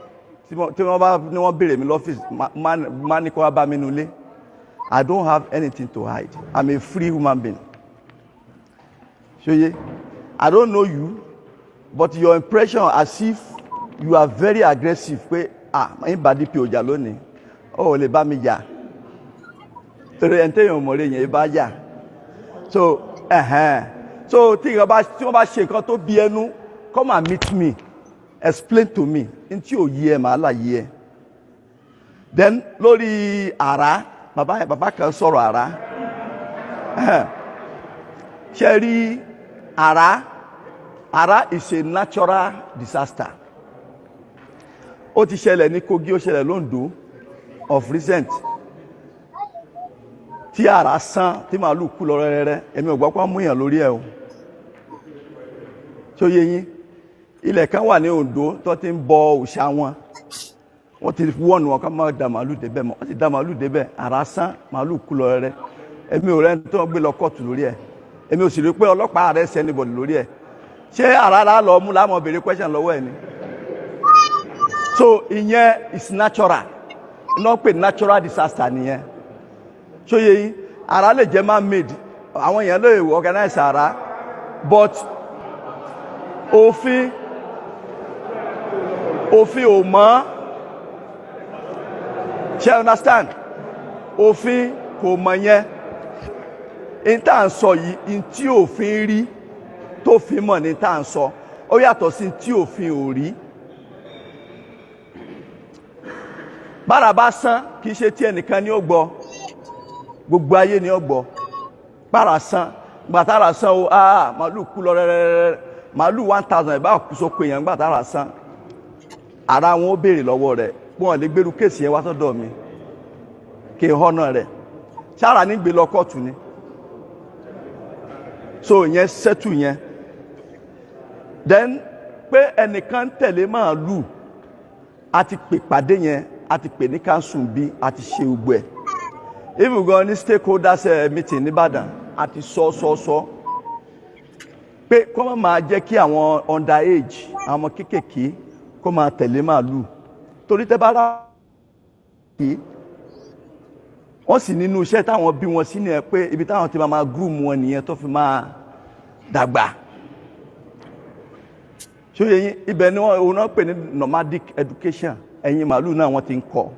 tí wọ́n bá ní wọ́n béèrè mi lọ́fíìsì má ní kó wá bá mi nulẹ̀ I don't have anything to hide I'm a free human being ṣó yẹ I don't know you but your impression as if you are very aggressive pé ń bá DP ọjà lónìí ó lè bá mi jà torí ẹ̀ ń tẹ̀yàn mọ̀rẹ́ yẹn bá jà so. So tí wọ́n bá ṣe nǹkan tó bí ẹnu come and meet me explain to me n tí ò yé ẹ màá là yé ẹ then lórí àrá bàbá kan sọ̀rọ̀ àrá ṣe rí àrá is a natural disaster ó ti ṣẹlẹ̀ ní Kogi ó ṣẹlẹ̀ l'Ondo of recent tí àrá sán tí màálù kú lọ rẹ́rẹ́rẹ́ èmi ò gbọ́ pé wọ́n mú yàn lórí ẹ̀ o tó yé yín ilẹ̀ kan wà ní Ondo tó ti ń bọ òòṣà wọ́n ti wọ́ọ̀nù wọn ká má da màálù débẹ̀ mọ́ wọ́n ti da màálù débẹ̀ àrá sán màálù kú lọ rẹ́rẹ́ èmi ò rẹ́ni tó ń gbé lọ kóòtù lórí ẹ̀ èmi ò sì rí pé ọlọ́pàá ààrẹ ṣe anybody lórí ẹ̀ ṣé àrá la lọ mú láàmú béèrè question lọ́wọ́ ẹ̀ ni so ìyẹn is natural iná pè natural disaster nìyẹn ṣóyè yín àrá lè jẹ́ man made àwọn èèyàn lè organize àrá but òfin ò mọ̀ ṣe understand òfin kò mọ̀ yẹn n tá à ń sọ yìí n tí òfin rí tó fi mọ̀ ní tá à ń sọ ó yàtọ̀ sí tí òfin ò rí. bára bá sán kì í ṣe tí ẹnìkan ni ó gbọ́, gbogbo ayé ni ó gbọ́. bára sán gbàtàrà sán o màálù kú lọ rẹ́rẹ́rẹ́, màálù 1000 ìbá kú sóko èèyàn gbàtàrà sán, ara wọn ó béèrè lọ́wọ́ rẹ̀ pé wọ́n lè gbérú kéèsì yẹn wá sọ́dọ̀ mi kí n họ́nà rẹ̀, sára ní gbé lọ kóòtù ni. so yẹn sẹ́tù yẹn. then pé ẹnìkan tẹ̀lé màálù, a ti pè pàdé yẹn, a ti pè ní council bí, a ti ṣe gbogbo ẹ̀. even gan ní stakeholders meeting nìbàdàn, a ti sọ pé kó máa jẹ́ kí àwọn under age, àwọn ọmọ kéékèèké kó máa tẹ̀lé màálù, torí tẹ́ bá rà kí wọ́n sì nínú iṣẹ́ táwọn bí wọn sí ni ẹ pé ibi táwọn ti máa groom wọn nìyẹn tó fi máa dàgbà. ṣó yẹ yín ibẹ̀ ni òun náà pè ní nomadic education, ẹ̀yin màálù náà wọ́n ti ń kọ́.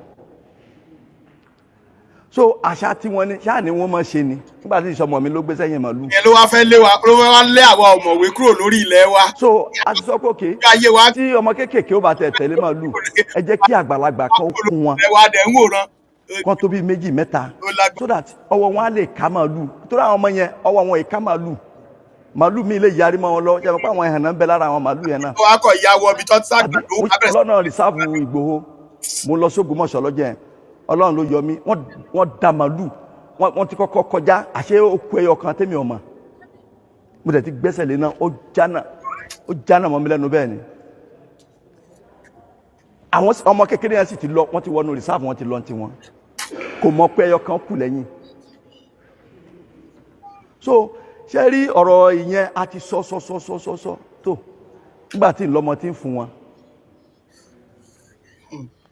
so àṣà tí wọ́n ní ṣáà ni wọ́n máa ṣe ni nígbà tí ìṣọmọ mi ló gbé sẹ́yìn màálù. ẹ ló wá fẹ́ lé wa, ló wá lé àwa ọ̀mọ̀wé kúrò lórí ilẹ̀ wa. so a ti sọ pé òkè tí ọmọ kéékèèké ó bá tẹ̀lé màálù, ẹ jẹ́ kí àgbàlagbà kan kún wọn. ẹ wá dẹ̀ ń wòran. kan tó bí 2 3 so that ọwọ́ wọn á lè ká màálù, torí àwọn ọmọ yẹn ọwọ́ wọn ì ká màálù, màálù mi lè yarí mọ́ wọn lọ, jẹ́ pé àwọn ẹ̀hàn náà ń bẹ lára àwọn màálù yẹn náà. wọ́n á kọ̀ ìyàwó ibi tó ti sáàgbà ló wá bẹ̀rẹ̀. ọlọ́nà rìsáàbù Ìgbòho mo lọ sógbómọ̀ṣọ́ lọ́jọ́ yẹn, Ọlọ́run ló yọ mí, wọ́n da màálù, wọ́n ti kọ́kọ́ kọjá, àṣé okú ẹyọ kan tẹ́mi ọmọ mo tẹ̀ ti gbẹ́sẹ̀ lé náà, ó jánà mọ́ mi lẹ́nu bẹ́ẹ̀ ni. àwọn ọmọ kékeré yẹn sì ti lọ, wọ́n ti wọnú rìsáàbù, wọ́n ti lọ ti wọn, kò mọ̀ pé ẹyọ kan kù lẹ́yìn. so ṣe rí ọ̀rọ̀ ìyẹn a ti sọ tó nígbà tí ìlọmọ ti ń fún wọn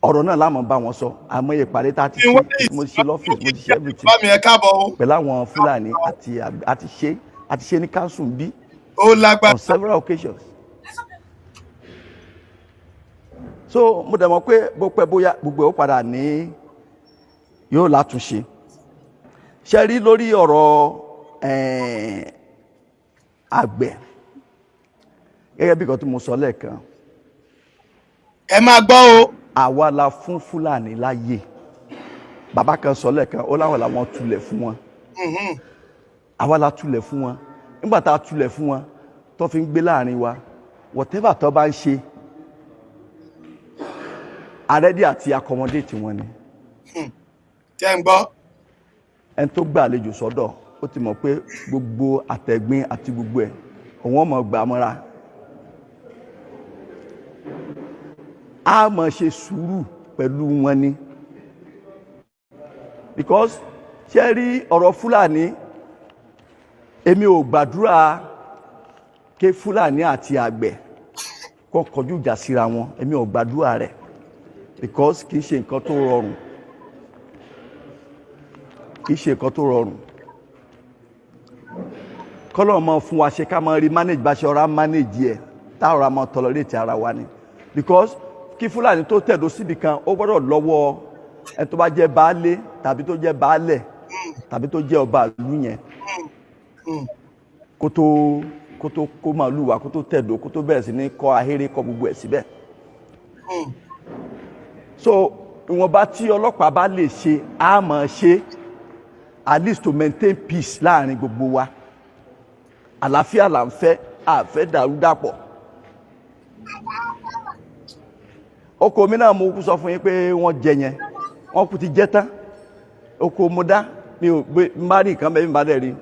ọ̀rọ̀ náà láàmú bá wọn sọ, àmọ́ ìpàdé tá a ti ṣe, mo ṣe lọ́fíìsì, mo ti ṣe everything pẹ̀lú àwọn Fúlàní àti ṣe ní council bí on several occasions. so mo dẹ̀ mọ̀ pé bó pẹ́ bóyá gbogbo ẹ̀ ó padà ní yóò látúnṣe. ṣe rí lórí ọ̀rọ̀ àgbẹ̀ gẹ́gẹ́ bí kan tí mo sọ lẹ́ẹ̀kan, ẹ máa gbọ́ o. àwa la fún Fúlàní láyè. bàbá kan sọ lẹ́ẹ̀kan, ó láwọn làwọn tulẹ̀ fún wọn. àwa la tulẹ̀ fún wọn. nígbà tá a tulẹ̀ fún wọn tó fi ń gbé láàrin wa, whatever tó bá ń ṣe àrẹ́dí àti accommodate wọn ni. tẹ́ ń gbọ́. ẹni tó gbà àlejò sọ́dọ̀ ó ti mọ̀ pé gbogbo àtẹ̀gbin àti gbogbo ẹ̀ òun ọmọ gbà mọ́ra. a máa ṣe sùúrù pẹ̀lú wọn ni, because ṣe rí ọ̀rọ̀ Fúlàní, èmi ò gbàdúrà kí Fúlàní àti àgbẹ̀ kó kọjú ìjà síra wọn, èmi ò gbàdúrà rẹ̀, because kì í ṣe nǹkan tó rọrùn, kì í ṣe nǹkan tó rọrùn. kọ́lọ́ mọ́ fún wa ṣe ká mọ́ rí manage bá ṣe ọ̀rá manage ẹ̀ táwọn ọ̀rá mọ́ tolerate ara wa ni, because kí Fúlàní tó tẹ̀dó síbi kan ó gbọ́dọ̀ lọ́wọ́ ẹ tó bá jẹ́ baálé tàbí tó jẹ́ baálẹ̀ tàbí tó jẹ́ ọba ìlú yẹn kó tó kó màálù wá, kó tó tẹ̀dó, kó tó bẹ̀rẹ̀ sí ní kọ́ ahéré, kọ́ gbogbo ẹ̀ síbẹ̀. so ìwọ̀nba tí ọlọ́pàá bá lè ṣe á máa ṣe, at least to maintain peace láàrin gbogbo wa. àlàáfíà là ń fẹ́, àfẹ́ dàrúdàpọ̀. oko mi náà mo kú sọ fún yín pé wọ́n jẹ yẹn, wọ́n kú ti jẹ tán. oko mo dá, mi ò gbé má rí nǹkan bẹ́ẹ̀ mi bá dẹ̀ rí.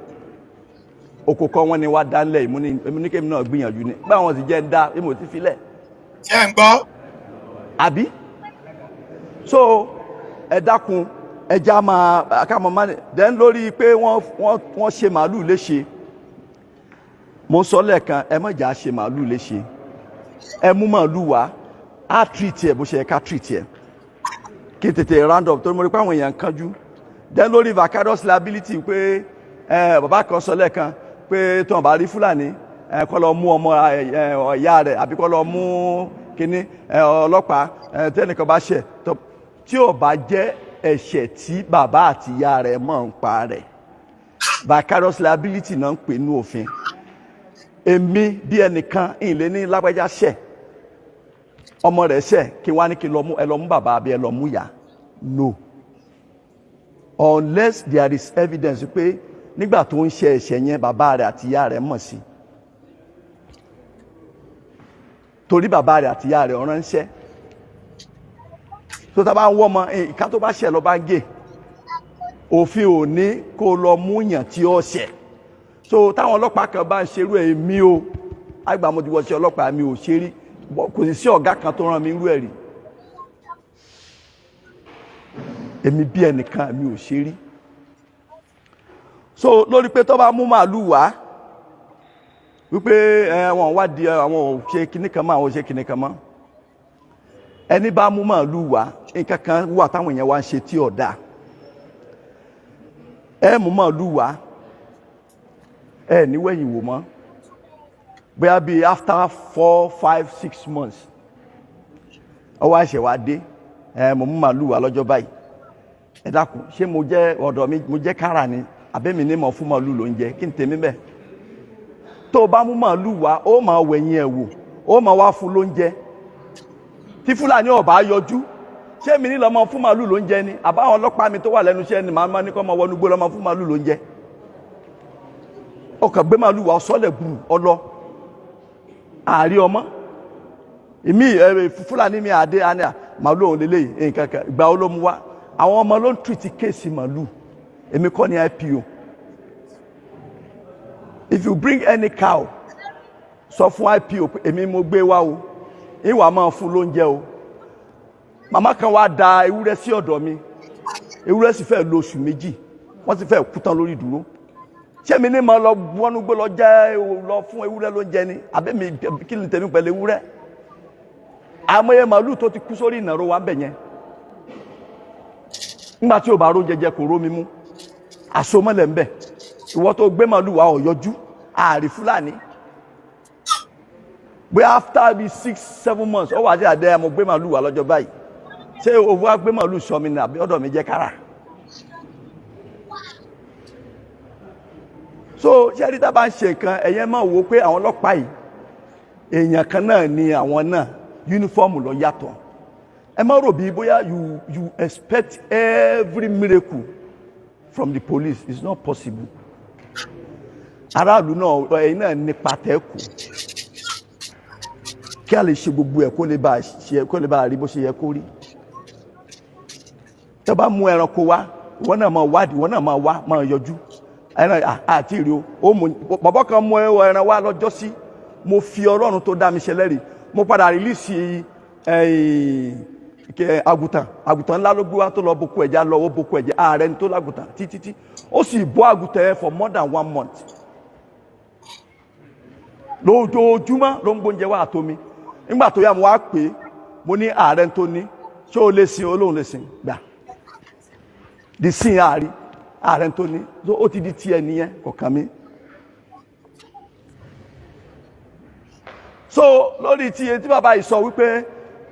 oko kan wọ́n ní wá dá ńlẹ̀ èmi ní kémi náà gbìyànjú ni, báwọn sì jẹ́ ń dá èmi ò ti filẹ̀. ṣé ń gbọ́. àbí so ẹ dákun ẹja máa ká mọ máa then lórí pé wọ́n ṣe màálù léṣe, mo sọ lẹ́ẹ̀kan ẹ má jà ṣe màálù léṣe, ẹ mú màálù wá á treat ẹ bó ṣe yẹ ká treat ẹ kí tètè round up torí mo rí pé àwọn èèyàn ń kánjú. then lórí vicarious liability pé bàbá kan sọ lẹ́ẹ̀kan pé tí wọ́n bá rí Fúlàní kó lọ mú ọmọ ìyá rẹ̀ àbí kó lọ mú kíní ọlọ́pàá tẹ́nìkan bá ṣẹ̀ tí ò bá jẹ́ ẹ̀ṣẹ̀ tí bàbá àti ìyá rẹ̀ mọ̀ ń pa rẹ̀, vicarious liability náà ń pè ní òfin. èmi bí ẹnìkan ìlé ní lágbájá ṣẹ̀ ọmọ rẹ̀ ṣẹ̀ kí wá ní kí ẹ lọ mú bàbá àbí ẹ lọ mú ìyá. No, unless there is evidence pé nígbà tó ń ṣe ẹ̀ṣẹ̀ yẹn bàbá rẹ̀ àti ìyá rẹ̀ mọ̀ sí, torí bàbá rẹ̀ àti ìyá rẹ̀ ọ̀ràn ń ṣẹ́. tó tá bá ń wọ́ ọmọ ìka tó bá ṣẹ̀ lọ bá gé, òfin ò ní kó lọ mú yàn tí ó ṣẹ̀. so táwọn ọlọ́pàá kan bá ń ṣerú ẹ̀ mi o àgbà mo ti wọ sí ọlọ́pàá mi ò ṣe rí, kò sì sí ọ̀gá kan tó rán mi irú ẹ̀ rí. èmi bí ẹnìkan mi ò ṣe rí. so lórí pé tó bá mú màálù wá wípé wọn wá di àwọn ò ṣe kinní kan mọ́ àwọn ò ṣe kinní kan mọ́, ẹni bá mú màálù wá nǹkan kan wà táwọn èèyàn wá ń ṣe tí ọ̀dà. ẹ mú màálù wá ẹ níwẹ̀yìn wò mọ́ bóyá bíi after 4, 5, 6 months ọwọ́ àṣẹ wa dé mo mú màálù wá lọ́jọ́ báyìí, ẹ dákun ṣé mo jẹ́ ọ̀dọ̀ mi mo jẹ́ kára ni àbẹ́mi ní mọ̀ fún màálù ló ń jẹ kí n tèmi bẹ́ẹ̀. tó o bá mú màálù wá ó máa wẹ̀yìn ẹ̀ wò ó máa wá fún lóúnjẹ. tí Fúlàní ọba yọjú ṣé mi ní lọ́mọ fún màálù ló ń jẹ ni àbáwọn ọlọ́pàá mi tó wà lẹ́nu iṣẹ́ ni màá ní kọ́ mọ wọnú gbó lọ́mọ fún màálù ló ń jẹ. ọkàn gbé màálù wá ọsọ́lẹ̀ gbùrù ọlọ àárí ọmọ ìmí Fúlàní mi àdé àní màálù òun lélẹ́yìí nǹkan kan ìgbà wo ló mú wá. àwọn ọmọ ló ń tìrìtì kéèsì màálù, èmi kọ́ ni IPO. if you bring any cow sọ fún IPO pé èmi mo gbé wá o ìwà máa fún lóúnjẹ o. màmá kan wá da ewúrẹ́ sí ọ̀dọ̀ mi, ewúrẹ́ sì fẹ́ lo oṣù 2 wọ́n sì fẹ́ kú tán lórí ìdúró. ṣé mi ní máa lọ wọnú gbé lọ jẹ́ lọ fún ewúrẹ́ lóúnjẹ ni àbẹ́mi kí ni tèmi pẹ̀lú ewúrẹ́. àmọye màálù tó ti kú sórí ìnàró wa ń bẹ̀ yẹn nígbà tí o bá ró jẹjẹ kò rómi mú àsomọ́lẹ̀ ń bẹ̀. ìwọ tó gbé màálù wa ọ̀yọ́jú ààrí Fúlàní bóyá after bíi 6, 7 months ó wà dé àdé mo gbé màálù wa lọ́jọ́ báyìí ṣé owó á gbé màálù sọ mi ní àbí ọ̀dọ̀ mi jẹ́ kára. so ṣé ẹni tá a bá ń ṣe nǹkan ẹ̀yẹn máa wò ó pé àwọn ọlọ́pàá yìí èèyàn kan náà ni àwọn náà yúnífọ́ọ̀mù lọ yàtọ̀. ẹ má rò bí bóyá you expect every miracle from the police. It's not possible. aráàlú náà ẹ̀yin náà nípa tẹ́kù kí a lè ṣe gbogbo ẹ̀ kó lè bá rí bó ṣe yẹ kó rí. tẹ́ bá mú ẹranko wá ìwọ náà máa wádìí ìwọ náà máa wá máa yọjú ẹran àti ìrì o bàbá kan mú ẹran wá lọ́jọ́ sí mo fi Ọlọ́run tó dá mi ṣẹlẹ́rìí mo padà rìlíìsì àgùntàn ńlá ló gbé wá tó lọ boko ẹja lọ ó boko ẹja ààrẹ ní tó lágùntàn títí ó sì bọ́ àgùntàn yẹn for more than 1 month. lójoojúmọ́ ló ń gbóúnjẹ wá àtomi. nígbà tó yá mo wá pè é mo ní ààrẹ tó ní ṣé o lè sin olóhùn lè sin gbà di sin ààrẹ tó ní ó ti di tiẹ̀ nìyẹn kọ̀ọ̀kan mi. so lórí tí bàbá yìí sọ wípé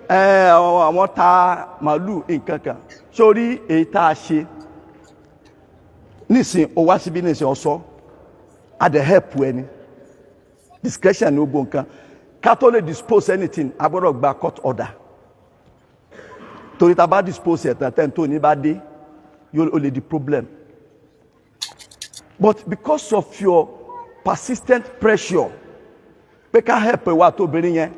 àwọn ta màálù nǹkan kan sórí èyí tá a ṣe nísìn ó wá síbí nísìn ọ̀sọ́ adẹ̀ help ẹni discretion ní gbogbo nǹkan ká tó lè dispose anything a gbọ́dọ̀ gba court order torí tá a bá dispose ẹ̀ tán tó ní bá dé yóò lè di problem but because of your persistent pressure pé ká help ẹ wá tóbìnrin yẹn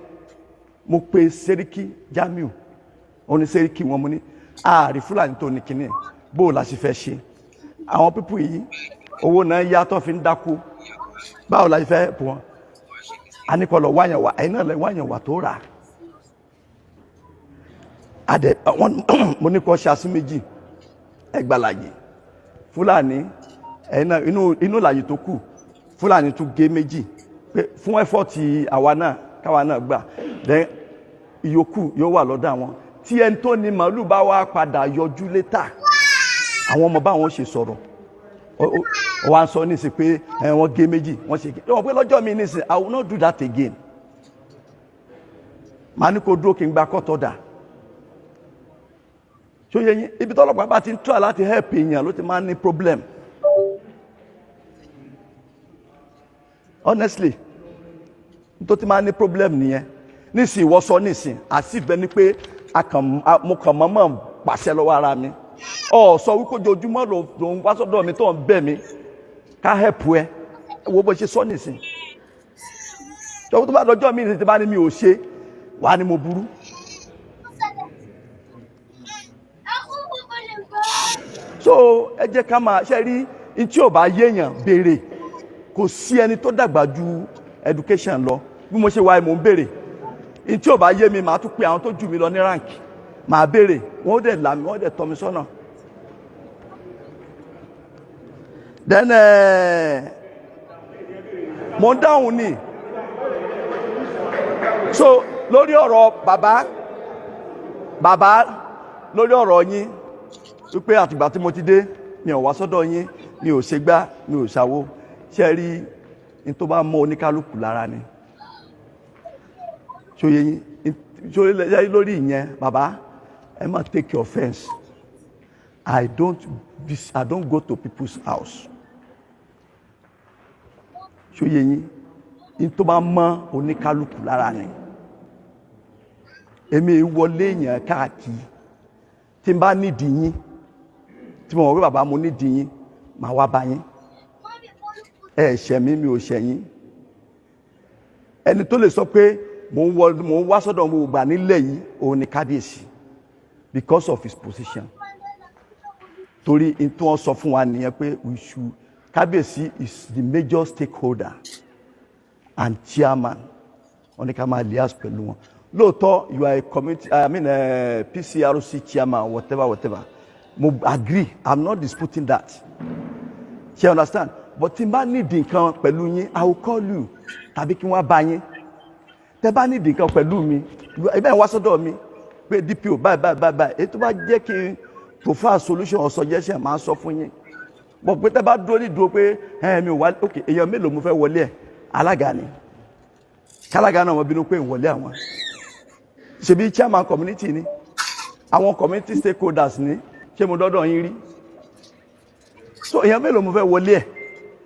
mo pe Sẹ́ríkì Jamiu oní Sẹ́ríkì wọn mo ní ààrí Fúlàní tó ní kíní bó la sì fẹ́ ṣe àwọn pípù yìí owó náà yàtọ̀ fi ń dákú báwo la fẹ́ bù wọn a ní kọ́ lọ wáyàn wá ẹ̀yin náà lọ wáyàn wá tó rà adẹ mo ní kọ́ ṣaṣí méjì ẹgbàláyè Fúlàní ẹ̀yin náà inú làyè tó kù Fúlàní tún gé méjì pé fún ẹ̀fọ́ọ̀tì àwa náà káwa náà gbà then ìyókù yóò wà lọ́dọ̀ àwọn tí ẹni tó ní màálù bá wá padà yọjú létà àwọn ọmọ báwọn ṣe sọ̀rọ̀ wọ́n sọ nísìn pé wọ́n gé méjì wọ́n ṣe gé wọ́n pé lọ́jọ́ mi nísìn I will not do that again màá ní kó dúró kí n gba kọ́tọ̀ dà ṣó yẹ yín ibi tọ́lọ́pàá bá ti ń try láti help èèyàn ló ti máa ń ní problem honestly tó ti máa ní problem nìyẹn nísìnyí wọ́n sọ nísìnyí àsìfẹ́ ni pé mo kàn mọ́ pàṣẹ lọ́wọ́ ara mi sọ wípé ojoojúmọ́ ló ń wá sọ́dọ̀ mi tó ń bẹ̀ mí ká help ẹ wo bó ṣe sọ nísìnyí tó bá lọ́jọ́ mi ní ti bá ní mi ò ṣe wà ní mo burú. So ẹ jẹ́ ká máa ṣe rí ní tí ò bá yéèyàn béèrè kò sí ẹni tó dàgbà ju education lọ bí mo ṣe wá mò ń béèrè ní tí ò bá yé mi màá tún pe àwọn tó jù mí lọ ní rank màá béèrè wọ́n dẹ̀ là mí wọ́n dẹ̀ tọ́ mi sọ́nà. Then mo ń dáhùn ni so lórí ọ̀rọ̀ bàbá lórí ọ̀rọ̀ yín wípé àtìgbà tí mo ti dé mi ò wá sọ́dọ̀ yín mi ò ṣe gbá mi ò ṣàwo ṣe rí ní tó bá mọ oníkálukú lára ni ṣòye yín ṣòye lórí ìyẹn bàbá ẹ má take offence I don't go to people's house ṣòye yín ní tó bá mọ oníkálukú lára ni èmi wọlé yẹn káàkiri tí n bá nídìí yín tí mo mọ̀ pé bàbá mo nídìí yín màá wá bá yín ẹ ṣẹ̀ mí mi ò ṣẹ̀ yín ẹni tó lè sọ pé mo ń wá sọ́dọ̀ mo gbà nílẹ̀ yìí òun ni kábíyèsí because of his position torí n tí wọ́n sọ fún wa nìyẹn pé kábíyèsí is the major stakeholder and chairman wọ́n ní ká máa liaise pẹ̀lú wọn lóòótọ́ you are a committee PCRC chairman whatever mo agree I'm not disputing that you understand but tí n bá nídìí nǹkan pẹ̀lú yín I will call you tàbí kí wọ́n bá yín tẹ́ bá nídìí nǹkan pẹ̀lú mi ibẹ̀ ń wá sọ́dọ̀ mi pé DPO báyìí èyí tó bá jẹ́ kí n provide solution or suggestion máa sọ fún yín bọ̀ pé tẹ́ bá dúró ní dúró pé mi ò wá ok èèyàn mélòó mo fẹ́ wọlé ẹ̀ alága ni kálága náà wọ́n bínú pé ń wọlé àwọn ṣebí chairman community ni àwọn community stakeholders ni ṣé mo dọ́dọ̀ yín rí so èèyàn mélòó mo fẹ́ wọlé ẹ̀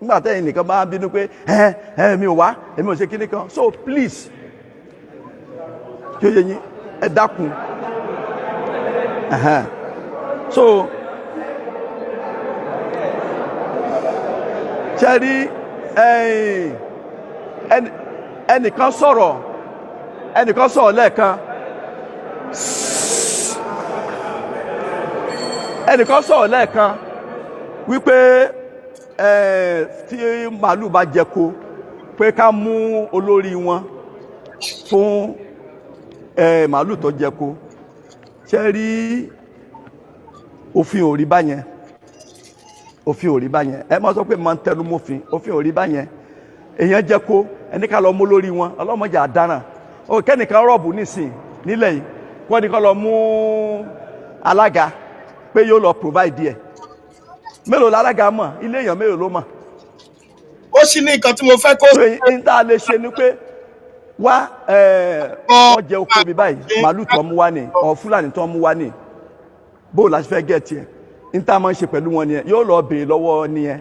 nígbà tẹ́yìn nìkan bá bínú pé mi ò wá èmi ò ṣe kíní kan so please kí ó yẹ yín ẹ dákun so ṣe rí ẹnìkan sọ̀rọ̀ lẹ́ẹ̀kan wípé tí màálù bá jẹko pé ká mú olórí wọn fún màálù tó jẹko ṣe rí òfin ò rí báyẹn ẹ máa sọ pé máa ń tẹnu mọ́fin òfin ò rí báyẹn èèyàn jẹko ẹni ká lọ mú olórí wọn ọlọ́mọdé àdáràn kẹ́nìkan rọ̀bù nísìn nílẹ̀ yìí wọ́n ní ká lọ mú alága pé yóò lọ provide ẹ̀ mélòó lálága mọ̀ ilé èèyàn mélòó ló mọ̀. ó sì ní nǹkan tí mo fẹ́ kó. ní tá a lè ṣe ni pé wá wọ́n jẹ oko mi báyìí màálù tó mú wá ní ọ̀ fúlàní tó mú wá ní bóò láti fẹ́ gẹ̀ẹ́tì ẹ̀ ní tá a máa ń ṣe pẹ̀lú wọn nìyẹn yóò lọ béèrè lọ́wọ́ nìyẹn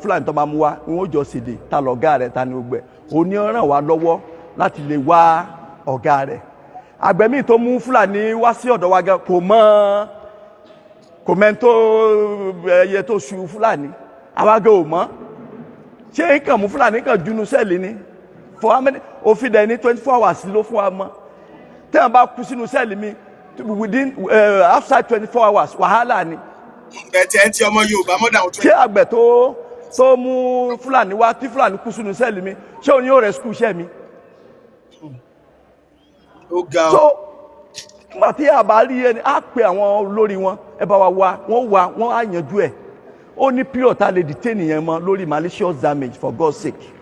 fúlàní tó máa mú wá wọn ó jọ síde ta lọ̀gá rẹ̀ ta ni gbogbo ẹ̀ òní ràn wá lọ́wọ́ láti lè wá ọ̀gá rẹ̀ àgbẹ̀mí tó mú fúlàní wá sí ọ̀dọ̀ wa gan kò mẹ́ntó ẹyẹ tó ṣu fúlàní àwágẹ́ ò mọ́ ṣé nǹkan mú fúlàní kan junu sẹ́ẹ̀lì ni for how many òfin dẹ̀ ní 24 hours ló fún wa mọ́ tẹ́wọ̀n bá kú sínú sẹ́ẹ̀lì mi within outside 24 hours wàhálà ni. bẹ̀tẹ̀ ń ti ọmọ Yorùbá mọ́dà ọ̀tún. ṣé àgbẹ̀ tó mú fúlàní wá tí fúlàní kú sínú sẹ́ẹ̀lì mi ṣé òun yóò rescue iṣẹ́ mi. ó ga ọ. so nígbà tí a bá rí ẹni á pe àwọn olórí wọn ẹ bá wa wọ́n á yanjú ẹ̀ ó ní period tá a lè detain yẹn mọ́ lórí malicious damage for God's sake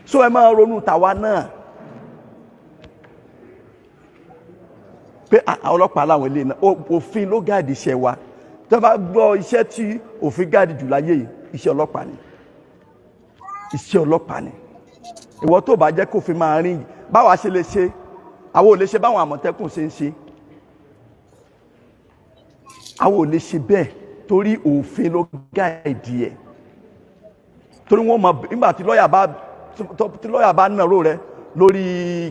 so ẹ máa ronú tàwa náà pé ọlọ́pàá làwọn ilé náà òfin ló gáàdì iṣẹ́ wa tó bá gbọ́ iṣẹ́ tí òfin gáàdì jù láyé yìí iṣẹ́ ọlọ́pàá ni ìwọ tó bá jẹ́ kó fi máa rìn báwa ṣe lè ṣe àwọn ò lè ṣe báwọn àmọ̀tẹ́kùn ṣe ń ṣe àwọn ò lè ṣe bẹ́ẹ̀ torí òfin ló gáàdì ẹ̀ torí wọ́n mọ̀ nígbà tí lọ́ọ̀yà bá tí lọ́ọ̀yà bá nàró rẹ lórí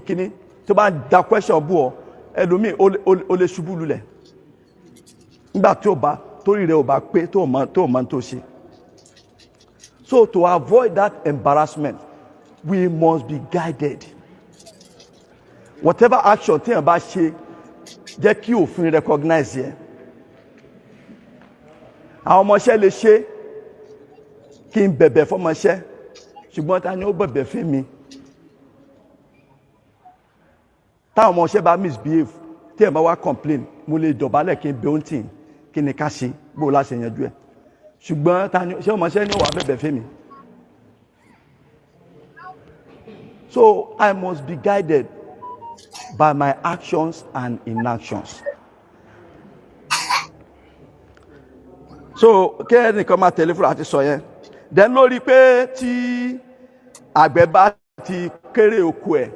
kíní tó bá da question bú ọ ẹlòmíì ó lè ṣubú lulẹ̀ nígbà tí ó bá torí rẹ ò bá pé tó mọ tó ṣe. So to avoid that embarrassment we must be guided. Whatever action tí yẹn bá ṣe jẹ́ kí òfin recognize yẹ. Àwọn ọmọọṣẹ́ lè ṣe kí n bẹ̀bẹ̀ fọmọṣẹ́ ṣùgbọ́n ta ni ó bẹ̀bẹ̀ fún mi. Táwọn ọmọọṣẹ́ bá misbehave tí yẹn bá wá complain mo lè dọ̀bálẹ̀ kí n bẹ̀ òǹtì kí ni ká ṣe bó láṣẹ yanjú ẹ̀. Ṣùgbọ́n ta ni ṣé ọmọọṣẹ́ ni ó wà bẹ̀bẹ̀ fún mi. So I must be guided by my actions and inactions. So kí ẹnìkan máa tẹ̀lé fúlàní sọ yẹn then lórí pé tí àgbẹ̀ bá ti kéré oko ẹ̀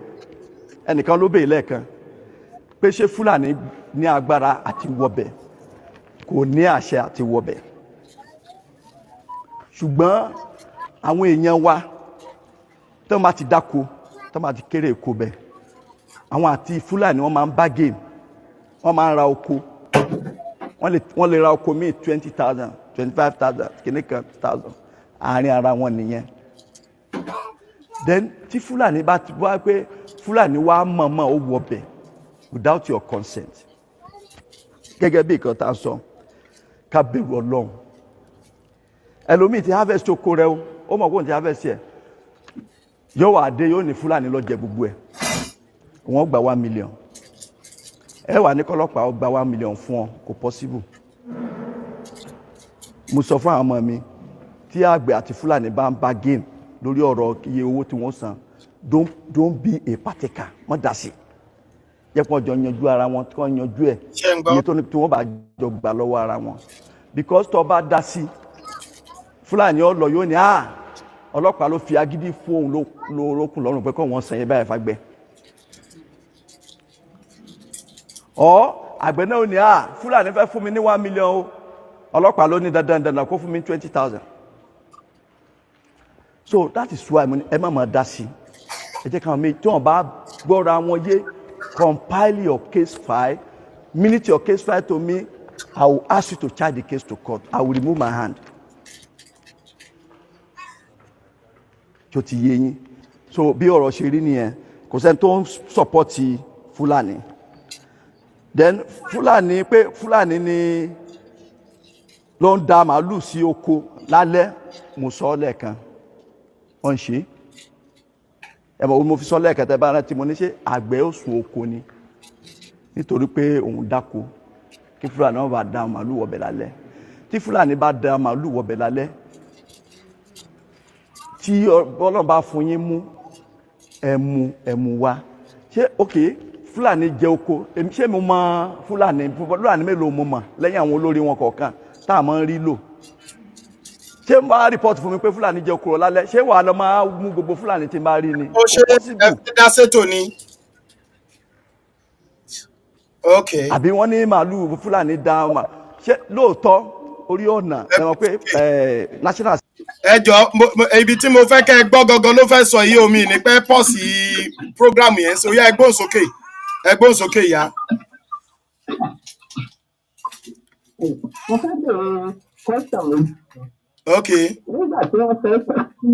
ẹnìkan ló bèè lẹ́ẹ̀kan pé ṣé fúlàní ní agbára àti wọbẹ̀ kò ní àṣẹ àti wọbẹ̀ ṣùgbọ́n àwọn èèyàn wa tó máa ti dáko tó máa ti kéré oko bẹ̀ àwọn àti fúlàní wọ́n máa ń bargain wọ́n máa ń ra oko wọ́n lè ra oko míì 20,000 25,000 kìnnìkan 1,000 àárín ara wọn nìyẹn. Then tí fúlàní bá ti wá pé fúlàní wá mọ̀ọ́mọ̀ ó wọbẹ̀ without your consent gẹ́gẹ́ bí nǹkan tá a sọ ká bẹ̀rù ọlọ́run ẹlòmíì ti harvest oko rẹ ó mọ̀ kó n ti harvest ẹ̀ yóò wà dé yóò ní fúlàní lọ jẹ gbogbo ẹ̀ wọ́n gba 1 million ẹ wà ní kọlọ́pàá ó gba 1 million fún ọ kò possible. Mo sọ fún àwọn ọmọ mi tí àgbẹ̀ àti fúlàní bá ń bargain lórí ọ̀rọ̀ iye owó tí wọ́n san don't be a partaker wọ́n dá sí yẹ kó jọ yanjú ara wọn tí wọ́n yanjú ẹ̀ iye tó ní tí wọ́n bá jọ gbà lọ́wọ́ ara wọn because tó bá dá sí fúlàní ó lọ yóò ní ọlọ́pàá ló fi agídí fún òun lókun lọ́rùn pé kó wọ́n san yẹn báyìí fagbẹ́ àgbẹ̀ náà ní fúlàní fẹ́ fún mi ní 1 million o ọlọ́pàá ló ní dandan kó fún mi 20,000. So that is why ẹ má máa dá sí ẹ jẹ́ káwọn méjì tí wọ́n bá gbọ́ra wọn yé compile your case file minute your case file to me I will ask you to charge the case to court I will remove my hand. Tó ti yé yín so bí ọ̀rọ̀ ṣe rí nìyẹn kò sẹ́ni tó ń sọ́pọ́tì fúlàní then fúlàní pé fúlàní ni ló ń da màálù sí oko lálẹ́ mo sọ lẹ́ẹ̀kan wọ́n ń ṣe ẹ̀mọ̀ mo fi sọ lẹ́ẹ̀kan tẹ́ bá rántí mo ní ṣe àgbẹ̀ ó sun oko ni nítorí pé òun dáko kí fúlàní wọn bá da màálù wọ̀bẹ̀ lálẹ́ tí fúlàní bá da màálù wọ̀bẹ̀ lálẹ́ tí Ọlọ́run bá fún yín mú ẹmu wá ṣé ok fúlàní jẹ oko ṣé mo mọ fúlàní mélòó mo mọ̀ lẹ́yìn àwọn olórí wọn kọ̀ọ̀kan tá a máa ń rí lò ṣé n bá rìpọ́tù fún mi pé fúlàní jẹ oko lálẹ́ ṣé wàá lọ máa mú gbogbo fúlàní tí n bá rí ni. ó ṣe ẹ dá sétò ni. ok. àbí wọ́n ní màálù fúlàní dá ṣé lóòótọ́ orí ọ̀nà ẹ mọ̀ pé national. ẹ jọ ibi tí mo fẹ́ kẹ́ ẹ gbọ́ gangan ló fẹ́ sọ yìí omi ní pẹ́ pọ́ọ̀sì prógrámù yẹn so yá ẹ gbóhùn sókè ìyá. mo fẹ́ bẹ̀rẹ̀ question mi. ok. nígbà tí wọ́n fẹ́ pẹ́ kí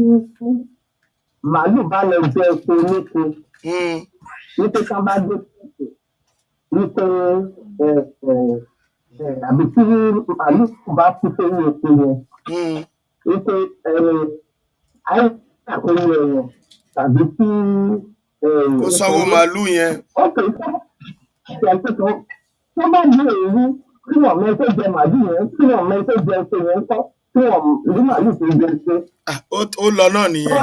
màálù bá lọ jẹ epo oníko wípé ká bá dé pẹ̀sẹ̀ wípé àbí tí màálù bá kú sórí epo yẹn wípé àìsàn ẹ̀yàn tàbí tí. ó sanwó màálù yẹn. ok tó bá ní èyí tí wọ́n mọ tó jẹ màálù yẹn tí wọ́n mọ tó jẹ epo yẹn kọ́ tí wọ́n rí màálù tó jẹ epo. ó lọ náà nìyẹn.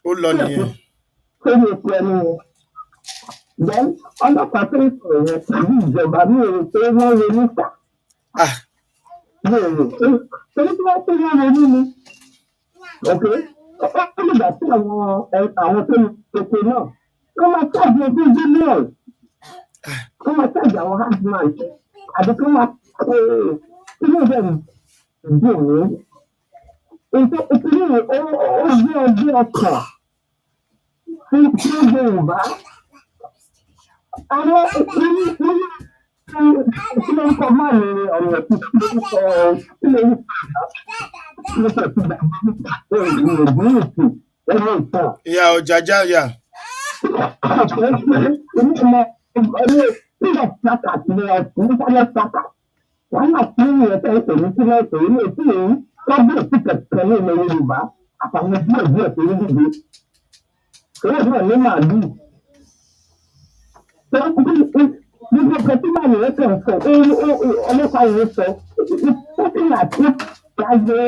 ó lọ nìyẹn. sórí epo ẹni yẹn then ọlọ́pàá tó ń sọ̀rọ̀ yẹn tàbí ìjọba mi ò rò pé wọ́n ronú ta. mi ò rò pé torí tí wọ́n pé wọ́n ronú ni. ok ó lè gbà sí àwọn tó ń epo náà wọ́n máa ṣáàjì ojú bílíọ̀nù wọ́n máa ṣáàjì àwọn hardman àbí kí wọ́n máa pé ilé ìbẹ̀rù dùn mí ìpínlẹ̀ ọjọ́ ọkàn fún Yorùbá àwọn ìpínlẹ̀ ọkọ̀ máa ní ọ̀rọ̀ ìyá ọ̀jájá yà. Wọ́n máa fún ìyẹn tẹ́ ìpèmí sílẹ̀ ìpèmí ní èsì èyí kábíyèsí kẹ̀kẹ́ ní ilẹ̀ Yorùbá àtàwọn díẹ̀ díẹ̀ tó ń dìde. Ìwé náà ní màálù. Gbogbo kẹtíbà nìyẹn kàn sọ, ọlọ́pàá yìí sọ, ìfọ́sílẹ̀ àti ìyájọ́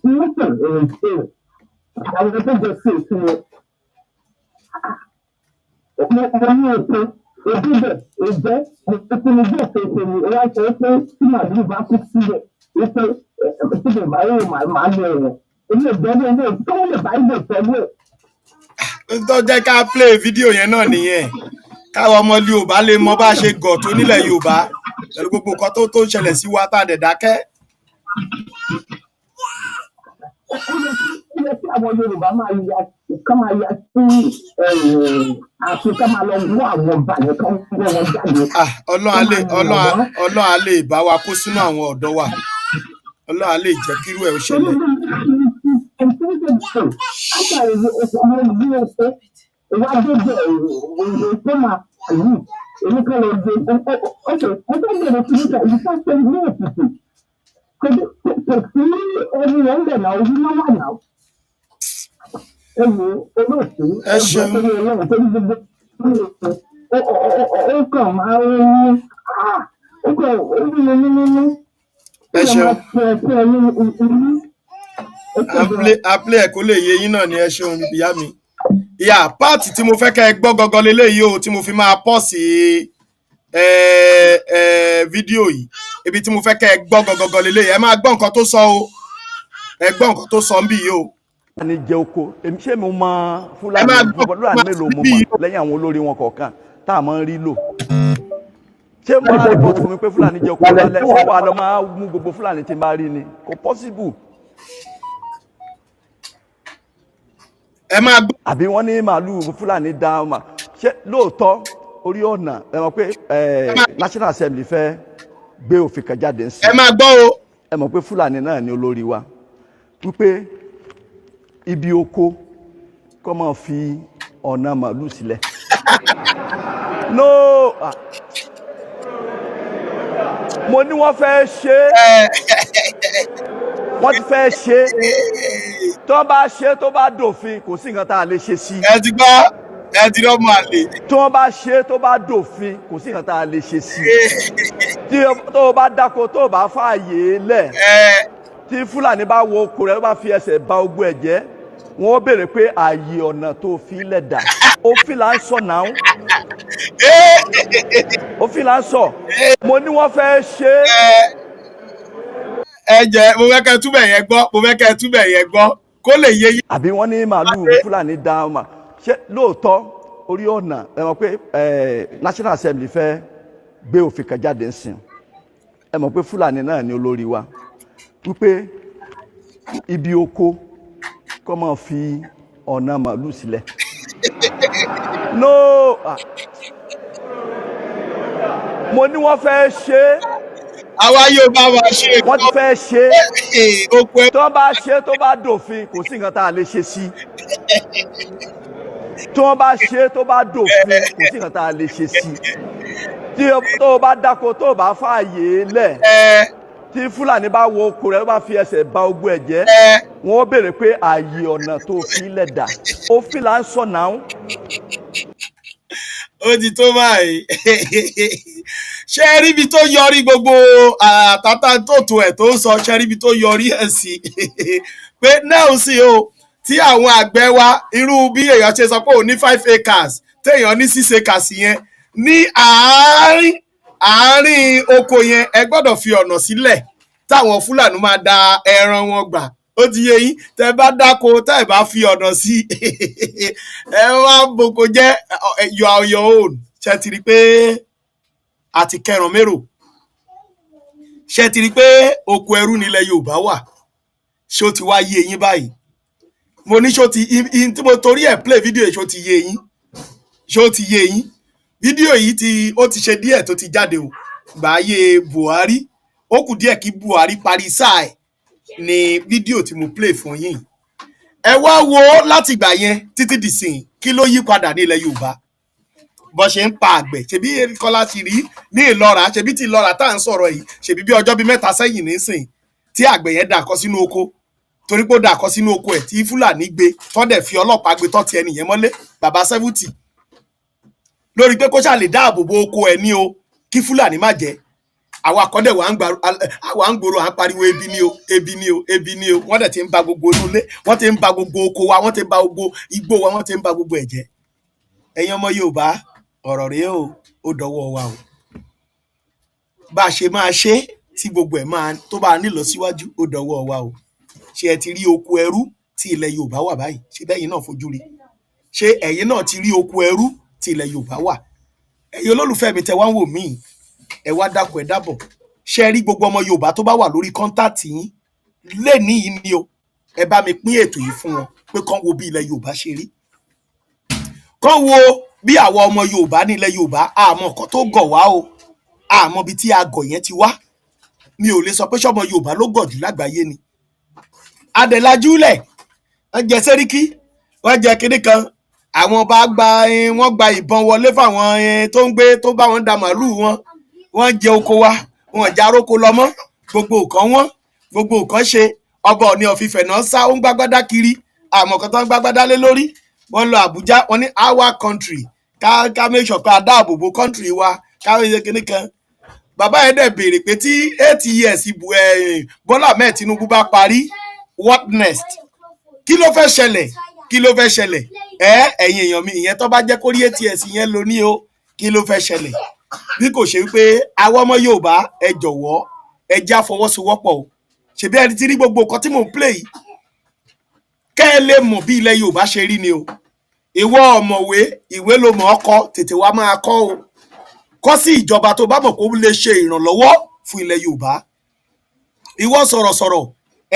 ìwọ́sàn èrèsè àwọn tó jẹ sí èsì wọn. Mo ní ètò ìdíbẹ̀ ìjẹ́ ìpinnu bí ètò ìpinnu ìwà ṣe é pé tí màálù bá kú síbẹ̀ wípé ìpínlẹ̀ ìbáyé màá lọ ẹ̀wọ̀n. Ilé ìgbẹ́lẹ̀ ilé tó lè bá ilé ìtẹ́lú ẹ̀. Tó jẹ́ ká play fídíò yẹn náà nìyẹn. Káwọn ọmọ Yorùbá lè mọ bá ṣe gọ̀ tó nílẹ̀ Yorùbá pẹ̀lú gbogbo nǹkan tó ń ṣẹlẹ̀ sí wa tá a dẹ̀ dákẹ́. Ó yẹ kí àwọn Yorùbá máa ya sí àti ká máa lọ mú àwọn ọba yẹn kán gbé wọn jáde. Ọlọ́run á lè bá wa kó sínú àwọn ọ̀dọ́ wa. Ọlọ́run á lè jẹ́ kírú ẹ̀ ó ṣẹlẹ̀. Ìwádìí ìwé tó máa yìí èmi kan lè gbé ọ̀sẹ̀ ọjọ́ ìbẹ̀rẹ̀ sí níta ìfẹ́ ṣe ní Èkìtì. Kò sí ẹni rẹ̀ ń bẹ̀ náà orí náà wà náà. Ewu olóòtú ẹgbẹ́ tó ní Ọlọ́run tó ní gbogbo ó kàn máa ń ní ó kàn ó ní nínú. Ẹ ṣeun. Àpilẹ̀ ẹ̀kọ́ lè yé yín náà ni ẹ ṣeun ìyá mi. Ìyá páàtì tí mo fẹ́ kẹ́ ẹ gbọ́ gangan leléyìí o tí mo fi máa pọ̀ sí fídíò yìí. Ibi tí mo fẹ́ kẹ́ ẹ gbọ́ gangan leléyìí. Ẹ máa gbọ́ nǹkan tó sọ o. Ẹ gbọ́ nǹkan tó sọ ń bì yìí o. Fúlàní jẹ oko èmi ṣé mo mọ Fúlàní mélòó mo mọ lẹ́yìn àwọn olórí wọn kọ̀ọ̀kan tá a máa ń rí lò. Ṣé mo máa rí bọ́ fún mi pé Fúlàní jẹ oko lálẹ́ ṣé wàá lọ máa mú gbogbo Fúlàní tí n bá rí ni kò possible. Ẹ máa gbọ́. Àbí wọ́n ní màálù Fúlàní dá ọmọ ṣé lóòótọ́ orí ọ̀nà ẹ mọ̀ pé National Assembly fẹ́ gbé òfin kan jáde ń sìn. Ẹ máa gbọ́ o. Ẹ mọ̀ pé Fúlàní náà ni olórí wa wípé ibi oko kọ́ máa fi ọ̀nà màálù sílẹ̀. No mo ní wọ́n fẹ́ ṣe wọ́n ti fẹ́ ṣe tó bá ṣe tó bá dòfin kò sí nǹkan tá a lè ṣe sí. Ẹ ti gbọ́ ẹ ti rọ́mọ àlè. tó bá ṣe tó bá dòfin kò sí nǹkan tá a lè ṣe sí. tó bá dáko tó bá fààyè lẹ̀ tí Fúlàní bá wo oko rẹ̀ bá fi ẹsẹ̀ ba ogbó ẹ̀ jẹ́ wọ́n béèrè pé ààyè ọ̀nà tó fi lẹ̀ dà òfin là ń sọ náà òfin là ń sọ mo ní wọ́n fẹ́ ṣe. Ẹ jẹ́ mo fẹ́ kẹ́ túbẹ̀ yẹn gbọ́ mo fẹ́ kẹ́ túbẹ̀ yẹn gbọ́ kó lè yé yín. Àbí wọ́n ní màálù Fúlàní dá ọmọ ṣé lóòótọ́ orí ọ̀nà ẹ mọ̀ pé National Assembly fẹ́ gbé òfin kan jáde ń sìn ẹ mọ̀ pé Fúlàní náà ni olórí wa wípé ibi oko kọ́ máa fi ọ̀nà màálù sílẹ̀. No mo ní wọ́n fẹ́ ṣe. Àwa yóò bá wa ṣe. Wọ́n ti fẹ́ ṣe. Tó bá ṣe tó bá dòfin kò sí nǹkan tá a lè ṣe sí. Tó bá ṣe tó bá dòfin kò sí nǹkan tá a lè ṣe sí. Tó bá dáko tó bá fààyè lẹ̀ tí Fúlàní bá wo oko rẹ̀ bá fi ẹsẹ̀ ba ogbó ẹ̀ jẹ́ wọ́n béèrè pé ààyè ọ̀nà tó fi lẹ̀ dà òfin là ń sọ náà. Ó ti tó báyìí ṣé ẹ rí ibi tó yọrí gbogbo àtàtà tòtò ẹ̀ tó ń sọ ṣé ẹ rí ibi tó yọrí ẹ̀ sí pé náà sì o tí àwọn àgbẹ̀ wa irú bí èèyàn ṣe sọ pé ò ní 5 acres téèyàn ní 6 acres yẹn ní àárín oko yẹn ẹ gbọ́dọ̀ fi ọ̀nà sílẹ̀ táwọn Fúlàní máa da ẹran wọn gbà ó ti yé yín tẹ bá dáko tẹ bá fi ọ̀nà sí ẹ wá boko jẹ́ your own ṣe ti rí pé àti kẹràn mérò ṣe ti rí pé oko ẹrú nílẹ̀ Yorùbá wà ṣó ti wá yé yín báyìí mo ní ṣó ti tí mo torí ẹ̀ play video ṣó ti yé yín ṣó ti yé yín fídíò yìí ó ti ṣe díẹ̀ tó ti jáde o gbàáyé Buhari ó kù díẹ̀ kí Buhari parí sáà ẹ̀ ní fídíò tí mo play fún yín ẹ wá wo láti ìgbà yẹn títí dìsìn kí ló yí padà ní ilẹ̀ Yorùbá bó ṣe ń pa àgbẹ̀ ṣebí Kọ́lá ti rí ní Ìlọ́ra ṣebí tí Ìlọ́ra tá à ń sọ̀rọ̀ yìí ṣebí bí ọjọ́ bí mẹ́ta sẹ́yìn nísìn tí àgbẹ̀ yẹn dàkọ́ sínú oko torí pé ó dàkọ́ sínú oko ẹ̀ tí Fúlàní gbé tọ́dẹ̀ fi ọlọ́pàá gbé tọ́ ti ẹnìyẹn mọ́lé bàbá 70 lórí pé kó ṣáà lè dáàbò bo oko ẹ̀ ní o kí Fúlàní má jẹ àwọn àkọ́dẹ̀ wà ń gbòòrò à ń pariwo ebi ni o ebi ni o ebi ni o wọ́n dẹ̀ ti ń ba gbogbo inú ilé wọ́n ti ń ba gbogbo oko wa wọ́n ti ń ba gbogbo igbó wa wọ́n ti ń ba gbogbo ẹ̀jẹ̀ ẹ̀yin ọmọ Yorùbá ọ̀rọ̀ rèé o ó dọwọ́ wa o bá a ṣe máa ṣe tí gbogbo ẹ̀ máa tó bá nílọ síwájú ó dọwọ́ wa o ṣé ẹ ti rí oko ẹrú tí ilẹ̀ Yorùbá wà báyìí ṣé bẹ́yìn náà fojú rí ṣé ẹ̀yin náà ti rí oko ẹrú tí ilẹ̀ Yorùbá wà ẹ̀yin olólùfẹ́ mi tẹ wá ń wò míì ẹ wá dákun ẹ dábọ̀ ṣe rí gbogbo ọmọ Yorùbá tó bá wà lórí kọ́ńtàtì yín lè ní yìí ni o ẹ bá mi pín ètò yìí fún wọn pé kán wo bí ilẹ̀ Yorùbá ṣe rí kán wo bí àwa ọmọ Yorùbá ní ilẹ̀ Yorùbá àmọ́ nǹkan tó gọ̀ wá o àmọ́ bí tí àgọ̀ yẹn ti wá mi ò lè sọ pé ṣọmọ Yorùbá ló gọ̀ jù lágbàáyé ni adẹ̀lájúlẹ̀ wọ́n jẹ sẹ́ríkì wọ́n jẹ kinní kan àwọn bá wọ́n gba ìbọn wọlé fáwọn tó ń gbé tó bá wọn da màálùú wọ́n jẹ oko wa wọn já róko lọ mọ́ gbogbo nǹkan ṣe ọba Ọọ̀ni of Ifẹ̀ náà sá ó ń gbágbádá kiri àmọ́ kan tó ń gbágbádá lé lórí wọ́n lọ Àbújá wọ́n ní our country ká make sure pé a dáàbò bo country wa ká ṣe kinní kan bàbá yẹn dẹ̀ béèrè pé tí 8 years Bọ́lá Ahmed Tinubu bá parí what next kí ló fẹ́ ṣẹlẹ̀ ẹ̀yin èèyàn mi ìyẹn tó bá jẹ́ kórí 8 years yẹn ló ní o kí ló fẹ́ ṣẹlẹ̀ bí kò ṣe wípé àwọn ọmọ Yorùbá ẹ jọ̀wọ́ ẹ jẹ́ àfọwọ́sowọ́pọ̀ o ṣebí ẹni tí rí gbogbo nǹkan tí mò ń play yìí kẹ́ ẹ lè mọ̀ bí ilẹ̀ Yorùbá ṣe rí ni o ìwọ ọ̀mọ̀wé ìwé ló mọ̀ ọkọ tètè wá máa kọ́ o kọ́ sí ìjọba tó bá mọ̀ kó lè ṣe ìrànlọ́wọ́ fún ilẹ̀ Yorùbá ìwọ sọ̀rọ̀sọ̀rọ̀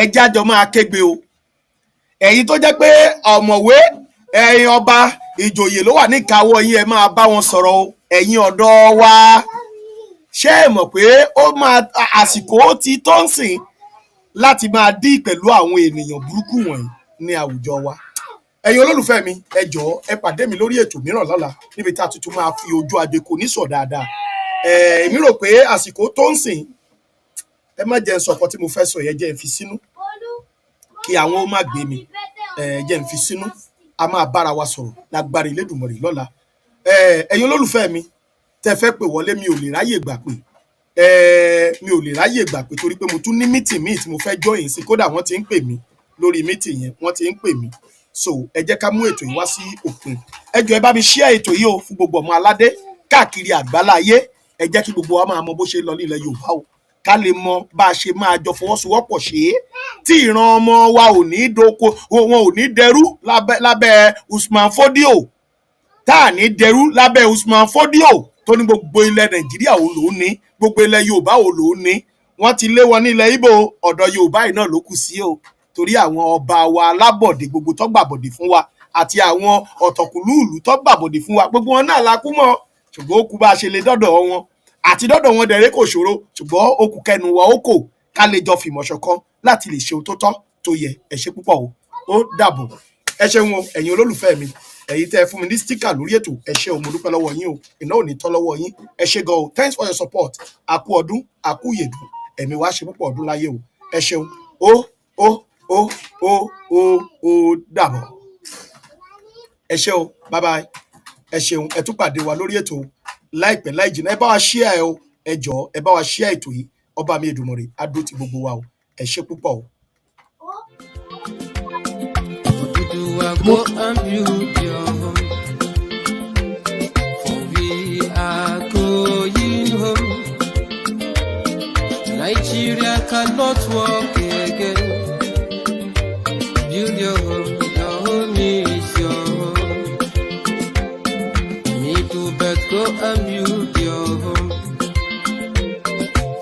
ẹ jẹ́ àjọ máa kégbe o ẹ̀yin tó jẹ́ pé ọ̀mọ̀wé ẹ̀yin ọba ìjòyè ló wà níkàáwọ́ yín ẹ máa bá wọn sọ̀rọ̀ o ẹ̀yin ọ̀dọ́ wa ṣé ẹ mọ̀ pé ó máa àsìkò ti tó ń sìn láti máa dí pẹ̀lú àwọn ènìyàn burúkú wọ̀nyí ní àwùjọ wa ẹ̀yin olólùfẹ́ mi ẹ jọ̀ọ́ ẹ pàdé mi lórí ètò mìíràn lọ́la níbi tí a tuntun máa fi ojú adeko ní sọ dáadáa èmi rò pé àsìkò tó ń sìn ẹ má jẹ́ n sọ ọ̀kan tí mo fẹ́ sọ yẹn jẹ́ n fi sínú kí àwọn ó má gbé mi jẹ́ n fi sínú a máa bára wa sọ̀rọ̀ lágbára Elédùmarè lọ́la ẹ̀yin olólùfẹ́ mi tẹ́ fẹ́ pè wọlé mi ò lè ráyè gbà pé torí pé mo tún ní mítì míì tí mo fẹ́ join sí kódà wọ́n ti ń pè mí lórí mítì yẹn wọ́n ti ń pè mí so ẹ jẹ́ ká mú ètò yìí wá sí òpin ẹ jọ̀ọ́ ẹ bá mi share ètò yìí o fún gbogbo ọmọ aládé káàkiri àgbáláyé ẹ jẹ́ kí gbogbo wa máa mọ bó ṣe lọ ní ilẹ̀ Yorùbá o ká lè mọ bá a ṣe máa jọ fọwọ́sowọ́pọ̀ ṣe é tí ìran ọmọ wa ò ní doko wọn ò ní dẹrú lábẹ́ Usman Fodio tá à ní dẹrú lábẹ́ Usman Fodio tó ní gbogbo ilẹ̀ Nàìjíríà ò lò ó ní gbogbo ilẹ̀ Yorùbá ò lò ó ní wọ́n ti lé wọn ní ilẹ̀ Ìgbò ọ̀dọ̀ Yorùbá yìí náà ló kù sí o torí àwọn ọba wa alábọ̀dé gbogbo tó gbàbọ̀dé fún wa àti àwọn ọ̀tọ̀kùlúùlù tó gbàbọ̀dé fún wa gbogbo wọn náà la kú mọ́ ṣùgbọ́n ó kú bá a ṣe lè dọ́dọ̀ wọn àti dọ́dọ̀ wọn dẹ̀rẹ́ kò ṣòro ṣùgbọ́n ó kù kẹnu wa ó kò ká lè jọ fìmọ̀ ṣọ̀kan láti lè ṣe ohun tó tọ́ tó yẹ ẹ ṣé púpọ̀ o ó dàbọ̀ ẹ ṣeun o ẹ̀yin olólùfẹ́ mi ẹ̀yin tẹ́ ẹ fún mi ní stíkà lórí ètò ẹ ṣé o mo dúpẹ́ lọ́wọ́ yín o iná ò ní tán lọ́wọ́ yín ẹ ṣé gan o thanks for your support àkú ọdún àkú yèdùn ẹ̀mí wa ṣe púpọ̀ ọdún láyé o ẹ ṣeun ó dàbọ̀ ẹ ṣé o bye bye ẹ ṣeun ẹ tún pàdé wa lórí ètò láìpẹ́ láì jìnnà ẹ bá wa share ẹ o ẹ jọ̀ọ́ ẹ bá wa share ètò yìí ọba mi Èdùmàrè á dúró ti gbogbo wa o ẹ ṣé púpọ̀ o. Go and build your home, for we are going home. Nigeria cannot walk again. Build your home is your home. Me too, but go and build your home,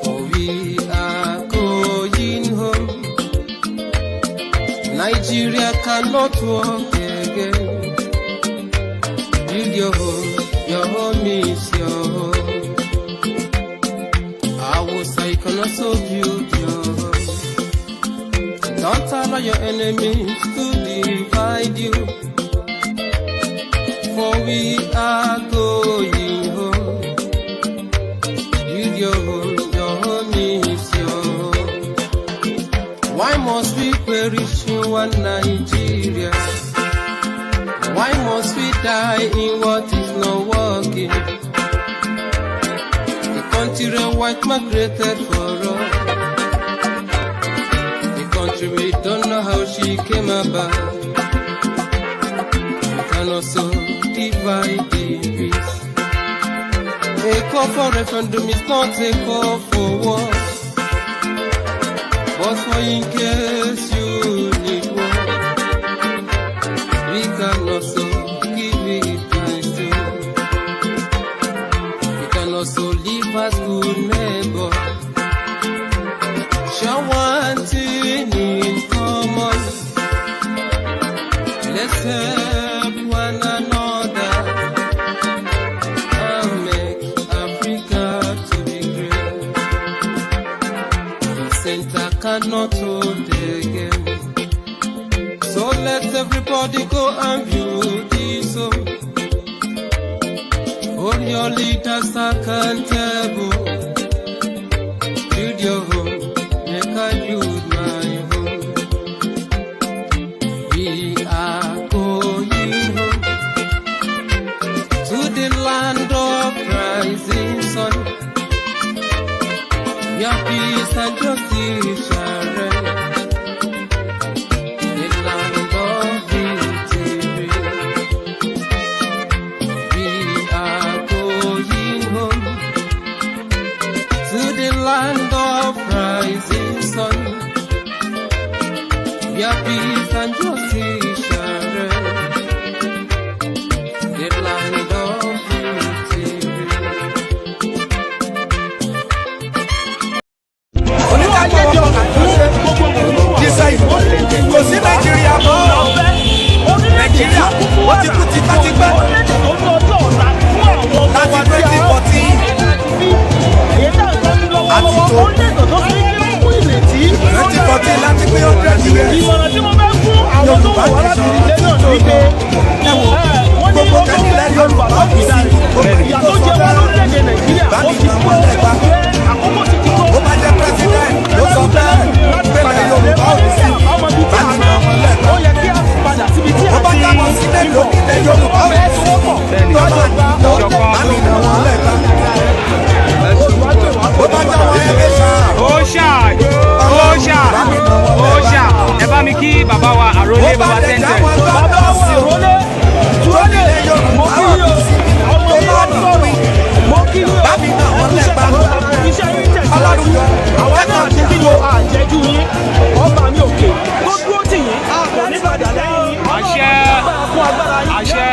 for we are going home. Nigeria cannot walk again. Build your home is your home. I can also build your home. Don't allow your enemies to divide you. For we are going home. Build your home is your home. Why must we perish in one Nigeria? Why must we die in what is not working? The country white migrated for us. The country we don't know how she came about. We can also divide the peace. A call for referendum is not a call for war. But for in case you need war, we can also give it thanks to. We can also live as good neighbors. Share one thing in common. Let's help one another and make Africa to be great. The center cannot hold again. So let everybody go and view this home. Hold your leaders accountable. Build your home, make I build my home. We are going home to the land of rising sun. Your peace and justice shall reign. The land of victory. We are going home to the land of rising sun. Your peace and justice shall reign. The land of victory. Kò sí Nàìjíríà mọ́. Nàìjíríà wọ́n ti kú tipẹ́tipẹ́. Láti 2014. Àti tó. 2014 láti pé 100 years. Yorùbá nation ti tó lọ. Ẹ wo gbogbo kẹ́kìlẹ̀ Yorùbá kù sí. Òmìnira tó sọ bẹ́ẹ̀. Bá mi nà wọ́n lẹ́gbàá. Ó bá jẹ́ president ló sọ bẹ́ẹ̀. Pẹ̀lẹ́ Yorùbá ò sí. Bá mi nà wọ́n lẹ́gbàá. Ó bá jábọ̀ sílẹ̀ lónílẹ̀ Yorùbá ò sí. Tọ́lá ìjọ bá mi nà wọ́n lẹ́gbàá. Ó bá jábọ̀ ẹlẹ́ṣà. Óṣà ẹ bá mi kí bàbá wa àrólé bàbá tẹ́ntẹ́. Bàbá wa àrólé túwọ́lé mo kí yóò ọmọ yóò sọ̀rọ̀ mo kí yóò bá mi nà wọ́n lẹ́gbàá. Iṣẹ́ yín tẹ̀síwájú àwọn náà ti kí yóò àjẹjú yín ọba mi òkè tó dúró tì yín kò ní padà lẹ́yìn yín. Àṣẹ àṣẹ.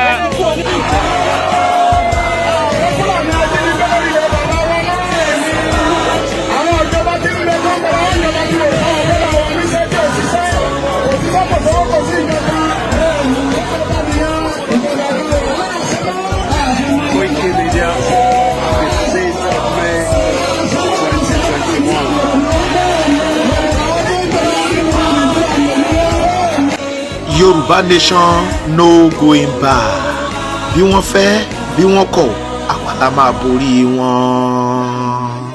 Yorùbá nation no going back. Bí wọ́n fẹ́ bí wọ́n kọ̀ àwa la máa borí wọn.